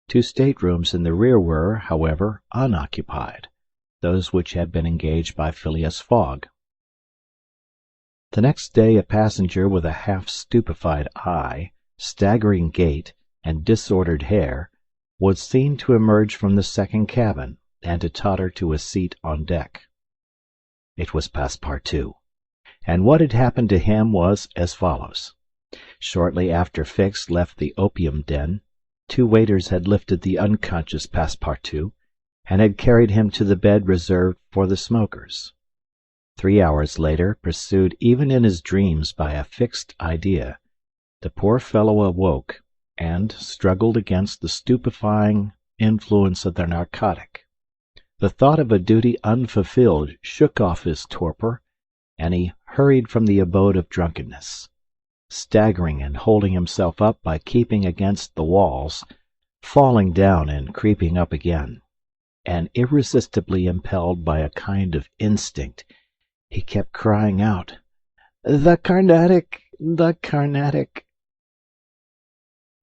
B: 2 staterooms in the rear were, however, unoccupied, those which had been engaged by Phileas Fogg. The next day a passenger with a half-stupefied eye, staggering gait, and disordered hair was seen to emerge from the second cabin and to totter to a seat on deck. It was Passepartout, and what had happened to him was as follows. Shortly after Fix left the opium den, 2 waiters had lifted the unconscious Passepartout and had carried him to the bed reserved for the smokers. 3 hours later, pursued even in his dreams by a fixed idea, the poor fellow awoke and struggled against the stupefying influence of the narcotic. The thought of a duty unfulfilled shook off his torpor, and he hurried from the abode of drunkenness, staggering and holding himself up by keeping against the walls, falling down and creeping up again, and irresistibly impelled by a kind of instinct, he kept crying out, "The Carnatic! The Carnatic!"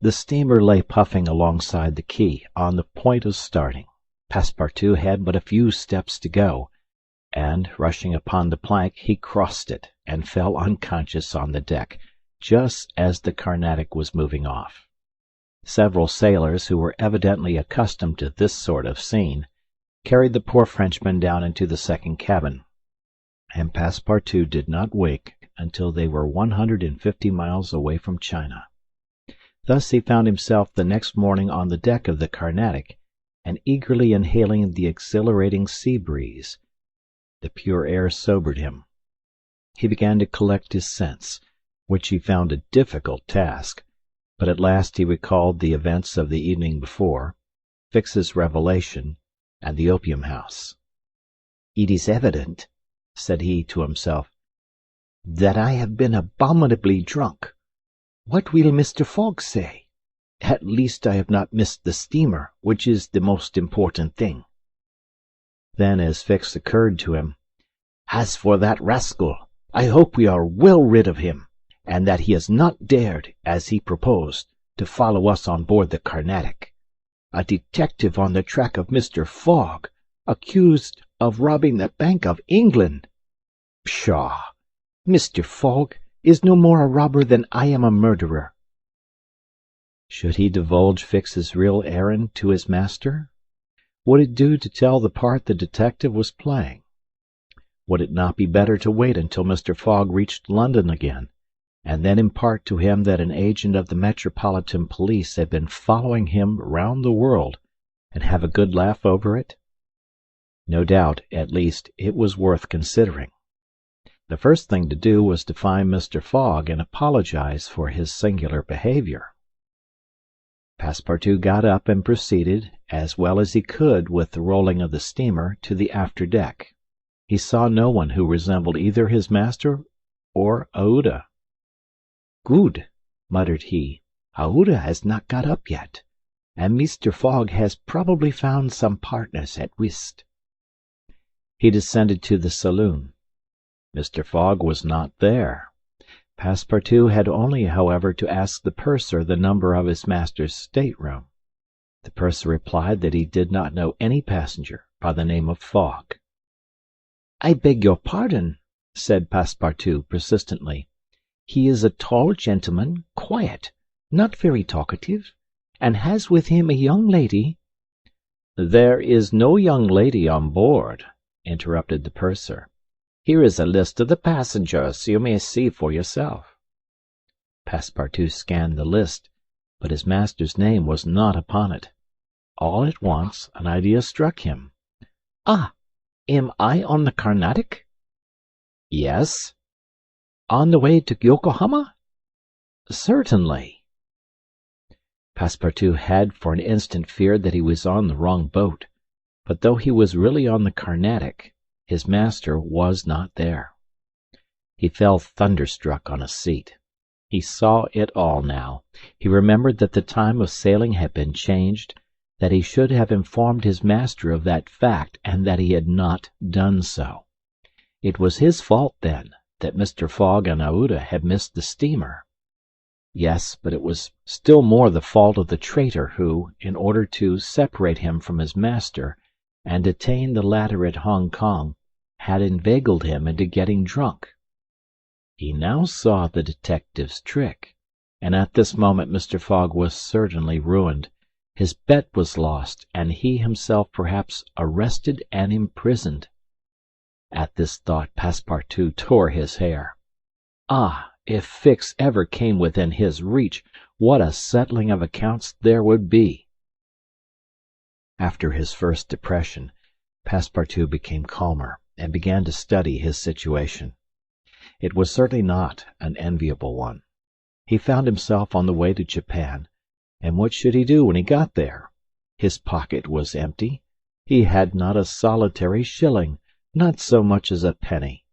B: The steamer lay puffing alongside the quay, on the point of starting. Passepartout had but a few steps to go, and, rushing upon the plank, he crossed it and fell unconscious on the deck, just as the Carnatic was moving off. Several sailors, who were evidently accustomed to this sort of scene, carried the poor Frenchman down into the second cabin, and Passepartout did not wake until they were 150 miles away from China. Thus he found himself the next morning on the deck of the Carnatic, and eagerly inhaling the exhilarating sea breeze. The pure air sobered him. He began to collect his sense, which he found a difficult task, but at last he recalled the events of the evening before, Fix's revelation, and the opium house. "It is evident," said he to himself, "that I have been abominably drunk. What will Mr. Fogg say? At least I have not missed the steamer, which is the most important thing." Then, as Fix occurred to him, "As for that rascal, I hope we are well rid of him, and that he has not dared, as he proposed, to follow us on board the Carnatic. A detective on the track of Mr. Fogg, accused of robbing the Bank of England! Pshaw! Mr. Fogg is no more a robber than I am a murderer." Should he divulge Fix's real errand to his master? Would it do to tell the part the detective was playing? Would it not be better to wait until Mr. Fogg reached London again, and then impart to him that an agent of the Metropolitan Police had been following him round the world, and have a good laugh over it? No doubt, at least, it was worth considering. The first thing to do was to find Mr. Fogg and apologize for his singular behavior. Passepartout got up and proceeded, as well as he could with the rolling of the steamer, to the after deck. He saw no one who resembled either his master or Aouda. "Good," muttered he, "Aouda has not got up yet, and Mr. Fogg has probably found some partners at whist." He descended to the saloon. Mr. Fogg was not there. Passepartout had only, however, to ask the purser the number of his master's stateroom. The purser replied that he did not know any passenger by the name of Fogg. "I beg your pardon," said Passepartout persistently. "He is a tall gentleman, quiet, not very talkative, and has with him a young lady—" "There is no young lady on board," interrupted the purser. "Here is a list of the passengers. You may see for yourself." Passepartout scanned the list, but his master's name was not upon it. All at once an idea struck him. "Ah, am I on the Carnatic?" "Yes." "On the way to Yokohama?" "Certainly." Passepartout had for an instant feared that he was on the wrong boat, but though he was really on the Carnatic, his master was not there. He fell thunderstruck on a seat. He saw it all now. He remembered that the time of sailing had been changed, that he should have informed his master of that fact, and that he had not done so. It was his fault, then, that Mr. Fogg and Aouda had missed the steamer.
C: Yes, but it was still more the fault of the traitor who, in order to separate him from his master and detain the latter at Hong Kong, had inveigled him into getting drunk. He now saw the detective's trick, and at this moment Mr. Fogg was certainly ruined. His bet was lost, and he himself perhaps arrested and imprisoned. At this thought Passepartout tore his hair. Ah, if Fix ever came within his reach, what a settling of accounts there would be! After his first depression, Passepartout became calmer, and began to study his situation. It was certainly not an enviable one. He found himself on the way to Japan, and what should he do when he got there? His pocket was empty. He had not a solitary shilling, not so much as a penny.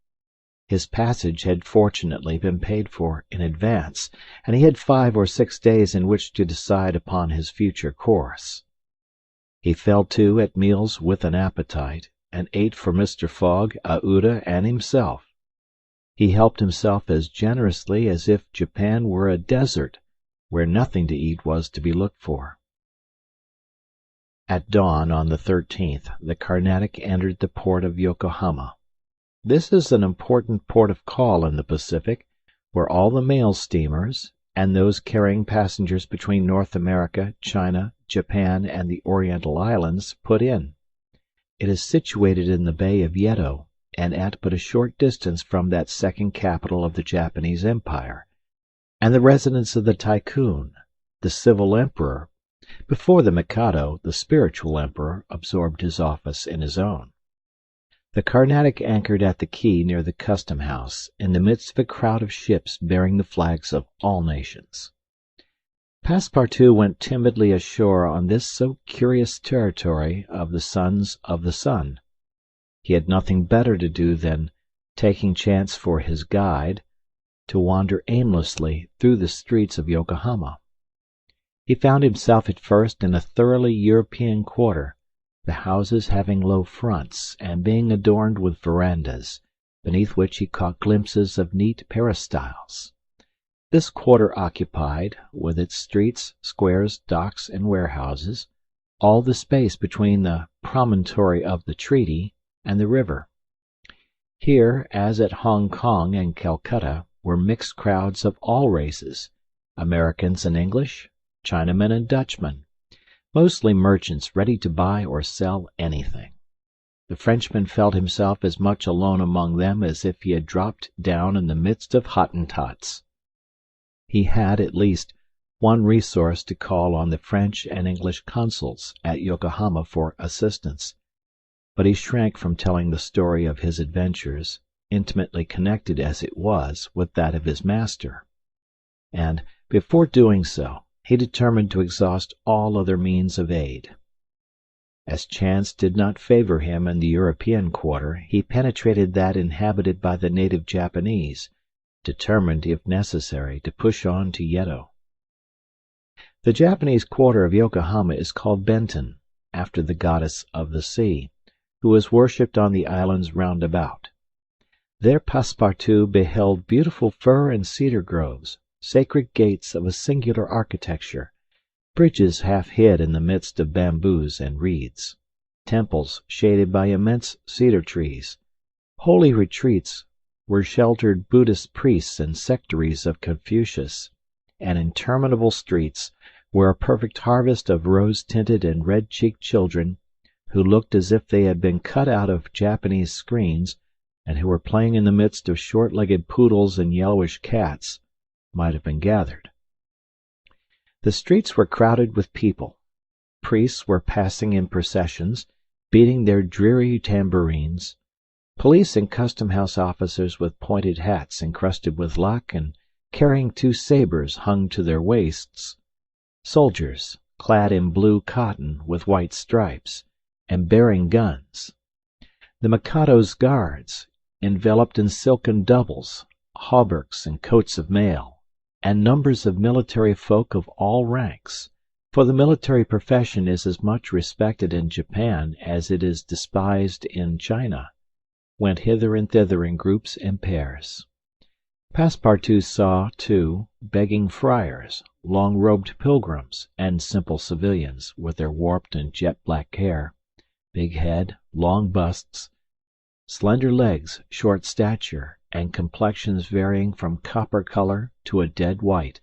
C: His passage had fortunately been paid for in advance, and he had 5 or 6 days in which to decide upon his future course. He fell to at meals with an appetite, and ate for Mr. Fogg, Aouda, and himself. He helped himself as generously as if Japan were a desert, where nothing to eat was to be looked for. At dawn on the 13th, the Carnatic entered the port of Yokohama. This is an important port of call in the Pacific, where all the mail steamers, and those carrying passengers between North America, China, Japan, and the Oriental Islands, put in. It is situated in the Bay of Yedo, and at but a short distance from that second capital of the Japanese Empire, and the residence of the Tycoon, the civil emperor, before the Mikado, the spiritual emperor, absorbed his office in his own. The Carnatic anchored at the quay near the custom house, in the midst of a crowd of ships bearing the flags of all nations. Passepartout went timidly ashore on this so curious territory of the Sons of the Sun. He had nothing better to do than, taking chance for his guide, to wander aimlessly through the streets of Yokohama. He found himself at first in a thoroughly European quarter, the houses having low fronts, and being adorned with verandas, beneath which he caught glimpses of neat peristyles. This quarter occupied, with its streets, squares, docks, and warehouses, all the space between the promontory of the treaty and the river. Here, as at Hong Kong and Calcutta, were mixed crowds of all races, Americans and English, Chinamen and Dutchmen, mostly merchants ready to buy or sell anything. The Frenchman felt himself as much alone among them as if he had dropped down in the midst of Hottentots. He had, at least, one resource to call on the French and English consuls at Yokohama for assistance, but he shrank from telling the story of his adventures, intimately connected as it was with that of his master, and, before doing so, he determined to exhaust all other means of aid. As chance did not favor him in the European quarter, he penetrated that inhabited by the native Japanese, determined, if necessary, to push on to Yedo. The Japanese quarter of Yokohama is called Benten, after the goddess of the sea, who is worshipped on the islands round about. There Passepartout beheld beautiful fir and cedar groves, sacred gates of a singular architecture, bridges half hid in the midst of bamboos and reeds, temples shaded by immense cedar trees, holy retreats where sheltered Buddhist priests and sectaries of Confucius, and interminable streets where a perfect harvest of rose-tinted and red-cheeked children, who looked as if they had been cut out of Japanese screens, and who were playing in the midst of short-legged poodles and yellowish cats, might have been gathered. The streets were crowded with people. Priests were passing in processions, beating their dreary tambourines. Police and custom-house officers with pointed hats encrusted with lac and carrying 2 sabres hung to their waists. Soldiers, clad in blue cotton with white stripes, and bearing guns. The Mikado's guards, enveloped in silken doubles, hauberks and coats of mail, and numbers of military folk of all ranks, for the military profession is as much respected in Japan as it is despised in China, went hither and thither in groups and pairs. Passepartout saw, too, begging friars, long-robed pilgrims, and simple civilians, with their warped and jet-black hair, big head, long busts, slender legs, short stature, and complexions varying from copper color to a dead white,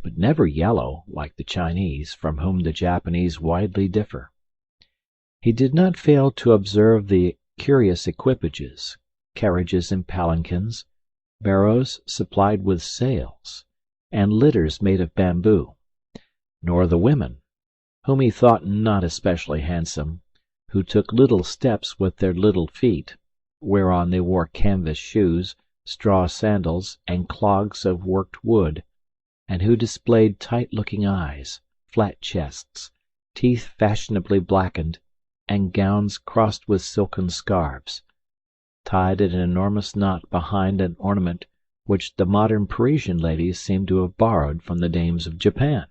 C: but never yellow, like the Chinese, from whom the Japanese widely differ. He did not fail to observe the curious equipages, carriages and palanquins, barrows supplied with sails, and litters made of bamboo, nor the women, whom he thought not especially handsome, who took little steps with their little feet, whereon they wore canvas shoes, straw sandals, and clogs of worked wood, and who displayed tight-looking eyes, flat chests, teeth fashionably blackened, and gowns crossed with silken scarves, tied in an enormous knot behind an ornament which the modern Parisian ladies seem to have borrowed from the dames of Japan.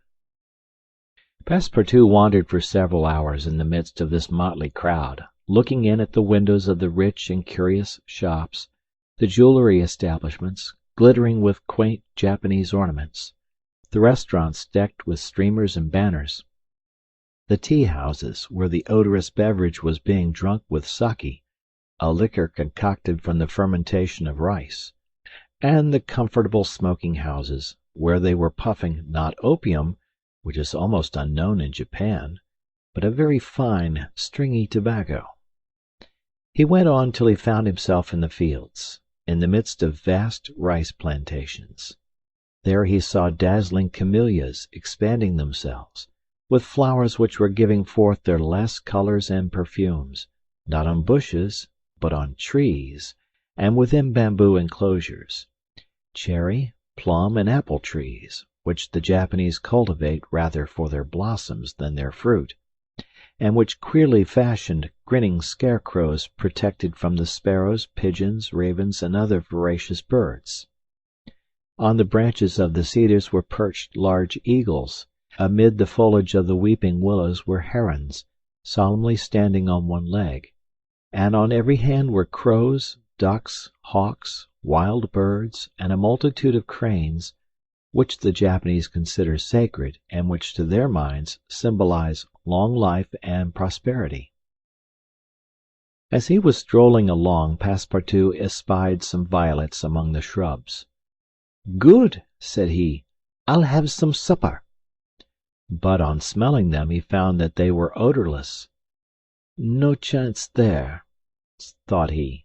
C: Passepartout wandered for several hours in the midst of this motley crowd, looking in at the windows of the rich and curious shops, the jewellery establishments, glittering with quaint Japanese ornaments, the restaurants decked with streamers and banners, the tea-houses where the odorous beverage was being drunk with sake, a liquor concocted from the fermentation of rice, and the comfortable smoking-houses where they were puffing not opium, which is almost unknown in Japan, but a very fine, stringy tobacco. He went on till he found himself in the fields, in the midst of vast rice plantations. There he saw dazzling camellias expanding themselves, with flowers which were giving forth their last colors and perfumes, not on bushes, but on trees, and within bamboo enclosures, cherry, plum, and apple trees, which the Japanese cultivate rather for their blossoms than their fruit, and which queerly fashioned, grinning scarecrows protected from the sparrows, pigeons, ravens, and other voracious birds. On the branches of the cedars were perched large eagles. Amid the foliage of the weeping willows were herons, solemnly standing on one leg, and on every hand were crows, ducks, hawks, wild birds, and a multitude of cranes, which the Japanese consider sacred, and which to their minds symbolize long life and prosperity. As he was strolling along, Passepartout espied some violets among the shrubs. "Good," said he, "I'll have some supper." But on smelling them he found that they were odorless. "No chance there," thought he.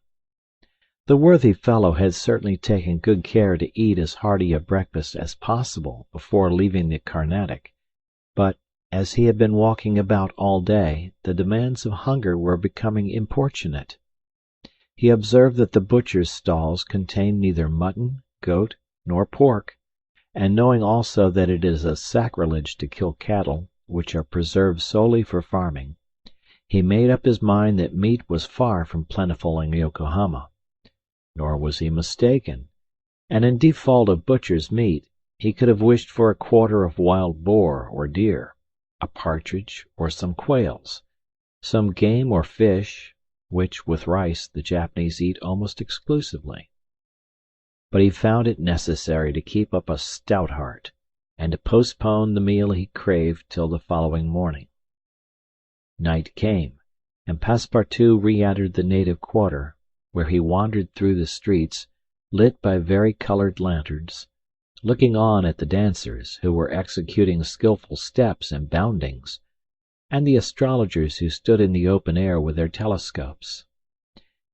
C: The worthy fellow had certainly taken good care to eat as hearty a breakfast as possible before leaving the Carnatic, but, as he had been walking about all day, the demands of hunger were becoming importunate. He observed that the butchers' stalls contained neither mutton, goat, nor pork, and knowing also that it is a sacrilege to kill cattle, which are preserved solely for farming, he made up his mind that meat was far from plentiful in Yokohama. Nor was he mistaken, and in default of butcher's meat, he could have wished for a quarter of wild boar or deer, a partridge or some quails, some game or fish, which, with rice, the Japanese eat almost exclusively. But he found it necessary to keep up a stout heart, and to postpone the meal he craved till the following morning. Night came, and Passepartout re-entered the native quarter, where he wandered through the streets, lit by vari-colored lanterns, looking on at the dancers, who were executing skilful steps and boundings, and the astrologers who stood in the open air with their telescopes.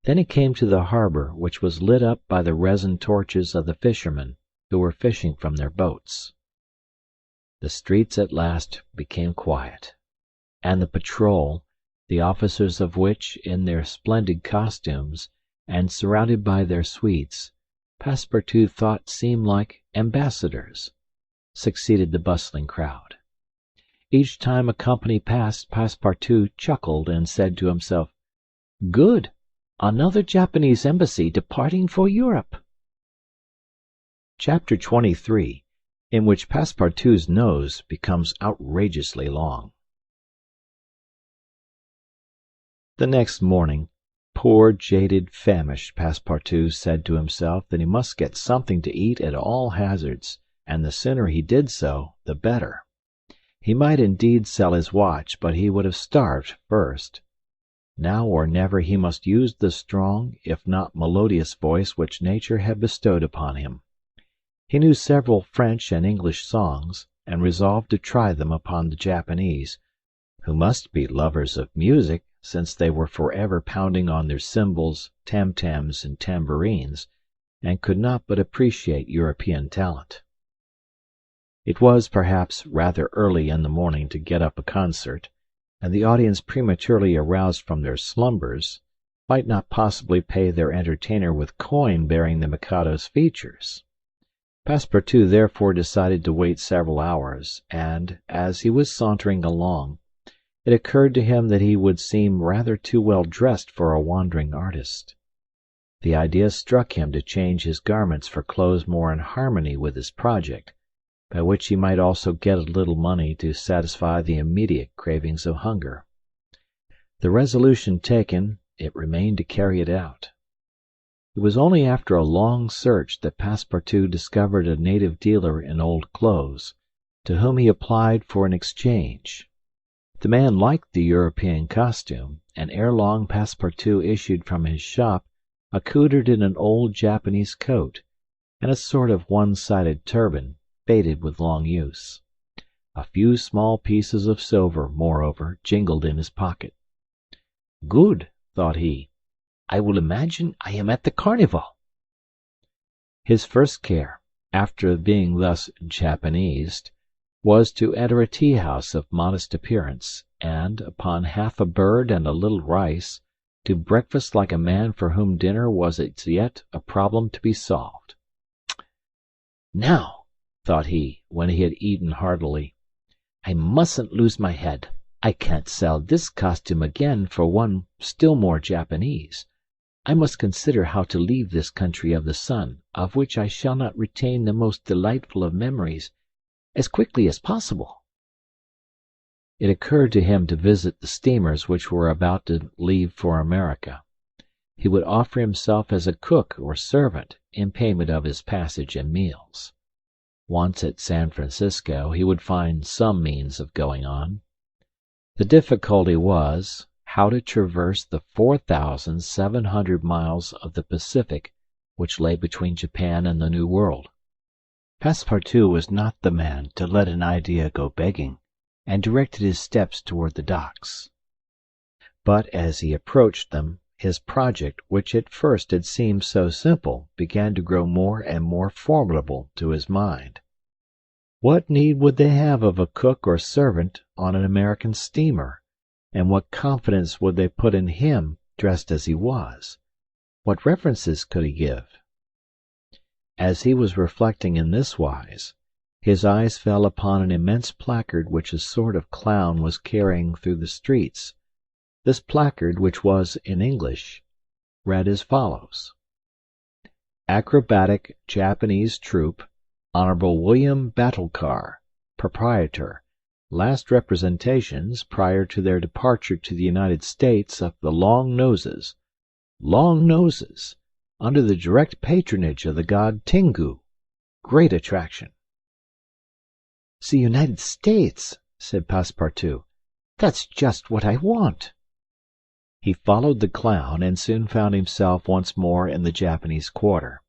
C: Then he came to the harbor, which was lit up by the resin torches of the fishermen, who were fishing from their boats. The streets at last became quiet, and the patrol, the officers of which, in their splendid costumes, and surrounded by their suites, Passepartout thought seemed like ambassadors, succeeded the bustling crowd. Each time a company passed, Passepartout chuckled and said to himself, "Good! Another Japanese embassy departing for Europe." Chapter 23, in which Passepartout's nose becomes outrageously long. The next morning, Poor, jaded, famished Passepartout said to himself that he must get something to eat at all hazards, and the sooner he did so, the better. He might indeed sell his watch, but he would have starved first. Now or never he must use the strong, if not melodious voice which nature had bestowed upon him. He knew several French and English songs, and resolved to try them upon the Japanese, who must be lovers of music, since they were forever pounding on their cymbals, tam-tams, and tambourines, and could not but appreciate European talent. It was, perhaps, rather early in the morning to get up a concert, and the audience prematurely aroused from their slumbers might not possibly pay their entertainer with coin bearing the Mikado's features. Passepartout therefore decided to wait several hours, and, as he was sauntering along, it occurred to him that he would seem rather too well dressed for a wandering artist. The idea struck him to change his garments for clothes more in harmony with his project, by which he might also get a little money to satisfy the immediate cravings of hunger. The resolution taken, it remained to carry it out. It was only after a long search that Passepartout discovered a native dealer in old clothes, to whom he applied for an exchange. The man liked the European costume, and ere long Passepartout issued from his shop accoutred in an old Japanese coat, and a sort of one-sided turban, faded with long use. A few small pieces of silver, moreover, jingled in his pocket. "Good," thought he, "I will imagine I am at the carnival." His first care, after being thus Japanesed, was to enter a tea-house of modest appearance, and, upon half a bird and a little rice, to breakfast like a man for whom dinner was as yet a problem to be solved. "Now," thought he, when he had eaten heartily, "I mustn't lose my head. I can't sell this costume again for one still more Japanese. I must consider how to leave this country of the sun, of which I shall not retain the most delightful of memories, as quickly as possible." It occurred to him to visit the steamers which were about to leave for America. He would offer himself as a cook or servant in payment of his passage and meals. Once at San Francisco, he would find some means of going on. The difficulty was, how to traverse the 4,700 miles of the Pacific which lay between Japan and the New World. Passepartout was not the man to let an idea go begging, and directed his steps toward the docks. But as he approached them, his project, which at first had seemed so simple, began to grow more and more formidable to his mind. What need would they have of a cook or servant on an American steamer, and what confidence would they put in him, dressed as he was? What references could he give? As he was reflecting in this wise, his eyes fell upon an immense placard which a sort of clown was carrying through the streets. This placard, which was in English, read as follows: "Acrobatic Japanese Troupe, Honorable William Batulcar, Proprietor. Last representations prior to their departure to the United States of the Long Noses. Long Noses, under the direct patronage of the god Tingu. Great attraction." "The United States," said Passepartout. "That's just what I want." He followed the clown, and soon found himself once more in the Japanese quarter.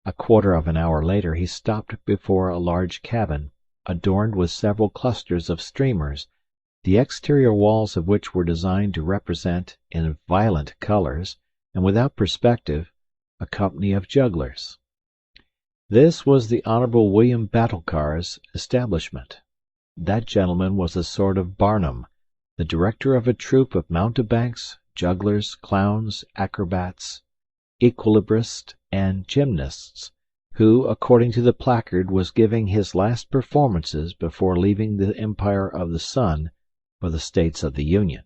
C: A quarter of an hour later he stopped before a large cabin, adorned with several clusters of streamers, the exterior walls of which were designed to represent, in violent colors, and without perspective, a company of jugglers. This was the Honorable William Batulcar's establishment. That gentleman was a sort of Barnum, the director of a troupe of mountebanks, jugglers, clowns, acrobats, equilibrists, and gymnasts, who, according to the placard, was giving his last performances before leaving the Empire of the Sun for the States of the Union.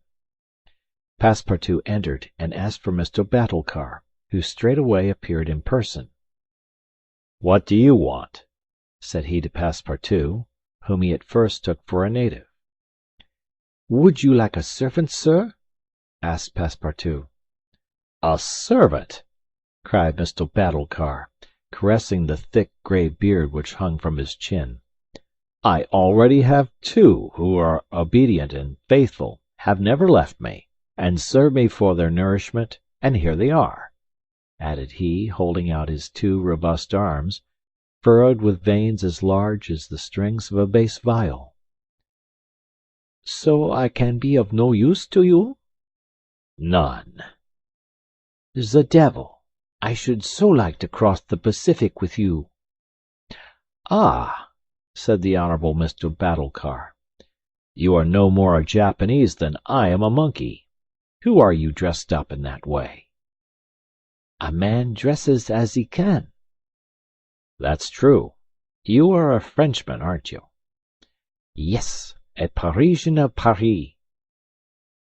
C: Passepartout entered and asked for Mr. Batulcar, who straightway appeared in person. "What do you want?" said he to Passepartout, whom he at first took for a native. "Would you like a servant, sir?" asked Passepartout. A servant!" cried Mr. Batulcar, caressing the thick grey beard which hung from his chin. "I already have two who are obedient and faithful, have never left me, and serve me for their nourishment, and here they are," added he, holding out his two robust arms, furrowed with veins as large as the strings of a bass viol. "So I can be of no use to you?" "None." "The devil! I should so like to cross the Pacific with you." "Ah," said the Honourable Mr. Batulcar, "you are no more a Japanese than I am a monkey. Who are you dressed up in that way?" "A man dresses as he can." "That's true. You are a Frenchman, aren't you?" "Yes, a Parisian of Paris."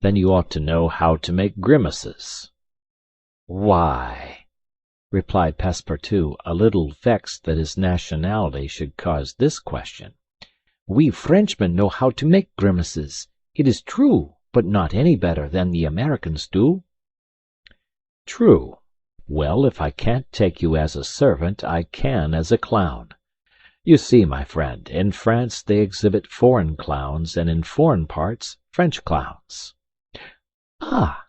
C: "Then you ought to know how to make grimaces." "Why," replied Passepartout, a little vexed that his nationality should cause this question, "we Frenchmen know how to make grimaces, it is true, but not any better than the Americans do." "True. Well, if I can't take you as a servant, I can as a clown. You see, my friend, in France they exhibit foreign clowns, and in foreign parts French clowns." "Ah!"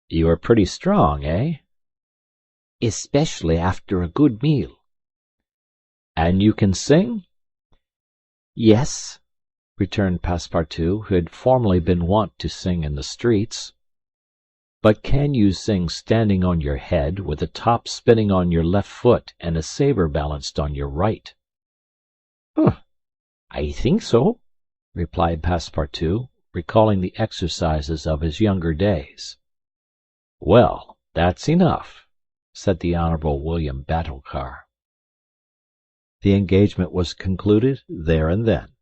C: "You are pretty strong, eh?" "Especially after a good meal." "And you can sing?" "Yes," returned Passepartout, who had formerly been wont to sing in the streets. "But can you sing standing on your head, with a top spinning on your left foot and a sabre balanced on your right?" "I think so," replied Passepartout, recalling the exercises of his younger days. "Well, that's enough," said the Honourable William Batulcar. The engagement was concluded there and then.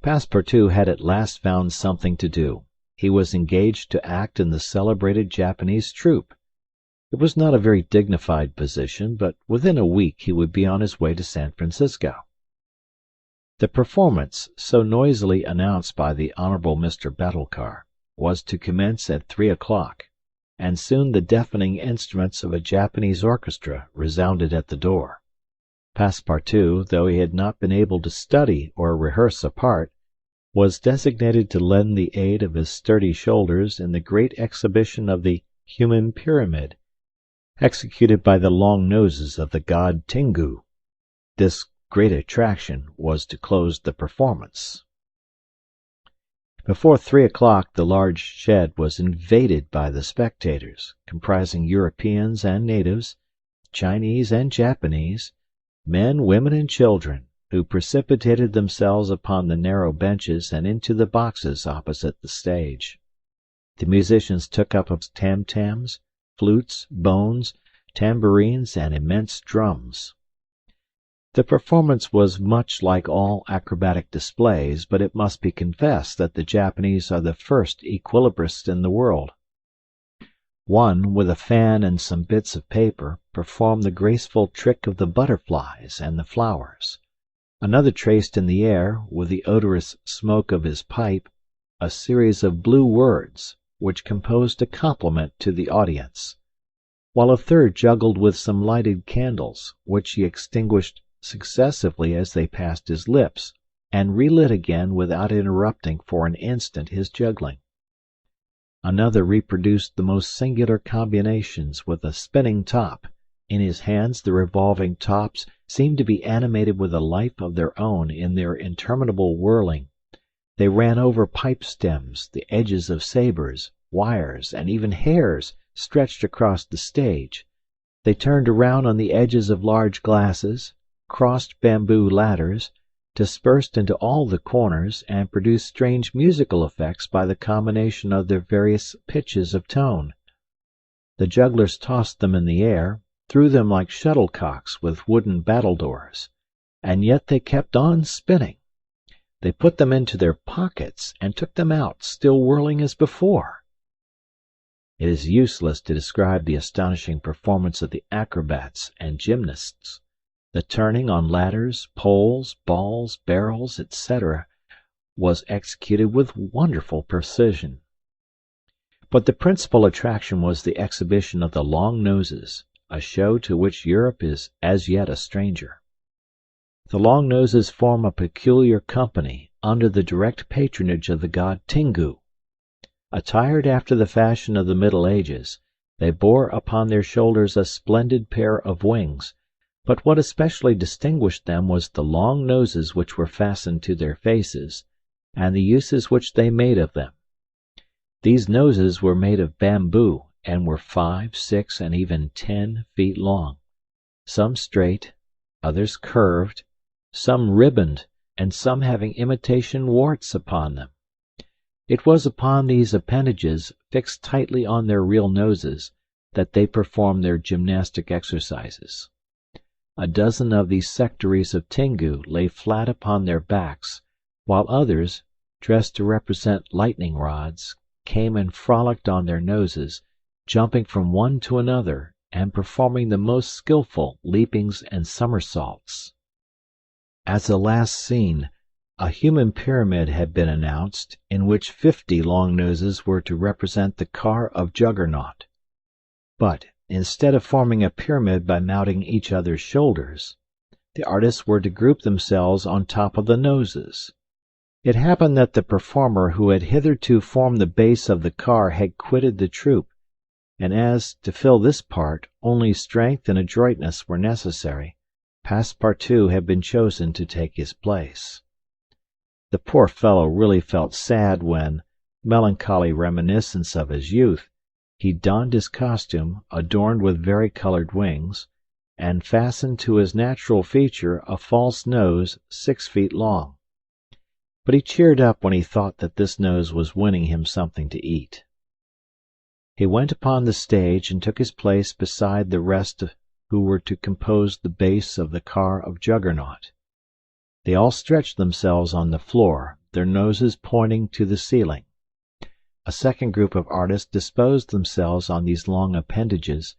C: Passepartout had at last found something to do. He was engaged to act in the celebrated Japanese troupe. It was not a very dignified position, but within a week he would be on his way to San Francisco. The performance, so noisily announced by the Honourable Mr. Batulcar, was to commence at 3 o'clock, and soon the deafening instruments of a Japanese orchestra resounded at the door. Passepartout, though he had not been able to study or rehearse a part, was designated to lend the aid of his sturdy shoulders in the great exhibition of the human pyramid, executed by the long noses of the god Tengu. This great attraction was to close the performance. Before 3 o'clock the large shed was invaded by the spectators, comprising Europeans and natives, Chinese and Japanese, men, women, and children, who precipitated themselves upon the narrow benches and into the boxes opposite the stage. The musicians took up tam-tams, flutes, bones, tambourines, and immense drums. The performance was much like all acrobatic displays, but it must be confessed that the Japanese are the first equilibrists in the world. One, with a fan and some bits of paper, performed the graceful trick of the butterflies and the flowers. Another traced in the air, with the odorous smoke of his pipe, a series of blue words, which composed a compliment to the audience, while a third juggled with some lighted candles, which he extinguished successively as they passed his lips, and relit again without interrupting for an instant his juggling. Another reproduced the most singular combinations with a spinning top. In his hands the revolving tops seemed to be animated with a life of their own in their interminable whirling. They ran over pipe stems, the edges of sabres, wires, and even hairs stretched across the stage. They turned around on the edges of large glasses, crossed bamboo ladders, dispersed into all the corners, and produced strange musical effects by the combination of their various pitches of tone. The jugglers tossed them in the air, threw them like shuttlecocks with wooden battledores, and yet they kept on spinning. They put them into their pockets and took them out, still whirling as before. It is useless to describe the astonishing performance of the acrobats and gymnasts. The turning on ladders, poles, balls, barrels, etc., was executed with wonderful precision. But the principal attraction was the exhibition of the long noses, a show to which Europe is as yet a stranger. The long noses form a peculiar company under the direct patronage of the god Tingu. Attired after the fashion of the Middle Ages, they bore upon their shoulders a splendid pair of wings, but what especially distinguished them was the long noses which were fastened to their faces, and the uses which they made of them. These noses were made of bamboo, and were 5, 6, and even 10 feet long, some straight, others curved, some ribboned, and some having imitation warts upon them. It was upon these appendages, fixed tightly on their real noses, that they performed their gymnastic exercises. A dozen of these sectaries of Tingu lay flat upon their backs, while others, dressed to represent lightning rods, came and frolicked on their noses, jumping from one to another, and performing the most skilful leapings and somersaults. As a last scene, a human pyramid had been announced, in which 50 long noses were to represent the car of Juggernaut. But, instead of forming a pyramid by mounting each other's shoulders, the artists were to group themselves on top of the noses. It happened that the performer who had hitherto formed the base of the car had quitted the troupe, and as, to fill this part, only strength and adroitness were necessary, Passepartout had been chosen to take his place. The poor fellow really felt sad when, melancholy reminiscence of his youth, he donned his costume, adorned with vari-colored wings, and fastened to his natural feature a false nose 6 feet long. But he cheered up when he thought that this nose was winning him something to eat. He went upon the stage and took his place beside the rest who were to compose the base of the car of Juggernaut. They all stretched themselves on the floor, their noses pointing to the ceiling. A second group of artists disposed themselves on these long appendages,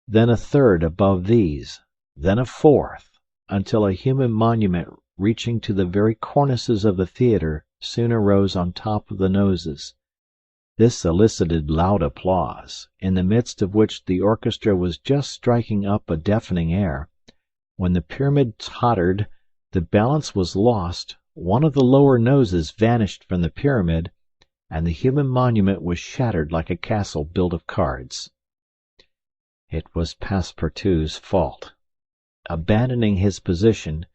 C: then a third above these, then a fourth, until a human monument reaching to the very cornices of the theatre soon arose on top of the noses. This elicited loud applause, in the midst of which the orchestra was just striking up a deafening air. When the pyramid tottered, the balance was lost, one of the lower noses vanished from the pyramid, and the human monument was shattered like a castle built of cards. It was Passepartout's fault. Abandoning his position,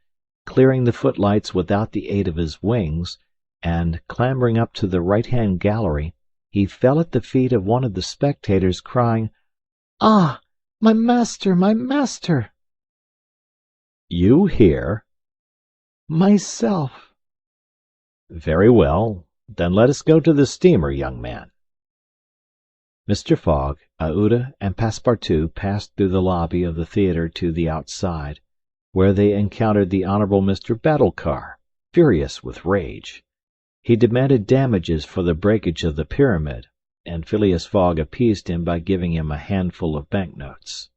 C: clearing the footlights without the aid of his wings, and clambering up to the right-hand gallery, he fell at the feet of one of the spectators, crying, "Ah, my master, my master!" "You here?" "Myself." "Very well. Then let us go to the steamer, young man." Mr. Fogg, Aouda, and Passepartout passed through the lobby of the theatre to the outside, where they encountered the Honourable Mr. Batulcar, furious with rage. He demanded damages for the breakage of the pyramid, and Phileas Fogg appeased him by giving him a handful of banknotes.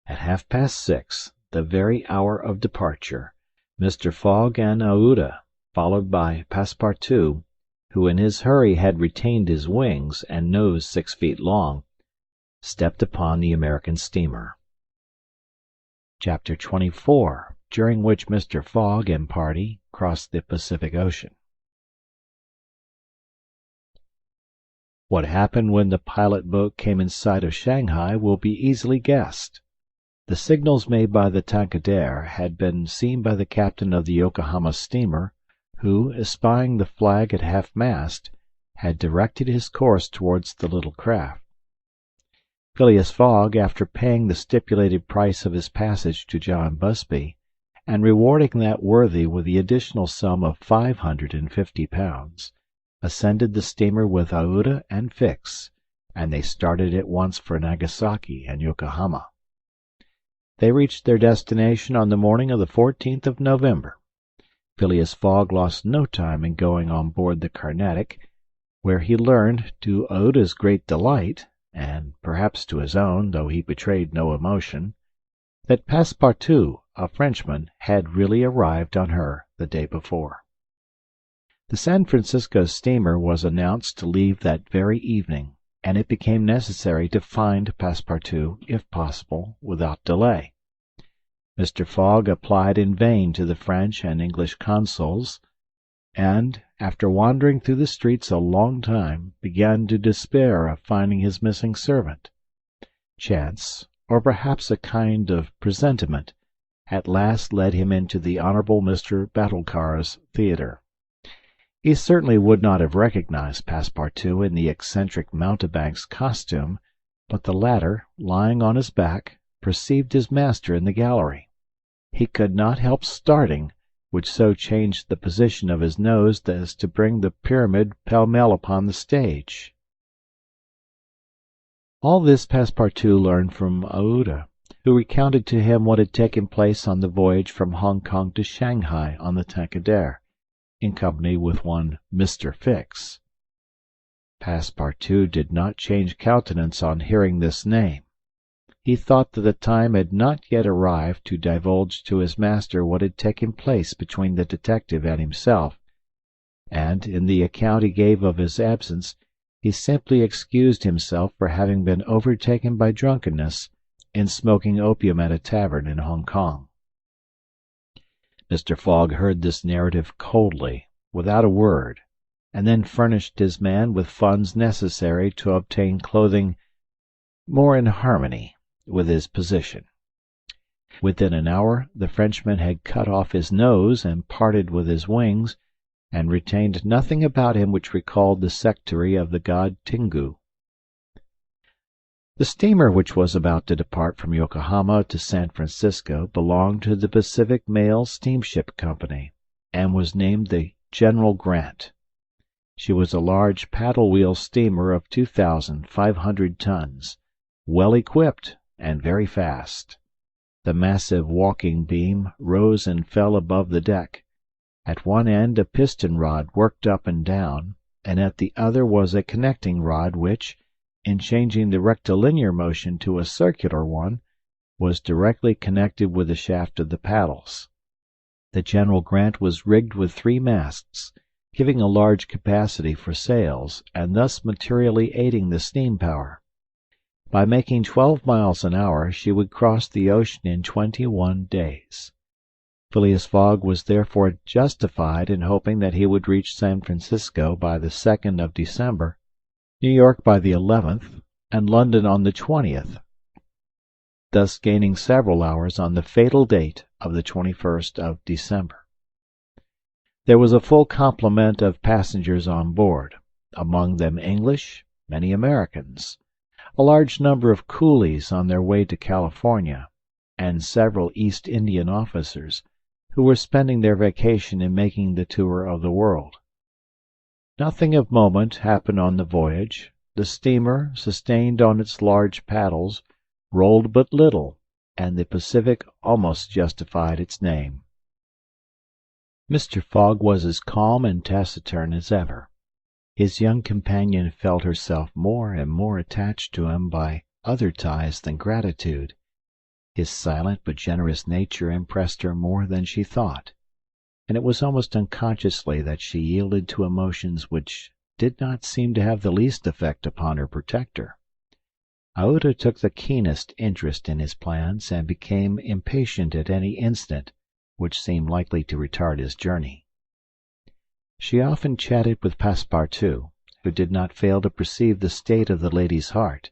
C: At 6:30, the very hour of departure, Mr. Fogg and Aouda, followed by Passepartout, who in his hurry had retained his wings and nose 6 feet long, stepped upon the American steamer. Chapter 24, during which Mr. Fogg and party crossed the Pacific Ocean. What happened when the pilot boat came in sight of Shanghai will be easily guessed. The signals made by the Tankadere had been seen by the captain of the Yokohama steamer, who, espying the flag at half-mast, had directed his course towards the little craft. Phileas Fogg, after paying the stipulated price of his passage to John Busby, and rewarding that worthy with the additional sum of £550, ascended the steamer with Aouda and Fix, and they started at once for Nagasaki and Yokohama. They reached their destination on the morning of the 14th of November. Phileas Fogg lost no time in going on board the Carnatic, where he learned, to Aouda's great delight, and perhaps to his own, though he betrayed no emotion, that Passepartout, a Frenchman, had really arrived on her the day before. The San Francisco steamer was announced to leave that very evening, and it became necessary to find Passepartout, if possible, without delay. Mr. Fogg applied in vain to the French and English consuls, and, after wandering through the streets a long time, began to despair of finding his missing servant. Chance, or perhaps a kind of presentiment, at last led him into the Honorable Mr. Batulcar's theatre. He certainly would not have recognized Passepartout in the eccentric mountebank's costume, but the latter, lying on his back, perceived his master in the gallery. He could not help starting, which so changed the position of his nose as to bring the pyramid pell-mell upon the stage. All this Passepartout learned from Aouda, who recounted to him what had taken place on the voyage from Hong Kong to Shanghai on the Tankadere, in company with one Mr. Fix. Passepartout did not change countenance on hearing this name. He thought that the time had not yet arrived to divulge to his master what had taken place between the detective and himself, and, in the account he gave of his absence, he simply excused himself for having been overtaken by drunkenness in smoking opium at a tavern in Hong Kong. Mr. Fogg heard this narrative coldly, without a word, and then furnished his man with funds necessary to obtain clothing more in harmony with his position. Within an hour the Frenchman had cut off his nose and parted with his wings, and retained nothing about him which recalled the sectary of the god Tingu. The steamer which was about to depart from Yokohama to San Francisco belonged to the Pacific Mail Steamship Company, and was named the General Grant. She was a large paddle-wheel steamer of 2,500 tons, well equipped and very fast. The massive walking beam rose and fell above the deck. At one end a piston rod worked up and down, and at the other was a connecting rod which, in changing the rectilinear motion to a circular one, was directly connected with the shaft of the paddles. The General Grant was rigged with 3 masts, giving a large capacity for sails, and thus materially aiding the steam power. By making 12 miles an hour she would cross the ocean in 21 days. Phileas Fogg was therefore justified in hoping that he would reach San Francisco by the 2nd of December, New York by the 11th, and London on the 20th, thus gaining several hours on the fatal date of the 21st of December. There was a full complement of passengers on board, among them English, many Americans, a large number of coolies on their way to California, and several East Indian officers, who were spending their vacation in making the tour of the world. Nothing of moment happened on the voyage. The steamer, sustained on its large paddles, rolled but little, and the Pacific almost justified its name. Mr. Fogg was as calm and taciturn as ever. His young companion felt herself more and more attached to him by other ties than gratitude. His silent but generous nature impressed her more than she thought, and it was almost unconsciously that she yielded to emotions which did not seem to have the least effect upon her protector. Aouda took the keenest interest in his plans, and became impatient at any incident which seemed likely to retard his journey. She often chatted with Passepartout, who did not fail to perceive the state of the lady's heart,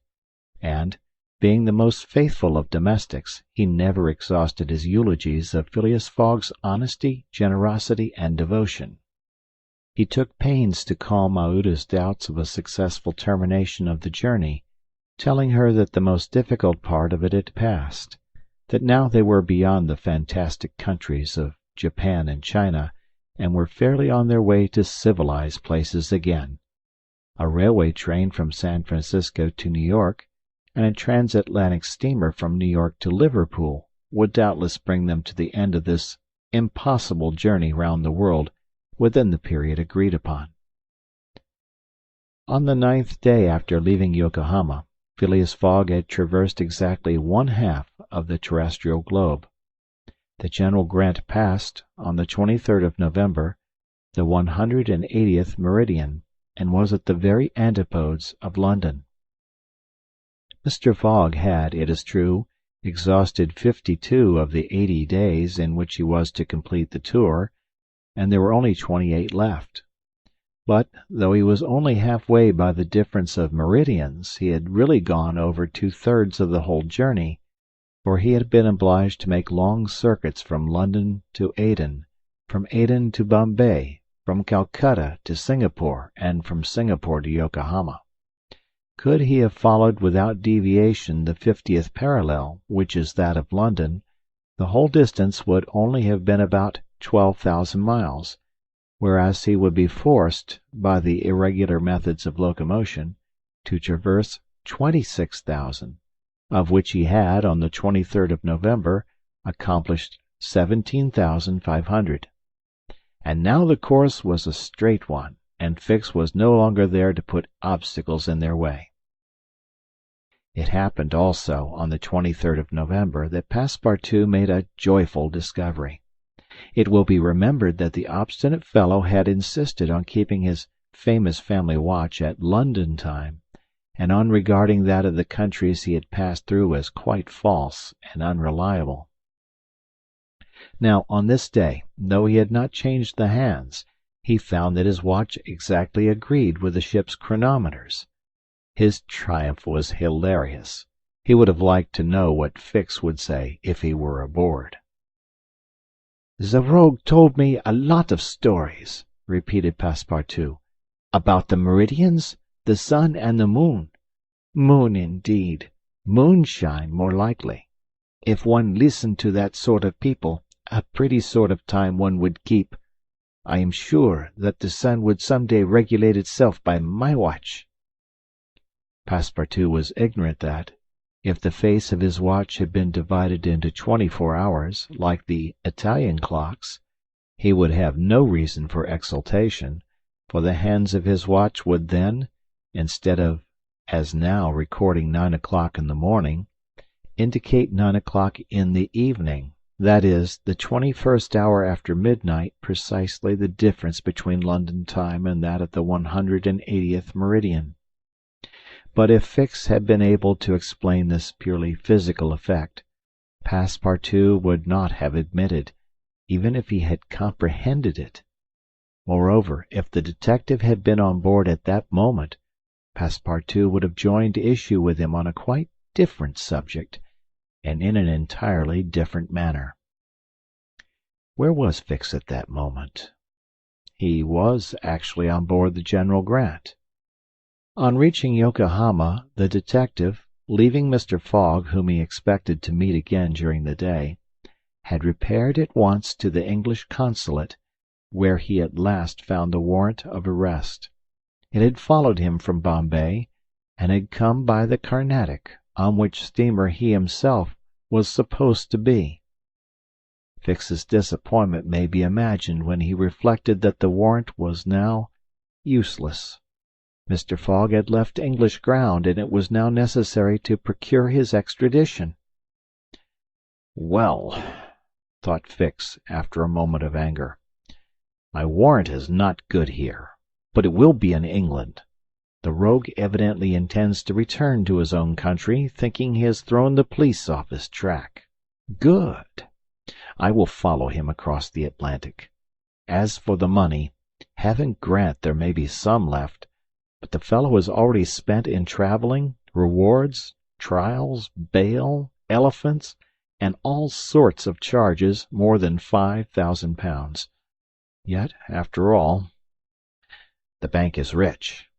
C: and, being the most faithful of domestics, he never exhausted his eulogies of Phileas Fogg's honesty, generosity, and devotion. He took pains to calm Aouda's doubts of a successful termination of the journey, telling her that the most difficult part of it had passed, that now they were beyond the fantastic countries of Japan and China, and were fairly on their way to civilized places again. A railway train from San Francisco to New York, and a transatlantic steamer from New York to Liverpool would doubtless bring them to the end of this impossible journey round the world within the period agreed upon. On the 9th day after leaving Yokohama, Phileas Fogg had traversed exactly 1/2 of the terrestrial globe. The General Grant passed, on the 23rd of November, the 180th meridian, and was at the very antipodes of London. Mr. Fogg had, it is true, exhausted 52 of the 80 days in which he was to complete the tour, and there were only 28 left. But, though he was only halfway by the difference of meridians, he had really gone over 2/3 of the whole journey, for he had been obliged to make long circuits from London to Aden, from Aden to Bombay, from Calcutta to Singapore, and from Singapore to Yokohama. Could he have followed without deviation the 50th parallel, which is that of London, the whole distance would only have been about 12,000 miles, whereas he would be forced, by the irregular methods of locomotion, to traverse 26,000, of which he had, on the 23rd of November, accomplished 17,500. And now the course was a straight one, and Fix was no longer there to put obstacles in their way. It happened also, on the 23rd of November, that Passepartout made a joyful discovery. It will be remembered that the obstinate fellow had insisted on keeping his famous family watch at London time, and on regarding that of the countries he had passed through as quite false and unreliable. Now, on this day, though he had not changed the hands, he found that his watch exactly agreed with the ship's chronometers. His triumph was hilarious. He would have liked to know what Fix would say if he were aboard. "The rogue told me a lot of stories," repeated Passepartout, "about the meridians, the sun, and the moon. Moon, indeed! Moonshine, more likely. If one listened to that sort of people, a pretty sort of time one would keep. I am sure that the sun would some day regulate itself by my watch." Passepartout was ignorant that, if the face of his watch had been divided into 24 hours, like the Italian clocks, he would have no reason for exultation, for the hands of his watch would then, instead of, as now, recording 9 o'clock in the morning, indicate 9 o'clock in the evening, that is, the 21st hour after midnight, precisely the difference between London time and that of the 180th meridian. But if Fix had been able to explain this purely physical effect, Passepartout would not have admitted, even if he had comprehended it. Moreover, if the detective had been on board at that moment, Passepartout would have joined issue with him on a quite different subject, and in an entirely different manner. Where was Fix at that moment? He was actually on board the General Grant. On reaching Yokohama, the detective, leaving Mr. Fogg, whom he expected to meet again during the day, had repaired at once to the English consulate, where he at last found the warrant of arrest. It had followed him from Bombay, and had come by the Carnatic, on which steamer he himself was supposed to be. Fix's disappointment may be imagined when he reflected that the warrant was now useless. Mr. Fogg had left English ground, and it was now necessary to procure his extradition. "Well," thought Fix, after a moment of anger, "my warrant is not good here, but it will be in England. The rogue evidently intends to return to his own country, thinking he has thrown the police off his track. Good! I will follow him across the Atlantic. As for the money, Heaven grant there may be some left, but the fellow has already spent in travelling, rewards, trials, bail, elephants, and all sorts of charges more than £5,000. Yet, after all, the bank is rich."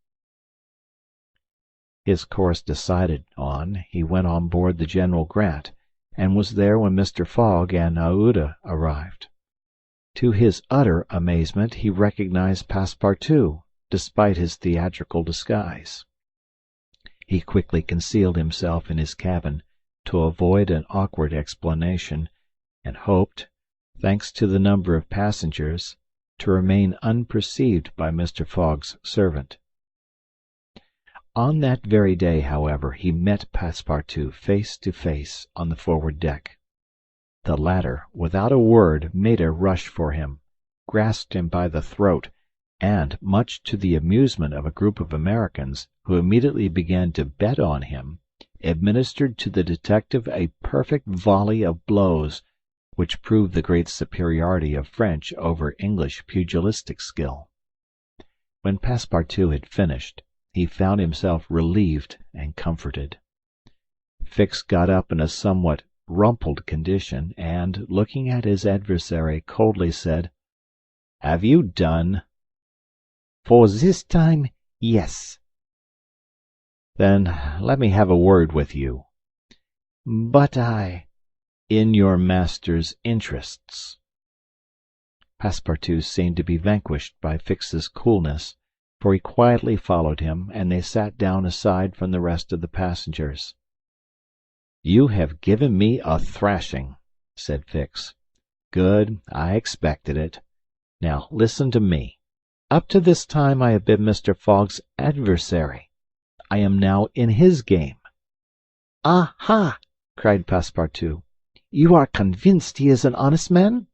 C: His course decided on, he went on board the General Grant, and was there when Mr. Fogg and Aouda arrived. To his utter amazement he recognized Passepartout, despite his theatrical disguise. He quickly concealed himself in his cabin, to avoid an awkward explanation, and hoped, thanks to the number of passengers, to remain unperceived by Mr. Fogg's servant. On that very day, however, he met Passepartout face to face on the forward deck. The latter, without a word, made a rush for him, grasped him by the throat, and, much to the amusement of a group of Americans, who immediately began to bet on him, administered to the detective a perfect volley of blows, which proved the great superiority of French over English pugilistic skill. When Passepartout had finished, he found himself relieved and comforted. Fix got up in a somewhat rumpled condition, and, looking at his adversary coldly, said, "Have you done?"
D: "For this time, yes."
C: "Then let me have a word with you."
D: "But I—"
C: "In your master's interests." Passepartout seemed to be vanquished by Fix's coolness, for he quietly followed him, and they sat down aside from the rest of the passengers. "You have given me a thrashing," said Fix. "Good, I expected it. Now listen to me. Up to this time I have been Mr. Fogg's adversary. I am now in his game."
D: "Aha!" cried Passepartout. "You are convinced he is an honest man?"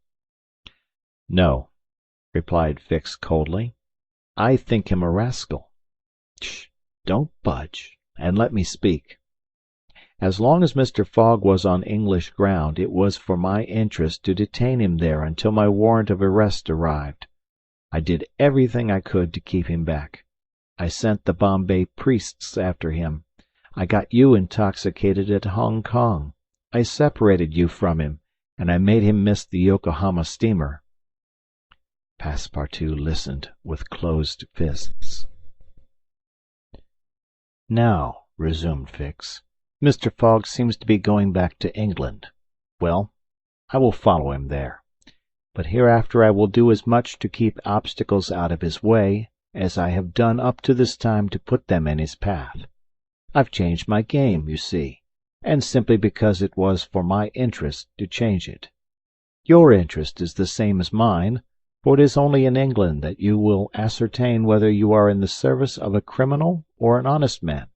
C: "No," replied Fix coldly. "I think him a rascal. Sh! Don't budge, and let me speak. As long as Mr. Fogg was on English ground, it was for my interest to detain him there until my warrant of arrest arrived. I did everything I could to keep him back. I sent the Bombay priests after him. I got you intoxicated at Hong Kong. I separated you from him, and I made him miss the Yokohama steamer." Passepartout listened with closed fists. "Now," resumed Fix, "Mr. Fogg seems to be going back to England. Well, I will follow him there. But hereafter I will do as much to keep obstacles out of his way as I have done up to this time to put them in his path. I've changed my game, you see, and simply because it was for my interest to change it. Your interest is the same as mine, for it is only in England that you will ascertain whether you are in the service of a criminal or an honest man."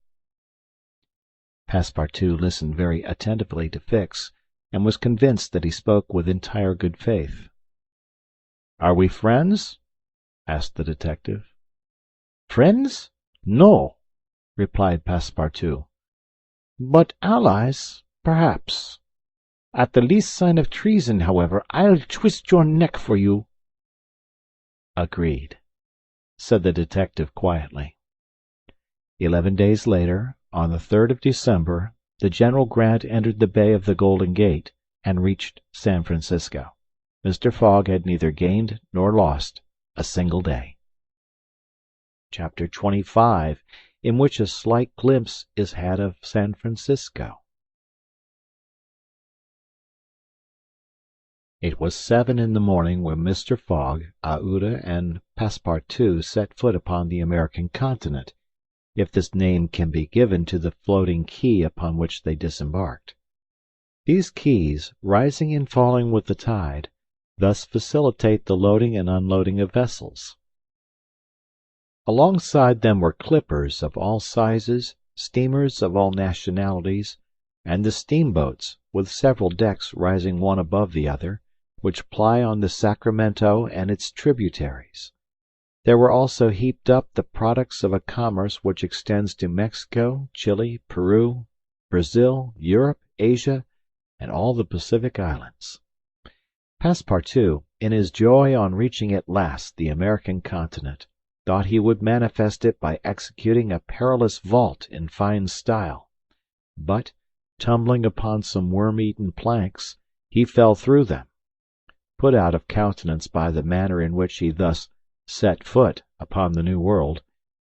C: Passepartout listened very attentively to Fix, and was convinced that he spoke with entire good faith. "Are we friends?" asked the detective.
D: "Friends? No," replied Passepartout. "But allies, perhaps. At the least sign of treason, however, I'll twist your neck for you."
C: "Agreed," said the detective quietly. 11 days later, on the 3rd of December, the General Grant entered the Bay of the Golden Gate, and reached San Francisco. Mr. Fogg had neither gained nor lost a single day. Chapter 25, in which a slight glimpse is had of San Francisco. It was 7 in the morning when Mr. Fogg, Aouda, and Passepartout set foot upon the American continent, if this name can be given to the floating quay upon which they disembarked. These quays, rising and falling with the tide, thus facilitate the loading and unloading of vessels. Alongside them were clippers of all sizes, steamers of all nationalities, and the steamboats, with several decks rising one above the other, which ply on the Sacramento and its tributaries. There were also heaped up the products of a commerce which extends to Mexico, Chile, Peru, Brazil, Europe, Asia, and all the Pacific islands. Passepartout, in his joy on reaching at last the American continent, thought he would manifest it by executing a perilous vault in fine style, but, tumbling upon some worm-eaten planks, he fell through them. Put out of countenance by the manner in which he thus set foot upon the New World,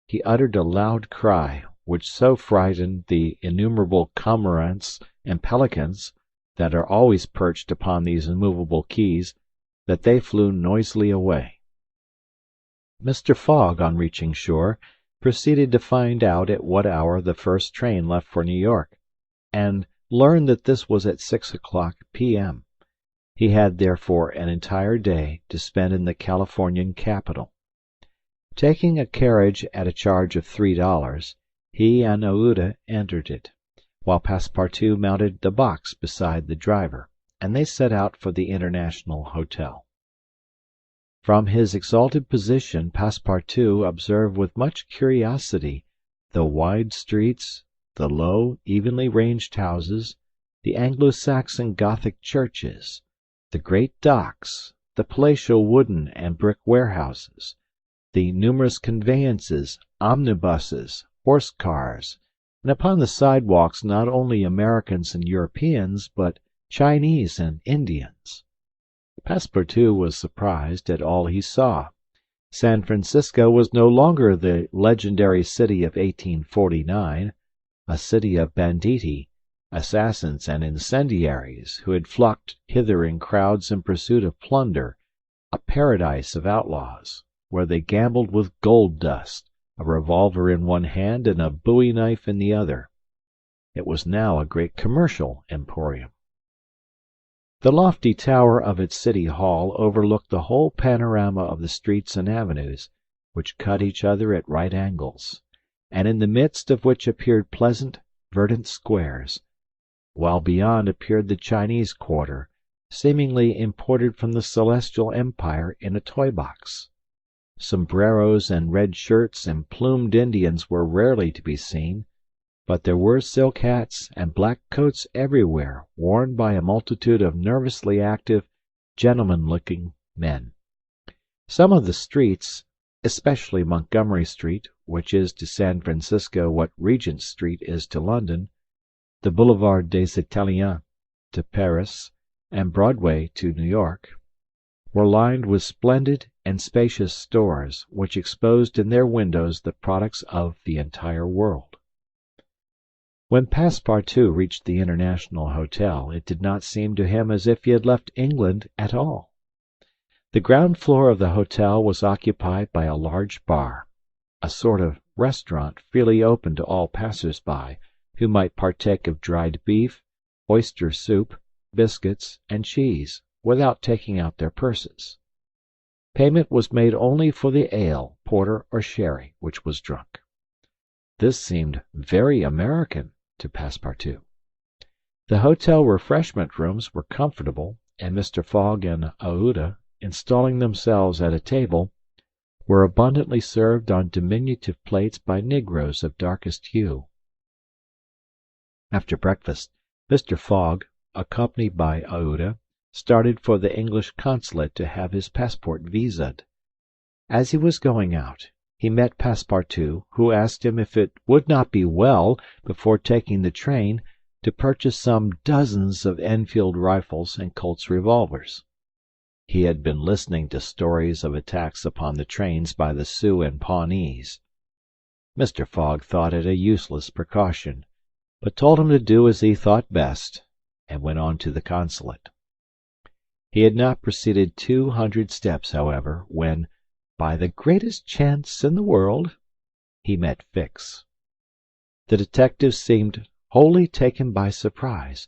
C: he uttered a loud cry, which so frightened the innumerable cormorants and pelicans that are always perched upon these immovable quays, that they flew noisily away. Mr. Fogg, on reaching shore, proceeded to find out at what hour the first train left for New York, and learned that this was at 6 o'clock p.m. He had, therefore, an entire day to spend in the Californian capital. Taking a carriage at a charge of $3, he and Aouda entered it, while Passepartout mounted the box beside the driver, and they set out for the International Hotel. From his exalted position Passepartout observed with much curiosity the wide streets, the low, evenly ranged houses, the Anglo-Saxon Gothic churches, the great docks, the palatial wooden and brick warehouses, the numerous conveyances, omnibuses, horse cars, and upon the sidewalks not only Americans and Europeans, but Chinese and Indians. Passepartout was surprised at all he saw. San Francisco was no longer the legendary city of 1849, a city of banditti, assassins and incendiaries who had flocked hither in crowds in pursuit of plunder, a paradise of outlaws, where they gambled with gold dust, a revolver in one hand and a bowie knife in the other. It was now a great commercial emporium. The lofty tower of its city hall overlooked the whole panorama of the streets and avenues, which cut each other at right angles, and in the midst of which appeared pleasant, verdant squares, while beyond appeared the Chinese quarter, seemingly imported from the Celestial Empire in a toy box. Sombreros and red shirts and plumed Indians were rarely to be seen, but there were silk hats and black coats everywhere worn by a multitude of nervously active, gentleman-looking men. Some of the streets, especially Montgomery Street, which is to San Francisco what Regent Street is to London, the Boulevard des Italiens to Paris, and Broadway to New York, were lined with splendid and spacious stores, which exposed in their windows the products of the entire world. When Passepartout reached the International Hotel, it did not seem to him as if he had left England at all. The ground floor of the hotel was occupied by a large bar, a sort of restaurant freely open to all passers-by, who might partake of dried beef, oyster soup, biscuits, and cheese, without taking out their purses. Payment was made only for the ale, porter, or sherry, which was drunk. This seemed very American to Passepartout. The hotel refreshment rooms were comfortable, and Mr. Fogg and Aouda, installing themselves at a table, were abundantly served on diminutive plates by negroes of darkest hue. After breakfast, Mr. Fogg, accompanied by Aouda, started for the English consulate to have his passport visaed. As he was going out, he met Passepartout, who asked him if it would not be well, before taking the train, to purchase some dozens of Enfield rifles and Colt's revolvers. He had been listening to stories of attacks upon the trains by the Sioux and Pawnees. Mr. Fogg thought it a useless precaution, but told him to do as he thought best, and went on to the consulate. He had not proceeded 200 steps, however, when, by the greatest chance in the world, he met Fix. The detective seemed wholly taken by surprise.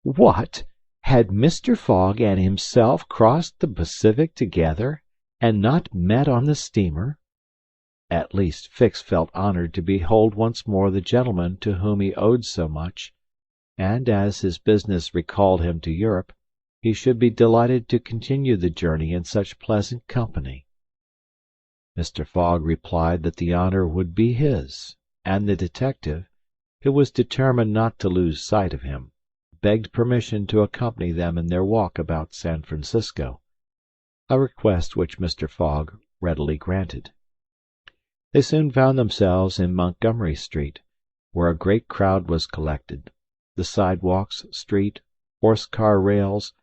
C: What! Had Mr. Fogg and himself crossed the Pacific together, and not met on the steamer? At least Fix felt honored to behold once more the gentleman to whom he owed so much, and as his business recalled him to Europe, he should be delighted to continue the journey in such pleasant company. Mr. Fogg replied that the honor would be his, and the detective, who was determined not to lose sight of him, begged permission to accompany them in their walk about San Francisco, a request which Mr. Fogg readily granted. They soon found themselves in Montgomery Street, where a great crowd was collected. The sidewalks, street, horse-car rails,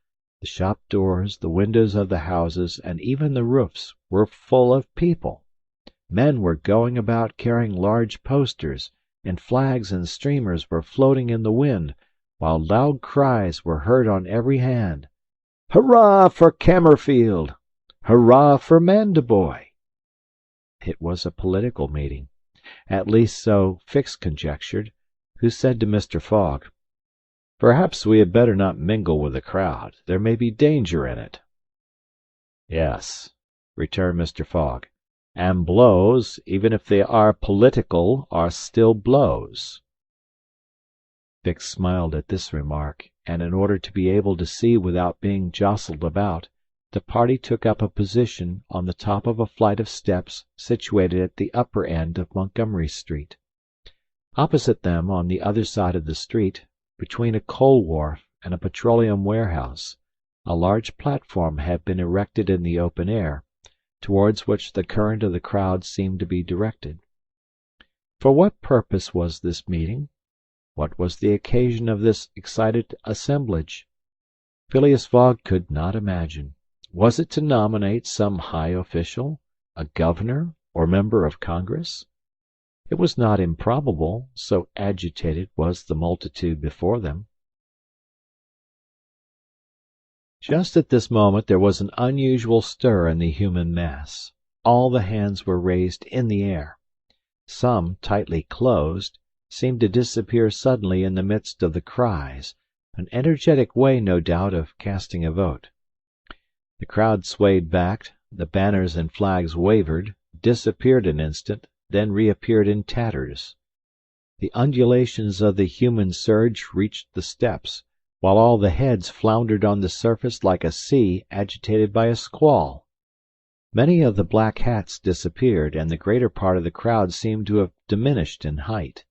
C: the shop doors, the windows of the houses, and even the roofs were full of people. Men were going about carrying large posters, and flags and streamers were floating in the wind, while loud cries were heard on every hand. "Hurrah for Cammerfield! Hurrah for Mandaboy!" It was a political meeting, at least so Fix conjectured, who said to Mr. Fogg, "Perhaps we had better not mingle with the crowd. There may be danger in it." "Yes," returned Mr. Fogg, "and blows, even if they are political, are still blows." Fix smiled at this remark, and in order to be able to see without being jostled about, the party took up a position on the top of a flight of steps situated at the upper end of Montgomery Street. Opposite them, on the other side of the street, between a coal wharf and a petroleum warehouse, a large platform had been erected in the open air, towards which the current of the crowd seemed to be directed. For what purpose was this meeting? What was the occasion of this excited assemblage? Phileas Fogg could not imagine. Was it to nominate some high official, a governor or member of Congress? It was not improbable, so agitated was the multitude before them. Just at this moment there was an unusual stir in the human mass. All the hands were raised in the air. Some, tightly closed, seemed to disappear suddenly in the midst of the cries, an energetic way, no doubt, of casting a vote. The crowd swayed back, the banners and flags wavered, disappeared an instant, then reappeared in tatters. The undulations of the human surge reached the steps, while all the heads floundered on the surface like a sea agitated by a squall. Many of the black hats disappeared, and the greater part of the crowd seemed to have diminished in height.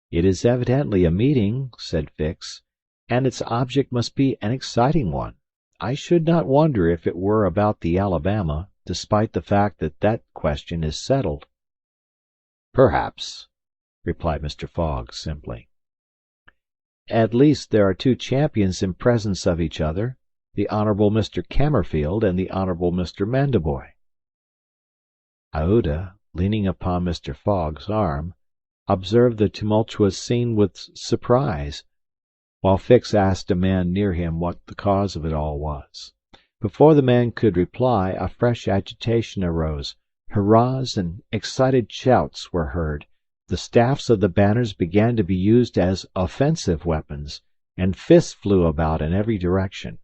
C: "It is evidently a meeting," said Fix, "and its object must be an exciting one. I should not wonder if it were about the Alabama, despite the fact that that question is settled." "Perhaps," replied Mr. Fogg simply. "At least there are two champions in presence of each other, the Honourable Mr. Cammerfield and the Honourable Mr. Mandeboy." Aouda, leaning upon Mr. Fogg's arm, observed the tumultuous scene with surprise, while Fix asked a man near him what the cause of it all was. Before the man could reply, a fresh agitation arose. Hurrahs and excited shouts were heard. The staffs of the banners began to be used as offensive weapons, and fists flew about in every direction.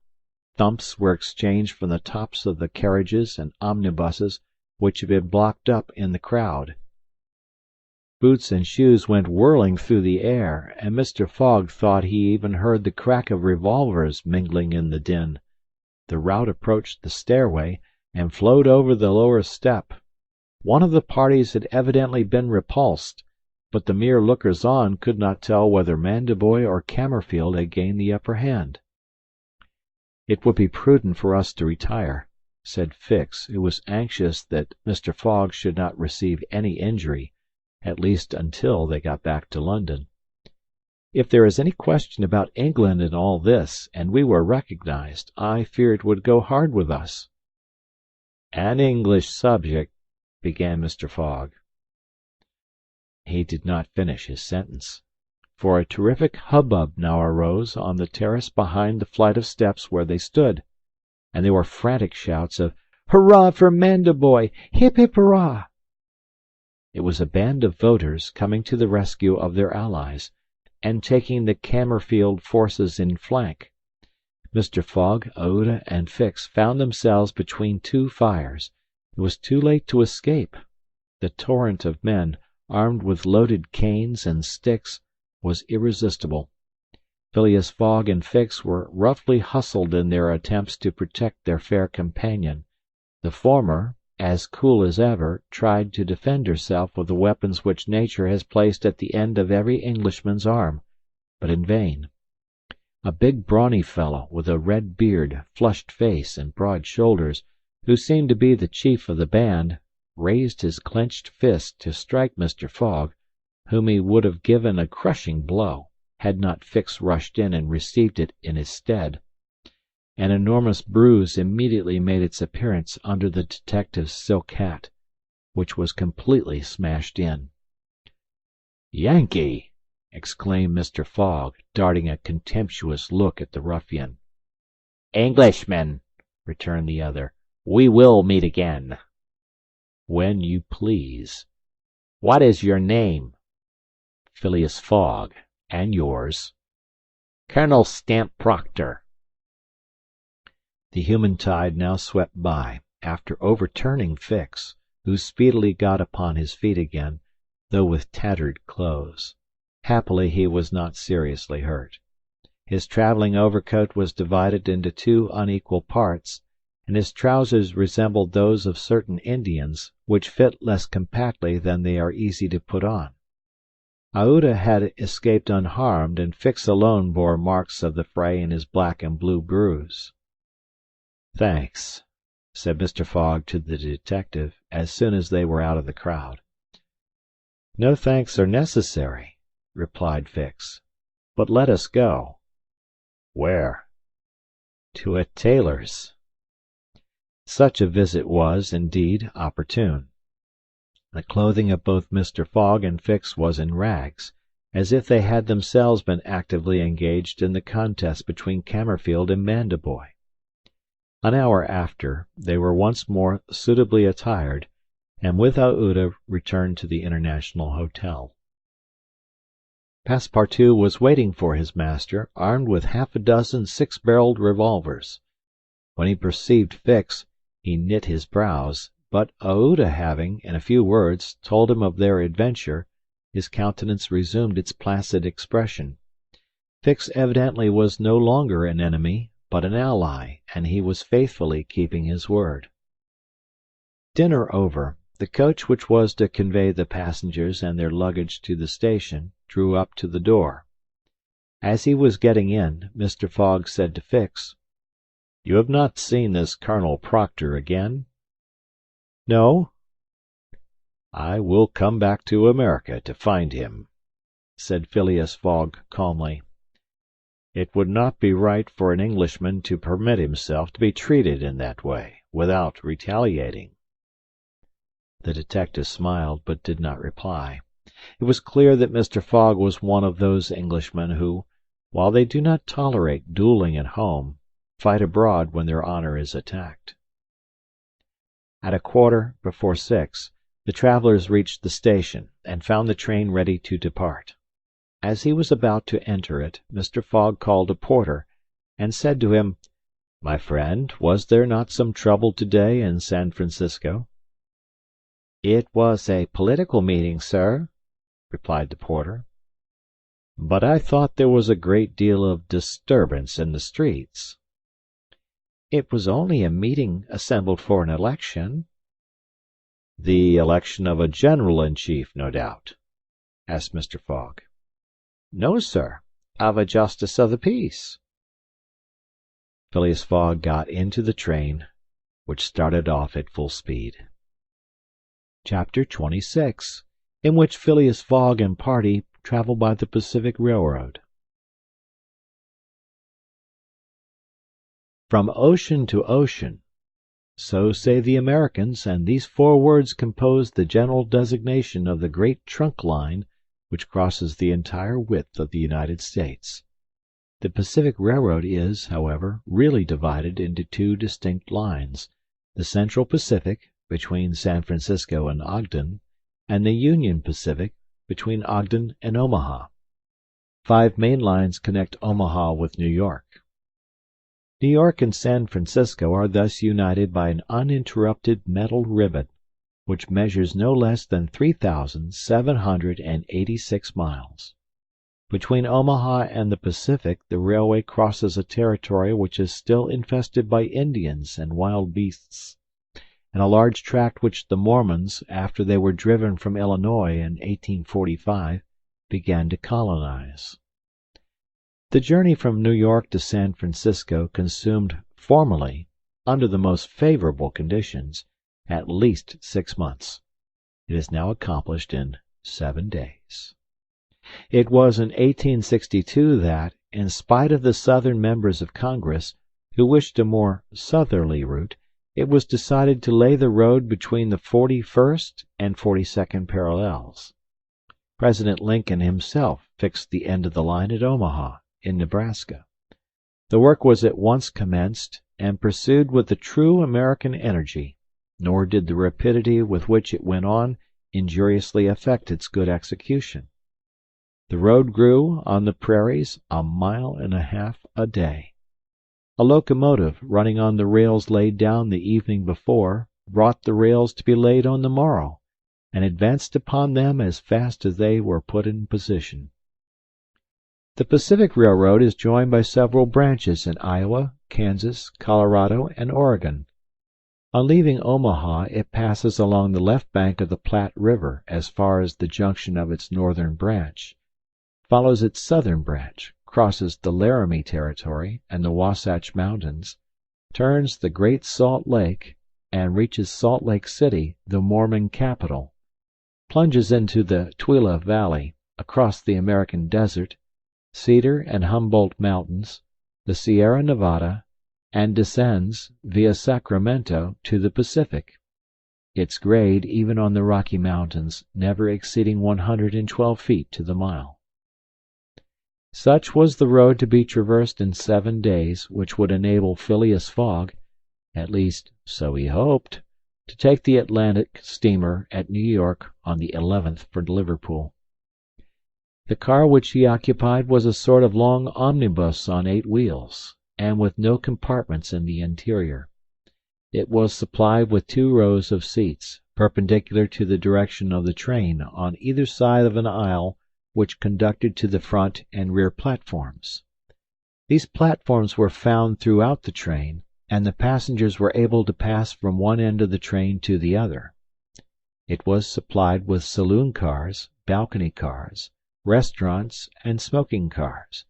C: Thumps were exchanged from the tops of the carriages and omnibuses which had been blocked up in the crowd. Boots and shoes went whirling through the air, and Mr. Fogg thought he even heard the crack of revolvers mingling in the din. The rout approached the stairway, and flowed over the lower step. One of the parties had evidently been repulsed, but the mere lookers-on could not tell whether Mandeboy or Cammerfield had gained the upper hand. "It would be prudent for us to retire," said Fix, who was anxious that Mr. Fogg should not receive any injury, at least until they got back to London. "If there is any question about England in all this, and we were recognized, I fear it would go hard with us." "An English subject," began Mr. Fogg. He did not finish his sentence, for a terrific hubbub now arose on the terrace behind the flight of steps where they stood, and there were frantic shouts of "Hurrah for Mandeboy! Hip, hip, hurrah!" It was a band of voters coming to the rescue of their allies, and taking the Cammerfield forces in flank. Mr. Fogg, Aouda, and Fix found themselves between two fires. It was too late to escape. The torrent of men, armed with loaded canes and sticks, was irresistible. Phileas Fogg and Fix were roughly hustled in their attempts to protect their fair companion. The former, as cool as ever, tried to defend herself with the weapons which nature has placed at the end of every Englishman's arm, but in vain. A big brawny fellow, with a red beard, flushed face, and broad shoulders, who seemed to be the chief of the band, raised his clenched fist to strike Mr. Fogg, whom he would have given a crushing blow, had not Fix rushed in and received it in his stead. An enormous bruise immediately made its appearance under the detective's silk hat, which was completely smashed in. "Yankee!" exclaimed Mr. Fogg, darting a contemptuous look at the ruffian. "Englishman," returned the other. "We will meet again." "When you please." "What is your name?" "Phileas Fogg. And yours?" "Colonel Stamp Proctor." The human tide now swept by, after overturning Fix, who speedily got upon his feet again, though with tattered clothes. Happily he was not seriously hurt. His travelling overcoat was divided into two unequal parts, and his trousers resembled those of certain Indians, which fit less compactly than they are easy to put on. Aouda had escaped unharmed, and Fix alone bore marks of the fray in his black and blue bruise. "Thanks," said Mr. Fogg to the detective, as soon as they were out of the crowd. "No thanks are necessary," replied Fix. "But let us go." "Where?" "To a tailor's." Such a visit was, indeed, opportune. The clothing of both Mr. Fogg and Fix was in rags, as if they had themselves been actively engaged in the contest between Camerfield and Mandaboy. An hour after, they were once more suitably attired, and with Aouda returned to the International Hotel. Passepartout was waiting for his master, armed with half a dozen six-barreled revolvers. When he perceived Fix, he knit his brows, but Aouda having, in a few words, told him of their adventure, his countenance resumed its placid expression. Fix evidently was no longer an enemy, but an ally, and he was faithfully keeping his word. Dinner over, the coach which was to convey the passengers and their luggage to the station drew up to the door. As he was getting in, Mr. Fogg said to Fix, "You have not seen this Colonel Proctor again?" "No." "I will come back to America to find him," said Phileas Fogg calmly. "It would not be right for an Englishman to permit himself to be treated in that way, without retaliating." The detective smiled, but did not reply. It was clear that Mr. Fogg was one of those Englishmen who, while they do not tolerate duelling at home, fight abroad when their honor is attacked. At 6:15, the travelers reached the station, and found the train ready to depart. As he was about to enter it, Mr. Fogg called a porter, and said to him, "My friend, was there not some trouble today in San Francisco?" "It was a political meeting, sir," replied the porter. "But I thought there was a great deal of disturbance in the streets." "It was only a meeting assembled for an election." "The election of a general-in-chief, no doubt?" asked Mr. Fogg. "No, sir, of a justice of the peace." Phileas Fogg got into the train, which started off at full speed. Chapter 26, in which Phileas Fogg and party travel by the Pacific Railroad. From ocean to ocean, so say the Americans, and these four words compose the general designation of the great trunk line which crosses the entire width of the United States. The Pacific Railroad is, however, really divided into two distinct lines: the Central Pacific, between San Francisco and Ogden, and the Union Pacific, between Ogden and Omaha. 5 main lines connect Omaha with New York. New York and San Francisco are thus united by an uninterrupted metal ribbon, which measures no less than 3,786 miles. Between Omaha and the Pacific, the railway crosses a territory which is still infested by Indians and wild beasts, and a large tract which the Mormons, after they were driven from Illinois in 1845, began to colonize. The journey from New York to San Francisco consumed formerly, under the most favorable conditions, at least 6 months. It is now accomplished in 7 days. It was in 1862 that, in spite of the Southern members of Congress, who wished a more southerly route, it was decided to lay the road between the 41st and 42nd parallels. President Lincoln himself fixed the end of the line at Omaha, in Nebraska. The work was at once commenced and pursued with the true American energy, nor did the rapidity with which it went on injuriously affect its good execution. The road grew, on the prairies, 1.5 miles a day. A locomotive, running on the rails laid down the evening before, brought the rails to be laid on the morrow, and advanced upon them as fast as they were put in position. The Pacific Railroad is joined by several branches in Iowa, Kansas, Colorado, and Oregon. On leaving Omaha, it passes along the left bank of the Platte River as far as the junction of its northern branch, follows its southern branch, crosses the Laramie Territory and the Wasatch Mountains, turns the Great Salt Lake, and reaches Salt Lake City, the Mormon capital, plunges into the Tooele Valley, across the American Desert, Cedar and Humboldt Mountains, the Sierra Nevada, and descends via Sacramento to the Pacific, its grade even on the Rocky Mountains never exceeding 112 feet to the mile. Such was the road to be traversed in 7 days, which would enable Phileas Fogg, at least so he hoped, to take the Atlantic steamer at New York on the 11th for Liverpool. The car which he occupied was a sort of long omnibus on 8 wheels, and with no compartments in the interior. It was supplied with 2 rows of seats, perpendicular to the direction of the train, on either side of an aisle which conducted to the front and rear platforms. These platforms were found throughout the train, and the passengers were able to pass from one end of the train to the other. It was supplied with saloon cars, balcony cars, restaurants, and smoking cars.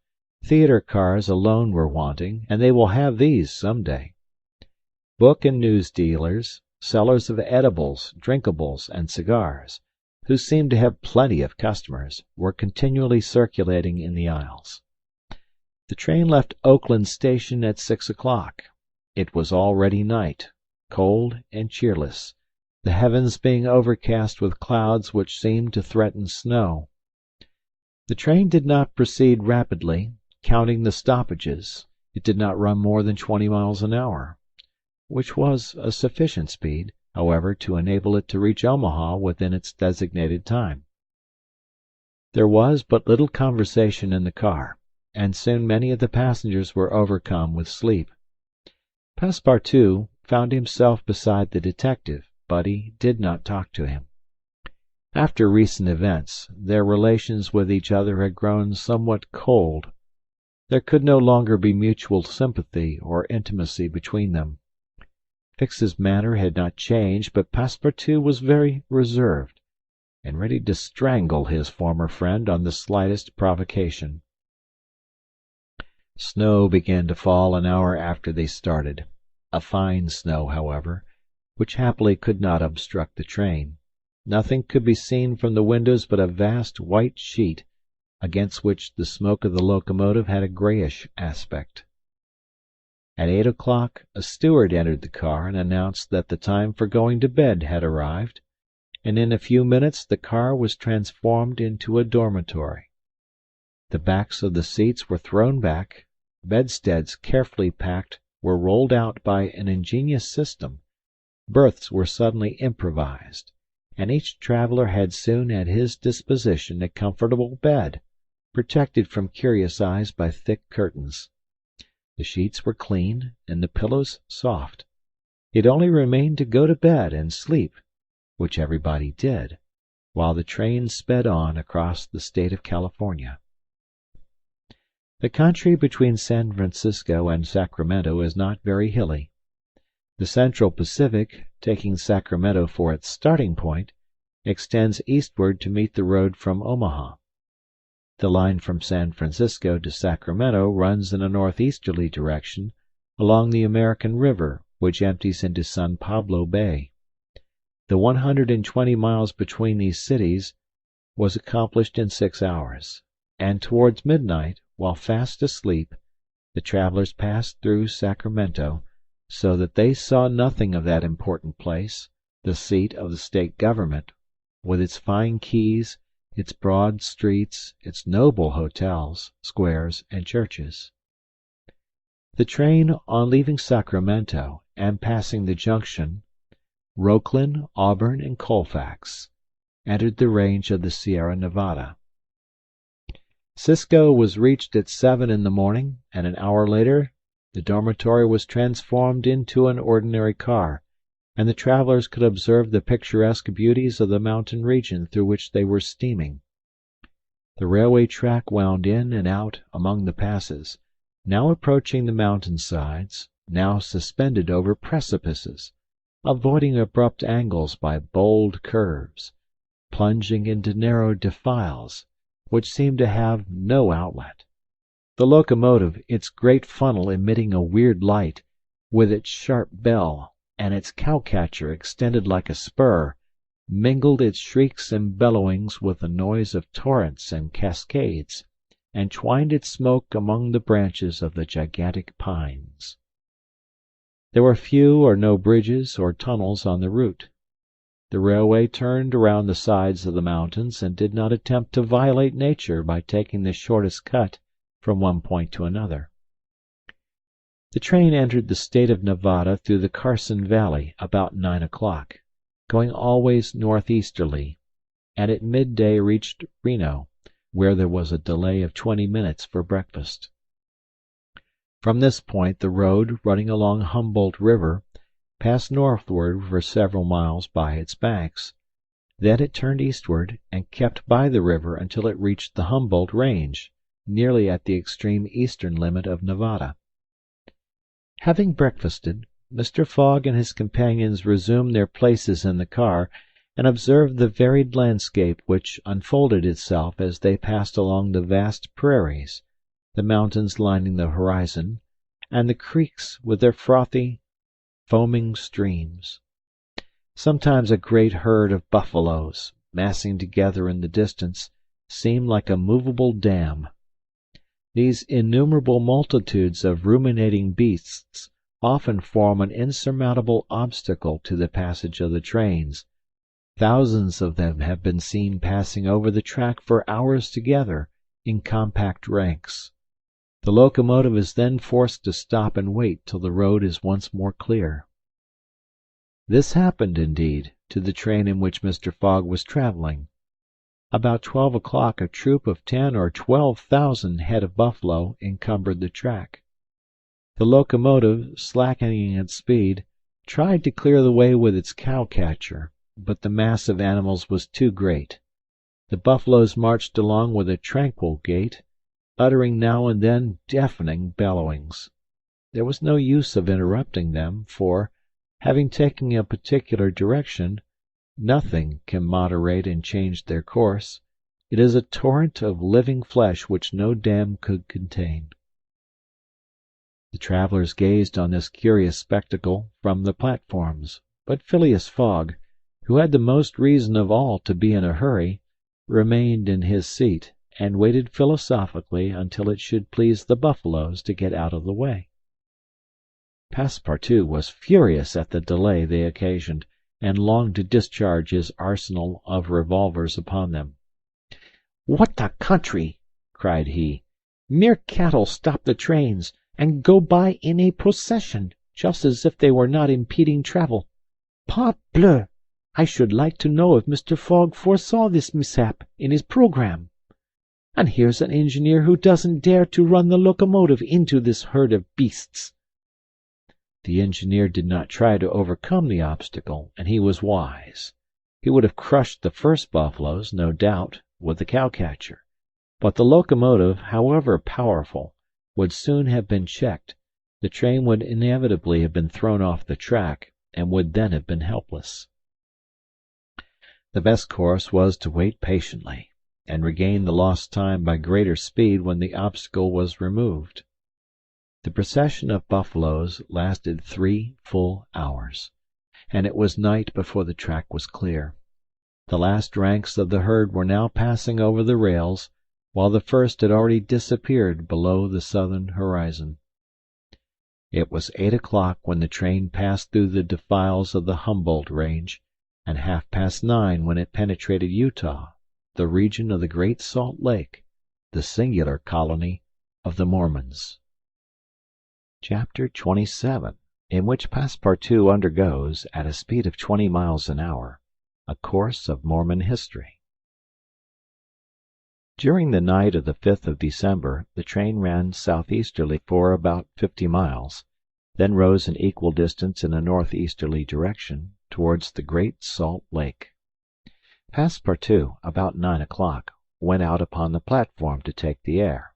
C: Theater cars alone were wanting, and they will have these some day. Book and news dealers, sellers of edibles, drinkables, and cigars, who seemed to have plenty of customers, were continually circulating in the aisles. The train left Oakland Station at 6 o'clock. It was already night, cold and cheerless, the heavens being overcast with clouds which seemed to threaten snow. The train did not proceed rapidly. Counting the stoppages, it did not run more than 20 miles an hour, which was a sufficient speed, however, to enable it to reach Omaha within its designated time. There was but little conversation in the car, and soon many of the passengers were overcome with sleep. Passepartout found himself beside the detective, but he did not talk to him. After recent events, their relations with each other had grown somewhat cold. There could no longer be mutual sympathy or intimacy between them. Fix's manner had not changed, but Passepartout was very reserved, and ready to strangle his former friend on the slightest provocation. Snow began to fall an hour after they started, a fine snow, however, which happily could not obstruct the train. Nothing could be seen from the windows but a vast white sheet, against which the smoke of the locomotive had a grayish aspect. At 8 o'clock a steward entered the car and announced that the time for going to bed had arrived, and in a few minutes the car was transformed into a dormitory. The backs of the seats were thrown back, bedsteads carefully packed were rolled out by an ingenious system, berths were suddenly improvised, and each traveler had soon at his disposition a comfortable bed, protected from curious eyes by thick curtains. The sheets were clean and the pillows soft. It only remained to go to bed and sleep, which everybody did, while the train sped on across the state of California. The country between San Francisco and Sacramento is not very hilly. The Central Pacific, taking Sacramento for its starting point, extends eastward to meet the road from Omaha. The line from San Francisco to Sacramento runs in a northeasterly direction along the American River, which empties into San Pablo Bay. The 120 miles between these cities was accomplished in 6 hours, and towards midnight, while fast asleep, the travelers passed through Sacramento, so that they saw nothing of that important place, the seat of the state government, with its fine quays, its broad streets, its noble hotels, squares, and churches. The train, on leaving Sacramento and passing the junction, Rockland, Auburn, and Colfax, entered the range of the Sierra Nevada. Cisco was reached at 7 in the morning, and an hour later the dormitory was transformed into an ordinary car, and the travelers could observe the picturesque beauties of the mountain region through which they were steaming. The railway track wound in and out among the passes, now approaching the mountain sides, now suspended over precipices, avoiding abrupt angles by bold curves, plunging into narrow defiles, which seemed to have no outlet. The locomotive, its great funnel emitting a weird light, with its sharp bell, and its cow-catcher extended like a spur, mingled its shrieks and bellowings with the noise of torrents and cascades, and twined its smoke among the branches of the gigantic pines. There were few or no bridges or tunnels on the route. The railway turned around the sides of the mountains and did not attempt to violate nature by taking the shortest cut from one point to another. The train entered the state of Nevada through the Carson Valley about 9 o'clock, going always northeasterly, and at midday reached Reno, where there was a delay of 20 minutes for breakfast. From this point the road, running along Humboldt River, passed northward for several miles by its banks. Then it turned eastward and kept by the river until it reached the Humboldt Range, nearly at the extreme eastern limit of Nevada. Having breakfasted, Mr. Fogg and his companions resumed their places in the car and observed the varied landscape which unfolded itself as they passed along the vast prairies, the mountains lining the horizon, and the creeks with their frothy, foaming streams. Sometimes a great herd of buffaloes, massing together in the distance, seemed like a movable dam. These innumerable multitudes of ruminating beasts often form an insurmountable obstacle to the passage of the trains. Thousands of them have been seen passing over the track for hours together, in compact ranks. The locomotive is then forced to stop and wait till the road is once more clear. This happened, indeed, to the train in which Mr. Fogg was travelling. About 12 o'clock a troop of 10 or 12,000 head of buffalo encumbered the track. The locomotive, slackening its speed, tried to clear the way with its cow-catcher, but the mass of animals was too great. The buffaloes marched along with a tranquil gait, uttering now and then deafening bellowings. There was no use of interrupting them, for, having taken a particular direction, nothing can moderate and change their course. It is a torrent of living flesh which no dam could contain. The travellers gazed on this curious spectacle from the platforms, but Phileas Fogg, who had the most reason of all to be in a hurry, remained in his seat, and waited philosophically until it should please the buffaloes to get out of the way. Passepartout was furious at the delay they occasioned, and longed to discharge his arsenal of revolvers upon them. "What a country!" cried he. "Mere cattle stop the trains, and go by in a procession, just as if they were not impeding travel. Parbleu! I should like to know if Mr. Fogg foresaw this mishap in his programme. And here's an engineer who doesn't dare to run the locomotive into this herd of beasts." The engineer did not try to overcome the obstacle, and he was wise. He would have crushed the first buffaloes, no doubt, with the cow-catcher, but the locomotive, however powerful, would soon have been checked. The train would inevitably have been thrown off the track, and would then have been helpless. The best course was to wait patiently, and regain the lost time by greater speed when the obstacle was removed. The procession of buffaloes lasted 3 full hours, and it was night before the track was clear. The last ranks of the herd were now passing over the rails, while the first had already disappeared below the southern horizon. It was 8 o'clock when the train passed through the defiles of the Humboldt Range, and 9:30 when it penetrated Utah, the region of the Great Salt Lake, the singular colony of the Mormons. Chapter 27, in which Passepartout undergoes, at a speed of 20 miles an hour, a course of Mormon history. During the night of the 5th of December, the train ran southeasterly for about 50 miles, then rose an equal distance in a northeasterly direction towards the Great Salt Lake. Passepartout, about 9 o'clock,
B: went out upon the platform to take the air.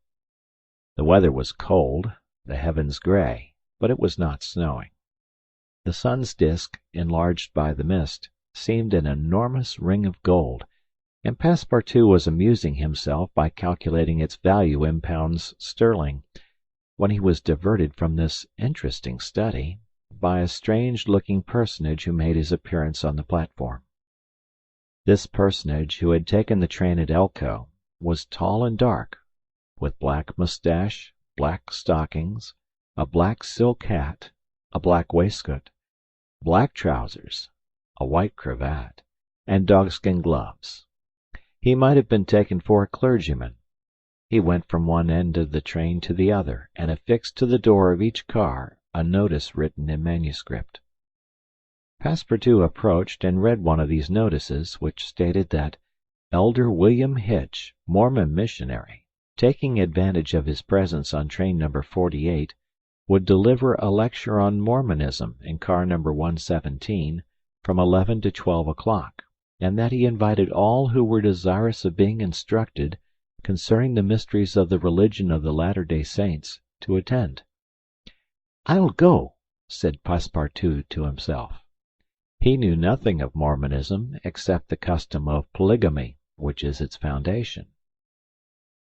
B: The weather was cold, the heavens grey, but it was not snowing. The sun's disk, enlarged by the mist, seemed an enormous ring of gold, and Passepartout was amusing himself by calculating its value in pounds sterling, when he was diverted from this interesting study by a strange-looking personage who made his appearance on the platform. This personage, who had taken the train at Elko, was tall and dark, with black moustache, black stockings, a black silk hat, a black waistcoat, black trousers, a white cravat, and dogskin gloves. He might have been taken for a clergyman. He went from one end of the train to the other, and affixed to the door of each car a notice written in manuscript. Passepartout approached and read one of these notices, which stated that Elder William Hitch, Mormon missionary, taking advantage of his presence on train number 48, would deliver a lecture on Mormonism in car number 117 from 11 to 12 o'clock, and that he invited all who were desirous of being instructed concerning the mysteries of the religion of the Latter-day Saints to attend. "I'll go," said Passepartout to himself. He knew nothing of Mormonism except the custom of polygamy, which is its foundation.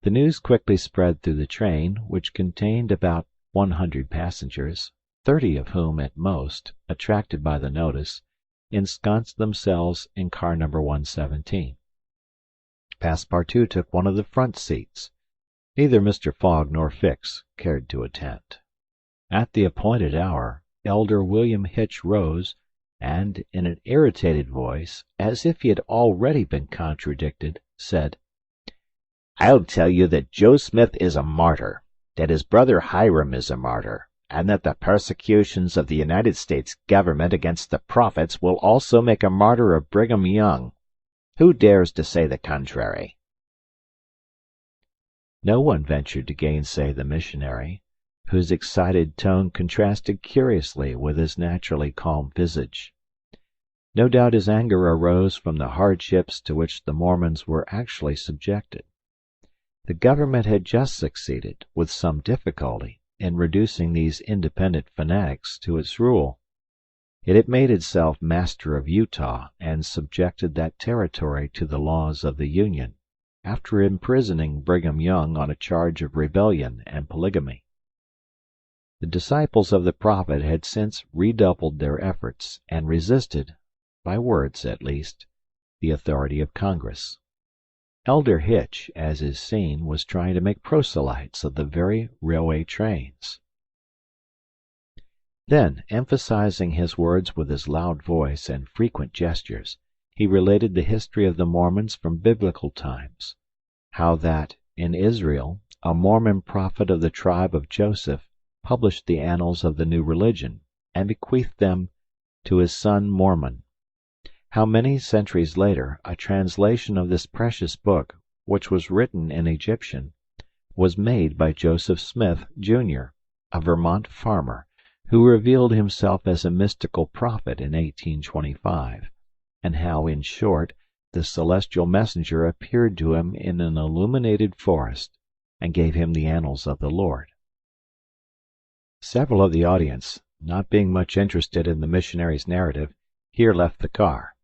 B: The news quickly spread through the train, which contained about 100 passengers, 30 of whom, at most, attracted by the notice, ensconced themselves in car number 117. Passepartout took one of the front seats. Neither Mr. Fogg nor Fix cared to attend. At the appointed hour, Elder William Hitch rose, and, in an irritated voice, as if he had already been contradicted, said, "I'll tell you that Joe Smith is a martyr, that his brother Hiram is a martyr, and that the persecutions of the United States government against the prophets will also make a martyr of Brigham Young. Who dares to say the contrary?" No one ventured to gainsay the missionary, whose excited tone contrasted curiously with his naturally calm visage. No doubt his anger arose from the hardships to which the Mormons were actually subjected. The government had just succeeded, with some difficulty, in reducing these independent fanatics to its rule. It had made itself master of Utah and subjected that territory to the laws of the Union, after imprisoning Brigham Young on a charge of rebellion and polygamy. The disciples of the prophet had since redoubled their efforts and resisted, by words at least, the authority of Congress. Elder Hitch, as is seen, was trying to make proselytes of the very railway trains. Then, emphasizing his words with his loud voice and frequent gestures, he related the history of the Mormons from biblical times, how that, in Israel, a Mormon prophet of the tribe of Joseph published the annals of the new religion, and bequeathed them to his son Mormon. How many centuries later a translation of this precious book, which was written in Egyptian, was made by Joseph Smith, Jr., a Vermont farmer, who revealed himself as a mystical prophet in 1825, and how, in short, the celestial messenger appeared to him in an illuminated forest, and gave him the annals of the Lord. Several of the audience, not being much interested in the missionary's narrative, here left the car.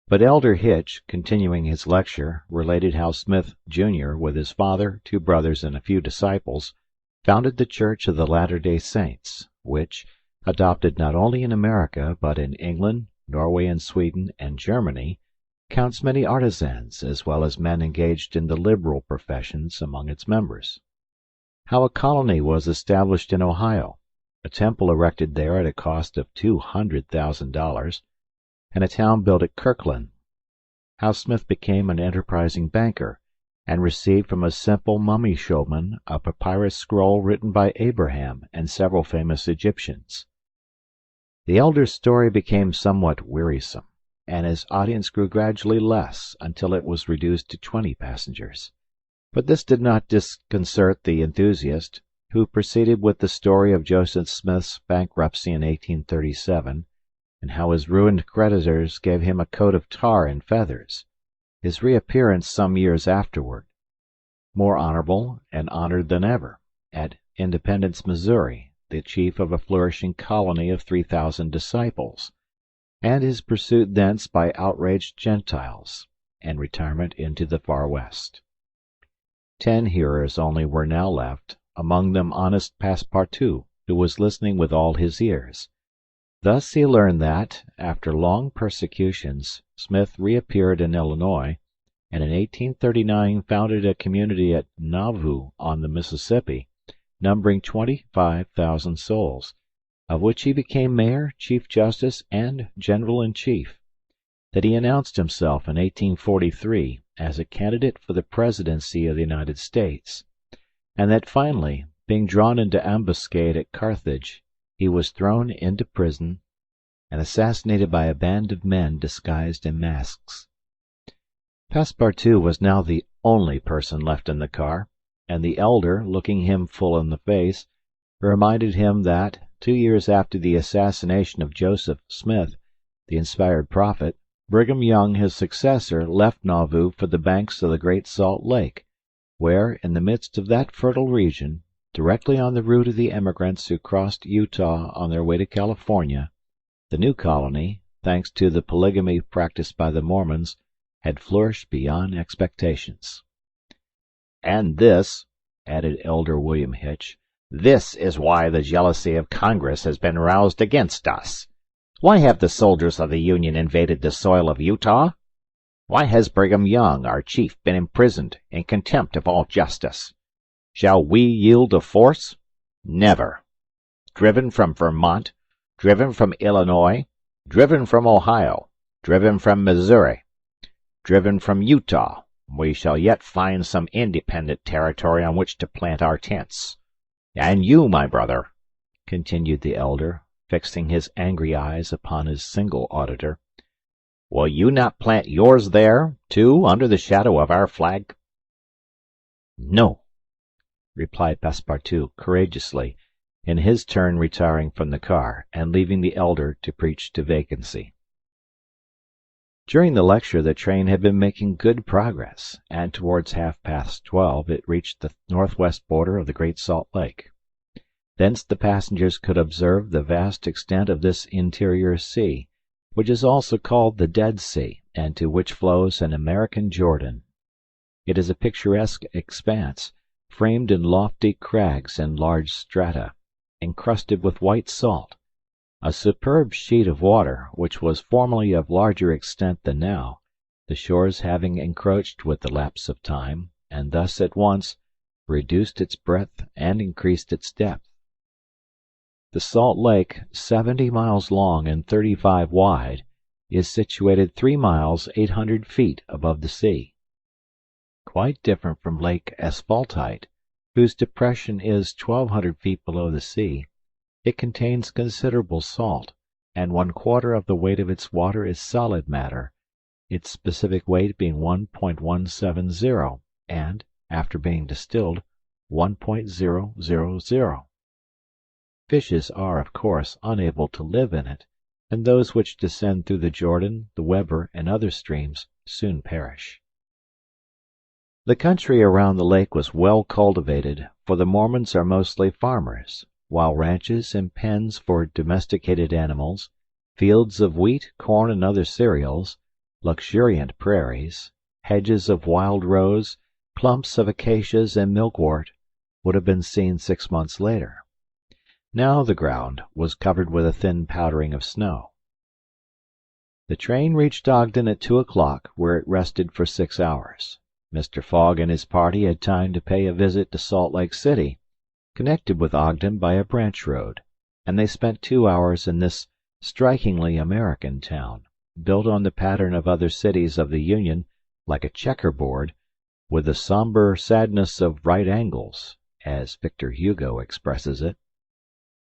B: But Elder Hitch, continuing his lecture, related how Smith, Jr., with his father, 2 brothers, and a few disciples, founded the Church of the Latter-day Saints, which, adopted not only in America but in England, Norway and Sweden and Germany, counts many artisans as well as men engaged in the liberal professions among its members. How a colony was established in Ohio, a temple erected there at a cost of $200,000, and a town built at Kirkland. How Smith became an enterprising banker, and received from a simple mummy showman a papyrus scroll written by Abraham and several famous Egyptians. The elder's story became somewhat wearisome, and his audience grew gradually less until it was reduced to 20 passengers. But this did not disconcert the enthusiast, who proceeded with the story of Joseph Smith's bankruptcy in 1837, and how his ruined creditors gave him a coat of tar and feathers,
C: his reappearance some years afterward, more honorable and honored than ever, at Independence, Missouri, the chief of a flourishing colony of 3,000 disciples, and his pursuit thence by outraged Gentiles, and retirement into the far West. 10 hearers only were now left, among them honest Passepartout, who was listening with all his ears. Thus he learned that, after long persecutions, Smith reappeared in Illinois, and in 1839 founded a community at Nauvoo on the Mississippi, numbering 25,000 souls, of which he became mayor, chief justice, and general-in-chief; that he announced himself in 1843 as a candidate for the presidency of the United States, and that finally, being drawn into ambuscade at Carthage, he was thrown into prison and assassinated by a band of men disguised in masks. Passepartout was now the only person left in the car, and the elder, looking him full in the face, reminded him that, 2 years after the assassination of Joseph Smith, the inspired prophet, Brigham Young, his successor, left Nauvoo for the banks of the Great Salt Lake, where, in the midst of that fertile region, directly on the route of the emigrants who crossed Utah on their way to California, the new colony, thanks to the polygamy practiced by the Mormons, had flourished beyond expectations.
B: And this, added Elder William Hitch, this is why the jealousy of Congress has been roused against us. Why have the soldiers of the Union invaded the soil of Utah? Why has Brigham Young, our chief, been imprisoned in contempt of all justice? Shall we yield to force? Never. Driven from Vermont, driven from Illinois, driven from Ohio, driven from Missouri, driven from Utah, we shall yet find some independent territory on which to plant our tents. And you, my brother, continued the elder, fixing his angry eyes upon his single auditor, will you not plant yours there, too, under the shadow of our flag?
C: No, replied Passepartout courageously, in his turn retiring from the car, and leaving the elder to preach to vacancy. During the lecture the train had been making good progress, and towards 12:30 it reached the northwest border of the Great Salt Lake. Thence the passengers could observe the vast extent of this interior sea, which is also called the Dead Sea, and to which flows an American Jordan. It is a picturesque expanse, framed in lofty crags and large strata, encrusted with white salt, a superb sheet of water which was formerly of larger extent than now, the shores having encroached with the lapse of time, and thus at once reduced its breadth and increased its depth. The Salt Lake, 70 miles long and 35 wide, is situated 3 miles 800 feet above the sea. Quite different from Lake Asphaltite, whose depression is 1,200 feet below the sea, it contains considerable salt, and 1/4 of the weight of its water is solid matter, its specific weight being 1.170, and, after being distilled, 1.000. Fishes are, of course, unable to live in it, and those which descend through the Jordan, the Weber, and other streams soon perish. The country around the lake was well cultivated, for the Mormons are mostly farmers, while ranches and pens for domesticated animals, fields of wheat, corn, and other cereals, luxuriant prairies, hedges of wild rose, clumps of acacias and milkwort, would have been seen 6 months later. Now the ground was covered with a thin powdering of snow. The train reached Ogden at 2 o'clock, where it rested for 6 hours. Mr. Fogg and his party had time to pay a visit to Salt Lake City, connected with Ogden by a branch road, and they spent 2 hours in this strikingly American town, built on the pattern of other cities of the Union like a checkerboard, with the somber sadness of right angles, as Victor Hugo expresses it.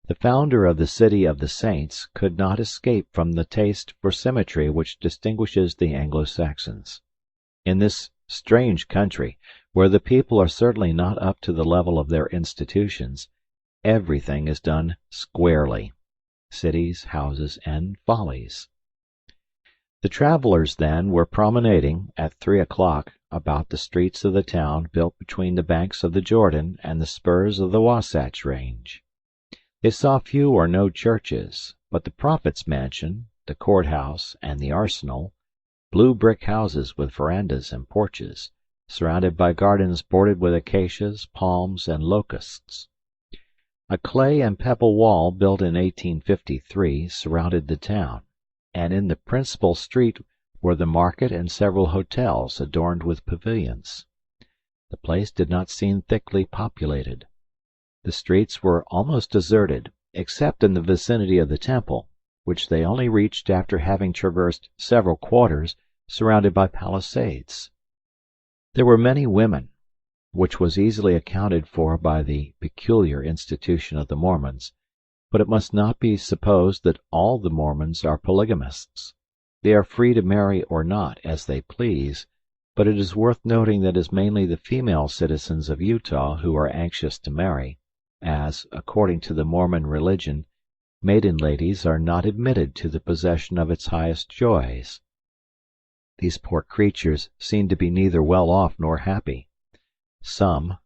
C: The founder of the City of the Saints could not escape from the taste for symmetry which distinguishes the Anglo-Saxons. In this strange country, where the people are certainly not up to the level of their institutions, everything is done squarely, cities, houses, and follies. The travelers, then, were promenading, at 3 o'clock, about the streets of the town built between the banks of the Jordan and the spurs of the Wasatch Range. They saw few or no churches, but the prophet's mansion, the courthouse, and the arsenal, blue brick houses with verandas and porches, surrounded by gardens bordered with acacias, palms, and locusts. A clay and pebble wall built in 1853 surrounded the town, and in the principal street were the market and several hotels adorned with pavilions. The place did not seem thickly populated. The streets were almost deserted, except in the vicinity of the temple, which they only reached after having traversed several quarters surrounded by palisades. There were many women, which was easily accounted for by the peculiar institution of the Mormons, but it must not be supposed that all the Mormons are polygamists. They are free to marry or not, as they please, but it is worth noting that it is mainly the female citizens of Utah who are anxious to marry, as, according to the Mormon religion, maiden ladies are not admitted to the possession of its highest joys. These poor creatures seem to be neither well off nor happy. Some,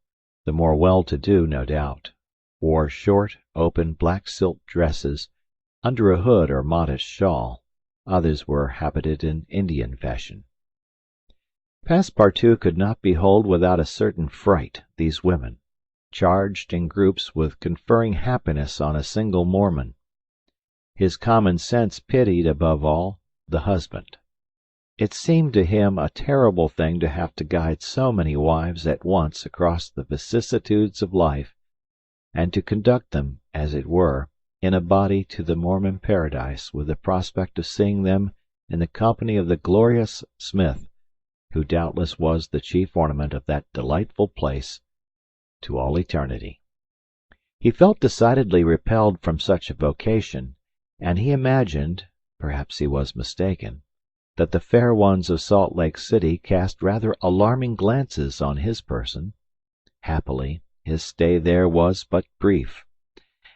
C: the more well-to-do no doubt, wore short, open black silk dresses under a hood or modest shawl. Others were habited in Indian fashion. Passepartout could not behold without a certain fright these women, charged in groups with conferring happiness on a single Mormon. His common sense pitied, above all, the husband. It seemed to him a terrible thing to have to guide so many wives at once across the vicissitudes of life, and to conduct them, as it were, in a body to the Mormon paradise with the prospect of seeing them in the company of the glorious Smith, who doubtless was the chief ornament of that delightful place to all eternity. He felt decidedly repelled from such a vocation, and he imagined, perhaps he was mistaken, that the fair ones of Salt Lake City cast rather alarming glances on his person. Happily, his stay there was but brief.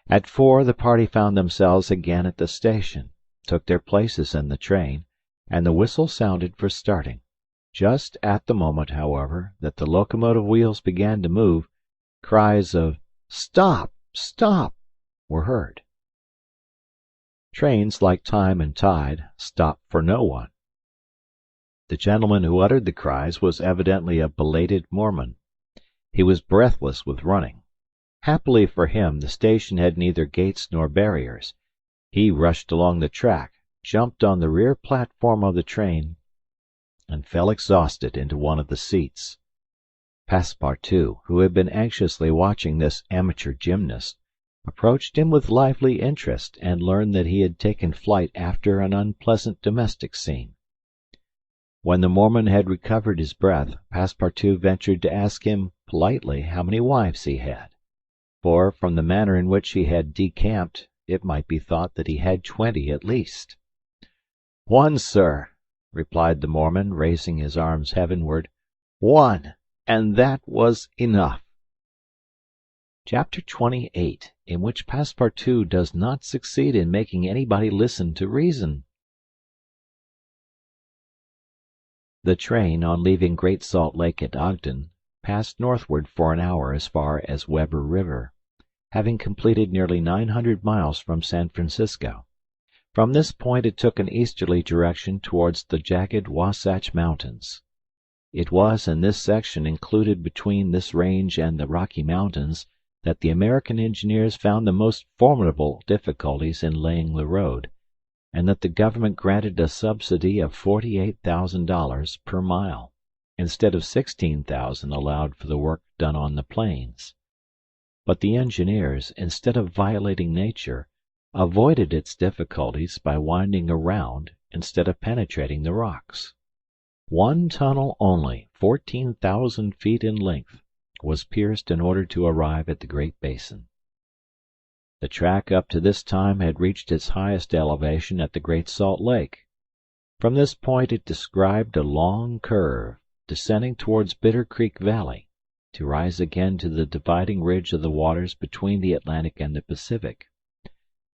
C: At 4 the party found themselves again at the station, took their places in the train, and the whistle sounded for starting. Just at the moment, however, that the locomotive wheels began to move, cries of "Stop! Stop!" were heard. Trains, like time and tide, stop for no one. The gentleman who uttered the cries was evidently a belated Mormon. He was breathless with running. Happily for him, the station had neither gates nor barriers. He rushed along the track, jumped on the rear platform of the train, and fell exhausted into one of the seats. Passepartout, who had been anxiously watching this amateur gymnast, approached him with lively interest and learned that he had taken flight after an unpleasant domestic scene. When the Mormon had recovered his breath, Passepartout ventured to ask him politely how many wives he had, for from the manner in which he had decamped it might be thought that he had 20 at least. "One, sir," replied the Mormon, raising his arms heavenward. "One, and that was enough." Chapter 28, in which Passepartout does not succeed in making anybody listen to reason. The train, on leaving Great Salt Lake at Ogden, passed northward for an hour as far as Weber River, having completed nearly 900 miles from San Francisco. From this point it took an easterly direction towards the jagged Wasatch Mountains. It was in this section included between this range and the Rocky Mountains that the American engineers found the most formidable difficulties in laying the road, and that the government granted a subsidy of $48,000 per mile, instead of $16,000 allowed for the work done on the plains. But the engineers, instead of violating nature, avoided its difficulties by winding around instead of penetrating the rocks. One tunnel only, 14,000 feet in length, was pierced in order to arrive at the Great Basin. The track up to this time had reached its highest elevation at the Great Salt Lake. From this point it described a long curve, descending towards Bitter Creek Valley, to rise again to the dividing ridge of the waters between the Atlantic and the Pacific.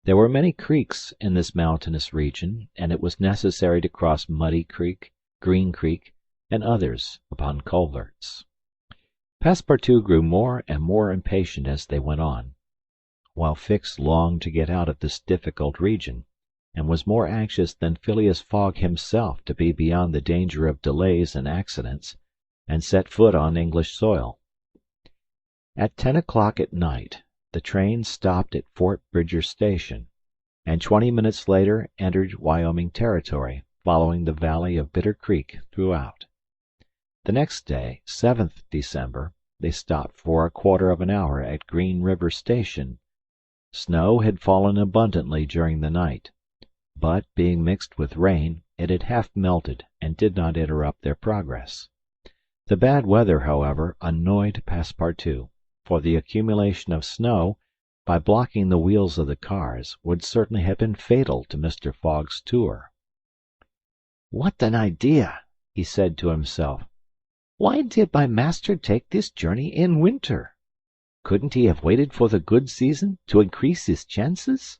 B: There were many creeks in this mountainous region, and it was necessary to cross Muddy Creek, Green Creek, and others upon culverts. Passepartout grew more and more impatient as they went on, while Fix longed to get out of this difficult region, and was more anxious than Phileas Fogg himself to be beyond the danger of delays and accidents, and set foot on English soil. At 10 o'clock at night the train stopped at Fort Bridger Station, and 20 minutes later entered Wyoming territory, following the valley of Bitter Creek throughout. The next day, 7th December, they stopped for a quarter of an hour at Green River Station. Snow had fallen abundantly during the night, but, being mixed with rain, it had half melted and did not interrupt their progress. The bad weather, however, annoyed Passepartout, for the accumulation of snow, by blocking the wheels of the cars, would certainly have been fatal to Mr. Fogg's tour.
D: "What an idea!" he said to himself. "Why did my master take this journey in winter? Couldn't he have waited for the good season to increase his chances?"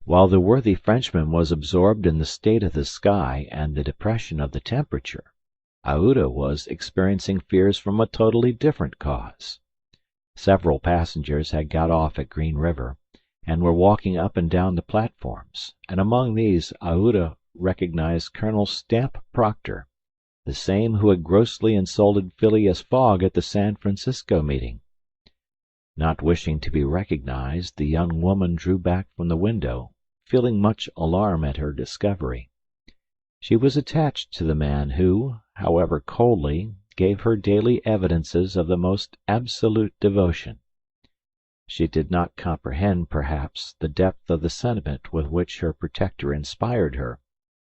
B: While the worthy Frenchman was absorbed in the state of the sky and the depression of the temperature, Aouda was experiencing fears from a totally different cause. Several passengers had got off at Green River, and were walking up and down the platforms, and among these Aouda recognized Colonel Stamp Proctor, the same who had grossly insulted Phileas Fogg at the San Francisco meeting. Not wishing to be recognized, the young woman drew back from the window, feeling much alarm at her discovery. She was attached to the man who, however coldly, gave her daily evidences of the most absolute devotion. She did not comprehend, perhaps, the depth of the sentiment with which her protector inspired her,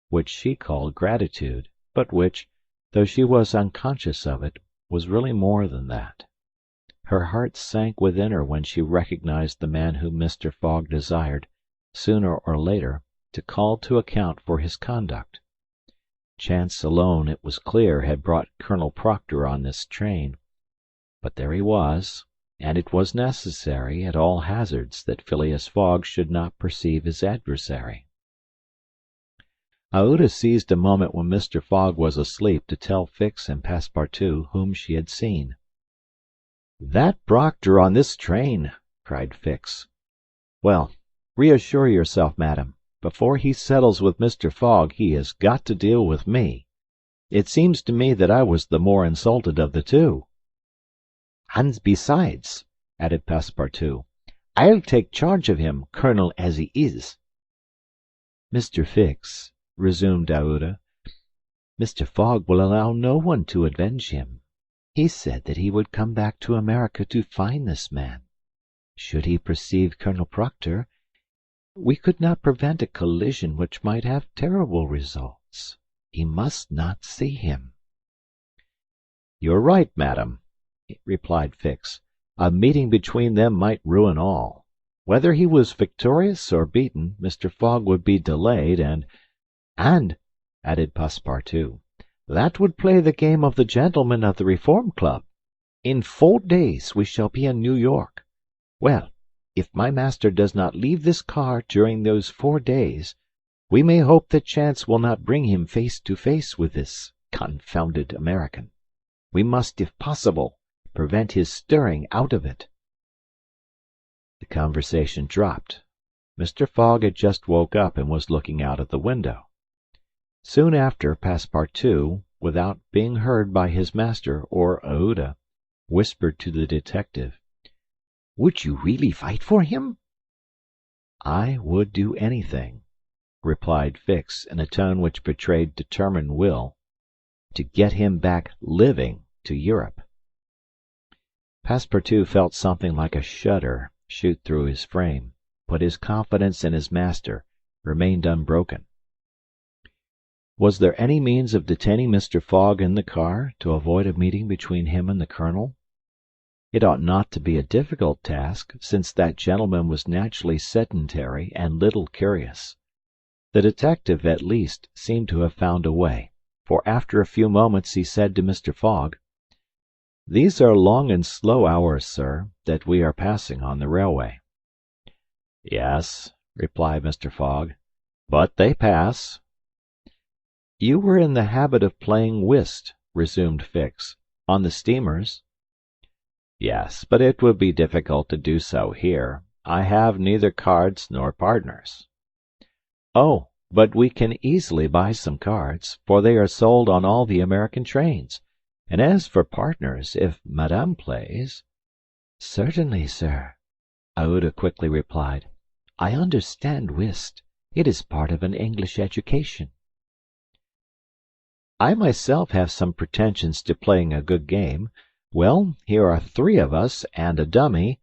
B: which she called gratitude, but which, though she was unconscious of it, was really more than that. Her heart sank within her when she recognized the man whom Mr. Fogg desired, sooner or later, to call to account for his conduct. Chance alone, it was clear, had brought Colonel Proctor on this train, but there he was, and it was necessary, at all hazards, that Phileas Fogg should not perceive his adversary. Aouda seized a moment when Mr. Fogg was asleep to tell Fix and Passepartout whom she had seen. "That Proctor on this train!" cried Fix. "Well, reassure yourself, madam. Before he settles with Mr. Fogg he has got to deal with me. It seems to me that I was the more insulted of the two."
D: "And besides," added Passepartout, "I'll take charge of him, colonel as he is."
B: "Mr. Fix," resumed Aouda, "Mr. Fogg will allow no one to avenge him. He said that he would come back to America to find this man. Should he perceive Colonel Proctor, we could not prevent a collision which might have terrible results. He must not see him."
C: "You're right, madam," replied Fix. "A meeting between them might ruin all. Whether he was victorious or beaten, Mr. Fogg would be delayed, and, added Passepartout, that would play the game of the gentlemen of the Reform Club. In 4 days we shall be in New York. Well, if my master does not leave this car during those 4 days, we may hope that chance will not bring him face to face with this confounded American. We must, if possible, prevent his stirring out of it."
B: The conversation dropped. Mr. Fogg had just woke up and was looking out of the window. Soon after, Passepartout, without being heard by his master or Aouda, whispered to the detective,
D: "Would you really fight for him?"
B: "I would do anything," replied Fix in a tone which betrayed determined will, "to get him back living to Europe." Passepartout felt something like a shudder shoot through his frame, but his confidence in his master remained unbroken. Was there any means of detaining Mr. Fogg in the car to avoid a meeting between him and the colonel? It ought not to be a difficult task, since that gentleman was naturally sedentary and little curious. The detective, at least, seemed to have found a way, for after a few moments he said to Mr. Fogg, "These are long and slow hours, sir, that we are passing on the railway."
C: Yes, replied Mr. Fogg, but they pass. You were in the habit of playing whist, resumed Fix, on the steamers. Yes, but it would be difficult to do so here. I have neither cards nor partners. Oh, but we can easily buy some cards, for they are sold on all the American trains. And as for partners, if Madame plays— Certainly, sir, Aouda quickly replied. I understand whist. It is part of an English education. I myself have some pretensions to playing a good game. Well, here are 3 of us and a dummy.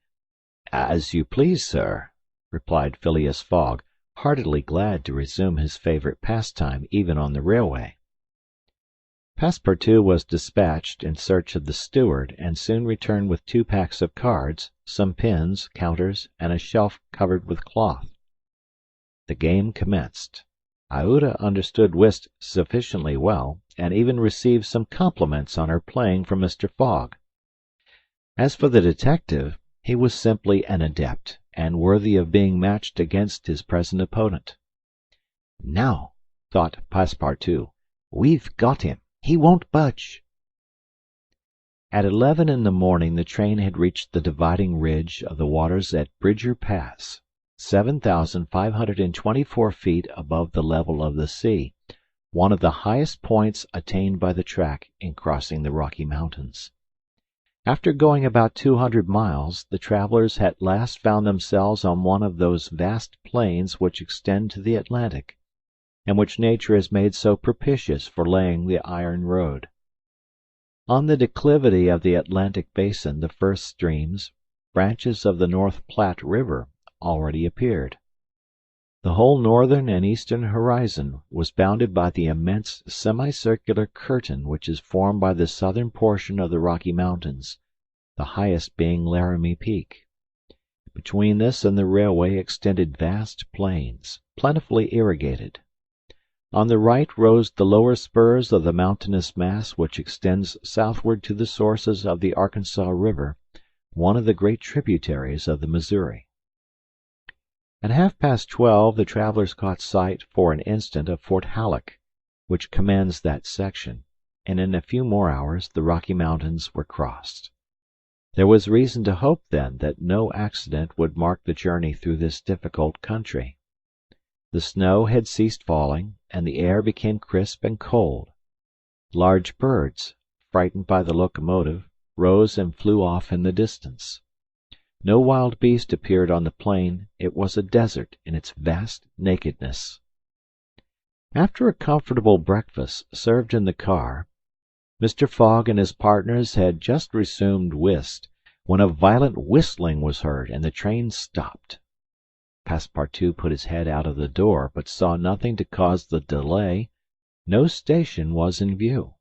C: As you please, sir, replied Phileas Fogg, heartily glad to resume his favourite pastime even on the railway. Passepartout was dispatched in search of the steward, and soon returned with 2 packs of cards, some pins, counters, and a shelf covered with cloth. The game commenced. Aouda understood whist sufficiently well, and even received some compliments on her playing from Mr. Fogg. As for the detective, he was simply an adept, and worthy of being matched against his present opponent. Now, thought Passepartout, we've got him. He won't budge. At 11 in the morning the train had reached the dividing ridge of the waters at Bridger Pass, 7,524 feet above the level of the sea, one of the highest points attained by the track in crossing the Rocky Mountains. After going about 200 miles, the travelers at last found themselves on one of those vast plains which extend to the Atlantic, and which nature has made so propitious for laying the iron road. On the declivity of the Atlantic basin the first streams, branches of the North Platte River, already appeared. The whole northern and eastern horizon was bounded by the immense semicircular curtain which is formed by the southern portion of the Rocky Mountains, the highest being Laramie Peak. Between this and the railway extended vast plains, plentifully irrigated. On the right rose the lower spurs of the mountainous mass which extends southward to the sources of the Arkansas River, one of the great tributaries of the Missouri. At 12:30 the travelers caught sight for an instant of Fort Halleck, which commands that section, and in a few more hours the Rocky Mountains were crossed. There was reason to hope, then, that no accident would mark the journey through this difficult country. The snow had ceased falling, and the air became crisp and cold. Large birds, frightened by the locomotive, rose and flew off in the distance. No wild beast appeared on the plain. It was a desert in its vast nakedness. After a comfortable breakfast served in the car, Mr. Fogg and his partners had just resumed whist, when a violent whistling was heard, and the train stopped. Passepartout put his head out of the door, but saw nothing to cause the delay. No station was in view.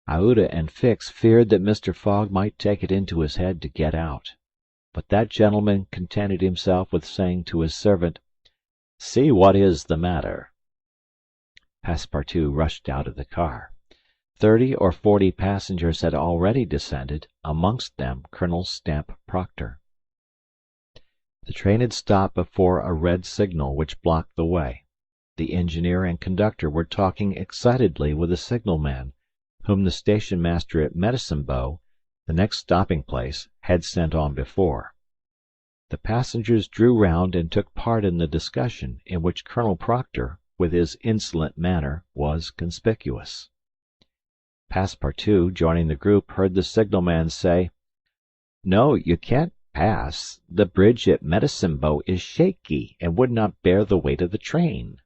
C: Aouda and Fix feared that Mr. Fogg might take it into his head to get out, but that gentleman contented himself with saying to his servant, "See what is the matter." Passepartout rushed out of the car. 30 or 40 passengers had already descended, amongst them Colonel Stamp Proctor. The train had stopped before a red signal which blocked the way. The engineer and conductor were talking excitedly with the signalman, whom the station master at Medicine Bow, the next stopping place, had sent on before. The passengers drew round and took part in the discussion, in which Colonel Proctor, with his insolent manner, was conspicuous. Passepartout, joining the group, heard the signalman say, "No, you can't pass. The bridge at Medicine Bow is shaky, and would not bear the weight of the train."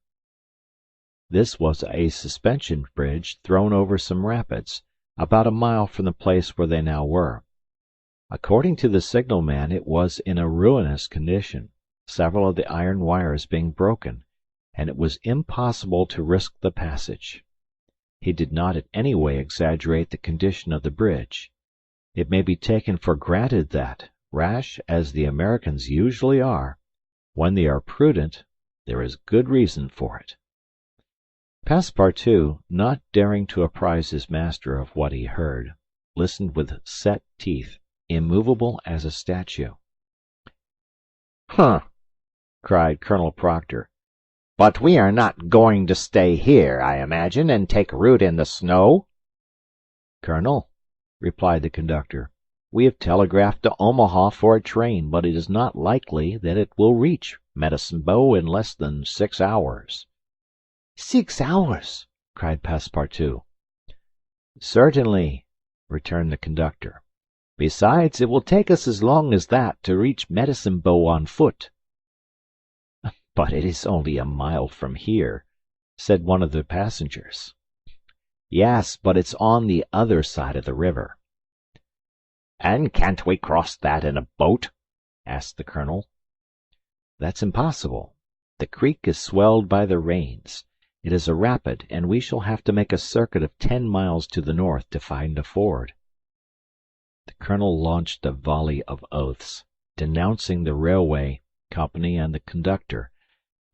C: This was a suspension bridge thrown over some rapids, about a mile from the place where they now were. According to the signalman, it was in a ruinous condition, several of the iron wires being broken, and it was impossible to risk the passage. He did not in any way exaggerate the condition of the bridge. It may be taken for granted that, rash as the Americans usually are, when they are prudent, there is good reason for it. Passepartout, not daring to apprise his master of what he heard, listened with set teeth, immovable as a statue. "Huh!" cried Colonel Proctor. "But we are not going to stay here, I imagine, and take root in the snow?" "Colonel," replied the conductor, "we have telegraphed to Omaha for a train, but it is not likely that it will reach Medicine Bow in less than 6 hours."
D: "6 hours!" cried Passepartout.
C: "Certainly," returned the conductor. "Besides, it will take us as long as that to reach Medicine Bow on foot." "But it is only a mile from here," said one of the passengers. "Yes, but it's on the other side of the river." "And can't we cross that in a boat?" asked the colonel. "That's impossible. The creek is swelled by the rains. It is a rapid, and we shall have to make a circuit of 10 miles to the north to find a ford." The colonel launched a volley of oaths, denouncing the railway company and the conductor,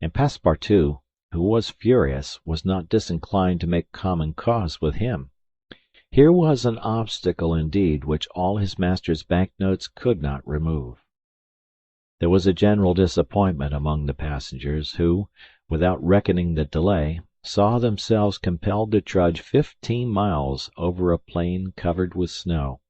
C: and Passepartout, who was furious, was not disinclined to make common cause with him. Here was an obstacle indeed which all his master's banknotes could not remove. There was a general disappointment among the passengers, who, without reckoning the delay, saw themselves compelled to trudge 15 miles over a plain covered with snow.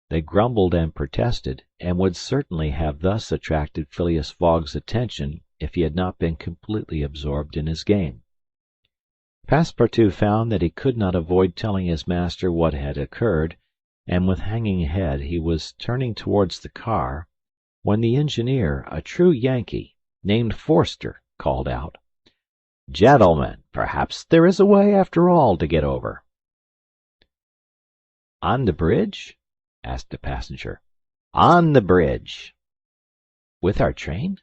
C: They grumbled and protested, and would certainly have thus attracted Phileas Fogg's attention if he had not been completely absorbed in his game. Passepartout found that he could not avoid telling his master what had occurred, and with hanging head he was turning towards the car, when the engineer, a true Yankee, named Forster, called out, "Gentlemen, perhaps there is a way after all to get over." "On the bridge?" asked the passenger. "On the bridge." "With our train?"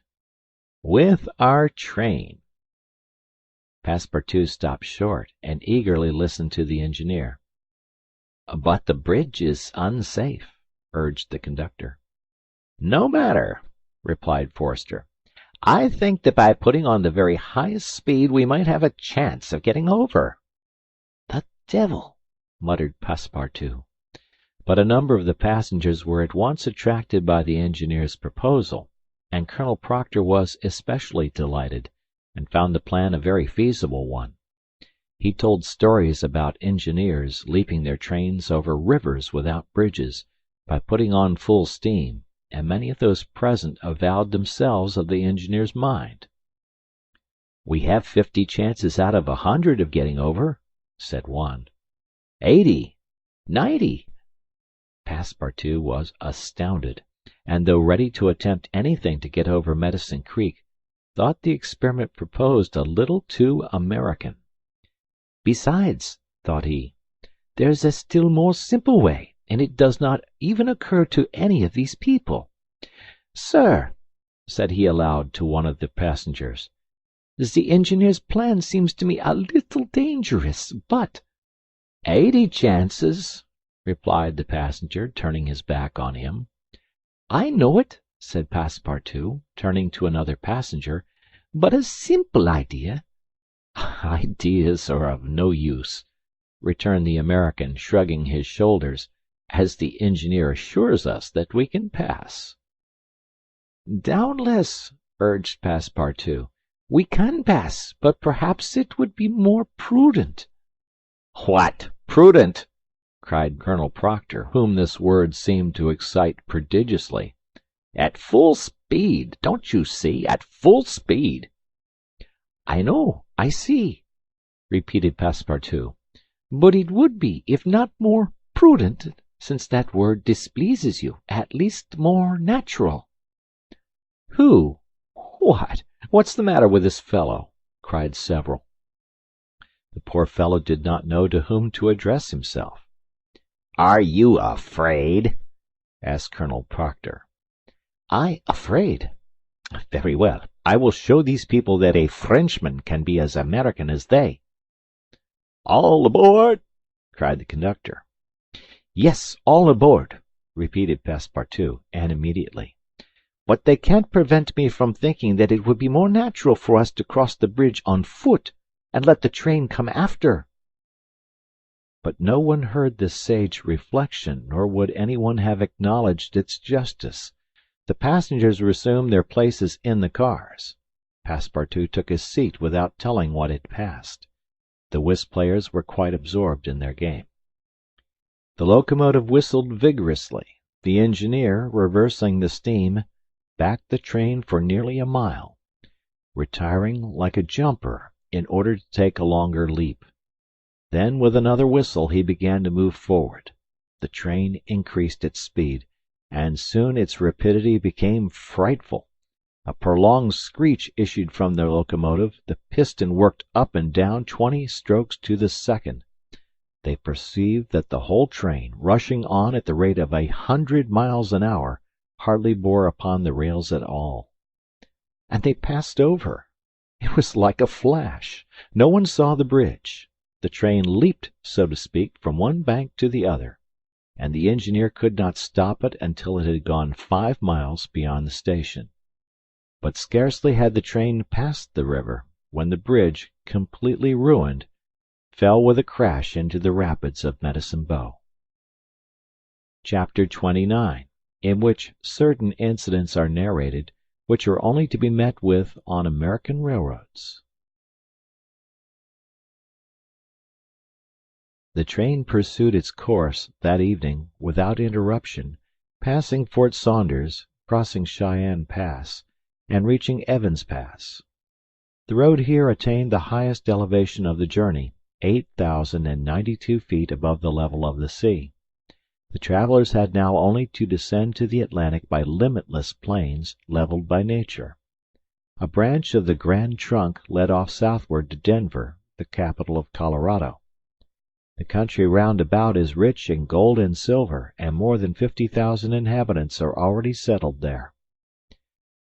C: "With our train." Passepartout stopped short and eagerly listened to the engineer. "But the bridge is unsafe," urged the conductor. "No matter," replied Forster. "I think that by putting on the very highest speed we might have a chance of getting over."
D: "The devil!"
C: muttered Passepartout. But a number of the passengers were at once attracted by the engineer's proposal, and Colonel Proctor was especially delighted, and found the plan a very feasible one. He told stories about engineers leaping their trains over rivers without bridges, by putting on full steam, and many of those present avowed themselves of the engineer's mind. "We have 50 chances out of 100 of getting over," said one. 80, 90. Passepartout was astounded, and though ready to attempt anything to get over Medicine Creek, thought the experiment proposed a little too American.
D: "Besides," thought he, "there's a still more simple way, and it does not even occur to any of these people. Sir," said he aloud to one of the passengers, "the engineer's plan seems to me a little dangerous, but—" "80 chances," replied the passenger, turning his back on him. "I know it,"
C: said Passepartout, turning to another passenger,
D: "but a simple idea—"
C: "Ideas are of no use," returned the American, shrugging his shoulders, "as the engineer assures us that we can pass."
D: "Doubtless," urged Passepartout, "we can pass, but perhaps it would be more prudent—"
C: "What, prudent?" cried Colonel Proctor, whom this word seemed to excite prodigiously. "At full speed, don't you see? At full speed."
D: "I know, I see," repeated Passepartout, "but it would be, if not more prudent, since that word displeases you, at least more natural."
C: "Who? What? What's the matter with this fellow?" cried several. The poor fellow did not know to whom to address himself. "Are you afraid?" asked Colonel Proctor.
D: "I afraid?
C: "Very well. I will show these people that a Frenchman can be as American as they." "All aboard!" cried the conductor.
D: "Yes, all aboard,"
C: repeated Passepartout, and immediately.
D: "But they can't prevent me from thinking that it would be more natural for us to cross the bridge on foot, and let the train come after."
C: But no one heard this sage reflection, nor would any one have acknowledged its justice. The passengers resumed their places in the cars. Passepartout took his seat without telling what had passed. The whist players were quite absorbed in their game. The locomotive whistled vigorously. The engineer, reversing the steam, backed the train for nearly a mile, retiring like a jumper in order to take a longer leap. Then with another whistle he began to move forward. The train increased its speed, and soon its rapidity became frightful. A prolonged screech issued from the locomotive. The piston worked up and down 20 strokes to the second. They perceived that the whole train, rushing on at the rate of 100 miles an hour, hardly bore upon the rails at all. And they passed over. It was like a flash. No one saw the bridge. The train leaped, so to speak, from one bank to the other, and the engineer could not stop it until it had gone 5 miles beyond the station. But scarcely had the train passed the river, when the bridge, completely ruined, fell with a crash into the rapids of Medicine Bow. Chapter 29, in which certain incidents are narrated which are only to be met with on American railroads. The train pursued its course that evening without interruption, passing Fort Saunders, crossing Cheyenne Pass, and reaching Evans Pass. The road here attained the highest elevation of the journey, 8,092 feet above the level of the sea. The travelers had now only to descend to the Atlantic by limitless plains leveled by nature. A branch of the Grand Trunk led off southward to Denver, the capital of Colorado. The country round about is rich in gold and silver, and more than 50,000 inhabitants are already settled there.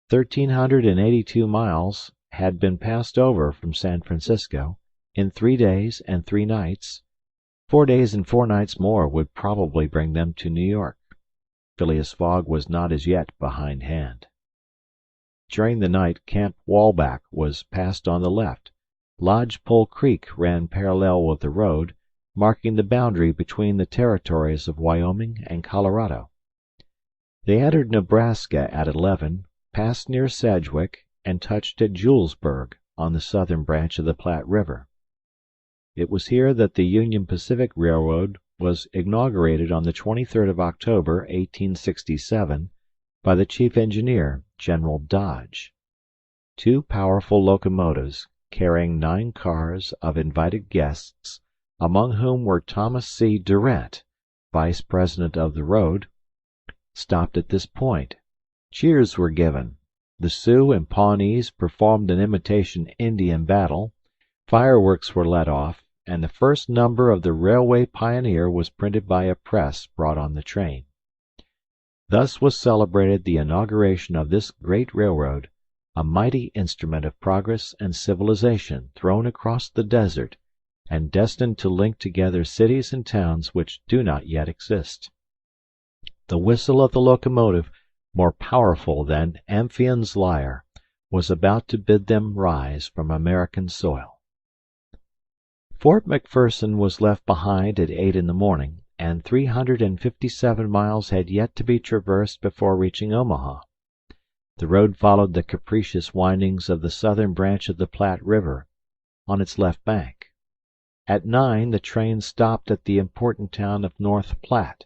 C: 1,382 miles had been passed over from San Francisco in 3 days and 3 nights. 4 days and 4 nights more would probably bring them to New York. Phileas Fogg was not as yet behindhand. During the night Camp Walbach was passed on the left. Lodge Pole Creek ran parallel with the road, marking the boundary between the territories of Wyoming and Colorado. They entered Nebraska at 11, passed near Sedgwick, and touched at Julesburg, on the southern branch of the Platte River. It was here that the Union Pacific Railroad was inaugurated on the 23rd of October, 1867, by the chief engineer, General Dodge. 2 powerful locomotives, carrying 9 cars of invited guests, among whom were Thomas C. Durant, vice president of the road, stopped at this point. Cheers were given. The Sioux and Pawnees performed an imitation Indian battle. Fireworks were let off, and the first number of the Railway Pioneer was printed by a press brought on the train. Thus was celebrated the inauguration of this great railroad, a mighty instrument of progress and civilization thrown across the desert, and destined to link together cities and towns which do not yet exist. The whistle of the locomotive, more powerful than Amphion's lyre, was about to bid them rise from American soil. Fort McPherson was left behind at 8 in the morning, and 357 miles had yet to be traversed before reaching Omaha. The road followed the capricious windings of the southern branch of the Platte River, on its left bank. At 9 the train stopped at the important town of North Platte,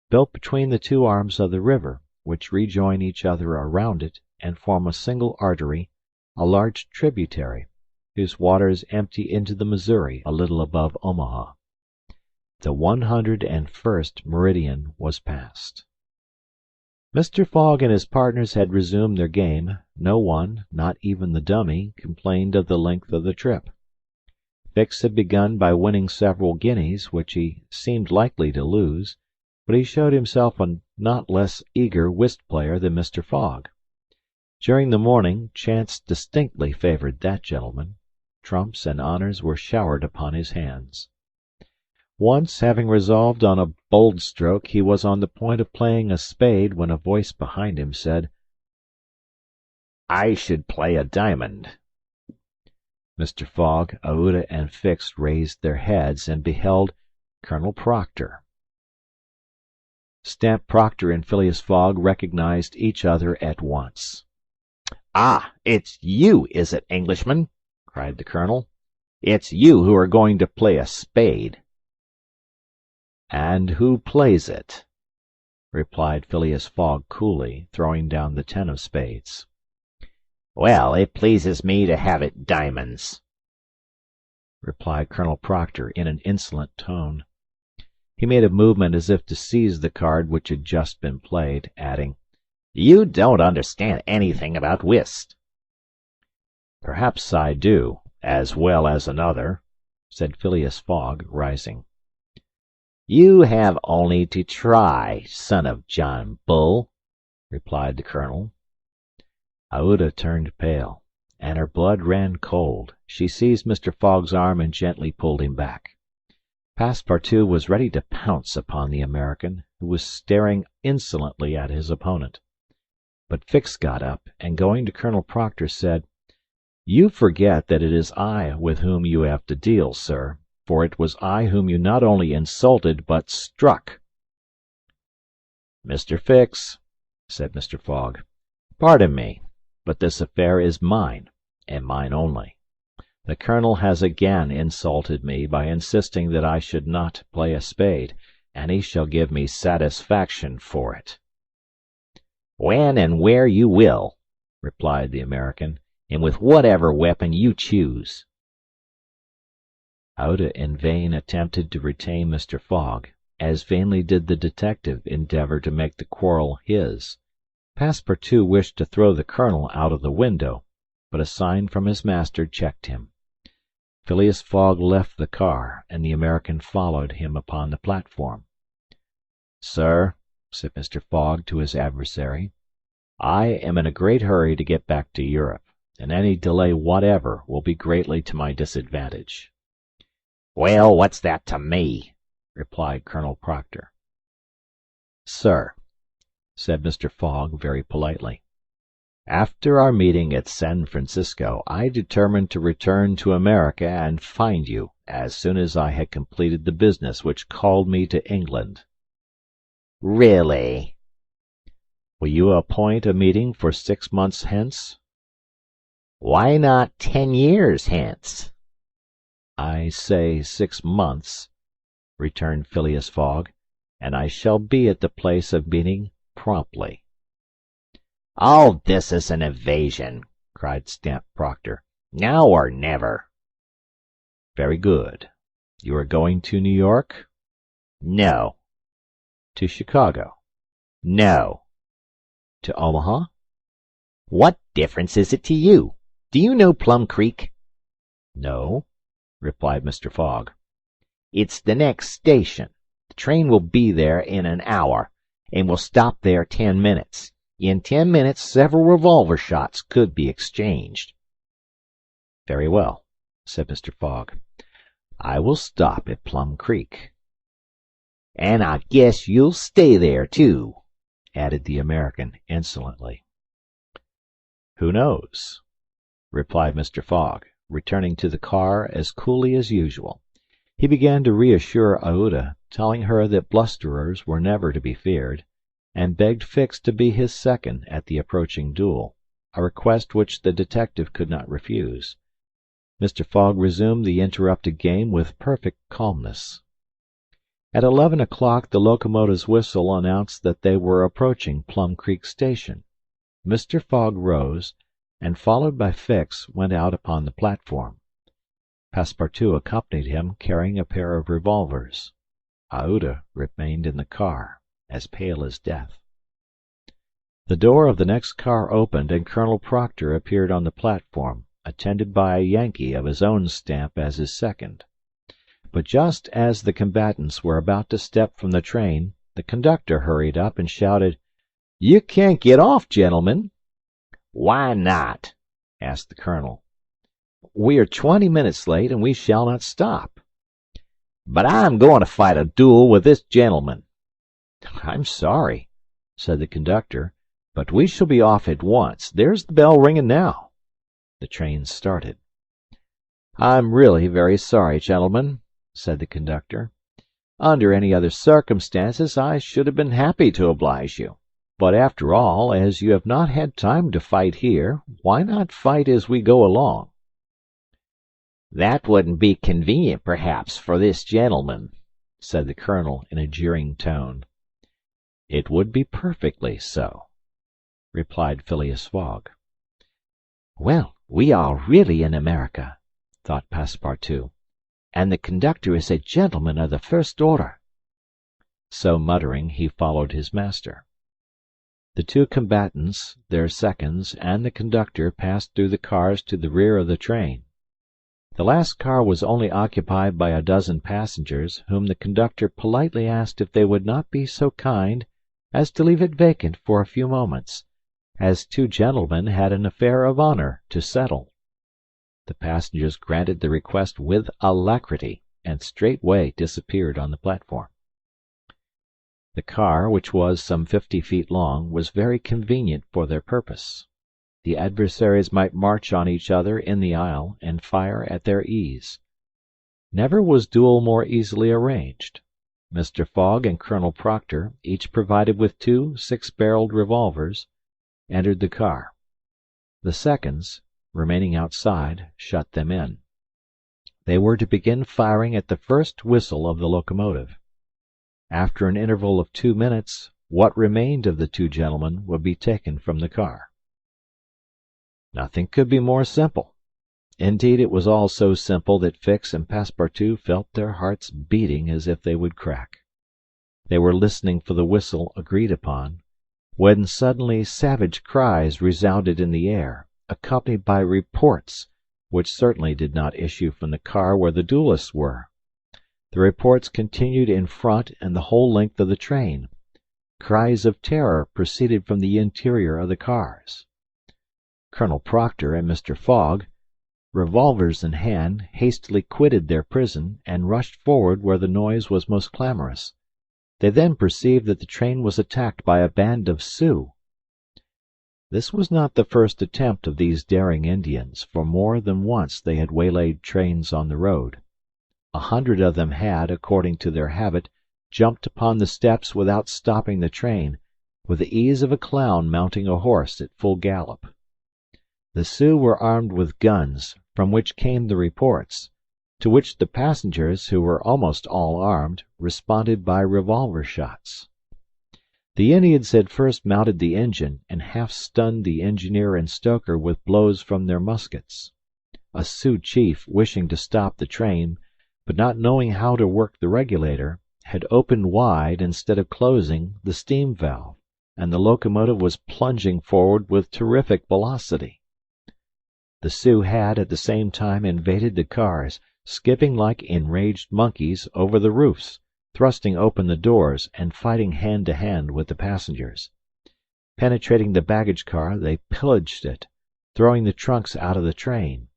C: built between the 2 arms of the river, which rejoin each other around it and form a single artery, a large tributary, whose waters empty into the Missouri a little above Omaha. The 101st meridian was passed. Mr. Fogg and his partners had resumed their game. No one, not even the dummy, complained of the length of the trip. Fix had begun by winning several guineas, which he seemed likely to lose, but he showed himself a not less eager whist player than Mr. Fogg. During the morning, chance distinctly favored that gentleman. Trumps and honors were showered upon his hands. Once, having resolved on a bold stroke, he was on the point of playing a spade when a voice behind him said, "I should play a diamond." Mr. Fogg, Aouda, and Fix raised their heads and beheld Colonel Proctor. Stamp Proctor and Phileas Fogg recognized each other at once.
D: "Ah, it's you, is it, Englishman?" cried the colonel. "It's you who are going to play a spade."
C: "And who plays it?" replied Phileas Fogg coolly, throwing down the 10 of spades.
D: "Well, it pleases me to have it diamonds,"
C: replied Colonel Proctor in an insolent tone. He made a movement as if to seize the card which had just been played, adding,
D: "You don't understand anything about whist."
C: "Perhaps I do, as well as another," said Phileas Fogg, rising.
D: "You have only to try, son of John Bull," replied the colonel.
C: Aouda turned pale, and her blood ran cold. She seized Mr. Fogg's arm and gently pulled him back. Passepartout was ready to pounce upon the American, who was staring insolently at his opponent. But Fix got up, and going to Colonel Proctor said, "You forget that it is I with whom you have to deal, sir, for it was I whom you not only insulted but struck." "Mr. Fix," said Mr. Fogg, "pardon me, but this affair is mine, and mine only. The colonel has again insulted me by insisting that I should not play a spade, and he shall give me satisfaction for it."
D: "When and where you will," replied the American, "and with whatever weapon you choose."
C: Aouda in vain attempted to retain Mr. Fogg, as vainly did the detective endeavor to make the quarrel his. Passepartout wished to throw the colonel out of the window, but a sign from his master checked him. Phileas Fogg left the car, and the American followed him upon the platform. "Sir," said Mr. Fogg to his adversary, "I am in a great hurry to get back to Europe, and any delay whatever will be greatly to my disadvantage."
D: "Well, what's that to me?"
C: replied Colonel Proctor. "Sir," said Mr. Fogg very politely, "after our meeting at San Francisco, I determined to return to America and find you as soon as I had completed the business which called me to England."
D: "Really?"
C: "Will you appoint a meeting for 6 months hence?"
D: "Why not 10 years hence?"
C: "I say 6 months," returned Phileas Fogg, "and I shall be at the place of meeting promptly."
D: "All this is an evasion," cried Stamp Proctor. "Now or never."
C: "Very good. You are going to New York?"
D: "No."
C: "To Chicago?"
D: "No."
C: "To Omaha?"
D: "What difference is it to you? Do you know Plum Creek?"
C: "No," replied Mr. Fogg.
D: "It's the next station. The train will be there in an hour, and will stop there 10 minutes. In 10 minutes several revolver shots could be exchanged."
C: "Very well," said Mr. Fogg. "I will stop at Plum Creek."
D: "And I guess you'll stay there, too,"
C: added the American insolently. "Who knows?" replied Mr. Fogg, returning to the car as coolly as usual. He began to reassure Aouda, telling her that blusterers were never to be feared, and begged Fix to be his second at the approaching duel, a request which the detective could not refuse. Mr. Fogg resumed the interrupted game with perfect calmness. At 11 o'clock the locomotive's whistle announced that they were approaching Plum Creek Station. Mr. Fogg rose, and followed by Fix, went out upon the platform. Passepartout accompanied him, carrying a pair of revolvers. Aouda remained in the car, as pale as death. The door of the next car opened, and Colonel Proctor appeared on the platform, attended by a Yankee of his own stamp as his second. But just as the combatants were about to step from the train, the conductor hurried up and shouted, "You can't get off, gentlemen."
D: "Why not?"
C: asked the colonel. "We are 20 minutes late, and we shall not stop."
D: "But I'm going to fight a duel with this gentleman."
C: "I'm sorry," said the conductor, "but we shall be off at once. There's the bell ringing now." The train started. "I'm really very sorry, gentlemen," said the conductor. Under any other circumstances I should have been happy to oblige you. But after all, as you have not had time to fight here, why not fight as we go along?" "That wouldn't be convenient, perhaps, for this gentleman," said the colonel in a jeering tone. "It would be perfectly so," replied Phileas Fogg. "Well, we are really in America," thought Passepartout, "and the conductor is a gentleman of the first order." So muttering, he followed his master. The two combatants, their seconds, and the conductor passed through the cars to the rear of the train. The last car was only occupied by a dozen passengers, whom the conductor politely asked if they would not be so kind as to leave it vacant for a few moments, as two gentlemen had an affair of honor to settle. The passengers granted the request with alacrity, and straightway disappeared on the platform. The car, which was some 50 feet long, was very convenient for their purpose. The adversaries might march on each other in the aisle, and fire at their ease. Never was duel more easily arranged. Mr. Fogg and Colonel Proctor, each provided with 2 six-barreled revolvers, entered the car. The seconds, remaining outside, shut them in. They were to begin firing at the first whistle of the locomotive. After an interval of 2 minutes, what remained of the two gentlemen would be taken from the car. Nothing could be more simple. Indeed, it was all so simple that Fix and Passepartout felt their hearts beating as if they would crack. They were listening for the whistle agreed upon, when suddenly savage cries resounded in the air, accompanied by reports, which certainly did not issue from the car where the duelists were. The reports continued in front and the whole length of the train. Cries of terror proceeded from the interior of the cars. Colonel Proctor and Mr. Fogg, revolvers in hand, hastily quitted their prison, and rushed forward where the noise was most clamorous. They then perceived that the train was attacked by a band of Sioux. This was not the first attempt of these daring Indians, for more than once they had waylaid trains on the road. 100 of them had, according to their habit, jumped upon the steps without stopping the train, with the ease of a clown mounting a horse at full gallop. The Sioux were armed with guns, from which came the reports, to which the passengers, who were almost all armed, responded by revolver shots. The Indians had first mounted the engine, and half stunned the engineer and stoker with blows from their muskets. A Sioux chief, wishing to stop the train, but not knowing how to work the regulator, had opened wide, instead of closing, the steam valve, and the locomotive was plunging forward with terrific velocity. The Sioux had at the same time invaded the cars, skipping like enraged monkeys over the roofs, thrusting open the doors, and fighting hand to hand with the passengers. Penetrating the baggage car, they pillaged it, throwing the trunks out of the train.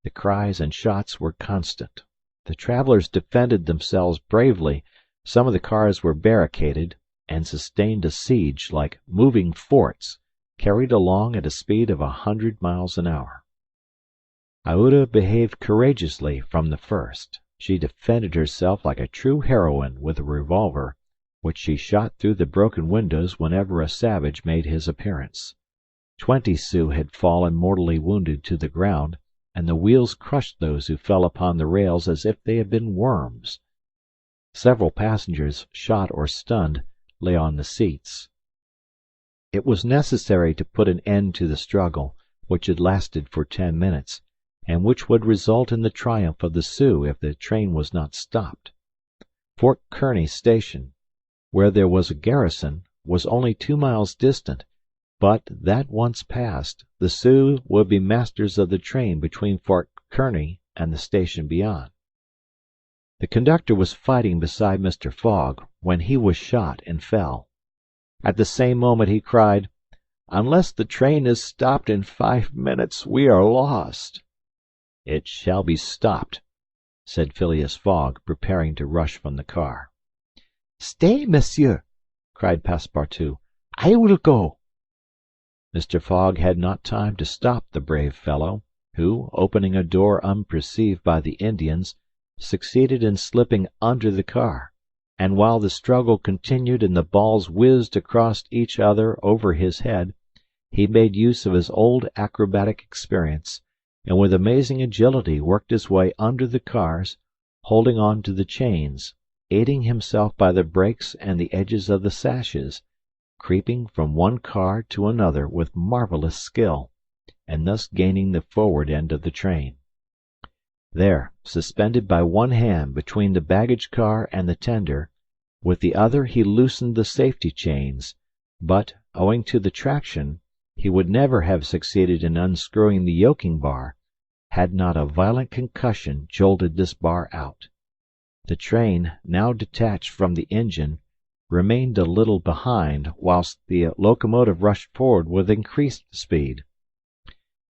C: The cries and shots were constant. The travelers defended themselves bravely. Some of the cars were barricaded, and sustained a siege like moving forts, carried along at a speed of 100 miles an hour. Aouda behaved courageously from the first. She defended herself like a true heroine with a revolver, which she shot through the broken windows whenever a savage made his appearance. 20 Sioux had fallen mortally wounded to the ground, and the wheels crushed those who fell upon the rails as if they had been worms. Several passengers, shot or stunned, lay on the seats. It was necessary to put an end to the struggle, which had lasted for 10 minutes, and which would result in the triumph of the Sioux if the train was not stopped. Fort Kearny Station, where there was a garrison, was only 2 miles distant, but, that once passed, the Sioux would be masters of the train between Fort Kearny and the station beyond. The conductor was fighting beside Mr. Fogg, when he was shot and fell. At the same moment he cried, "Unless the train is stopped in 5 minutes, we are lost." "It shall be stopped," said Phileas Fogg, preparing to rush from the car. "Stay, monsieur," cried Passepartout. "I will go." Mr. Fogg had not time to stop the brave fellow, who, opening a door unperceived by the Indians, succeeded in slipping under the car, and while the struggle continued and the balls whizzed across each other over his head, he made use of his old acrobatic experience, and with amazing agility worked his way under the cars, holding on to the chains, aiding himself by the brakes and the edges of the sashes, creeping from one car to another with marvelous skill, and thus gaining the forward end of the train. There, suspended by one hand between the baggage car and the tender, with the other he loosened the safety chains, but, owing to the traction, he would never have succeeded in unscrewing the yoking bar, had not a violent concussion jolted this bar out. The train, now detached from the engine, remained a little behind, whilst the locomotive rushed forward with increased speed.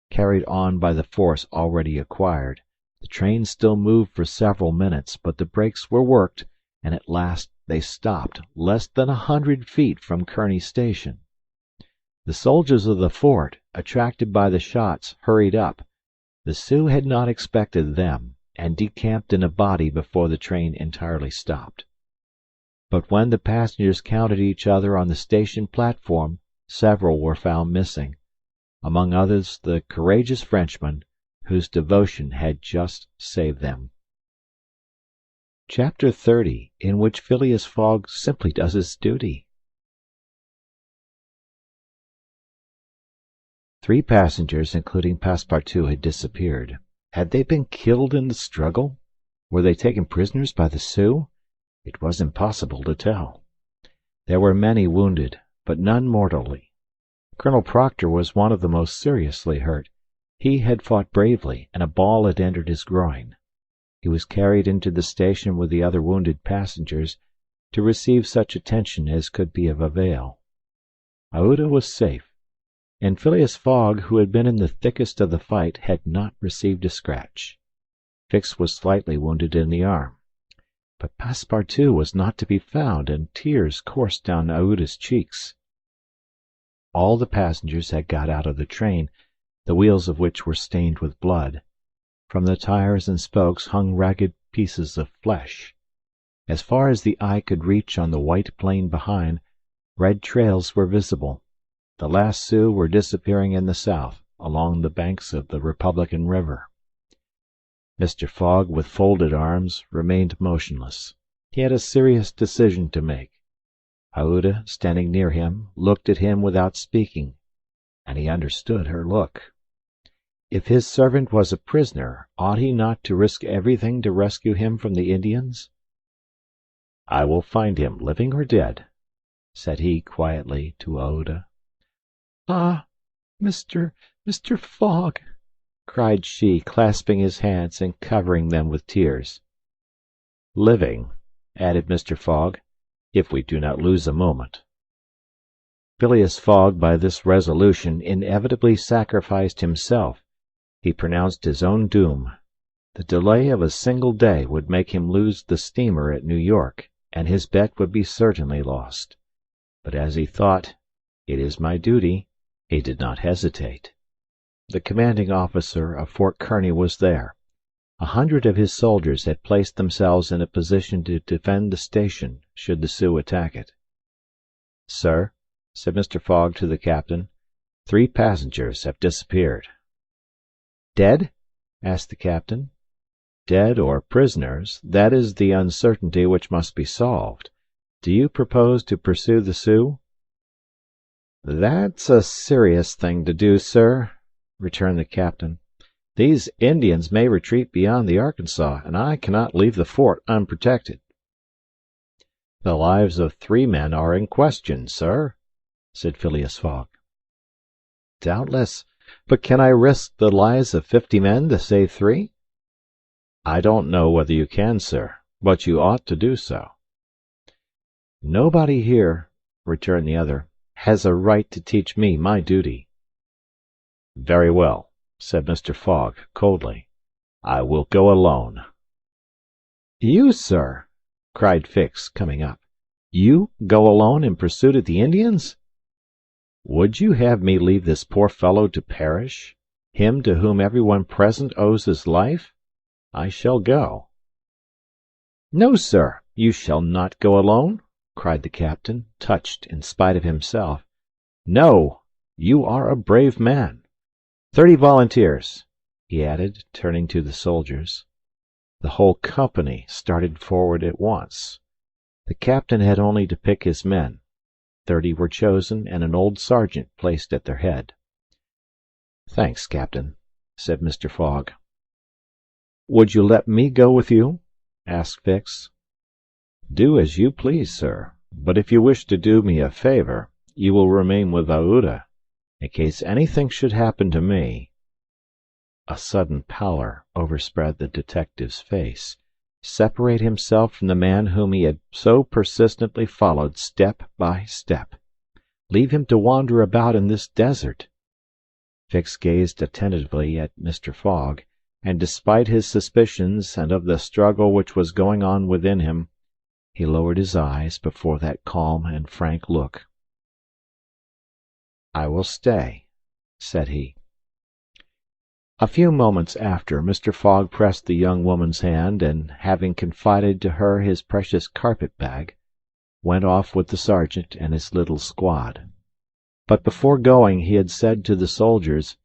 C: Carried on by the force already acquired, the train still moved for several minutes, but the brakes were worked, and at last they stopped less than 100 feet from Kearney station. The soldiers of the fort, attracted by the shots, hurried up. The Sioux had not expected them, and decamped in a body before the train entirely stopped. But when the passengers counted each other on the station platform, several were found missing, among others the courageous Frenchman, whose devotion had just saved them. Chapter 30, in which Phileas Fogg simply does his duty. 3 passengers, including Passepartout, had disappeared. Had they been killed in the struggle? Were they taken prisoners by the Sioux? It was impossible to tell. There were many wounded, but none mortally. Colonel Proctor was one of the most seriously hurt. He had fought bravely, and a ball had entered his groin. He was carried into the station with the other wounded passengers, to receive such attention as could be of avail. Aouda was safe, and Phileas Fogg, who had been in the thickest of the fight, had not received a scratch. Fix was slightly wounded in the arm. But Passepartout was not to be found, and tears coursed down Aouda's cheeks. All the passengers had got out of the train, the wheels of which were stained with blood. From the tires and spokes hung ragged pieces of flesh. As far as the eye could reach on the white plain behind, red trails were visible. The last Sioux were disappearing in the south, along the banks of the Republican River. Mr. Fogg, with folded arms, remained motionless. He had a serious decision to make. Aouda, standing near him, looked at him without speaking, and he understood her look. If his servant was a prisoner, ought he not to risk everything to rescue him from the Indians? "I will find him, living or dead," said he quietly to Aouda.
D: "Ah, Mr. Fogg!"
C: cried she, clasping his hands and covering them with tears. "Living," added Mr. Fogg, "if we do not lose a moment." Phileas Fogg, by this resolution, inevitably sacrificed himself. He pronounced his own doom. The delay of a single day would make him lose the steamer at New York, and his bet would be certainly lost. But as he thought, "It is my duty," he did not hesitate. The commanding officer of Fort Kearney was there. 100 of his soldiers had placed themselves in a position to defend the station should the Sioux attack it. "Sir," said Mr. Fogg to the captain, 3 passengers have disappeared." "Dead?" asked the captain. "Dead or prisoners, that is the uncertainty which must be solved. Do you propose to pursue the Sioux?" "That's a serious thing to do, sir," returned the captain. "These Indians may retreat beyond the Arkansas, and I cannot leave the fort unprotected." "The lives of 3 men are in question, sir," said Phileas Fogg. "Doubtless, but can I risk the lives of 50 men to save 3? "I don't know whether you can, sir, but you ought to do so." "Nobody here," returned the other, "has a right to teach me my duty." "Very well," said Mr. Fogg, coldly. "I will go alone." "You, sir!" cried Fix, coming up. "You go alone in pursuit of the Indians?" "Would you have me leave this poor fellow to perish, him to whom everyone present owes his life? I shall go." "No, sir, you shall not go alone," cried the captain, touched in spite of himself. "No, you are a brave man. 30 volunteers," he added, turning to the soldiers. The whole company started forward at once. The captain had only to pick his men. 30 were chosen and an old sergeant placed at their head. "Thanks, Captain," said Mr. Fogg. "Would you let me go with you?" asked Fix. "Do as you please, sir, but if you wish to do me a favor, you will remain with Aouda, in case anything should happen to me." A sudden pallor overspread the detective's face. Separate himself from the man whom he had so persistently followed step by step. Leave him to wander about in this desert. Fix gazed attentively at Mr. Fogg, and despite his suspicions and of the struggle which was going on within him, he lowered his eyes before that calm and frank look. "I will stay," said he. A few moments after, Mr. Fogg pressed the young woman's hand, and, having confided to her his precious carpet-bag, went off with the sergeant and his little squad. But before going he had said to the soldiers,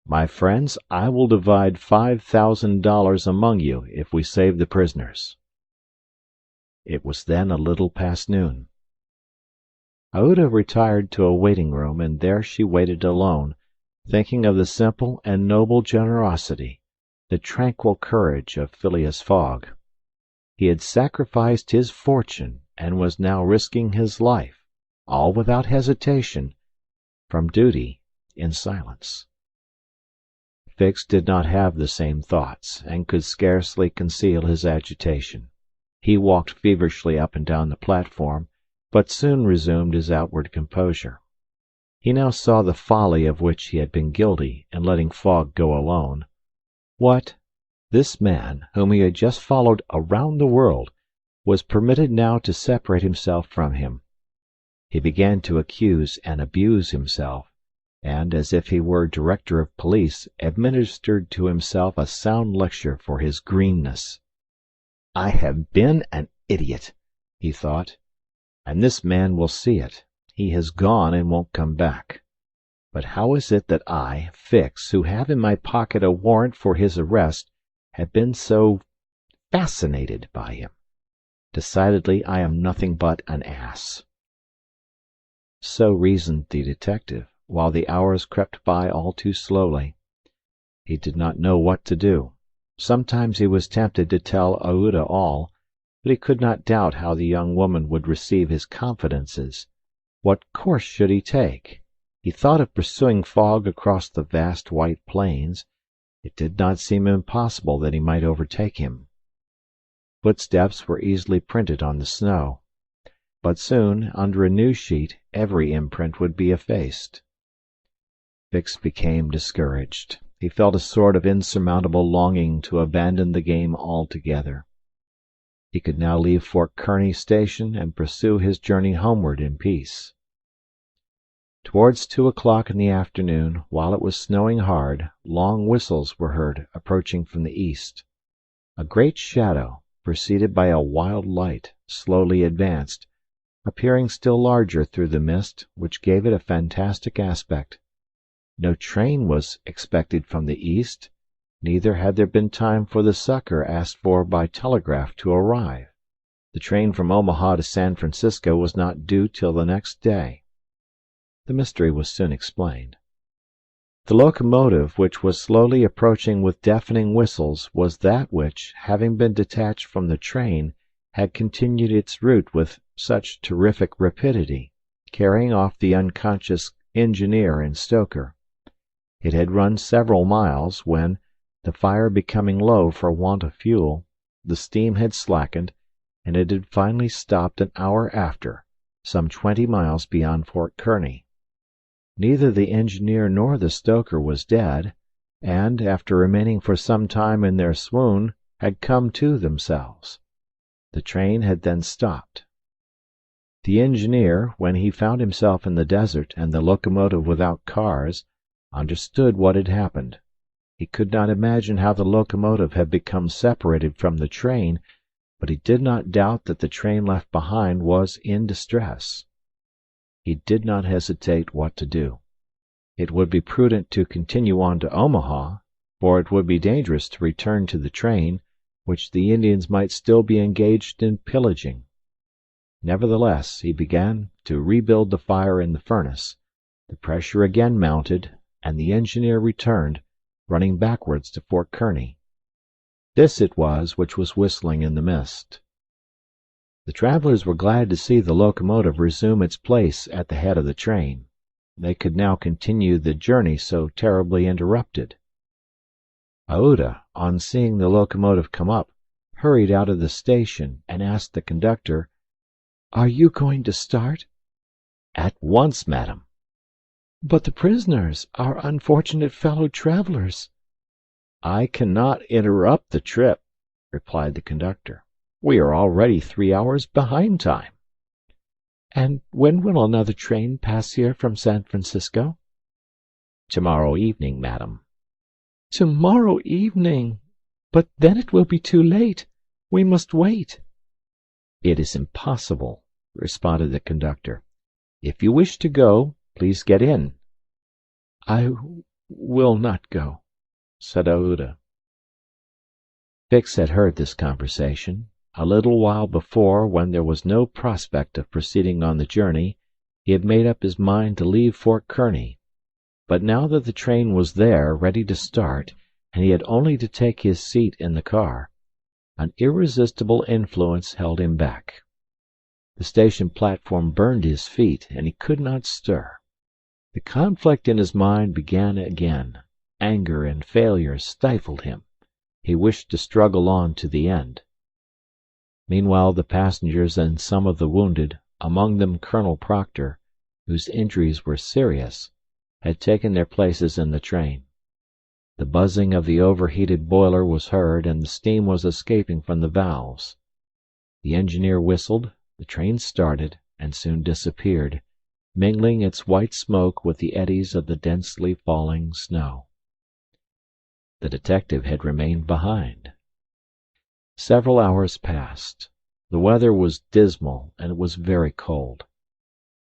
C: "My friends, I will divide $5,000 among you if we save the prisoners." It was then a little past noon. Aouda retired to a waiting-room, and there she waited alone, thinking of the simple and noble generosity, the tranquil courage of Phileas Fogg. He had sacrificed his fortune and was now risking his life, all without hesitation, from duty in silence. Fix did not have the same thoughts, and could scarcely conceal his agitation. He walked feverishly up and down the platform, but soon resumed his outward composure. He now saw the folly of which he had been guilty in letting Fogg go alone. What! This man, whom he had just followed around the world, was permitted now to separate himself from him. He began to accuse and abuse himself, and, as if he were director of police, administered to himself a sound lecture for his greenness. "I have been an idiot," he thought, "and this man will see it. He has gone and won't come back. But how is it that I, Fix, who have in my pocket a warrant for his arrest, have been so fascinated by him? Decidedly I am nothing but an ass." So reasoned the detective, while the hours crept by all too slowly. He did not know what to do. Sometimes he was tempted to tell Aouda all, but he could not doubt how the young woman would receive his confidences. What course should he take? He thought of pursuing Fogg across the vast white plains. It did not seem impossible that he might overtake him. Footsteps were easily printed on the snow. But soon, under a new sheet, every imprint would be effaced. Fix became discouraged. He felt a sort of insurmountable longing to abandon the game altogether. He could now leave Fort Kearny station and pursue his journey homeward in peace. Towards 2 o'clock in the afternoon, while it was snowing hard, long whistles were heard approaching from the east. A great shadow, preceded by a wild light, slowly advanced, appearing still larger through the mist, which gave it a fantastic aspect. No train was expected from the east, neither had there been time for the succor asked for by telegraph to arrive. The train from Omaha to San Francisco was not due till the next day. The mystery was soon explained. The locomotive, which was slowly approaching with deafening whistles, was that which, having been detached from the train, had continued its route with such terrific rapidity, carrying off the unconscious engineer and stoker. It had run several miles, when, the fire becoming low for want of fuel, the steam had slackened, and it had finally stopped an hour after, some 20 miles beyond Fort Kearny. Neither the engineer nor the stoker was dead, and, after remaining for some time in their swoon, had come to themselves. The train had then stopped. The engineer, when he found himself in the desert and the locomotive without cars, understood what had happened. He could not imagine how the locomotive had become separated from the train, but he did not doubt that the train left behind was in distress. He did not hesitate what to do. It would be prudent to continue on to Omaha, for it would be dangerous to return to the train, which the Indians might still be engaged in pillaging. Nevertheless, he began to rebuild the fire in the furnace. The pressure again mounted, and the engineer returned, running backwards to Fort Kearny. This it was which was whistling in the mist. The travelers were glad to see the locomotive resume its place at the head of the train. They could now continue the journey so terribly interrupted. Aouda, on seeing the locomotive come up, hurried out of the station and asked the conductor, "Are you going to start?" "At once, madam." "But the prisoners, our unfortunate fellow travelers." "I cannot interrupt the trip," replied the conductor. "We are already 3 hours behind time." "And when will another train pass here from San Francisco?" "Tomorrow evening, madam." "Tomorrow evening! But then it will be too late. We must wait." "It is impossible," responded the conductor. "If you wish to go, please get in." "I will not go," said Aouda. Fix had heard this conversation. A little while before, when there was no prospect of proceeding on the journey, he had made up his mind to leave Fort Kearny. But now that the train was there, ready to start, and he had only to take his seat in the car, an irresistible influence held him back. The station platform burned his feet, and he could not stir. The conflict in his mind began again. Anger and failure stifled him. He wished to struggle on to the end. Meanwhile the passengers and some of the wounded, among them Colonel Proctor, whose injuries were serious, had taken their places in the train. The buzzing of the overheated boiler was heard, and the steam was escaping from the valves. The engineer whistled, the train started, and soon disappeared, mingling its white smoke with the eddies of the densely falling snow. The detective had remained behind. Several hours passed. The weather was dismal, and it was very cold.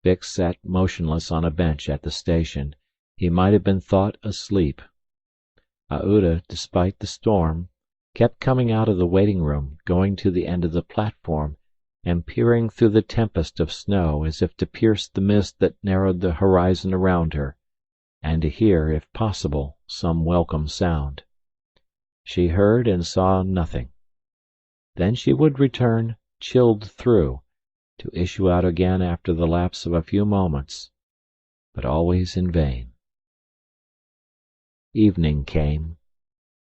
C: Fix sat motionless on a bench at the station. He might have been thought asleep. Aouda, despite the storm, kept coming out of the waiting-room, going to the end of the platform, and peering through the tempest of snow as if to pierce the mist that narrowed the horizon around her, and to hear, if possible, some welcome sound. She heard and saw nothing. Then she would return, chilled through, to issue out again after the lapse of a few moments, but always in vain. Evening came,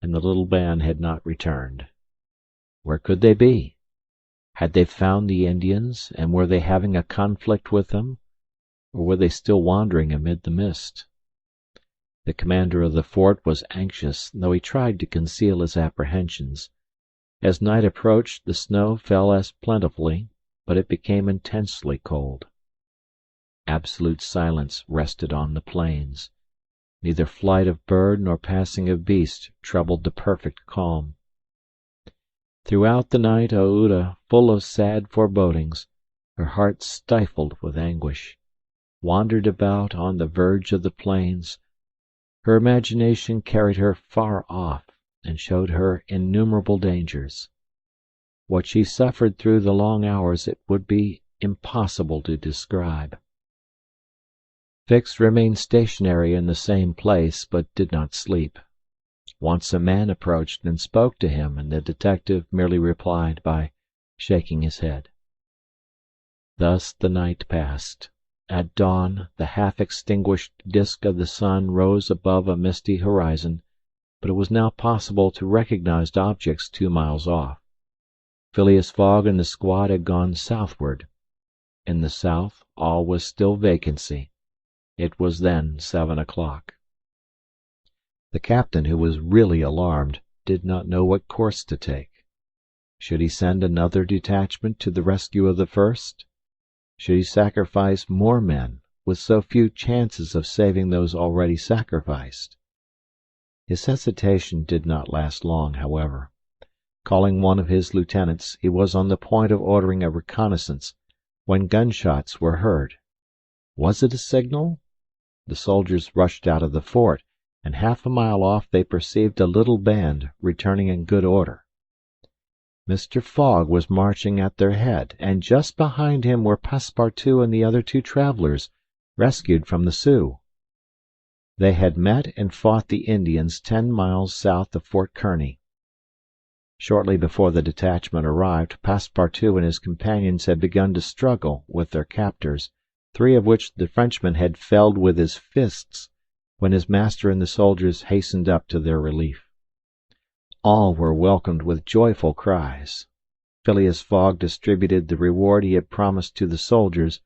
C: and the little band had not returned. Where could they be? Had they found the Indians, and were they having a conflict with them, or were they still wandering amid the mist? The commander of the fort was anxious, though he tried to conceal his apprehensions. As night approached, the snow fell less plentifully, but it became intensely cold. Absolute silence rested on the plains. Neither flight of bird nor passing of beast troubled the perfect calm. Throughout the night Aouda, full of sad forebodings, her heart stifled with anguish, wandered about on the verge of the plains. Her imagination carried her far off, and showed her innumerable dangers. What she suffered through the long hours it would be impossible to describe. Fix remained stationary in the same place, but did not sleep. Once a man approached and spoke to him, and the detective merely replied by shaking his head. Thus the night passed. At dawn the half-extinguished disk of the sun rose above a misty horizon, but it was now possible to recognize objects 2 miles off. Phileas Fogg and the squad had gone southward. In the south all was still vacancy. It was then 7 o'clock. The captain, who was really alarmed, did not know what course to take. Should he send another detachment to the rescue of the first? Should he sacrifice more men, with so few chances of saving those already sacrificed? His hesitation did not last long, however. Calling one of his lieutenants, he was on the point of ordering a reconnaissance when gunshots were heard. Was it a signal? The soldiers rushed out of the fort, and half a mile off they perceived a little band returning in good order. Mr. Fogg was marching at their head, and just behind him were Passepartout and the other 2 travelers, rescued from the Sioux. They had met and fought the Indians 10 miles south of Fort Kearny. Shortly before the detachment arrived, Passepartout and his companions had begun to struggle with their captors, 3 of which the Frenchman had felled with his fists, when his master and the soldiers hastened up to their relief. All were welcomed with joyful cries. Phileas Fogg distributed the reward he had promised to the soldiers,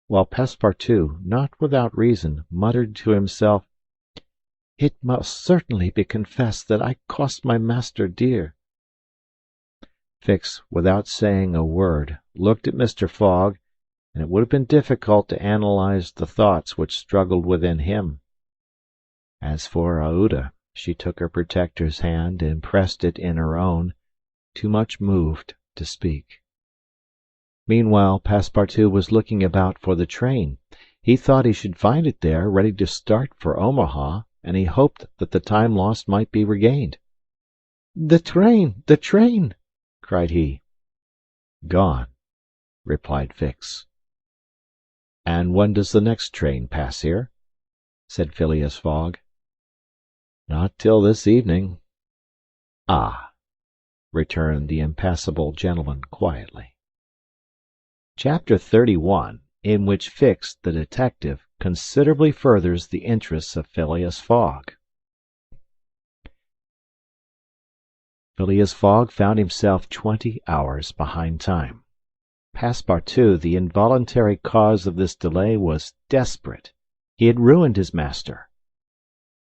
C: while Passepartout, not without reason, muttered to himself, "It must certainly be confessed that I cost my master dear." Fix, without saying a word, looked at Mr. Fogg, and it would have been difficult to analyze the thoughts which struggled within him. As for Aouda, she took her protector's hand and pressed it in her own, too much moved to speak. Meanwhile, Passepartout was looking about for the train. He thought he should find it there, ready to start for Omaha, and he hoped that the time lost might be regained. "The train! The train!" cried he. "Gone," replied Fix. "And when does the next train pass here?" said Phileas Fogg. "Not till this evening." "Ah," returned the impassible gentleman quietly. Chapter 31, in which Fix, the detective, considerably furthers the interests of Phileas Fogg. Phileas Fogg found himself 20 hours behind time. Passepartout, the involuntary cause of this delay, was desperate. He had ruined his master.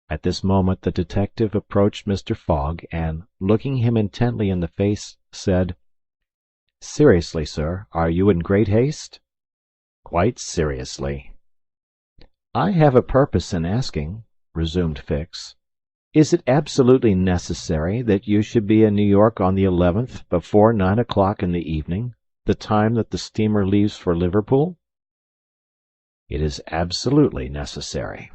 C: At this moment the detective approached Mr. Fogg, and, looking him intently in the face, said, "Seriously, sir, are you in great haste?" "Quite seriously." "I have a purpose in asking," resumed Fix. "Is it absolutely necessary that you should be in New York on the 11th before 9 o'clock in the evening, the time that the steamer leaves for Liverpool?" "It is absolutely necessary."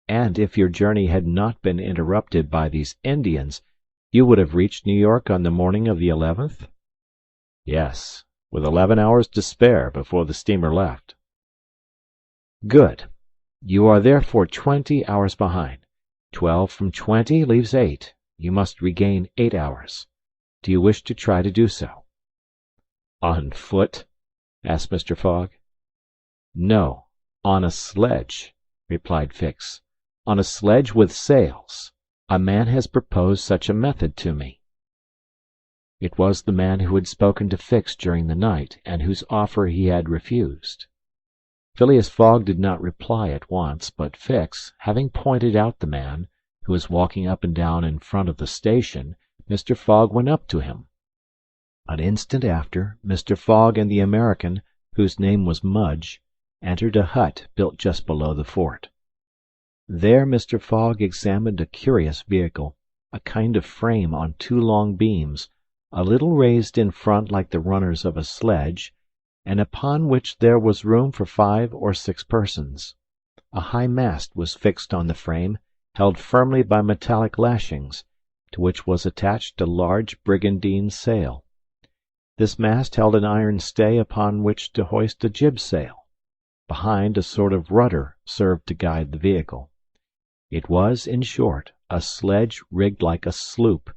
C: "And if your journey had not been interrupted by these Indians, you would have reached New York on the morning of the 11th?" "Yes, with 11 hours to spare before the steamer left." "Good. You are therefore 20 hours behind. 12 from 20 leaves 8. You must regain 8 hours. Do you wish to try to do so?" "On foot?" asked Mr. Fogg. "No, on a sledge," replied Fix. "On a sledge with sails. A man has proposed such a method to me." It was the man who had spoken to Fix during the night, and whose offer he had refused. Phileas Fogg did not reply at once, but Fix, having pointed out the man, who was walking up and down in front of the station, Mr. Fogg went up to him. An instant after, Mr. Fogg and the American, whose name was Mudge, entered a hut built just below the fort. There Mr. Fogg examined a curious vehicle, a kind of frame on 2 long beams, a little raised in front like the runners of a sledge, and upon which there was room for 5 or 6 persons. A high mast was fixed on the frame, held firmly by metallic lashings, to which was attached a large brigandine sail. This mast held an iron stay upon which to hoist a jib sail. Behind, a sort of rudder served to guide the vehicle. It was, in short, a sledge rigged like a sloop.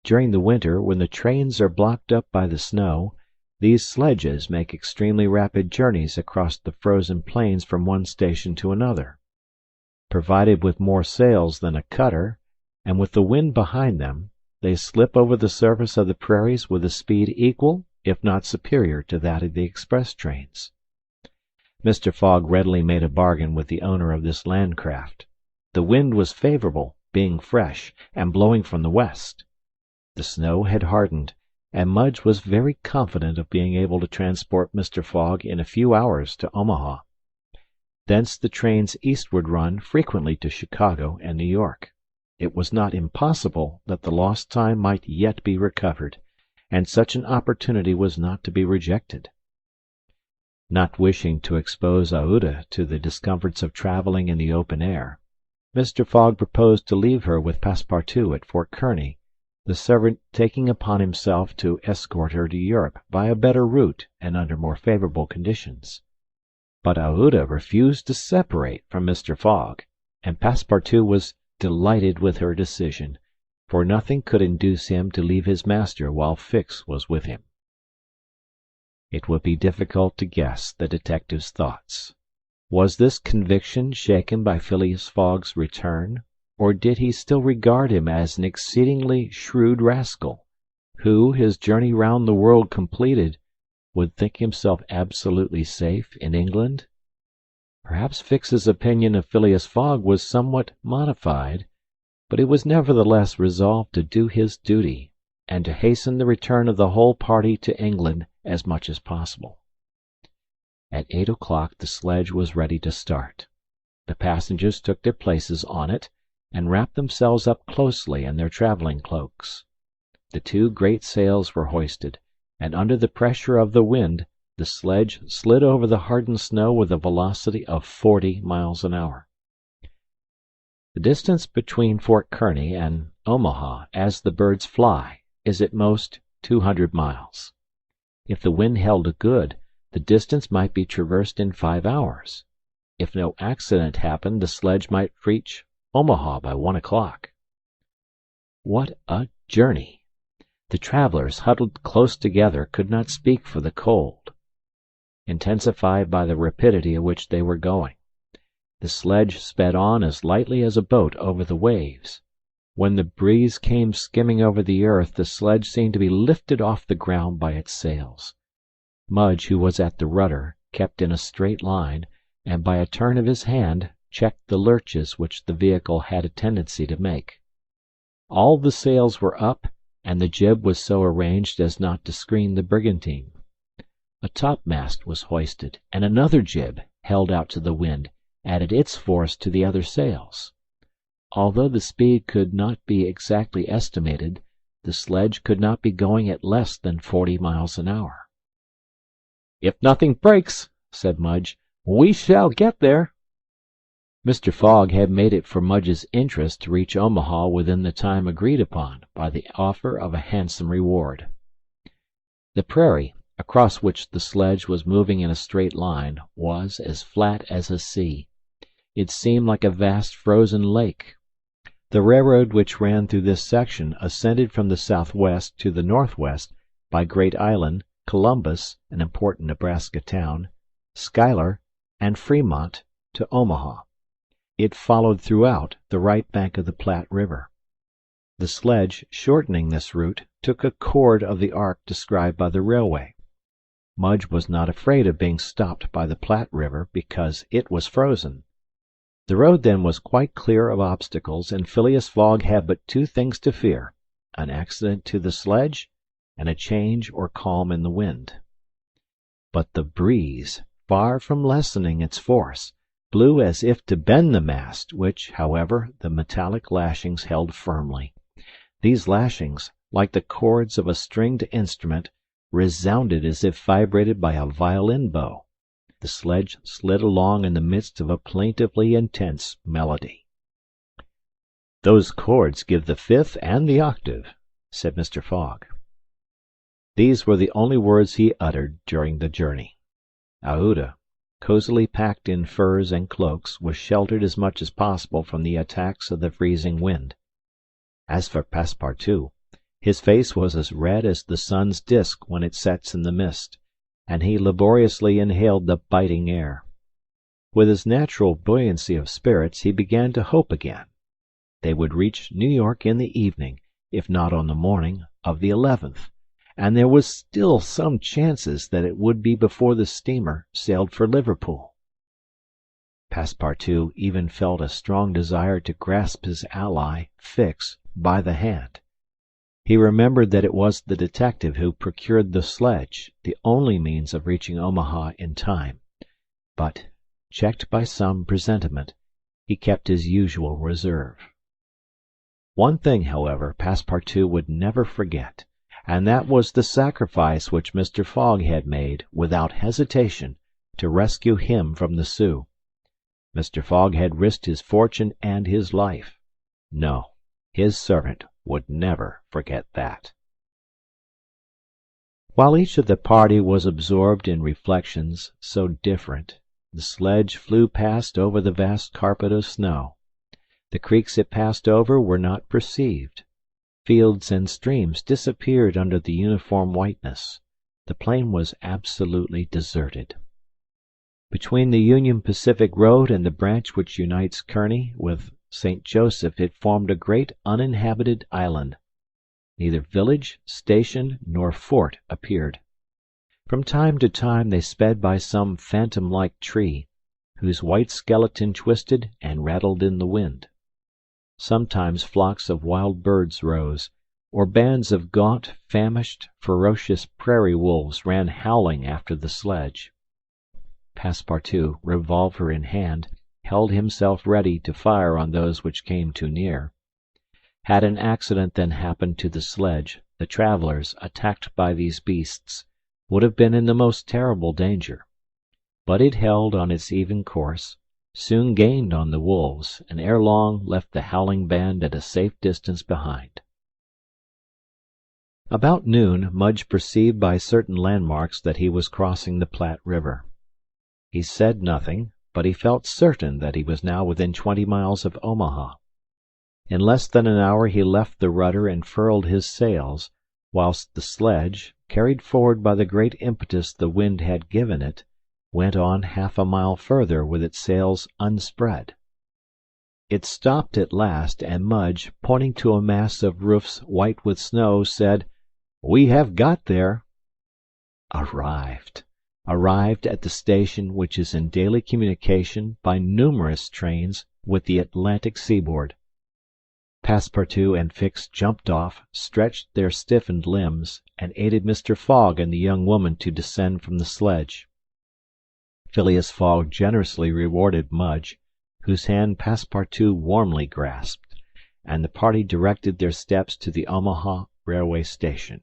C: During the winter, when the trains are blocked up by the snow, these sledges make extremely rapid journeys across the frozen plains from one station to another. Provided with more sails than a cutter, and with the wind behind them, they slip over the surface of the prairies with a speed equal, if not superior, to that of the express trains. Mr. Fogg readily made a bargain with the owner of this land craft. The wind was favorable, being fresh, and blowing from the west. The snow had hardened, and Mudge was very confident of being able to transport Mr. Fogg in a few hours to Omaha. Thence the trains eastward run frequently to Chicago and New York. it was not impossible that the lost time might yet be recovered, and such an opportunity was not to be rejected. Not wishing to expose Aouda to the discomforts of travelling in the open air, Mr. Fogg proposed to leave her with Passepartout at Fort Kearny, the servant taking upon himself to escort her to Europe by a better route and under more favourable conditions. But Aouda refused to separate from Mr. Fogg, and Passepartout was delighted with her decision, for nothing could induce him to leave his master while Fix was with him. It would be difficult to guess the detective's thoughts. Was this conviction shaken by Phileas Fogg's return, or did he still regard him as an exceedingly shrewd rascal, who, his journey round the world completed, would think himself absolutely safe in England? Perhaps Fix's opinion of Phileas Fogg was somewhat modified, but he was nevertheless resolved to do his duty, and to hasten the return of the whole party to England as much as possible. At 8 o'clock the sledge was ready to start. The passengers took their places on it, and wrapped themselves up closely in their travelling cloaks. The two great sails were hoisted, and under the pressure of the wind the sledge slid over the hardened snow with a velocity of 40 miles an hour. The distance between Fort Kearny and Omaha, as the birds fly, is at most 200 miles. If the wind held good, the distance might be traversed in 5 hours. If no accident happened, the sledge might reach Omaha by 1 o'clock. What a journey! The travelers, huddled close together, could not speak for the cold, intensified by the rapidity at which they were going. The sledge sped on as lightly as a boat over the waves. When the breeze came skimming over the earth, the sledge seemed to be lifted off the ground by its sails. Mudge, who was at the rudder, kept in a straight line, and by a turn of his hand checked the lurches which the vehicle had a tendency to make. All the sails were up, and the jib was so arranged as not to screen the brigantine. A topmast was hoisted, and another jib, held out to the wind, added its force to the other sails. Although the speed could not be exactly estimated, the sledge could not be going at less than 40 miles an hour. "If nothing breaks," said Mudge, "we shall get there." Mr. Fogg had made it for Mudge's interest to reach Omaha within the time agreed upon by the offer of a handsome reward. The prairie, across which the sledge was moving in a straight line, was as flat as a sea. It seemed like a vast frozen lake. The railroad which ran through this section ascended from the southwest to the northwest by Great Island, Columbus, an important Nebraska town, Schuyler, and Fremont to Omaha. It followed throughout the right bank of the Platte River. The sledge, shortening this route, took a chord of the arc described by the railway. Mudge was not afraid of being stopped by the Platte River because it was frozen. The road then was quite clear of obstacles, and Phileas Fogg had but two things to fear: an accident to the sledge, and a change or calm in the wind. But the breeze, far from lessening its force, blew as if to bend the mast, which, however, the metallic lashings held firmly. These lashings, like the chords of a stringed instrument, resounded as if vibrated by a violin bow. The sledge slid along in the midst of a plaintively intense melody. "Those chords give the fifth and the octave," said Mr. Fogg. These were the only words he uttered during the journey. Aouda, cosily packed in furs and cloaks, was sheltered as much as possible from the attacks of the freezing wind. As for Passepartout, his face was as red as the sun's disk when it sets in the mist, and he laboriously inhaled the biting air. With his natural buoyancy of spirits, he began to hope again. They would reach New York in the evening, if not on the morning of the 11th, and there was still some chances that it would be before the steamer sailed for Liverpool. Passepartout even felt a strong desire to grasp his ally, Fix, by the hand. He remembered that it was the detective who procured the sledge, the only means of reaching Omaha in time. But, checked by some presentiment, he kept his usual reserve. One thing, however, Passepartout would never forget, and that was the sacrifice which Mr. Fogg had made, without hesitation, to rescue him from the Sioux. Mr. Fogg had risked his fortune and his life. No, his servant would never forget that. While each of the party was absorbed in reflections so different, the sledge flew past over the vast carpet of snow. The creeks it passed over were not perceived. Fields and streams disappeared under the uniform whiteness. The plain was absolutely deserted. Between the Union Pacific Road and the branch which unites Kearny with St. Joseph it formed a great uninhabited island. Neither village, station, nor fort appeared. From time to time they sped by some phantom-like tree, whose white skeleton twisted and rattled in the wind. Sometimes flocks of wild birds rose, or bands of gaunt, famished, ferocious prairie wolves ran howling after the sledge. Passepartout, revolver in hand, held himself ready to fire on those which came too near. Had an accident then happened to the sledge, the travelers, attacked by these beasts, would have been in the most terrible danger. But it held on its even course, soon gained on the wolves, and ere long left the howling band at a safe distance behind. About noon Mudge perceived by certain landmarks that he was crossing the Platte River. He said nothing, but he felt certain that he was now within 20 miles of Omaha. In less than an hour he left the rudder and furled his sails, whilst the sledge, carried forward by the great impetus the wind had given it, went on half a mile further with its sails unspread. It stopped at last, and Mudge, pointing to a mass of roofs white with snow, said, "We have got there." Arrived at the station which is in daily communication by numerous trains with the Atlantic seaboard. Passepartout and Fix jumped off, stretched their stiffened limbs, and aided Mr. Fogg and the young woman to descend from the sledge. Phileas Fogg generously rewarded Mudge, whose hand Passepartout warmly grasped, and the party directed their steps to the Omaha railway station.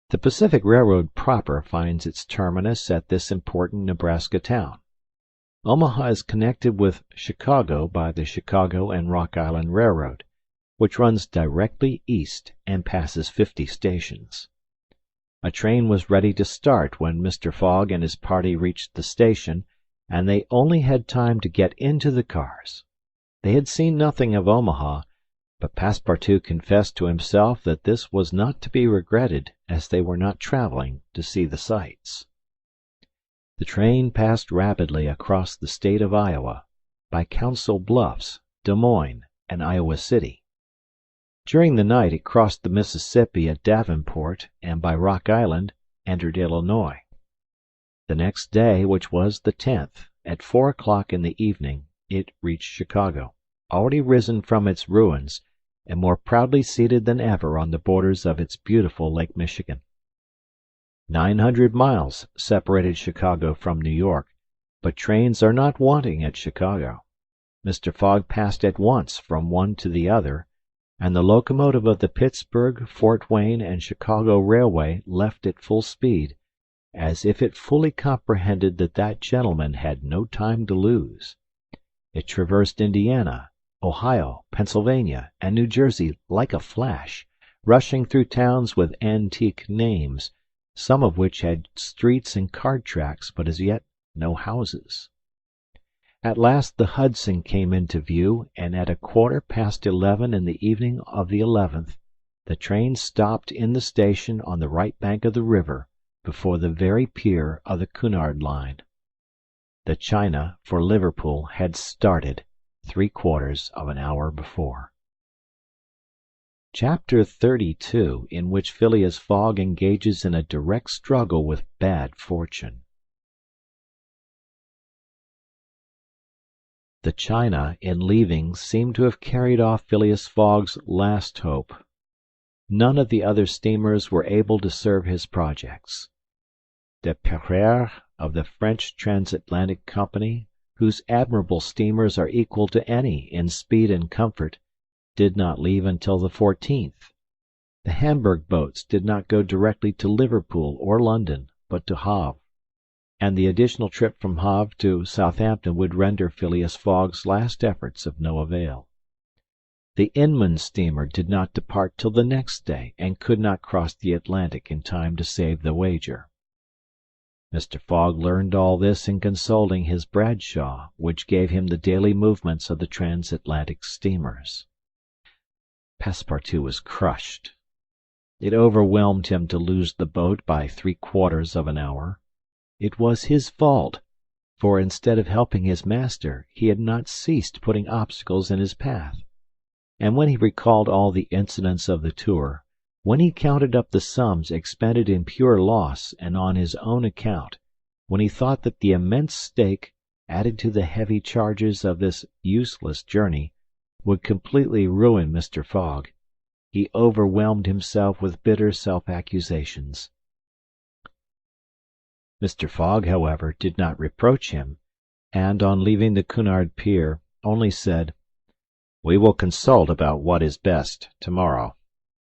C: The Pacific Railroad proper finds its terminus at this important Nebraska town. Omaha is connected with Chicago by the Chicago and Rock Island Railroad, which runs directly east and passes 50 stations. A train was ready to start when Mr. Fogg and his party reached the station, and they only had time to get into the cars. They had seen nothing of Omaha, but Passepartout confessed to himself that this was not to be regretted, as they were not traveling to see the sights. The train passed rapidly across the state of Iowa, by Council Bluffs, Des Moines, and Iowa City. During the night it crossed the Mississippi at Davenport, and by Rock Island entered Illinois. The next day, which was the 10th, at 4 o'clock in the evening, it reached Chicago, already risen from its ruins, and more proudly seated than ever on the borders of its beautiful Lake Michigan. 900 miles separated Chicago from New York, but trains are not wanting at Chicago. Mr. Fogg passed at once from one to the other, and the locomotive of the Pittsburgh, Fort Wayne, and Chicago Railway left at full speed, as if it fully comprehended that that gentleman had no time to lose. It traversed Indiana, Ohio, Pennsylvania, and New Jersey like a flash, rushing through towns with antique names, some of which had streets and cart tracks, but as yet no houses. At last the Hudson came into view, and at 11:15 in the evening of the 11th, the train stopped in the station on the right bank of the river, before the very pier of the Cunard line. The China for Liverpool had started 3/4 of an hour before. Chapter 32, in which Phileas Fogg engages in a direct struggle with bad fortune. The China, in leaving, seemed to have carried off Phileas Fogg's last hope. None of the other steamers were able to serve his projects. The Pereire of the French Transatlantic Company, whose admirable steamers are equal to any in speed and comfort, did not leave until the 14th. The Hamburg boats did not go directly to Liverpool or London, but to Havre, and the additional trip from Havre to Southampton would render Phileas Fogg's last efforts of no avail. The Inman steamer did not depart till the next day, and could not cross the Atlantic in time to save the wager. Mr. Fogg learned all this in consulting his Bradshaw, which gave him the daily movements of the transatlantic steamers. Passepartout was crushed. It overwhelmed him to lose the boat by 3/4 of an hour. It was his fault, for instead of helping his master, he had not ceased putting obstacles in his path. And when he recalled all the incidents of the tour, when he counted up the sums expended in pure loss and on his own account, when he thought that the immense stake, added to the heavy charges of this useless journey, would completely ruin Mr. Fogg, he overwhelmed himself with bitter self-accusations. Mr. Fogg, however, did not reproach him, and on leaving the Cunard pier, only said, "We will consult about what is best tomorrow.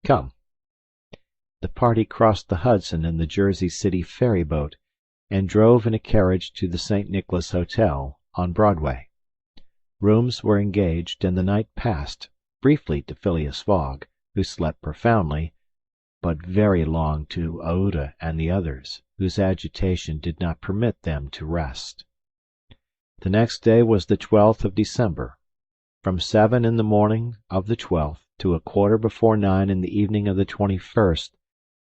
C: Come." The party crossed the Hudson in the Jersey City ferry boat, and drove in a carriage to the St. Nicholas Hotel, on Broadway. Rooms were engaged, and the night passed, briefly to Phileas Fogg, who slept profoundly, but very long to Aouda and the others, whose agitation did not permit them to rest. The next day was the 12th of December. From 7 in the morning of the 12th to 9:15 in the evening of the 21st,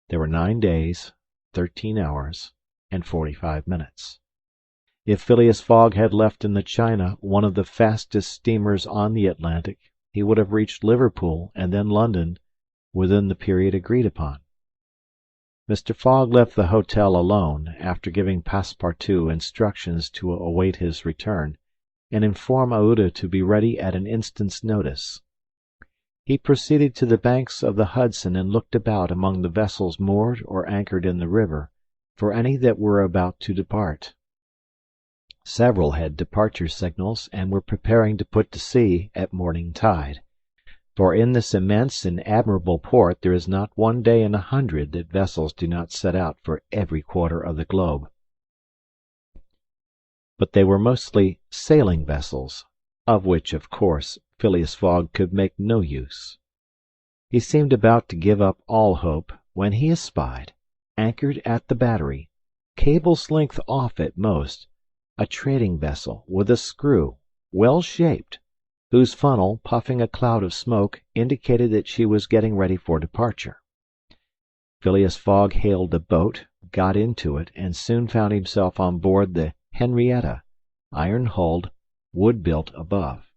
C: there were 9 days, 13 hours, and 45 minutes. If Phileas Fogg had left in the China, one of the fastest steamers on the Atlantic, he would have reached Liverpool and then London within the period agreed upon. Mr. Fogg left the hotel alone, after giving Passepartout instructions to await his return, and inform Aouda to be ready at an instant's notice. He proceeded to the banks of the Hudson and looked about among the vessels moored or anchored in the river, for any that were about to depart. Several had departure signals, and were preparing to put to sea at morning tide, for in this immense and admirable port there is not one day in 100 that vessels do not set out for every quarter of the globe. But they were mostly sailing vessels, of which, of course, Phileas Fogg could make no use. He seemed about to give up all hope, when he espied, anchored at the battery, cable's length off at most, a trading vessel with a screw, well shaped, whose funnel, puffing a cloud of smoke, indicated that she was getting ready for departure. Phileas Fogg hailed a boat, got into it, and soon found himself on board the Henrietta, iron-hulled, wood-built above.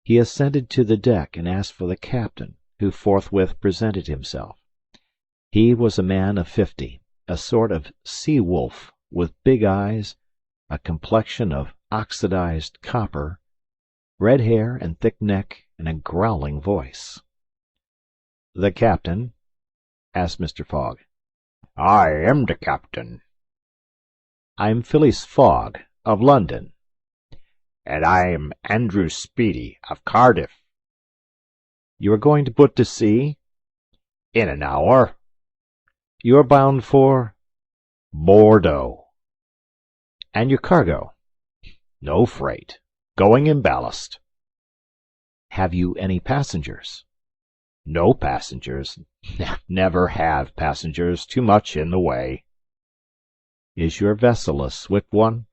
C: He ascended to the deck and asked for the captain, who forthwith presented himself. He was a man of 50, a sort of sea-wolf, with big eyes, a complexion of oxidized copper, red hair and thick neck, and a growling voice. "The captain?" asked Mr. Fogg.
D: "I am the captain."
C: "I'm Phileas Fogg, of London."
D: "And I am Andrew Speedy, of Cardiff."
C: "You are going to put to sea?"
D: "In an hour."
C: "You are bound for—"
D: "Bordeaux."
C: "And your cargo?"
D: "No freight. Going in ballast."
C: "Have you any passengers?"
D: "No passengers. Never have passengers. Too much in the way."
C: "Is your vessel a swift one?"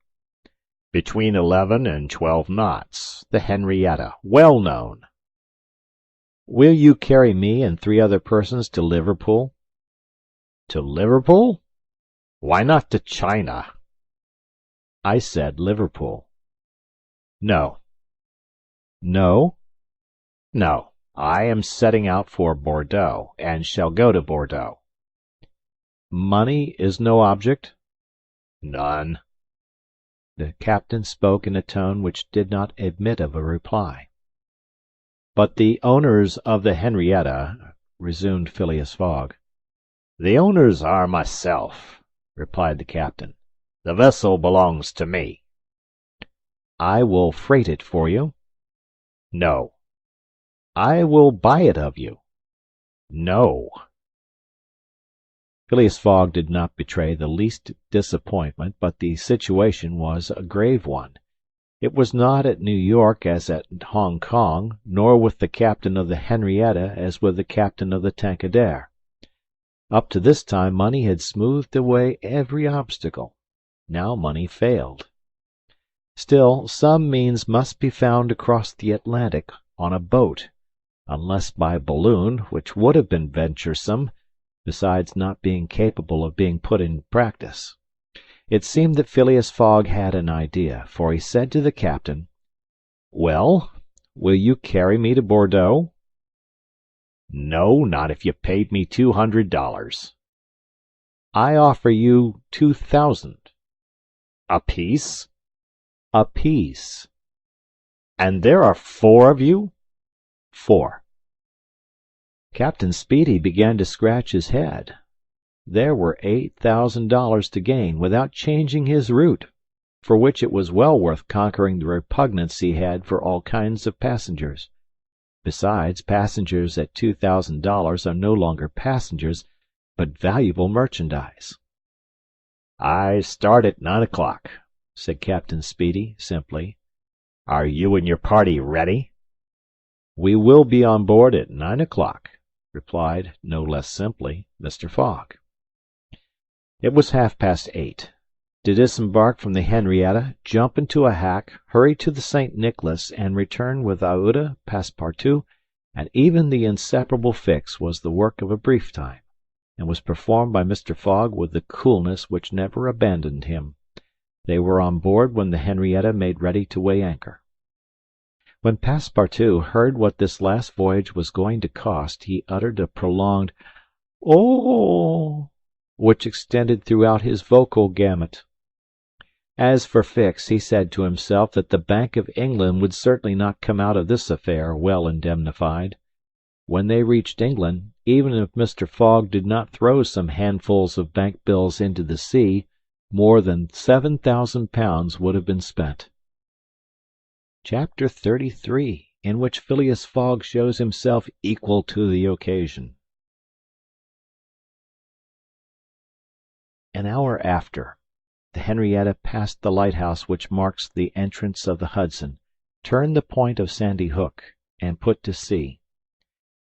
D: "Between 11 and 12 knots. The Henrietta. Well known."
C: "Will you carry me and 3 other persons to Liverpool?"
D: "To Liverpool? Why not to China?"
C: "I said Liverpool."
D: "No."
C: "No?"
D: "No. I am setting out for Bordeaux, and shall go to Bordeaux."
C: "Money is no object?"
D: "None."
C: The captain spoke in a tone which did not admit of a reply. "But the owners of the Henrietta," resumed Phileas Fogg.
D: "The owners are myself," replied the captain. "The vessel belongs to me."
C: "I will freight it for you."
D: "No."
C: I will buy it of you." "No." Phileas Fogg did not betray the least disappointment, but the situation was a grave one. It was not at New York as at Hong Kong, nor with the captain of the Henrietta as with the captain of the Tankadere. Up to this time money had smoothed away every obstacle. Now money failed. Still, some means must be found to cross the Atlantic on a boat, unless by balloon, which would have been venturesome, besides not being capable of being put in practice. It seemed that Phileas Fogg had an idea, for he said to the captain, "Well, will you carry me to Bordeaux?" "No, not if you paid me $200. "I offer you 2,000. "Apiece?" "Apiece." "And there are 4 of you?" "4." Captain Speedy began to scratch his head. There were $8,000 to gain, without changing his route, for which it was well worth conquering the repugnance he had for all kinds of passengers. Besides, passengers at $2,000 are no longer passengers, but valuable merchandise. "I start at 9 o'clock," said Captain Speedy, simply. "Are you and your party ready?" "We will be on board at 9 o'clock," replied, no less simply, Mr. Fogg. It was 8:30. To disembark from the Henrietta, jump into a hack, hurry to the St. Nicholas, and return with Aouda, Passepartout, and even the inseparable Fix was the work of a brief time, and was performed by Mr. Fogg with the coolness which never abandoned him. They were on board when the Henrietta made ready to weigh anchor. When Passepartout heard what this last voyage was going to cost, he uttered a prolonged "Oh!" which extended throughout his vocal gamut. As for Fix, he said to himself that the Bank of England would certainly not come out of this affair well indemnified. When they reached England, even if Mr. Fogg did not throw some handfuls of bank bills into the sea, more than £7,000 would have been spent. Chapter 33, in which Phileas Fogg shows himself equal to the occasion. An hour after, the Henrietta passed the lighthouse which marks the entrance of the Hudson, turned the point of Sandy Hook, and put to sea.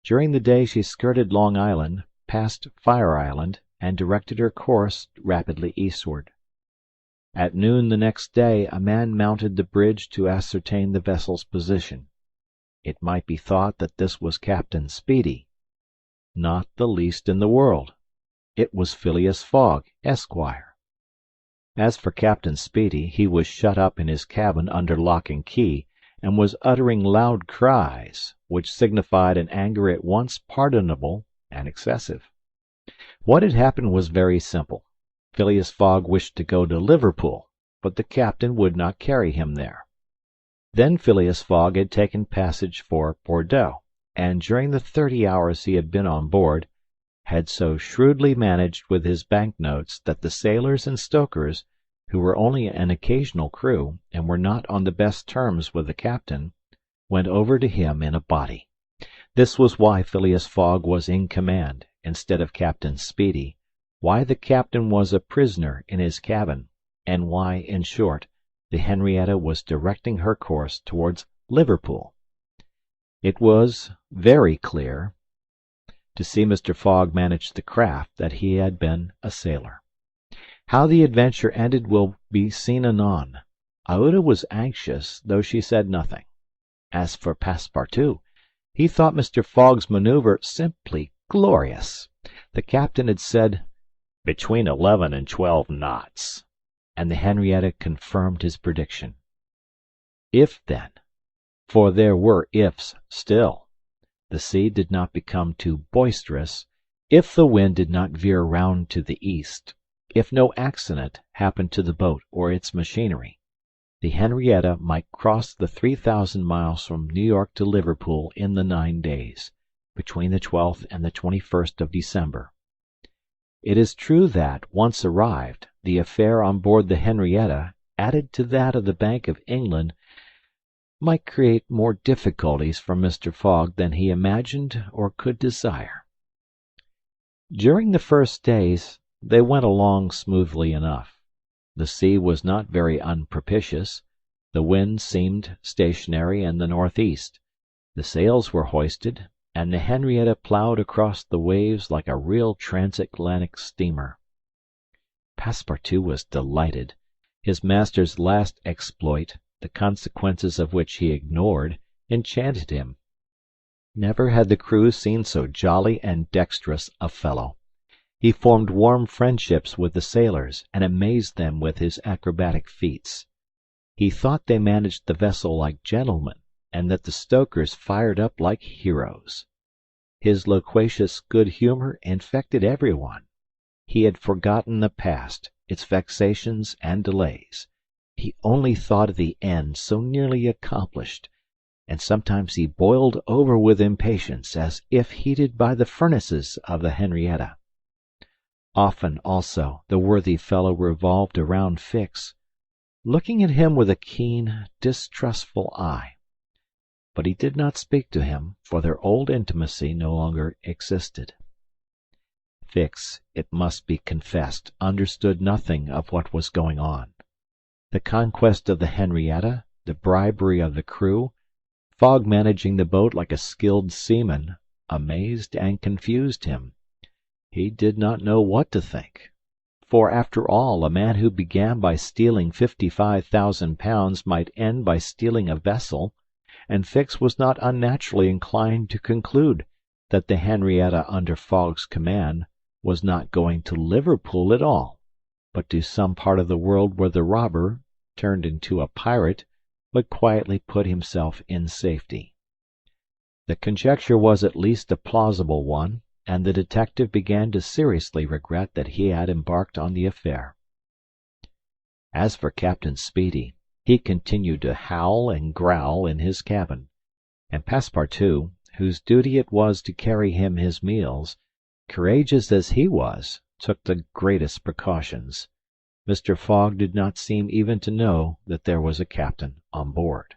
C: During the day she skirted Long Island, passed Fire Island, and directed her course rapidly eastward. At noon the next day a man mounted the bridge to ascertain the vessel's position. It might be thought that this was Captain Speedy. Not the least in the world. It was Phileas Fogg, Esquire. As for Captain Speedy, he was shut up in his cabin under lock and key, and was uttering loud cries, which signified an anger at once pardonable and excessive. What had happened was very simple. Phileas Fogg wished to go to Liverpool, but the captain would not carry him there. Then Phileas Fogg had taken passage for Bordeaux, and during the 30 hours he had been on board, had so shrewdly managed with his bank-notes that the sailors and stokers, who were only an occasional crew, and were not on the best terms with the captain, went over to him in a body. This was why Phileas Fogg was in command, instead of Captain Speedy, why the captain was a prisoner in his cabin, and why, in short, the Henrietta was directing her course towards Liverpool. It was very clear, to see Mr. Fogg manage the craft, that he had been a sailor. How the adventure ended will be seen anon. Aouda was anxious, though she said nothing. As for Passepartout, he thought Mr. Fogg's manoeuvre simply glorious. The captain had said, "between 11 and 12 knots," and the Henrietta confirmed his prediction. If then, for there were ifs still, the sea did not become too boisterous, if the wind did not veer round to the east, if no accident happened to the boat or its machinery, the Henrietta might cross the 3,000 miles from New York to Liverpool in the 9 days, between the 12th and the 21st of December. It is true that, once arrived, the affair on board the Henrietta, added to that of the Bank of England, might create more difficulties for Mr. Fogg than he imagined or could desire. During the first days they went along smoothly enough. The sea was not very unpropitious, the wind seemed stationary in the northeast, the sails were hoisted, and the Henrietta ploughed across the waves like a real transatlantic steamer. Passepartout was delighted. His master's last exploit, the consequences of which he ignored, enchanted him. Never had the crew seen so jolly and dexterous a fellow. He formed warm friendships with the sailors, and amazed them with his acrobatic feats. He thought they managed the vessel like gentlemen, and that the stokers fired up like heroes. His loquacious good humor infected everyone. He had forgotten the past, its vexations and delays. He only thought of the end so nearly accomplished, and sometimes he boiled over with impatience, as if heated by the furnaces of the Henrietta. Often, also, the worthy fellow revolved around Fix, looking at him with a keen, distrustful eye. But he did not speak to him, for their old intimacy no longer existed. Fix, it must be confessed, understood nothing of what was going on. The conquest of the Henrietta, the bribery of the crew, Fogg managing the boat like a skilled seaman, amazed and confused him. He did not know what to think. For, after all, a man who began by stealing £55,000 might end by stealing a vessel, and Fix was not unnaturally inclined to conclude that the Henrietta under Fogg's command was not going to Liverpool at all, but to some part of the world where the robber, turned into a pirate, would quietly put himself in safety. The conjecture was at least a plausible one, and the detective began to seriously regret that he had embarked on the affair. As for Captain Speedy, he continued to howl and growl in his cabin, and Passepartout, whose duty it was to carry him his meals, courageous as he was, took the greatest precautions. Mr. Fogg did not seem even to know that there was a captain on board.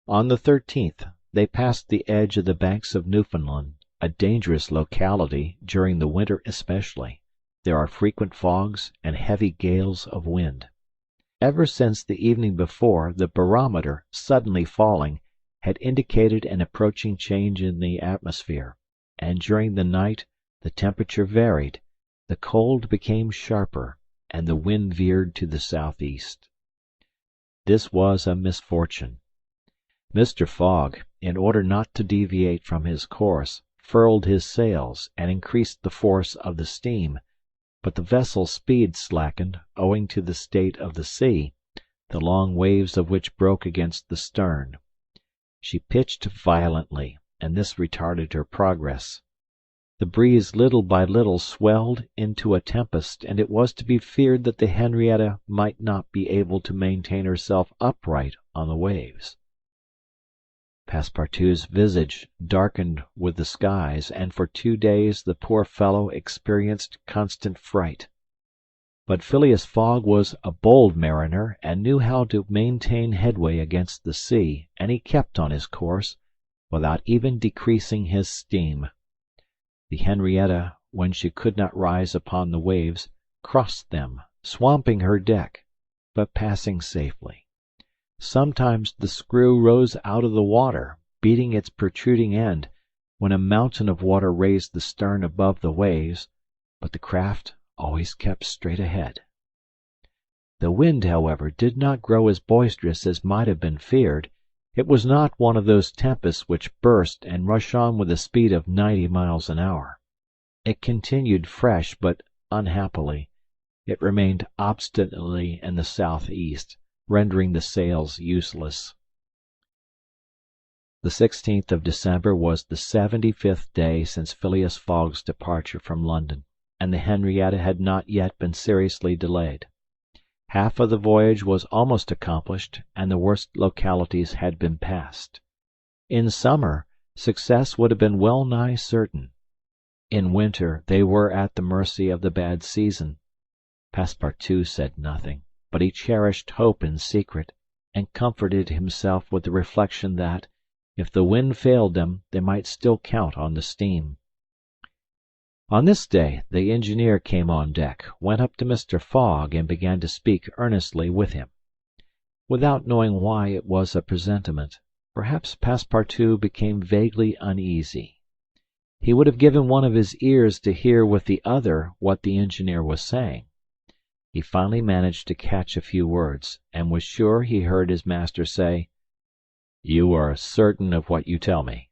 C: On the 13th they passed the edge of the banks of Newfoundland, a dangerous locality during the winter especially. There are frequent fogs and heavy gales of wind. Ever since the evening before, the barometer, suddenly falling, had indicated an approaching change in the atmosphere, and during the night the temperature varied, the cold became sharper, and the wind veered to the southeast. This was a misfortune. Mr. Fogg, in order not to deviate from his course, furled his sails and increased the force of the steam, but the vessel's speed slackened owing to the state of the sea, the long waves of which broke against the stern. She pitched violently, and this retarded her progress. The breeze little by little swelled into a tempest, and it was to be feared that the Henrietta might not be able to maintain herself upright on the waves. Passepartout's visage darkened with the skies, and for 2 days the poor fellow experienced constant fright. But Phileas Fogg was a bold mariner, and knew how to maintain headway against the sea, and he kept on his course, without even decreasing his steam. The Henrietta, when she could not rise upon the waves, crossed them, swamping her deck, but passing safely. Sometimes the screw rose out of the water, beating its protruding end, when a mountain of water raised the stern above the waves, but the craft always kept straight ahead. The wind, however, did not grow as boisterous as might have been feared. It was not one of those tempests which burst and rush on with a speed of 90 miles an hour. It continued fresh, but, unhappily, it remained obstinately in the southeast, rendering the sails useless. The 16th of December was the 75th day since Phileas Fogg's departure from London, and the Henrietta had not yet been seriously delayed. Half of the voyage was almost accomplished, and the worst localities had been passed. In summer, success would have been well nigh certain. In winter they were at the mercy of the bad season. Passepartout said nothing, but he cherished hope in secret, and comforted himself with the reflection that, if the wind failed them, they might still count on the steam. On this day the engineer came on deck, went up to Mr. Fogg, and began to speak earnestly with him. Without knowing why it was a presentiment, perhaps Passepartout became vaguely uneasy. He would have given one of his ears to hear with the other what the engineer was saying. He finally managed to catch a few words, and was sure he heard his master say, "You are certain of what you tell me?"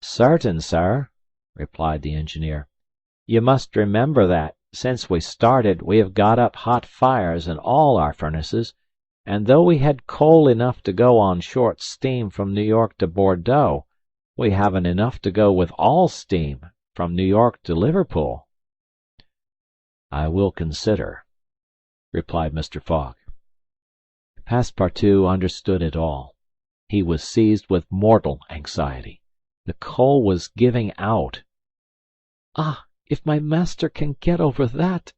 C: "Certain, sir," replied the engineer. "You must remember that, since we started, we have got up hot fires in all our furnaces, and though we had coal enough to go on short steam from New York to Bordeaux, we haven't enough to go with all steam from New York to Liverpool." "I will consider," replied Mr. Fogg. Passepartout understood it all. He was seized with mortal anxiety. The coal was giving out. "Ah, if my master can get over that,"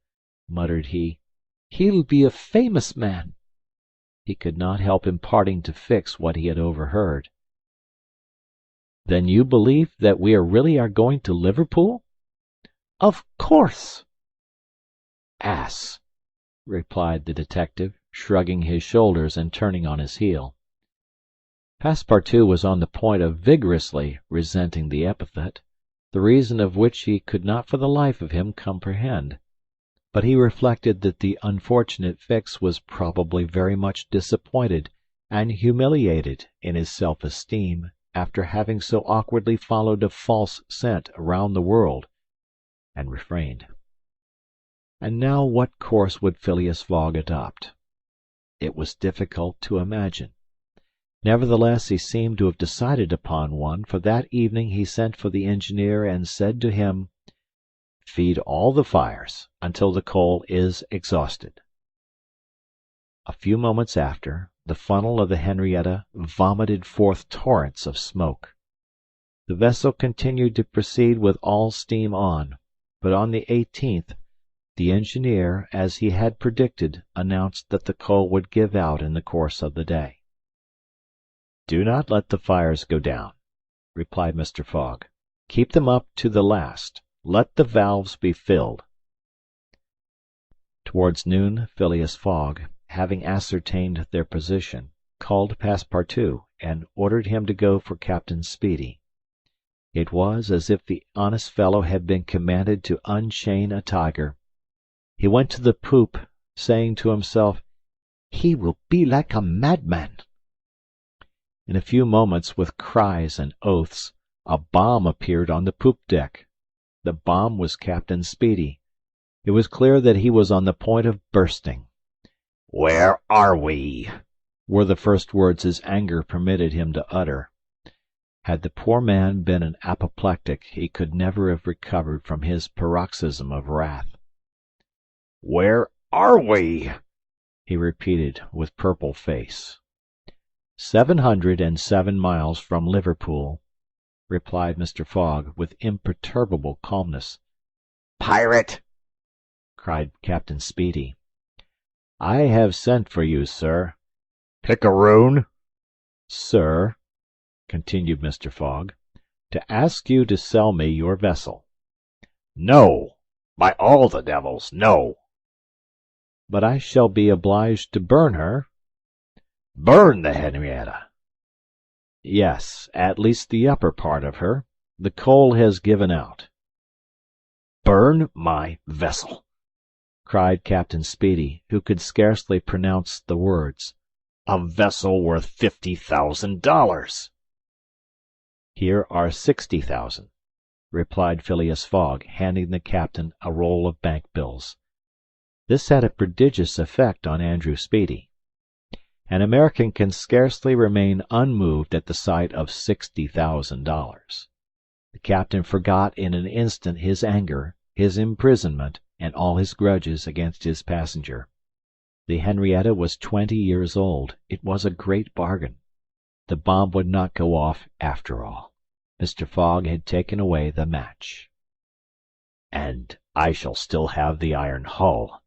C: muttered he, "he'll be a famous man." He could not help imparting to Fix what he had overheard. "Then you believe that we really are going to Liverpool?" "Of course." "Ass!" replied the detective, shrugging his shoulders and turning on his heel. Passepartout was on the point of vigorously resenting the epithet, the reason of which he could not for the life of him comprehend. But he reflected that the unfortunate Fix was probably very much disappointed and humiliated in his self-esteem after having so awkwardly followed a false scent around the world, and refrained. And now what course would Phileas Fogg adopt? It was difficult to imagine. Nevertheless, he seemed to have decided upon one, for that evening he sent for the engineer and said to him, "Feed all the fires until the coal is exhausted." A few moments after, the funnel of the Henrietta vomited forth torrents of smoke. The vessel continued to proceed with all steam on, but on the 18th the engineer, as he had predicted, announced that the coal would give out in the course of the day. "Do not let the fires go down," replied Mr. Fogg. "Keep them up to the last. Let the valves be filled." Towards noon Phileas Fogg, having ascertained their position, called Passepartout, and ordered him to go for Captain Speedy. It was as if the honest fellow had been commanded to unchain a tiger. He went to the poop, saying to himself, "He will be like a madman." In a few moments, with cries and oaths, a bomb appeared on the poop deck. The bomb was Captain Speedy. It was clear that he was on the point of bursting. "Where are we?" were the first words his anger permitted him to utter. Had the poor man been an apoplectic, he could never have recovered from his paroxysm of wrath. "Where are we?" he repeated, with purple face. 707 miles from Liverpool," replied Mr. Fogg, with imperturbable calmness. "Pirate!" cried Captain Speedy. "I have sent for you, sir." "Picaroon!" "Sir," continued Mr. Fogg, "to ask you to sell me your vessel." "No! By all the devils, no!" "But I shall be obliged to burn her." "Burn the Henrietta!" "Yes, at least the upper part of her. The coal has given out." "Burn my vessel!" cried Captain Speedy, who could scarcely pronounce the words. "A vessel worth $50,000." "Here are 60,000," replied Phileas Fogg, handing the captain a roll of bank bills. This had a prodigious effect on Andrew Speedy. An American can scarcely remain unmoved at the sight of $60,000. The captain forgot in an instant his anger, his imprisonment, and all his grudges against his passenger. The Henrietta was 20 years old. It was a great bargain. The bomb would not go off after all. Mr. Fogg had taken away the match. "And I shall still have the iron hull,"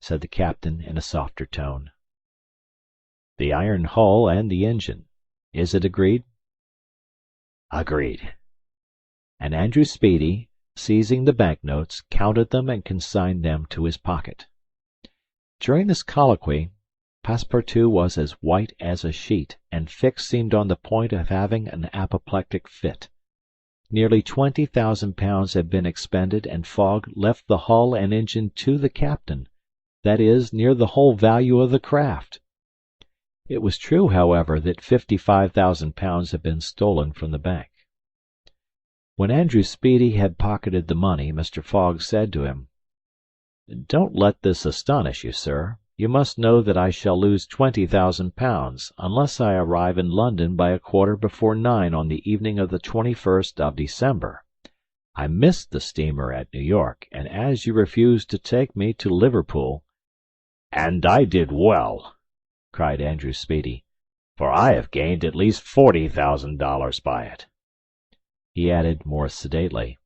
C: said the captain in a softer tone. The iron hull and the engine. Is it agreed?" "Agreed." And Andrew Speedy, seizing the banknotes, counted them and consigned them to his pocket. During this colloquy, Passepartout was as white as a sheet, and Fix seemed on the point of having an apoplectic fit. Nearly £20,000 had been expended, and Fogg left the hull and engine to the captain, that is, near the whole value of the craft. It was true, however, that £55,000 had been stolen from the bank. When Andrew Speedy had pocketed the money, Mr. Fogg said to him, "Don't let this astonish you, sir. You must know that I shall lose £20,000 unless I arrive in London by 9:15 on the evening of the 21st of December. I missed the steamer at New York, and as you refused to take me to Liverpool—" "And I did well," cried Andrew Speedy, "for I have gained at least $40,000 by it." He added more sedately,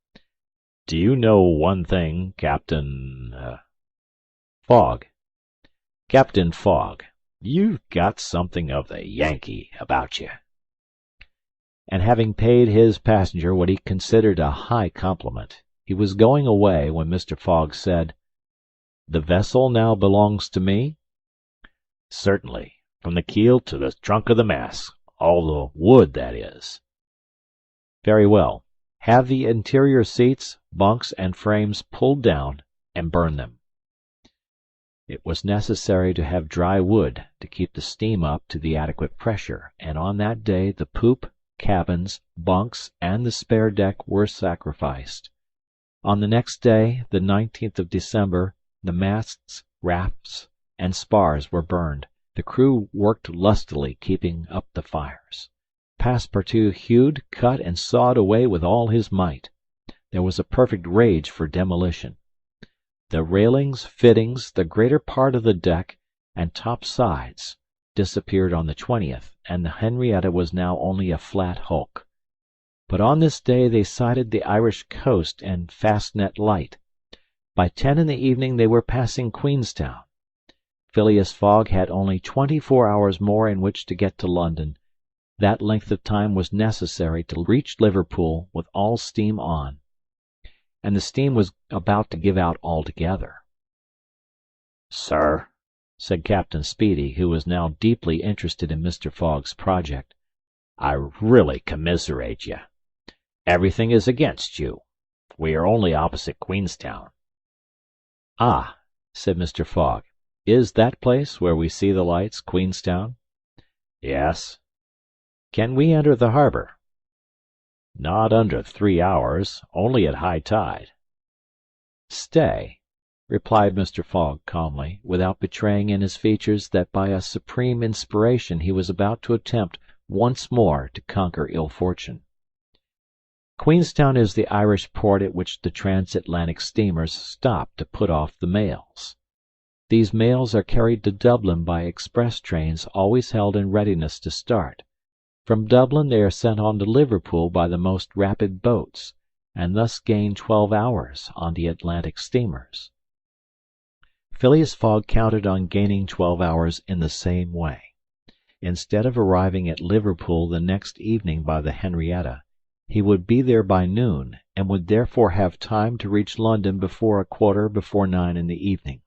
C: "Do you know one thing, Captain Fogg? Captain Fogg, you've got something of the Yankee about you." And having paid his passenger what he considered a high compliment, he was going away when Mr. Fogg said, "The vessel now belongs to me?" "Certainly, from the keel to the trunk of the mast, all the wood, that is." "Very well. Have the interior seats, bunks, and frames pulled down, and burn them." It was necessary to have dry wood to keep the steam up to the adequate pressure, and on that day the poop, cabins, bunks, and the spare deck were sacrificed. On the next day, the 19th of December, the masts, rafts, and spars were burned. The crew worked lustily, keeping up the fires. Passepartout hewed, cut, and sawed away with all his might. There was a perfect rage for demolition. The railings, fittings, the greater part of the deck, and top sides disappeared on the 20th, and the Henrietta was now only a flat hulk. But on this day they sighted the Irish coast and Fastnet Light. By 10 in the evening they were passing Queenstown. Phileas Fogg had only 24 hours more in which to get to London. That length of time was necessary to reach Liverpool with all steam on. And the steam was about to give out altogether. "Sir," said Captain Speedy, who was now deeply interested in Mr. Fogg's project, "I really commiserate you. Everything is against you. We are only opposite Queenstown." "Ah," said Mr. Fogg, "is that place where we see the lights Queenstown?" "Yes." "Can we enter the harbor?" "Not under 3 hours, only at high tide." "Stay," replied Mr. Fogg calmly, without betraying in his features that by a supreme inspiration he was about to attempt once more to conquer ill fortune. Queenstown is the Irish port at which the transatlantic steamers stop to put off the mails. These mails are carried to Dublin by express trains always held in readiness to start. From Dublin they are sent on to Liverpool by the most rapid boats, and thus gain 12 hours on the Atlantic steamers. Phileas Fogg counted on gaining 12 hours in the same way. Instead of arriving at Liverpool the next evening by the Henrietta, he would be there by noon, and would therefore have time to reach London before 9:15 in the evening.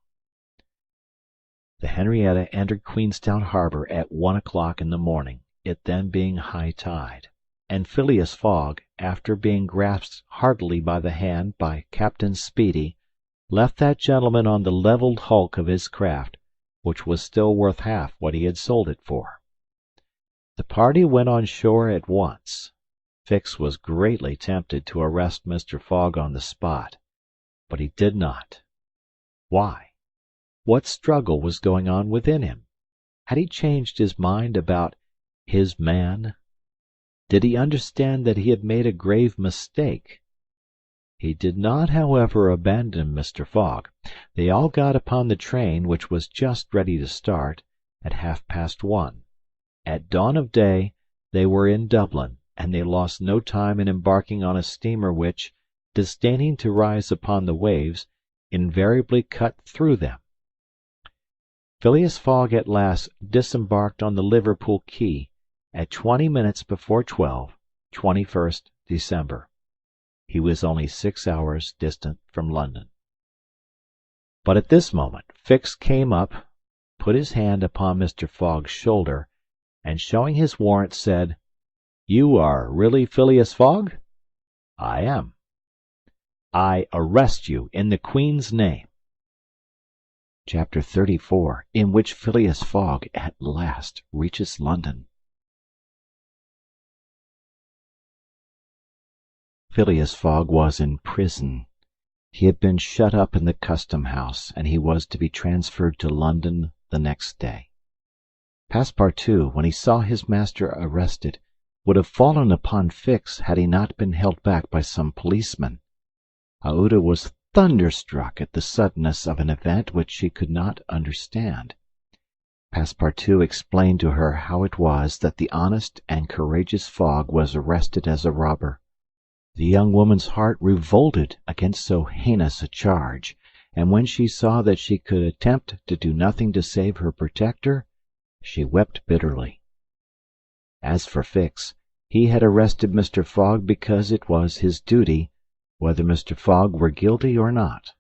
C: The Henrietta entered Queenstown harbor at 1 o'clock in the morning, it then being high tide, and Phileas Fogg, after being grasped heartily by the hand by Captain Speedy, left that gentleman on the levelled hulk of his craft, which was still worth half what he had sold it for. The party went on shore at once. Fix was greatly tempted to arrest Mr. Fogg on the spot, but he did not. Why? What struggle was going on within him? Had he changed his mind about his man? Did he understand that he had made a grave mistake? He did not, however, abandon Mr. Fogg. They all got upon the train, which was just ready to start, at 1:30. At dawn of day they were in Dublin, and they lost no time in embarking on a steamer which, disdaining to rise upon the waves, invariably cut through them. Phileas Fogg at last disembarked on the Liverpool quay at 20 minutes before 12, 21st December. He was only 6 hours distant from London. But at this moment Fix came up, put his hand upon Mr. Fogg's shoulder, and showing his warrant, said, "You are really Phileas Fogg?" "I am." "I arrest you in the Queen's name." Chapter 34, in which Phileas Fogg at last reaches London. Phileas Fogg was in prison. He had been shut up in the Custom House, and he was to be transferred to London the next day. Passepartout, when he saw his master arrested, would have fallen upon Fix had he not been held back by some policemen. Aouda was thunderstruck at the suddenness of an event which she could not understand. Passepartout explained to her how it was that the honest and courageous Fogg was arrested as a robber. The young woman's heart revolted against so heinous a charge, and when she saw that she could attempt to do nothing to save her protector, she wept bitterly. As for Fix, he had arrested Mr. Fogg because it was his duty, whether Mr. Fogg were guilty or not.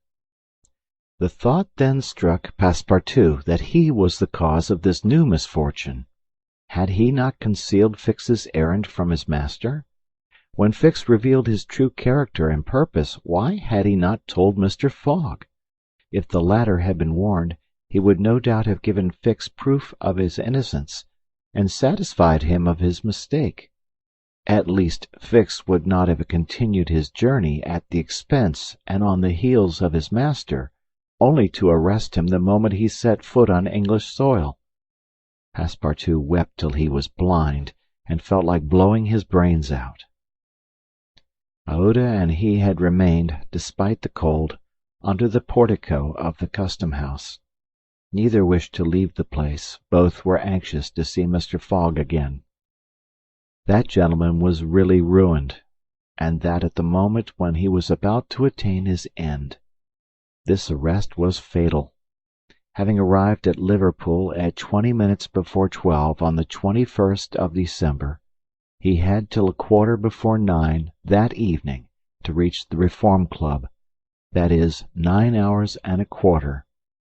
C: The thought then struck Passepartout that he was the cause of this new misfortune. Had he not concealed Fix's errand from his master? When Fix revealed his true character and purpose, why had he not told Mr. Fogg? If the latter had been warned, he would no doubt have given Fix proof of his innocence, and satisfied him of his mistake. At least Fix would not have continued his journey at the expense and on the heels of his master, only to arrest him the moment he set foot on English soil. Passepartout wept till he was blind, and felt like blowing his brains out. Aouda and he had remained, despite the cold, under the portico of the Custom House. Neither wished to leave the place. Both were anxious to see Mr. Fogg again. That gentleman was really ruined, and that at the moment when he was about to attain his end. This arrest was fatal. Having arrived at Liverpool at 20 minutes before 12 on the 21st of December, he had till a quarter before 9 that evening to reach the Reform Club, that is, 9 hours and a quarter.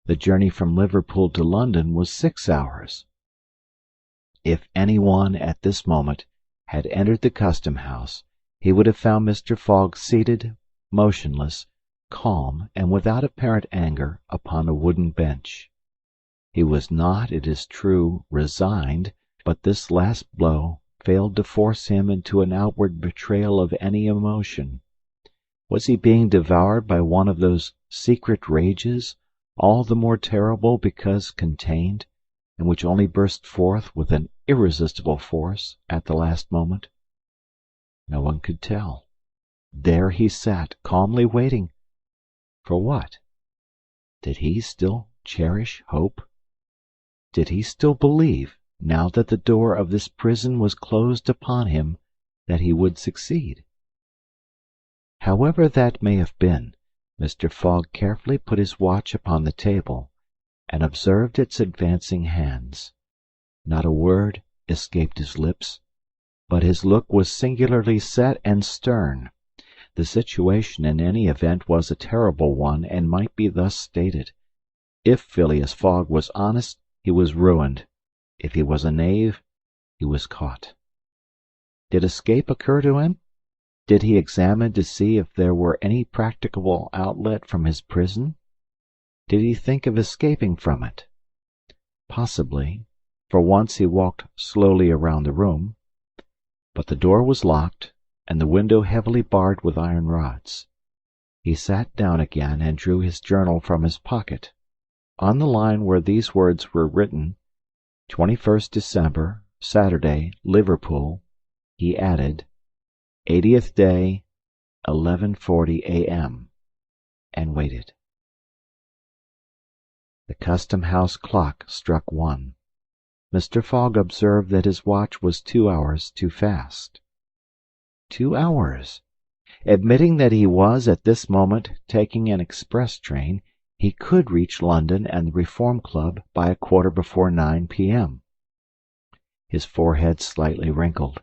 C: The journey from Liverpool to London was 6 hours. If any one at this moment had entered the Custom House, he would have found Mr. Fogg seated, motionless, calm, and without apparent anger, upon a wooden bench. He was not, it is true, resigned, but this last blow failed to force him into an outward betrayal of any emotion. Was he being devoured by one of those secret rages, all the more terrible because contained, and which only burst forth with an irresistible force at the last moment? No one could tell. There he sat, calmly waiting. For what? Did he still cherish hope? Did he still believe, now that the door of this prison was closed upon him, that he would succeed? However that may have been, Mr. Fogg carefully put his watch upon the table, and observed its advancing hands. Not a word escaped his lips, but his look was singularly set and stern. The situation in any event was a terrible one, and might be thus stated. If Phileas Fogg was honest, he was ruined. If he was a knave, he was caught. Did escape occur to him? Did he examine to see if there were any practicable outlet from his prison? Did he think of escaping from it? Possibly, for once he walked slowly around the room. But the door was locked, and the window heavily barred with iron rods. He sat down again and drew his journal from his pocket. On the line where these words were written, 21st December, Saturday, Liverpool, he added, 80th day, 11:40 a.m., and waited. The Custom House clock struck 1. Mr. Fogg observed that his watch was 2 hours too fast. 2 hours! Admitting that he was at this moment taking an express train, he could reach London and the Reform Club by 9:15 p.m. His forehead slightly wrinkled.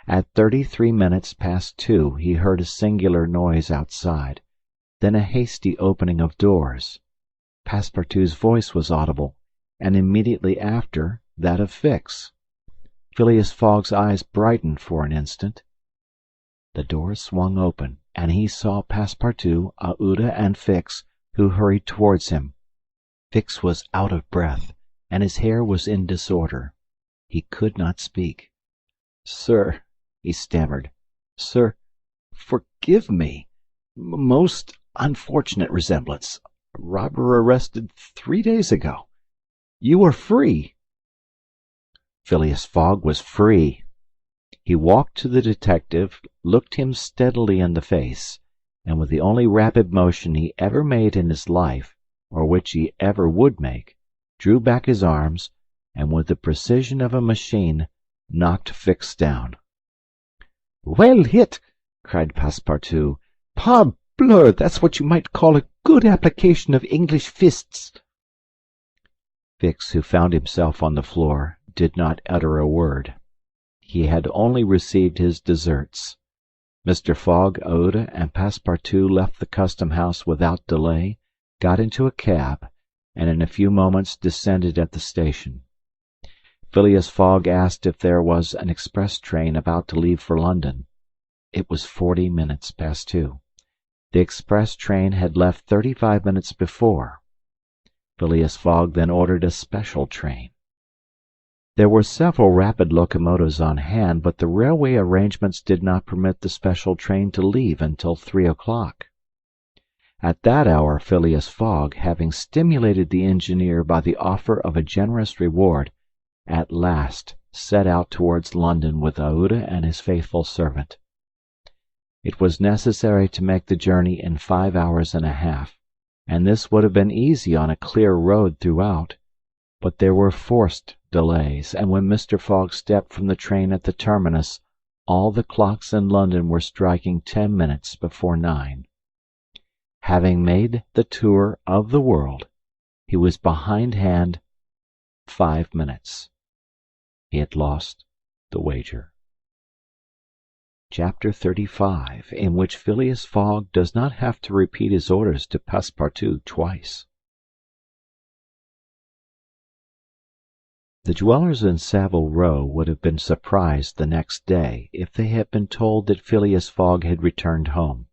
C: At 33 minutes past 2 he heard a singular noise outside, then a hasty opening of doors. Passepartout's voice was audible, and immediately after that of Fix. Phileas Fogg's eyes brightened for an instant. The doors swung open, and he saw Passepartout, Aouda, and Fix, who hurried towards him. Fix was out of breath, and his hair was in disorder. He could not speak. "Sir," he stammered, "sir, forgive me. Most unfortunate resemblance. Robber arrested 3 days ago. You are free." Phileas Fogg was free. He walked to the detective, looked him steadily in the face, and with the only rapid motion he ever made in his life, or which he ever would make, drew back his arms, and with the precision of a machine knocked Fix down. "Well hit!" cried Passepartout. "Parbleu, that's what you might call a good application of English fists." Fix, who found himself on the floor, did not utter a word. He had only received his deserts. Mr. Fogg, Aouda, and Passepartout left the custom-house without delay, got into a cab, and in a few moments descended at the station. Phileas Fogg asked if there was an express train about to leave for London. It was 40 minutes past 2. The express train had left 35 minutes before. Phileas Fogg then ordered a special train. There were several rapid locomotives on hand, but the railway arrangements did not permit the special train to leave until 3 o'clock. At that hour Phileas Fogg, having stimulated the engineer by the offer of a generous reward, at last set out towards London with Aouda and his faithful servant. It was necessary to make the journey in 5 hours and a half, and this would have been easy on a clear road throughout, but there were forced delays, and when Mr. Fogg stepped from the train at the terminus, all the clocks in London were striking 10 minutes before 9. Having made the tour of the world, he was behindhand 5 minutes. He had lost the wager. Chapter 35, in which Phileas Fogg does not have to repeat his orders to Passepartout twice. The dwellers in Savile Row would have been surprised the next day if they had been told that Phileas Fogg had returned home.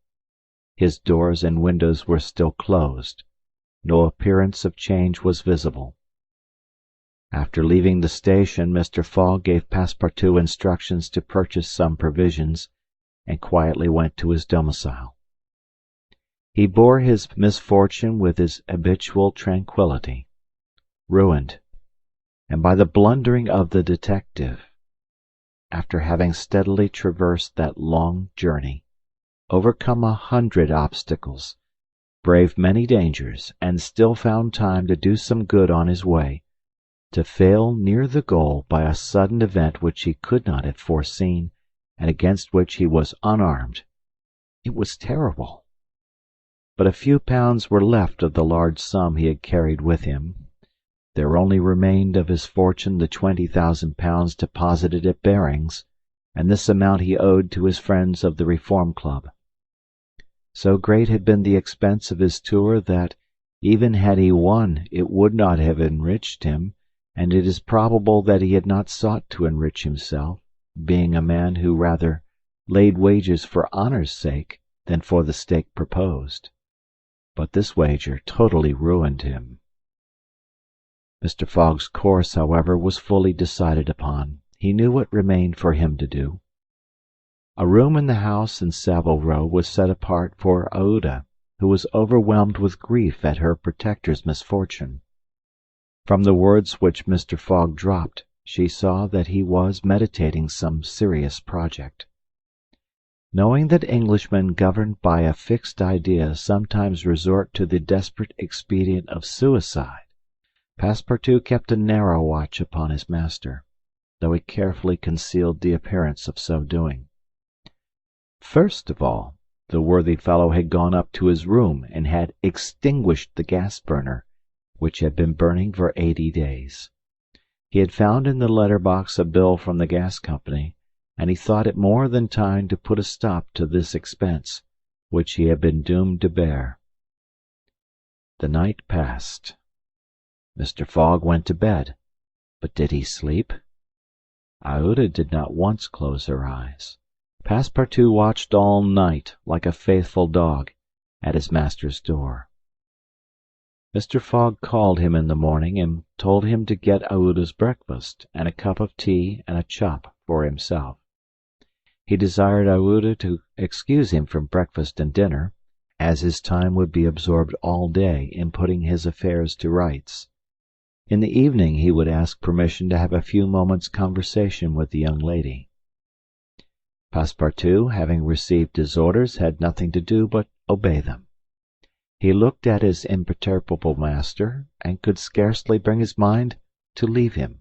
C: His doors and windows were still closed. No appearance of change was visible. After leaving the station, Mr. Fogg gave Passepartout instructions to purchase some provisions, and quietly went to his domicile. He bore his misfortune with his habitual tranquillity. Ruined, and by the blundering of the detective, after having steadily traversed that long journey, overcome 100 obstacles, braved many dangers, and still found time to do some good on his way, to fail near the goal by a sudden event which he could not have foreseen, and against which he was unarmed. It was terrible. But a few pounds were left of the large sum he had carried with him. There only remained of his fortune the 20,000 pounds deposited at Baring's, and this amount he owed to his friends of the Reform Club. So great had been the expense of his tour that, even had he won, it would not have enriched him, and it is probable that he had not sought to enrich himself, being a man who rather laid wagers for honour's sake than for the stake proposed. But this wager totally ruined him. Mr. Fogg's course, however, was fully decided upon. He knew what remained for him to do. A room in the house in Savile Row was set apart for Aouda, who was overwhelmed with grief at her protector's misfortune. From the words which Mr. Fogg dropped, she saw that he was meditating some serious project. Knowing that Englishmen governed by a fixed idea sometimes resort to the desperate expedient of suicide, Passepartout kept a narrow watch upon his master, though he carefully concealed the appearance of so doing. First of all, the worthy fellow had gone up to his room and had extinguished the gas burner, which had been burning for 80 days. He had found in the letter box a bill from the gas company, and he thought it more than time to put a stop to this expense, which he had been doomed to bear. The night passed. Mr. Fogg went to bed, but did he sleep? Aouda did not once close her eyes. Passepartout watched all night, like a faithful dog, at his master's door. Mr. Fogg called him in the morning and told him to get Aouda's breakfast and a cup of tea and a chop for himself. He desired Aouda to excuse him from breakfast and dinner, as his time would be absorbed all day in putting his affairs to rights. In the evening he would ask permission to have a few moments' conversation with the young lady. Passepartout, having received his orders, had nothing to do but obey them. He looked at his imperturbable master, and could scarcely bring his mind to leave him.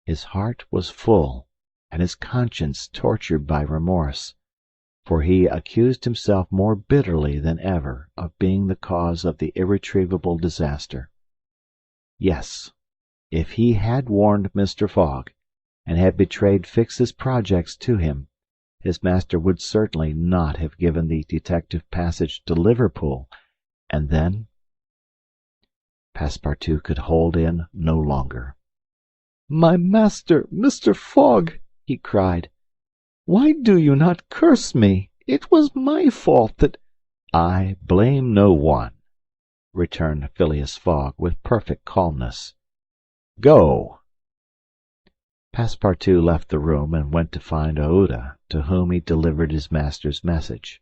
C: His heart was full, and his conscience tortured by remorse, for he accused himself more bitterly than ever of being the cause of the irretrievable disaster. Yes, if he had warned Mr. Fogg, and had betrayed Fix's projects to him, his master would certainly not have given the detective passage to Liverpool, and then Passepartout could hold in no longer.
D: My master, Mr. Fogg, he cried, why do you not curse me? It was my fault that—
C: I blame no one, returned Phileas Fogg with perfect calmness. Go. Passepartout left the room and went to find Aouda, to whom he delivered his master's message.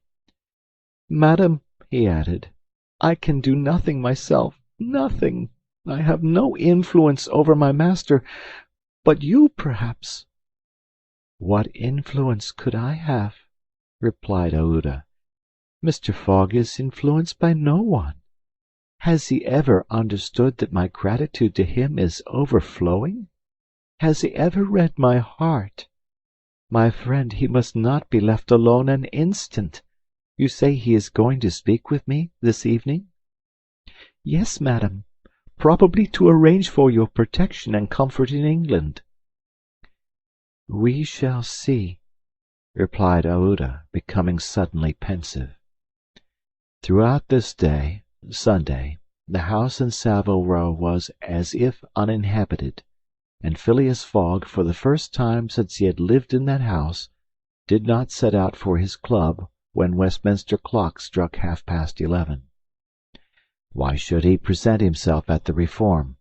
D: Madam, he added, I can do nothing myself, nothing. I have no influence over my master, but you, perhaps.
C: What influence could I have? Replied Aouda.
D: Mr. Fogg is influenced by no one. Has he ever understood that my gratitude to him is overflowing? Has he ever read my heart? My friend, he must not be left alone an instant. You say he is going to speak with me this evening? Yes, madam, probably to arrange for your protection and comfort in England.
C: We shall see, replied Aouda, becoming suddenly pensive. Throughout this day, Sunday, the house in Savile Row was as if uninhabited, and Phileas Fogg, for the first time since he had lived in that house, did not set out for his club when Westminster clock struck 11:30. Why should he present himself at the Reform?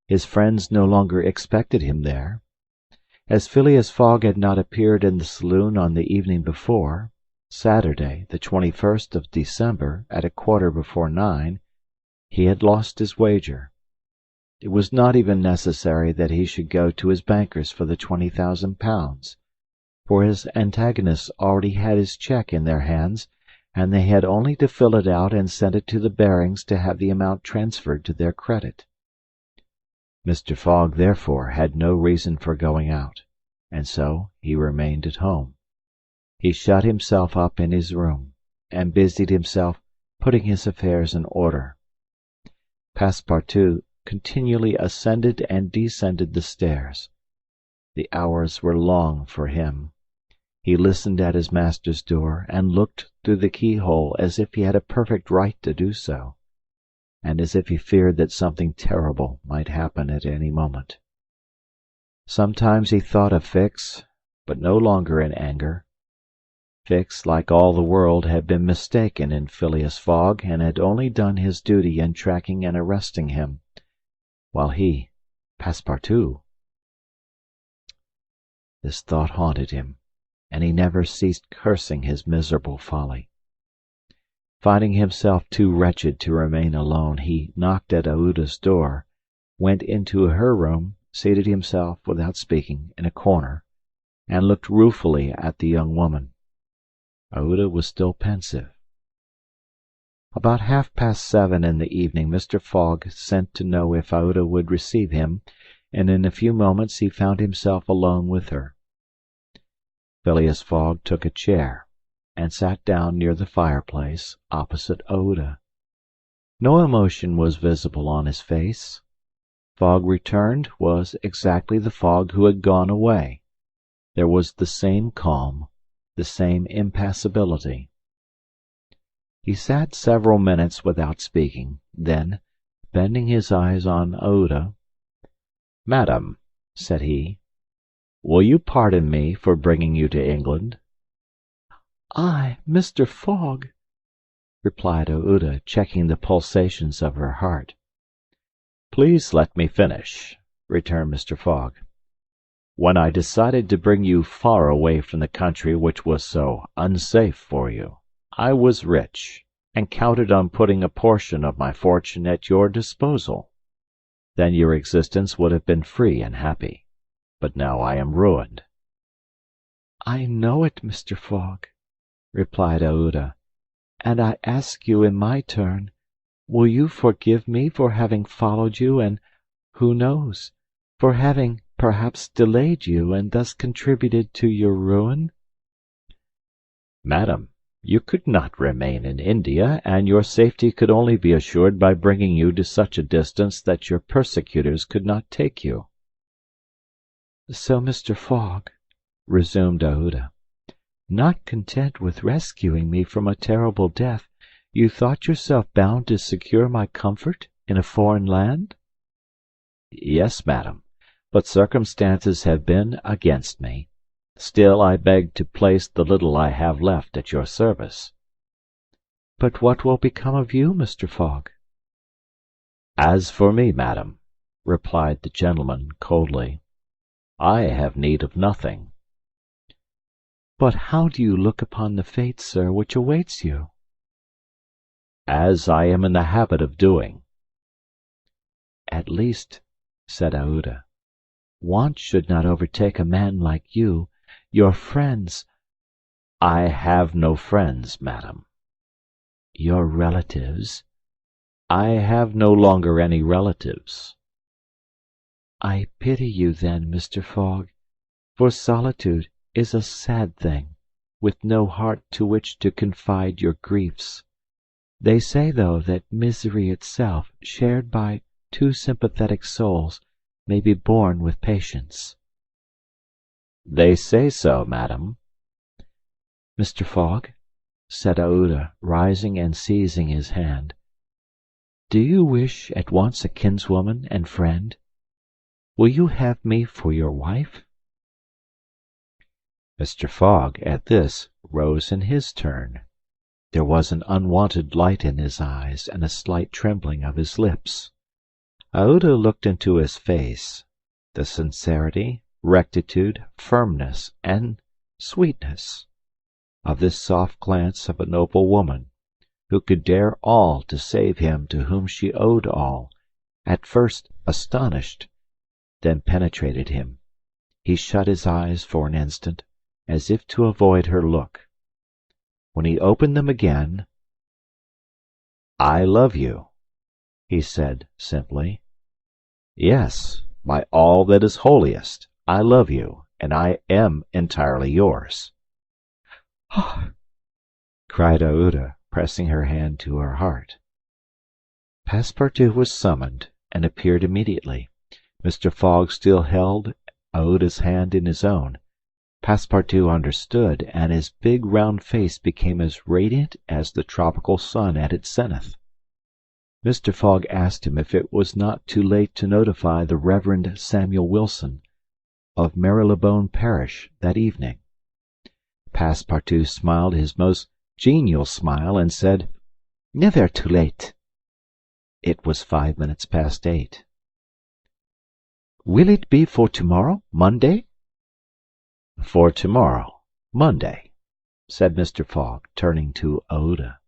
C: His friends no longer expected him there. As Phileas Fogg had not appeared in the saloon on the evening before, Saturday, the 21st of December, at 9:15, he had lost his wager. It was not even necessary that he should go to his bankers for the £20,000, for his antagonists already had his cheque in their hands, and they had only to fill it out and send it to the Barings to have the amount transferred to their credit. Mr. Fogg, therefore, had no reason for going out, and so he remained at home. He shut himself up in his room, and busied himself putting his affairs in order. Passepartout continually ascended and descended the stairs. The hours were long for him. He listened at his master's door, and looked through the keyhole as if he had a perfect right to do so, and as if he feared that something terrible might happen at any moment. Sometimes he thought of Fix, but no longer in anger. Fix, like all the world, had been mistaken in Phileas Fogg, and had only done his duty in tracking and arresting him, while he, Passepartout— This thought haunted him, and he never ceased cursing his miserable folly. Finding himself too wretched to remain alone, he knocked at Aouda's door, went into her room, seated himself, without speaking, in a corner, and looked ruefully at the young woman. Aouda was still pensive. About 7:30 in the evening Mr. Fogg sent to know if Aouda would receive him, and in a few moments he found himself alone with her. Phileas Fogg took a chair, and sat down near the fireplace, opposite Aouda. No emotion was visible on his face. Fogg returned was exactly the Fogg who had gone away. There was the same calm, the same impassibility. He sat several minutes without speaking, then, bending his eyes on Aouda, "Madam," said he, "will you pardon me for bringing you to England?"
D: "I, Mr. Fogg,"
C: replied Aouda, checking the pulsations of her heart. "Please let me finish," returned Mr. Fogg. "When I decided to bring you far away from the country which was so unsafe for you, I was rich, and counted on putting a portion of my fortune at your disposal. Then your existence would have been free and happy. But now I am ruined."
D: "I know it, Mr. Fogg," replied Aouda, "and I ask you in my turn, will you forgive me for having followed you and, who knows, for having perhaps delayed you and thus contributed to your ruin?"
C: "Madam, you could not remain in India, and your safety could only be assured by bringing you to such a distance that your persecutors could not take you."
D: "So, Mr. Fogg," resumed Aouda, "not content with rescuing me from a terrible death, you thought yourself bound to secure my comfort in a foreign land?"
C: "Yes, madam, but circumstances have been against me. Still I beg to place the little I have left at your service."
D: "But what will become of you, Mr. Fogg?"
C: "As for me, madam," replied the gentleman coldly, "I have need of nothing."
D: "But how do you look upon the fate, sir, which awaits you?"
C: "As I am in the habit of doing."
D: "At least," said Aouda, "want should not overtake a man like you. Your friends—"
C: "I have no friends, madam."
D: "Your relatives—"
C: "I have no longer any relatives."
D: "I pity you, then, Mr. Fogg, for solitude is a sad thing, with no heart to which to confide your griefs. They say, though, that misery itself, shared by two sympathetic souls, may be borne with patience."
C: "They say so, madam."
D: "Mr. Fogg," said Aouda, rising and seizing his hand, "do you wish at once a kinswoman and friend? Will you have me for your wife?"
C: Mr. Fogg, at this, rose in his turn. There was an unwonted light in his eyes and a slight trembling of his lips. Aouda looked into his face. The sincerity, rectitude, firmness, and sweetness of this soft glance of a noble woman, who could dare all to save him to whom she owed all, at first astonished, then penetrated him. He shut his eyes for an instant, as if to avoid her look. When he opened them again, "I love you," he said simply. "Yes, by all that is holiest, I love you, and I am entirely yours."
D: "Ah!"
C: cried Aouda, pressing her hand to her heart. Passepartout was summoned, and appeared immediately. Mr. Fogg still held Aouda's hand in his own. Passepartout understood, and his big round face became as radiant as the tropical sun at its zenith. Mr. Fogg asked him if it was not too late to notify the Reverend Samuel Wilson, of Marylebone Parish, that evening. Passepartout smiled his most genial smile, and said, "Never too late." It was 5 minutes past 8.
D: "Will it be for tomorrow, Monday?"
C: "For tomorrow, Monday," said Mr. Fogg, turning to Aouda.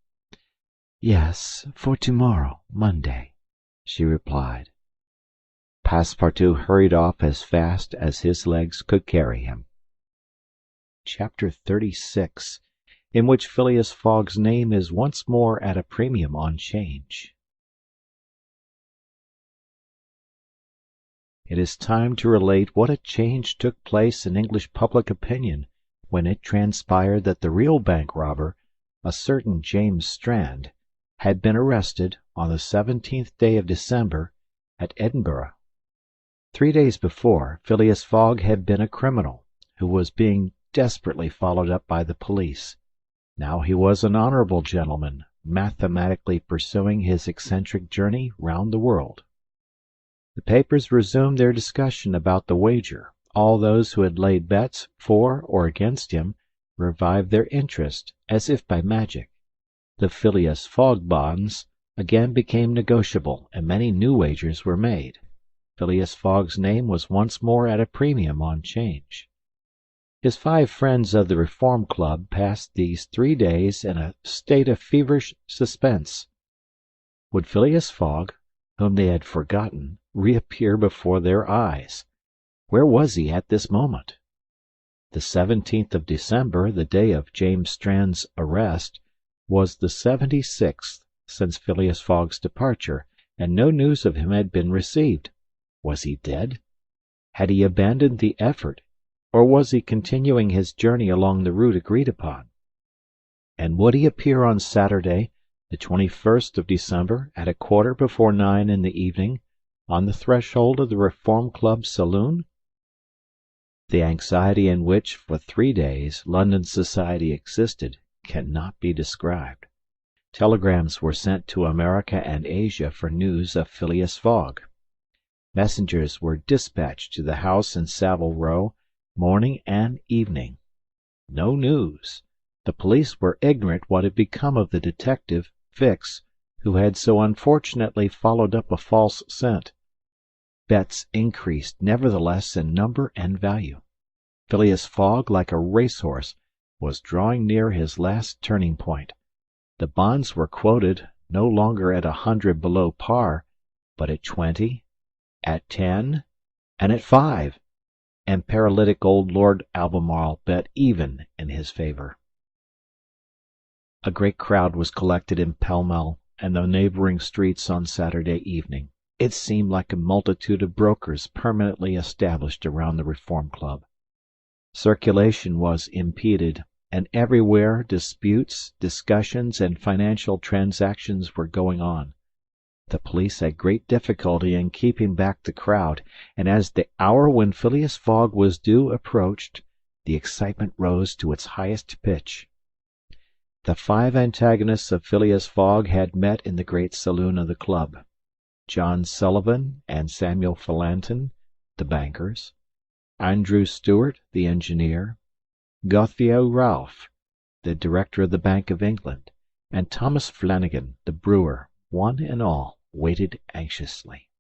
D: "Yes, for tomorrow, Monday," she replied.
C: Passepartout hurried off as fast as his legs could carry him. Chapter 36, in which Phileas Fogg's name is once more at a premium on 'Change. It is time to relate what a change took place in English public opinion when it transpired that the real bank robber, a certain James Strand, had been arrested on the 17th day of December at Edinburgh. 3 days before, Phileas Fogg had been a criminal, who was being desperately followed up by the police. Now he was an honourable gentleman, mathematically pursuing his eccentric journey round the world. The papers resumed their discussion about the wager. All those who had laid bets for or against him revived their interest, as if by magic. The Phileas Fogg bonds again became negotiable, and many new wagers were made. Phileas Fogg's name was once more at a premium on 'Change. His 5 friends of the Reform Club passed these 3 days in a state of feverish suspense. Would Phileas Fogg, whom they had forgotten, reappear before their eyes? Where was he at this moment? The 17th of December, the day of James Strand's arrest, was the 76th since Phileas Fogg's departure, and no news of him had been received. Was he dead? Had he abandoned the effort, or was he continuing his journey along the route agreed upon? And would he appear on Saturday, the 21st of December, at 9:15 in the evening, on the threshold of the Reform Club saloon? The anxiety in which, for 3 days, London society existed cannot be described. Telegrams were sent to America and Asia for news of Phileas Fogg. Messengers were dispatched to the house in Savile Row, morning and evening. No news. The police were ignorant what had become of the detective, Fix, who had so unfortunately followed up a false scent. Bets increased, nevertheless, in number and value. Phileas Fogg, like a racehorse, was drawing near his last turning point. The bonds were quoted no longer at 100 below par, but at 20, at 10, and at 5, and paralytic old Lord Albemarle bet even in his favour. A great crowd was collected in Pall Mall and the neighbouring streets on Saturday evening. It seemed like a multitude of brokers permanently established around the Reform Club. Circulation was impeded, and everywhere disputes, discussions, and financial transactions were going on. The police had great difficulty in keeping back the crowd, and as the hour when Phileas Fogg was due approached, the excitement rose to its highest pitch. The 5 antagonists of Phileas Fogg had met in the great saloon of the club: John Sullivan and Samuel Phelanton, the bankers; Andrew Stuart, the engineer; Gauthier Ralph, the director of the Bank of England; and Thomas Flanagan, the brewer. One and all waited anxiously.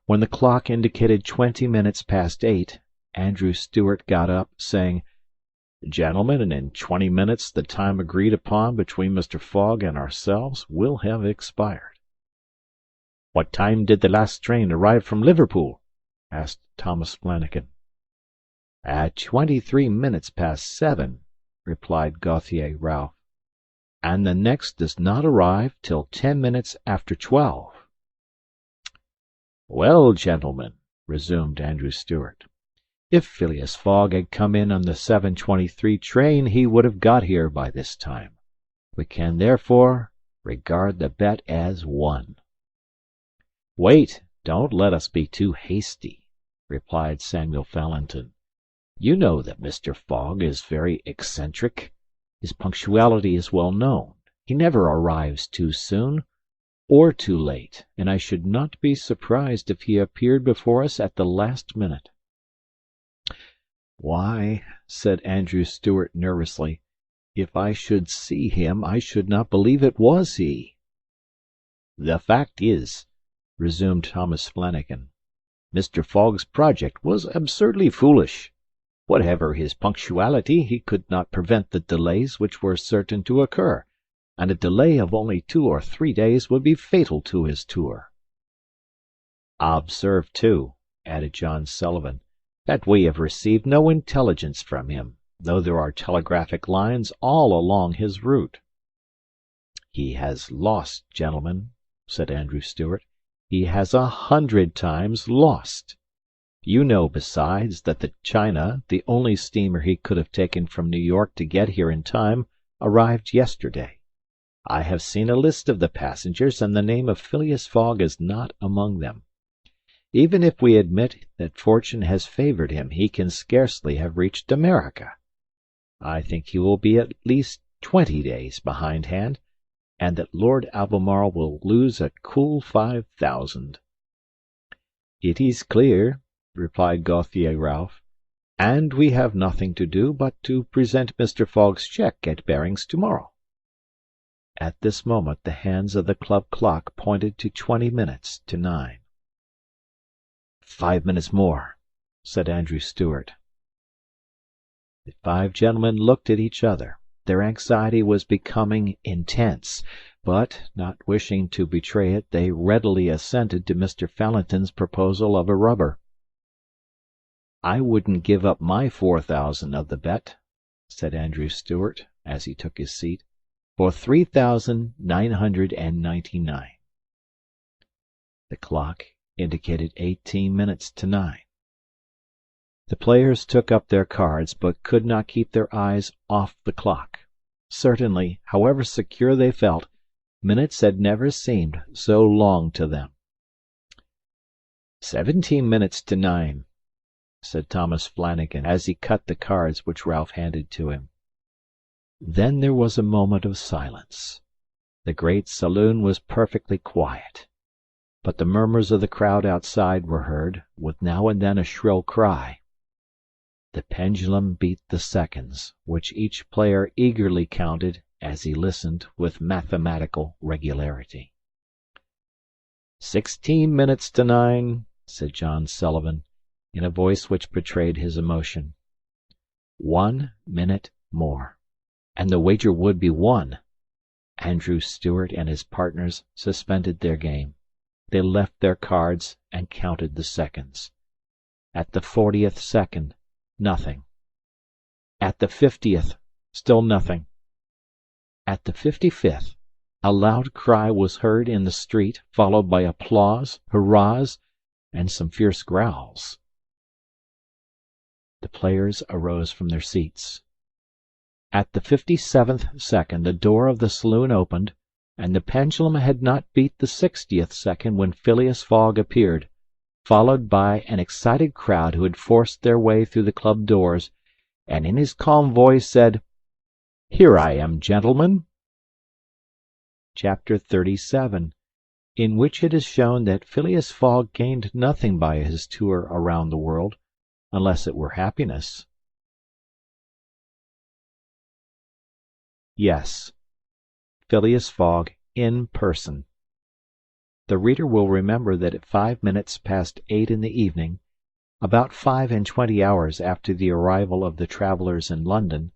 C: When the clock indicated 20 minutes past 8, Andrew Stuart got up, saying, "Gentlemen, in 20 minutes the time agreed upon between Mr. Fogg and ourselves will have expired." "What time did the last train arrive from Liverpool?" asked Thomas Flanagan. "At 23 minutes past 7, replied Gauthier Ralph. "And the next does not arrive till 10 minutes after 12. "Well, gentlemen," resumed Andrew Stuart, "if Phileas Fogg had come in on the 7:23 train he would have got here by this time. We can therefore regard the bet as won." "Wait, don't let us be too hasty," replied Samuel Phelanton. "You know that Mr. Fogg is very eccentric. His punctuality is well known. He never arrives too soon or too late, and I should not be surprised if he appeared before us at the last minute." "Why," said Andrew Stuart nervously, "if I should see him I should not believe it was he." "The fact is," resumed Thomas Flanagan, "Mr. Fogg's project was absurdly foolish. Whatever his punctuality, he could not prevent the delays which were certain to occur, and a delay of only 2 or 3 days would be fatal to his tour." "Observe, too," added John Sullivan, "that we have received no intelligence from him, though there are telegraphic lines all along his route." "He has lost, gentlemen," said Andrew Stuart. "He has 100 times lost. You know, besides, that the China, the only steamer he could have taken from New York to get here in time, arrived yesterday. I have seen a list of the passengers, and the name of Phileas Fogg is not among them. Even if we admit that fortune has favored him, he can scarcely have reached America. I think he will be at least 20 days behindhand, and that Lord Albemarle will lose a cool 5,000. It is clear, replied Gauthier Ralph, and we have nothing to do but to present Mr. Fogg's cheque at Baring's tomorrow. At this moment the hands of the club clock pointed to 20 minutes to 9. 5 minutes more, said Andrew Stuart. The five gentlemen looked at each other. Their anxiety was becoming intense, but, not wishing to betray it, they readily assented to Mr. Fallentin's proposal of a rubber. I wouldn't give up my 4,000 of the bet, said Andrew Stuart, as he took his seat, for 3,999. The clock indicated 18 minutes to 9. The players took up their cards, but could not keep their eyes off the clock. Certainly, however secure they felt, minutes had never seemed so long to them. 17 minutes to 9, said Thomas Flanagan, as he cut the cards which Ralph handed to him. Then there was a moment of silence. The great saloon was perfectly quiet, but the murmurs of the crowd outside were heard, with now and then a shrill cry. The pendulum beat the seconds, which each player eagerly counted as he listened with mathematical regularity. 16 minutes to 9, said John Sullivan, in a voice which betrayed his emotion. 1 minute more, and the wager would be won. Andrew Stuart and his partners suspended their game. They left their cards and counted the seconds. At the 40th second, nothing. At the 50th, still nothing. At the 55th, a loud cry was heard in the street, followed by applause, hurrahs, and some fierce growls. The players arose from their seats. At the 57th second, the door of the saloon opened, and the pendulum had not beat the 60th second when Phileas Fogg appeared, followed by an excited crowd who had forced their way through the club doors, and in his calm voice said, "Here I am, gentlemen." Chapter 37, in which it is shown that Phileas Fogg gained nothing by his tour around the world, unless it were happiness. Yes, Phileas Fogg in person. The reader will remember that at 5 minutes past 8 in the evening, about 25 hours after the arrival of the travellers in London,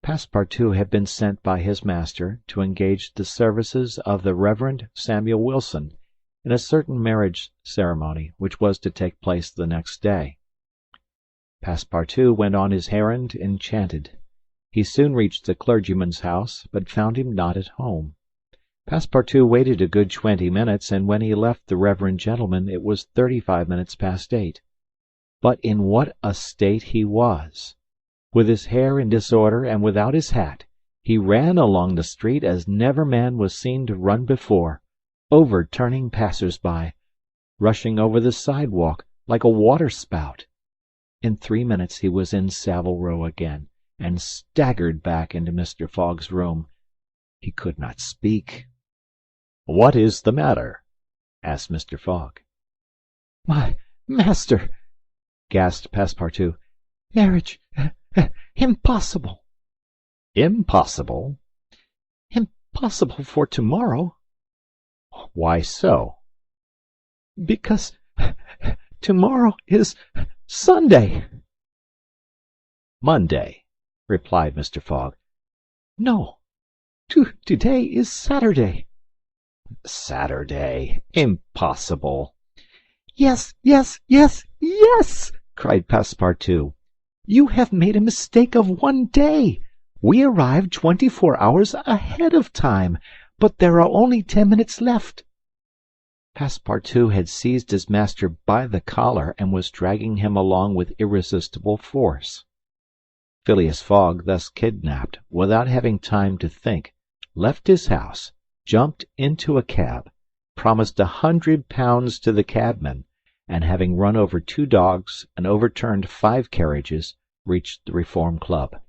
C: Passepartout had been sent by his master to engage the services of the Reverend Samuel Wilson in a certain marriage ceremony which was to take place the next day. Passepartout went on his errand enchanted. He soon reached the clergyman's house, but found him not at home. Passepartout waited a good 20 minutes, and when he left the reverend gentleman it was 35 minutes past 8. But in what a state he was! With his hair in disorder, and without his hat, he ran along the street as never man was seen to run before, overturning passers-by, rushing over the sidewalk like a water-spout. In 3 minutes he was in Savile Row again, and staggered back into Mr. Fogg's room. He could not speak. "What is the matter?" asked Mr. Fogg.
D: "My master," gasped Passepartout. "Marriage impossible."
C: "Impossible?"
D: "Impossible for tomorrow."
C: "Why so?"
D: "Because tomorrow is Sunday."
C: "Monday," replied Mr. Fogg.
D: "No, today is Saturday."
C: "Saturday? Impossible!"
D: "Yes, yes, yes, yes!" cried Passepartout. "You have made a mistake of 1 day. We arrived 24 hours ahead of time, but there are only 10 minutes left."
C: Passepartout had seized his master by the collar and was dragging him along with irresistible force. Phileas Fogg, thus kidnapped, without having time to think, left his house, jumped into a cab, promised £100 to the cabman, and having run over 2 dogs and overturned 5 carriages, reached the Reform Club.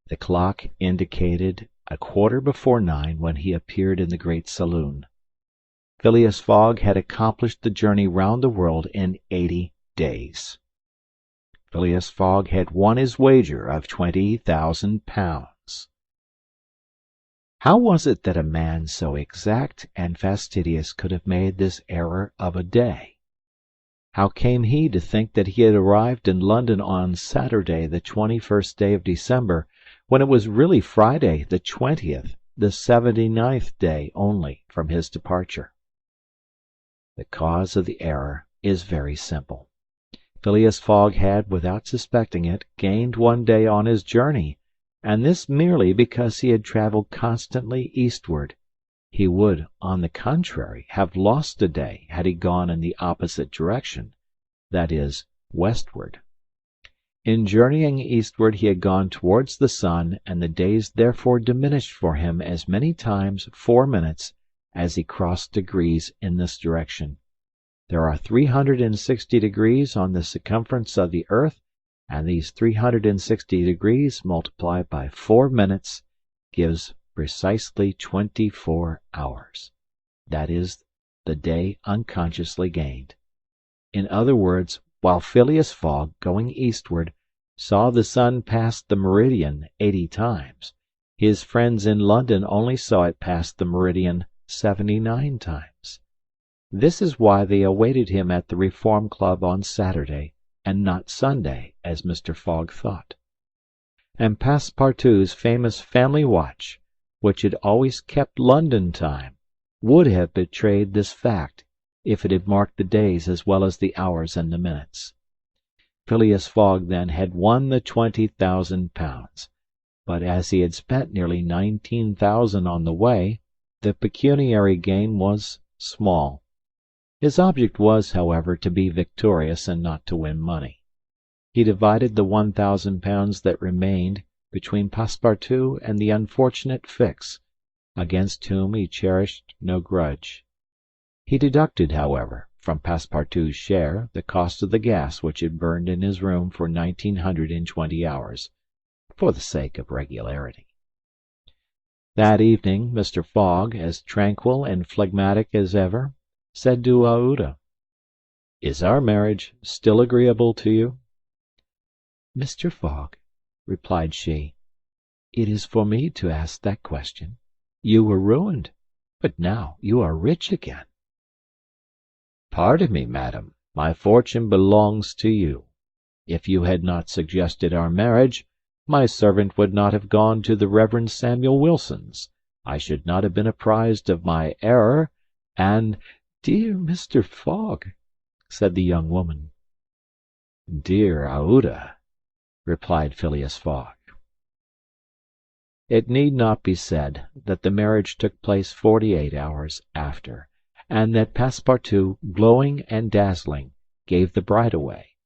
C: The clock indicated 9:15 when he appeared in the great saloon. Phileas Fogg had accomplished the journey round the world in 80 days. Phileas Fogg had won his wager of £20,000. How was it that a man so exact and fastidious could have made this error of a day? How came he to think that he had arrived in London on Saturday, the 21st day of December, when it was really Friday, the 20th, the 79th day only from his departure? The cause of the error is very simple. Phileas Fogg had, without suspecting it, gained 1 day on his journey, and this merely because he had travelled constantly eastward. He would, on the contrary, have lost a day had he gone in the opposite direction, that is, westward. In journeying eastward he had gone towards the sun, and the days therefore diminished for him as many times 4 minutes as he crossed degrees in this direction. There are 360 degrees on the circumference of the earth, and these 360 degrees multiplied by 4 minutes gives precisely 24 hours. That is the day unconsciously gained. In other words, while Phileas Fogg, going eastward, saw the sun pass the meridian 80 times, his friends in London only saw it pass the meridian 79 times. This is why they awaited him at the Reform Club on Saturday, and not Sunday, as Mr. Fogg thought. And Passepartout's famous family watch, which had always kept London time, would have betrayed this fact if it had marked the days as well as the hours and the minutes. Phileas Fogg, then, had won the £20,000, but as he had spent nearly 19,000 on the way, the pecuniary gain was small. His object was, however, to be victorious and not to win money. He divided the £1,000 that remained between Passepartout and the unfortunate Fix, against whom he cherished no grudge. He deducted, however, from Passepartout's share the cost of the gas which had burned in his room for 1920 hours, for the sake of regularity. That evening Mr. Fogg, as tranquil and phlegmatic as ever, said to Aouda, "Is our marriage still agreeable to you?" "Mr. Fogg," replied she, "it is for me to ask that question. You were ruined, but now you are rich again." "Pardon me, madam, my fortune belongs to you. If you had not suggested our marriage, my servant would not have gone to the Reverend Samuel Wilson's. I should not have been apprised of my error, and—" "Dear Mr. Fogg," said the young woman. "Dear Aouda," replied Phileas Fogg. It need not be said that the marriage took place 48 hours after, and that Passepartout, glowing and dazzling, gave the bride away.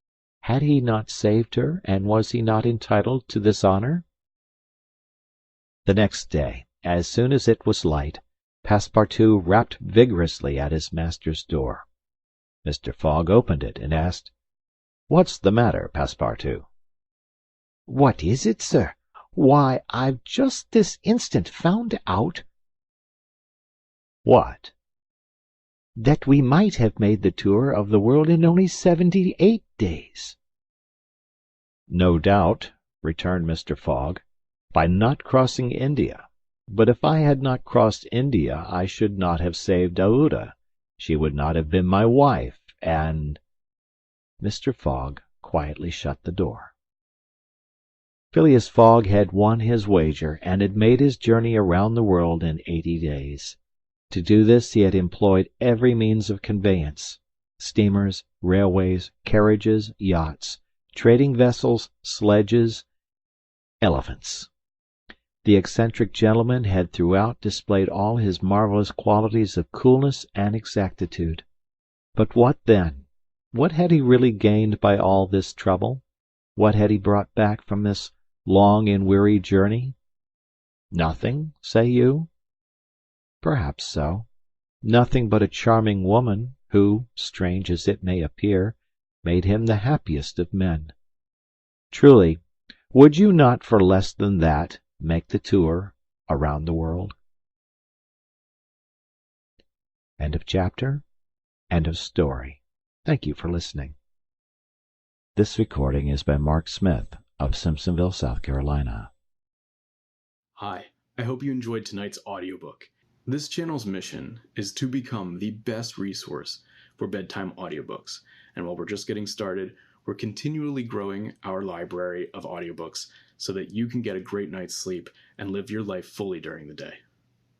C: Had he not saved her, and was he not entitled to this honor? The next day, as soon as it was light, Passepartout rapped vigorously at his master's door. Mr. Fogg opened it, and asked, "What's the matter, Passepartout?"
D: "What is it, sir? Why, I've just this instant found out—"
C: "What?"
D: "That we might have made the tour of the world in only 78 days."
C: "No doubt," returned Mr. Fogg, "by not crossing India. But if I had not crossed India, I should not have saved Aouda. She would not have been my wife, and—" Mr. Fogg quietly shut the door. Phileas Fogg had won his wager, and had made his journey around the world in 80 days. To do this he had employed every means of conveyance: steamers, railways, carriages, yachts, trading vessels, sledges, elephants. The eccentric gentleman had throughout displayed all his marvellous qualities of coolness and exactitude. But what then? What had he really gained by all this trouble? What had he brought back from this long and weary journey? Nothing, say you? Perhaps so. Nothing but a charming woman, who, strange as it may appear, made him the happiest of men. Truly, would you not for less than that make the tour around the world? End of chapter. End of story. Thank you for listening. This recording is by Mark Smith of Simpsonville, South Carolina.
A: Hi, I hope you enjoyed tonight's audiobook. This channel's mission is to become the best resource for bedtime audiobooks, and while we're just getting started, we're continually growing our library of audiobooks so that you can get a great night's sleep and live your life fully during the day.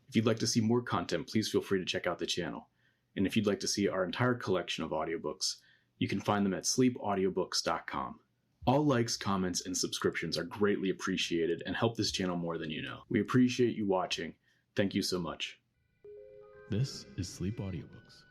A: If you'd like to see more content, please feel free to check out the channel. And if you'd like to see our entire collection of audiobooks, you can find them at sleepaudiobooks.com. All likes, comments, and subscriptions are greatly appreciated and help this channel more than you know. We appreciate you watching. Thank you so much. This is Sleep Audiobooks.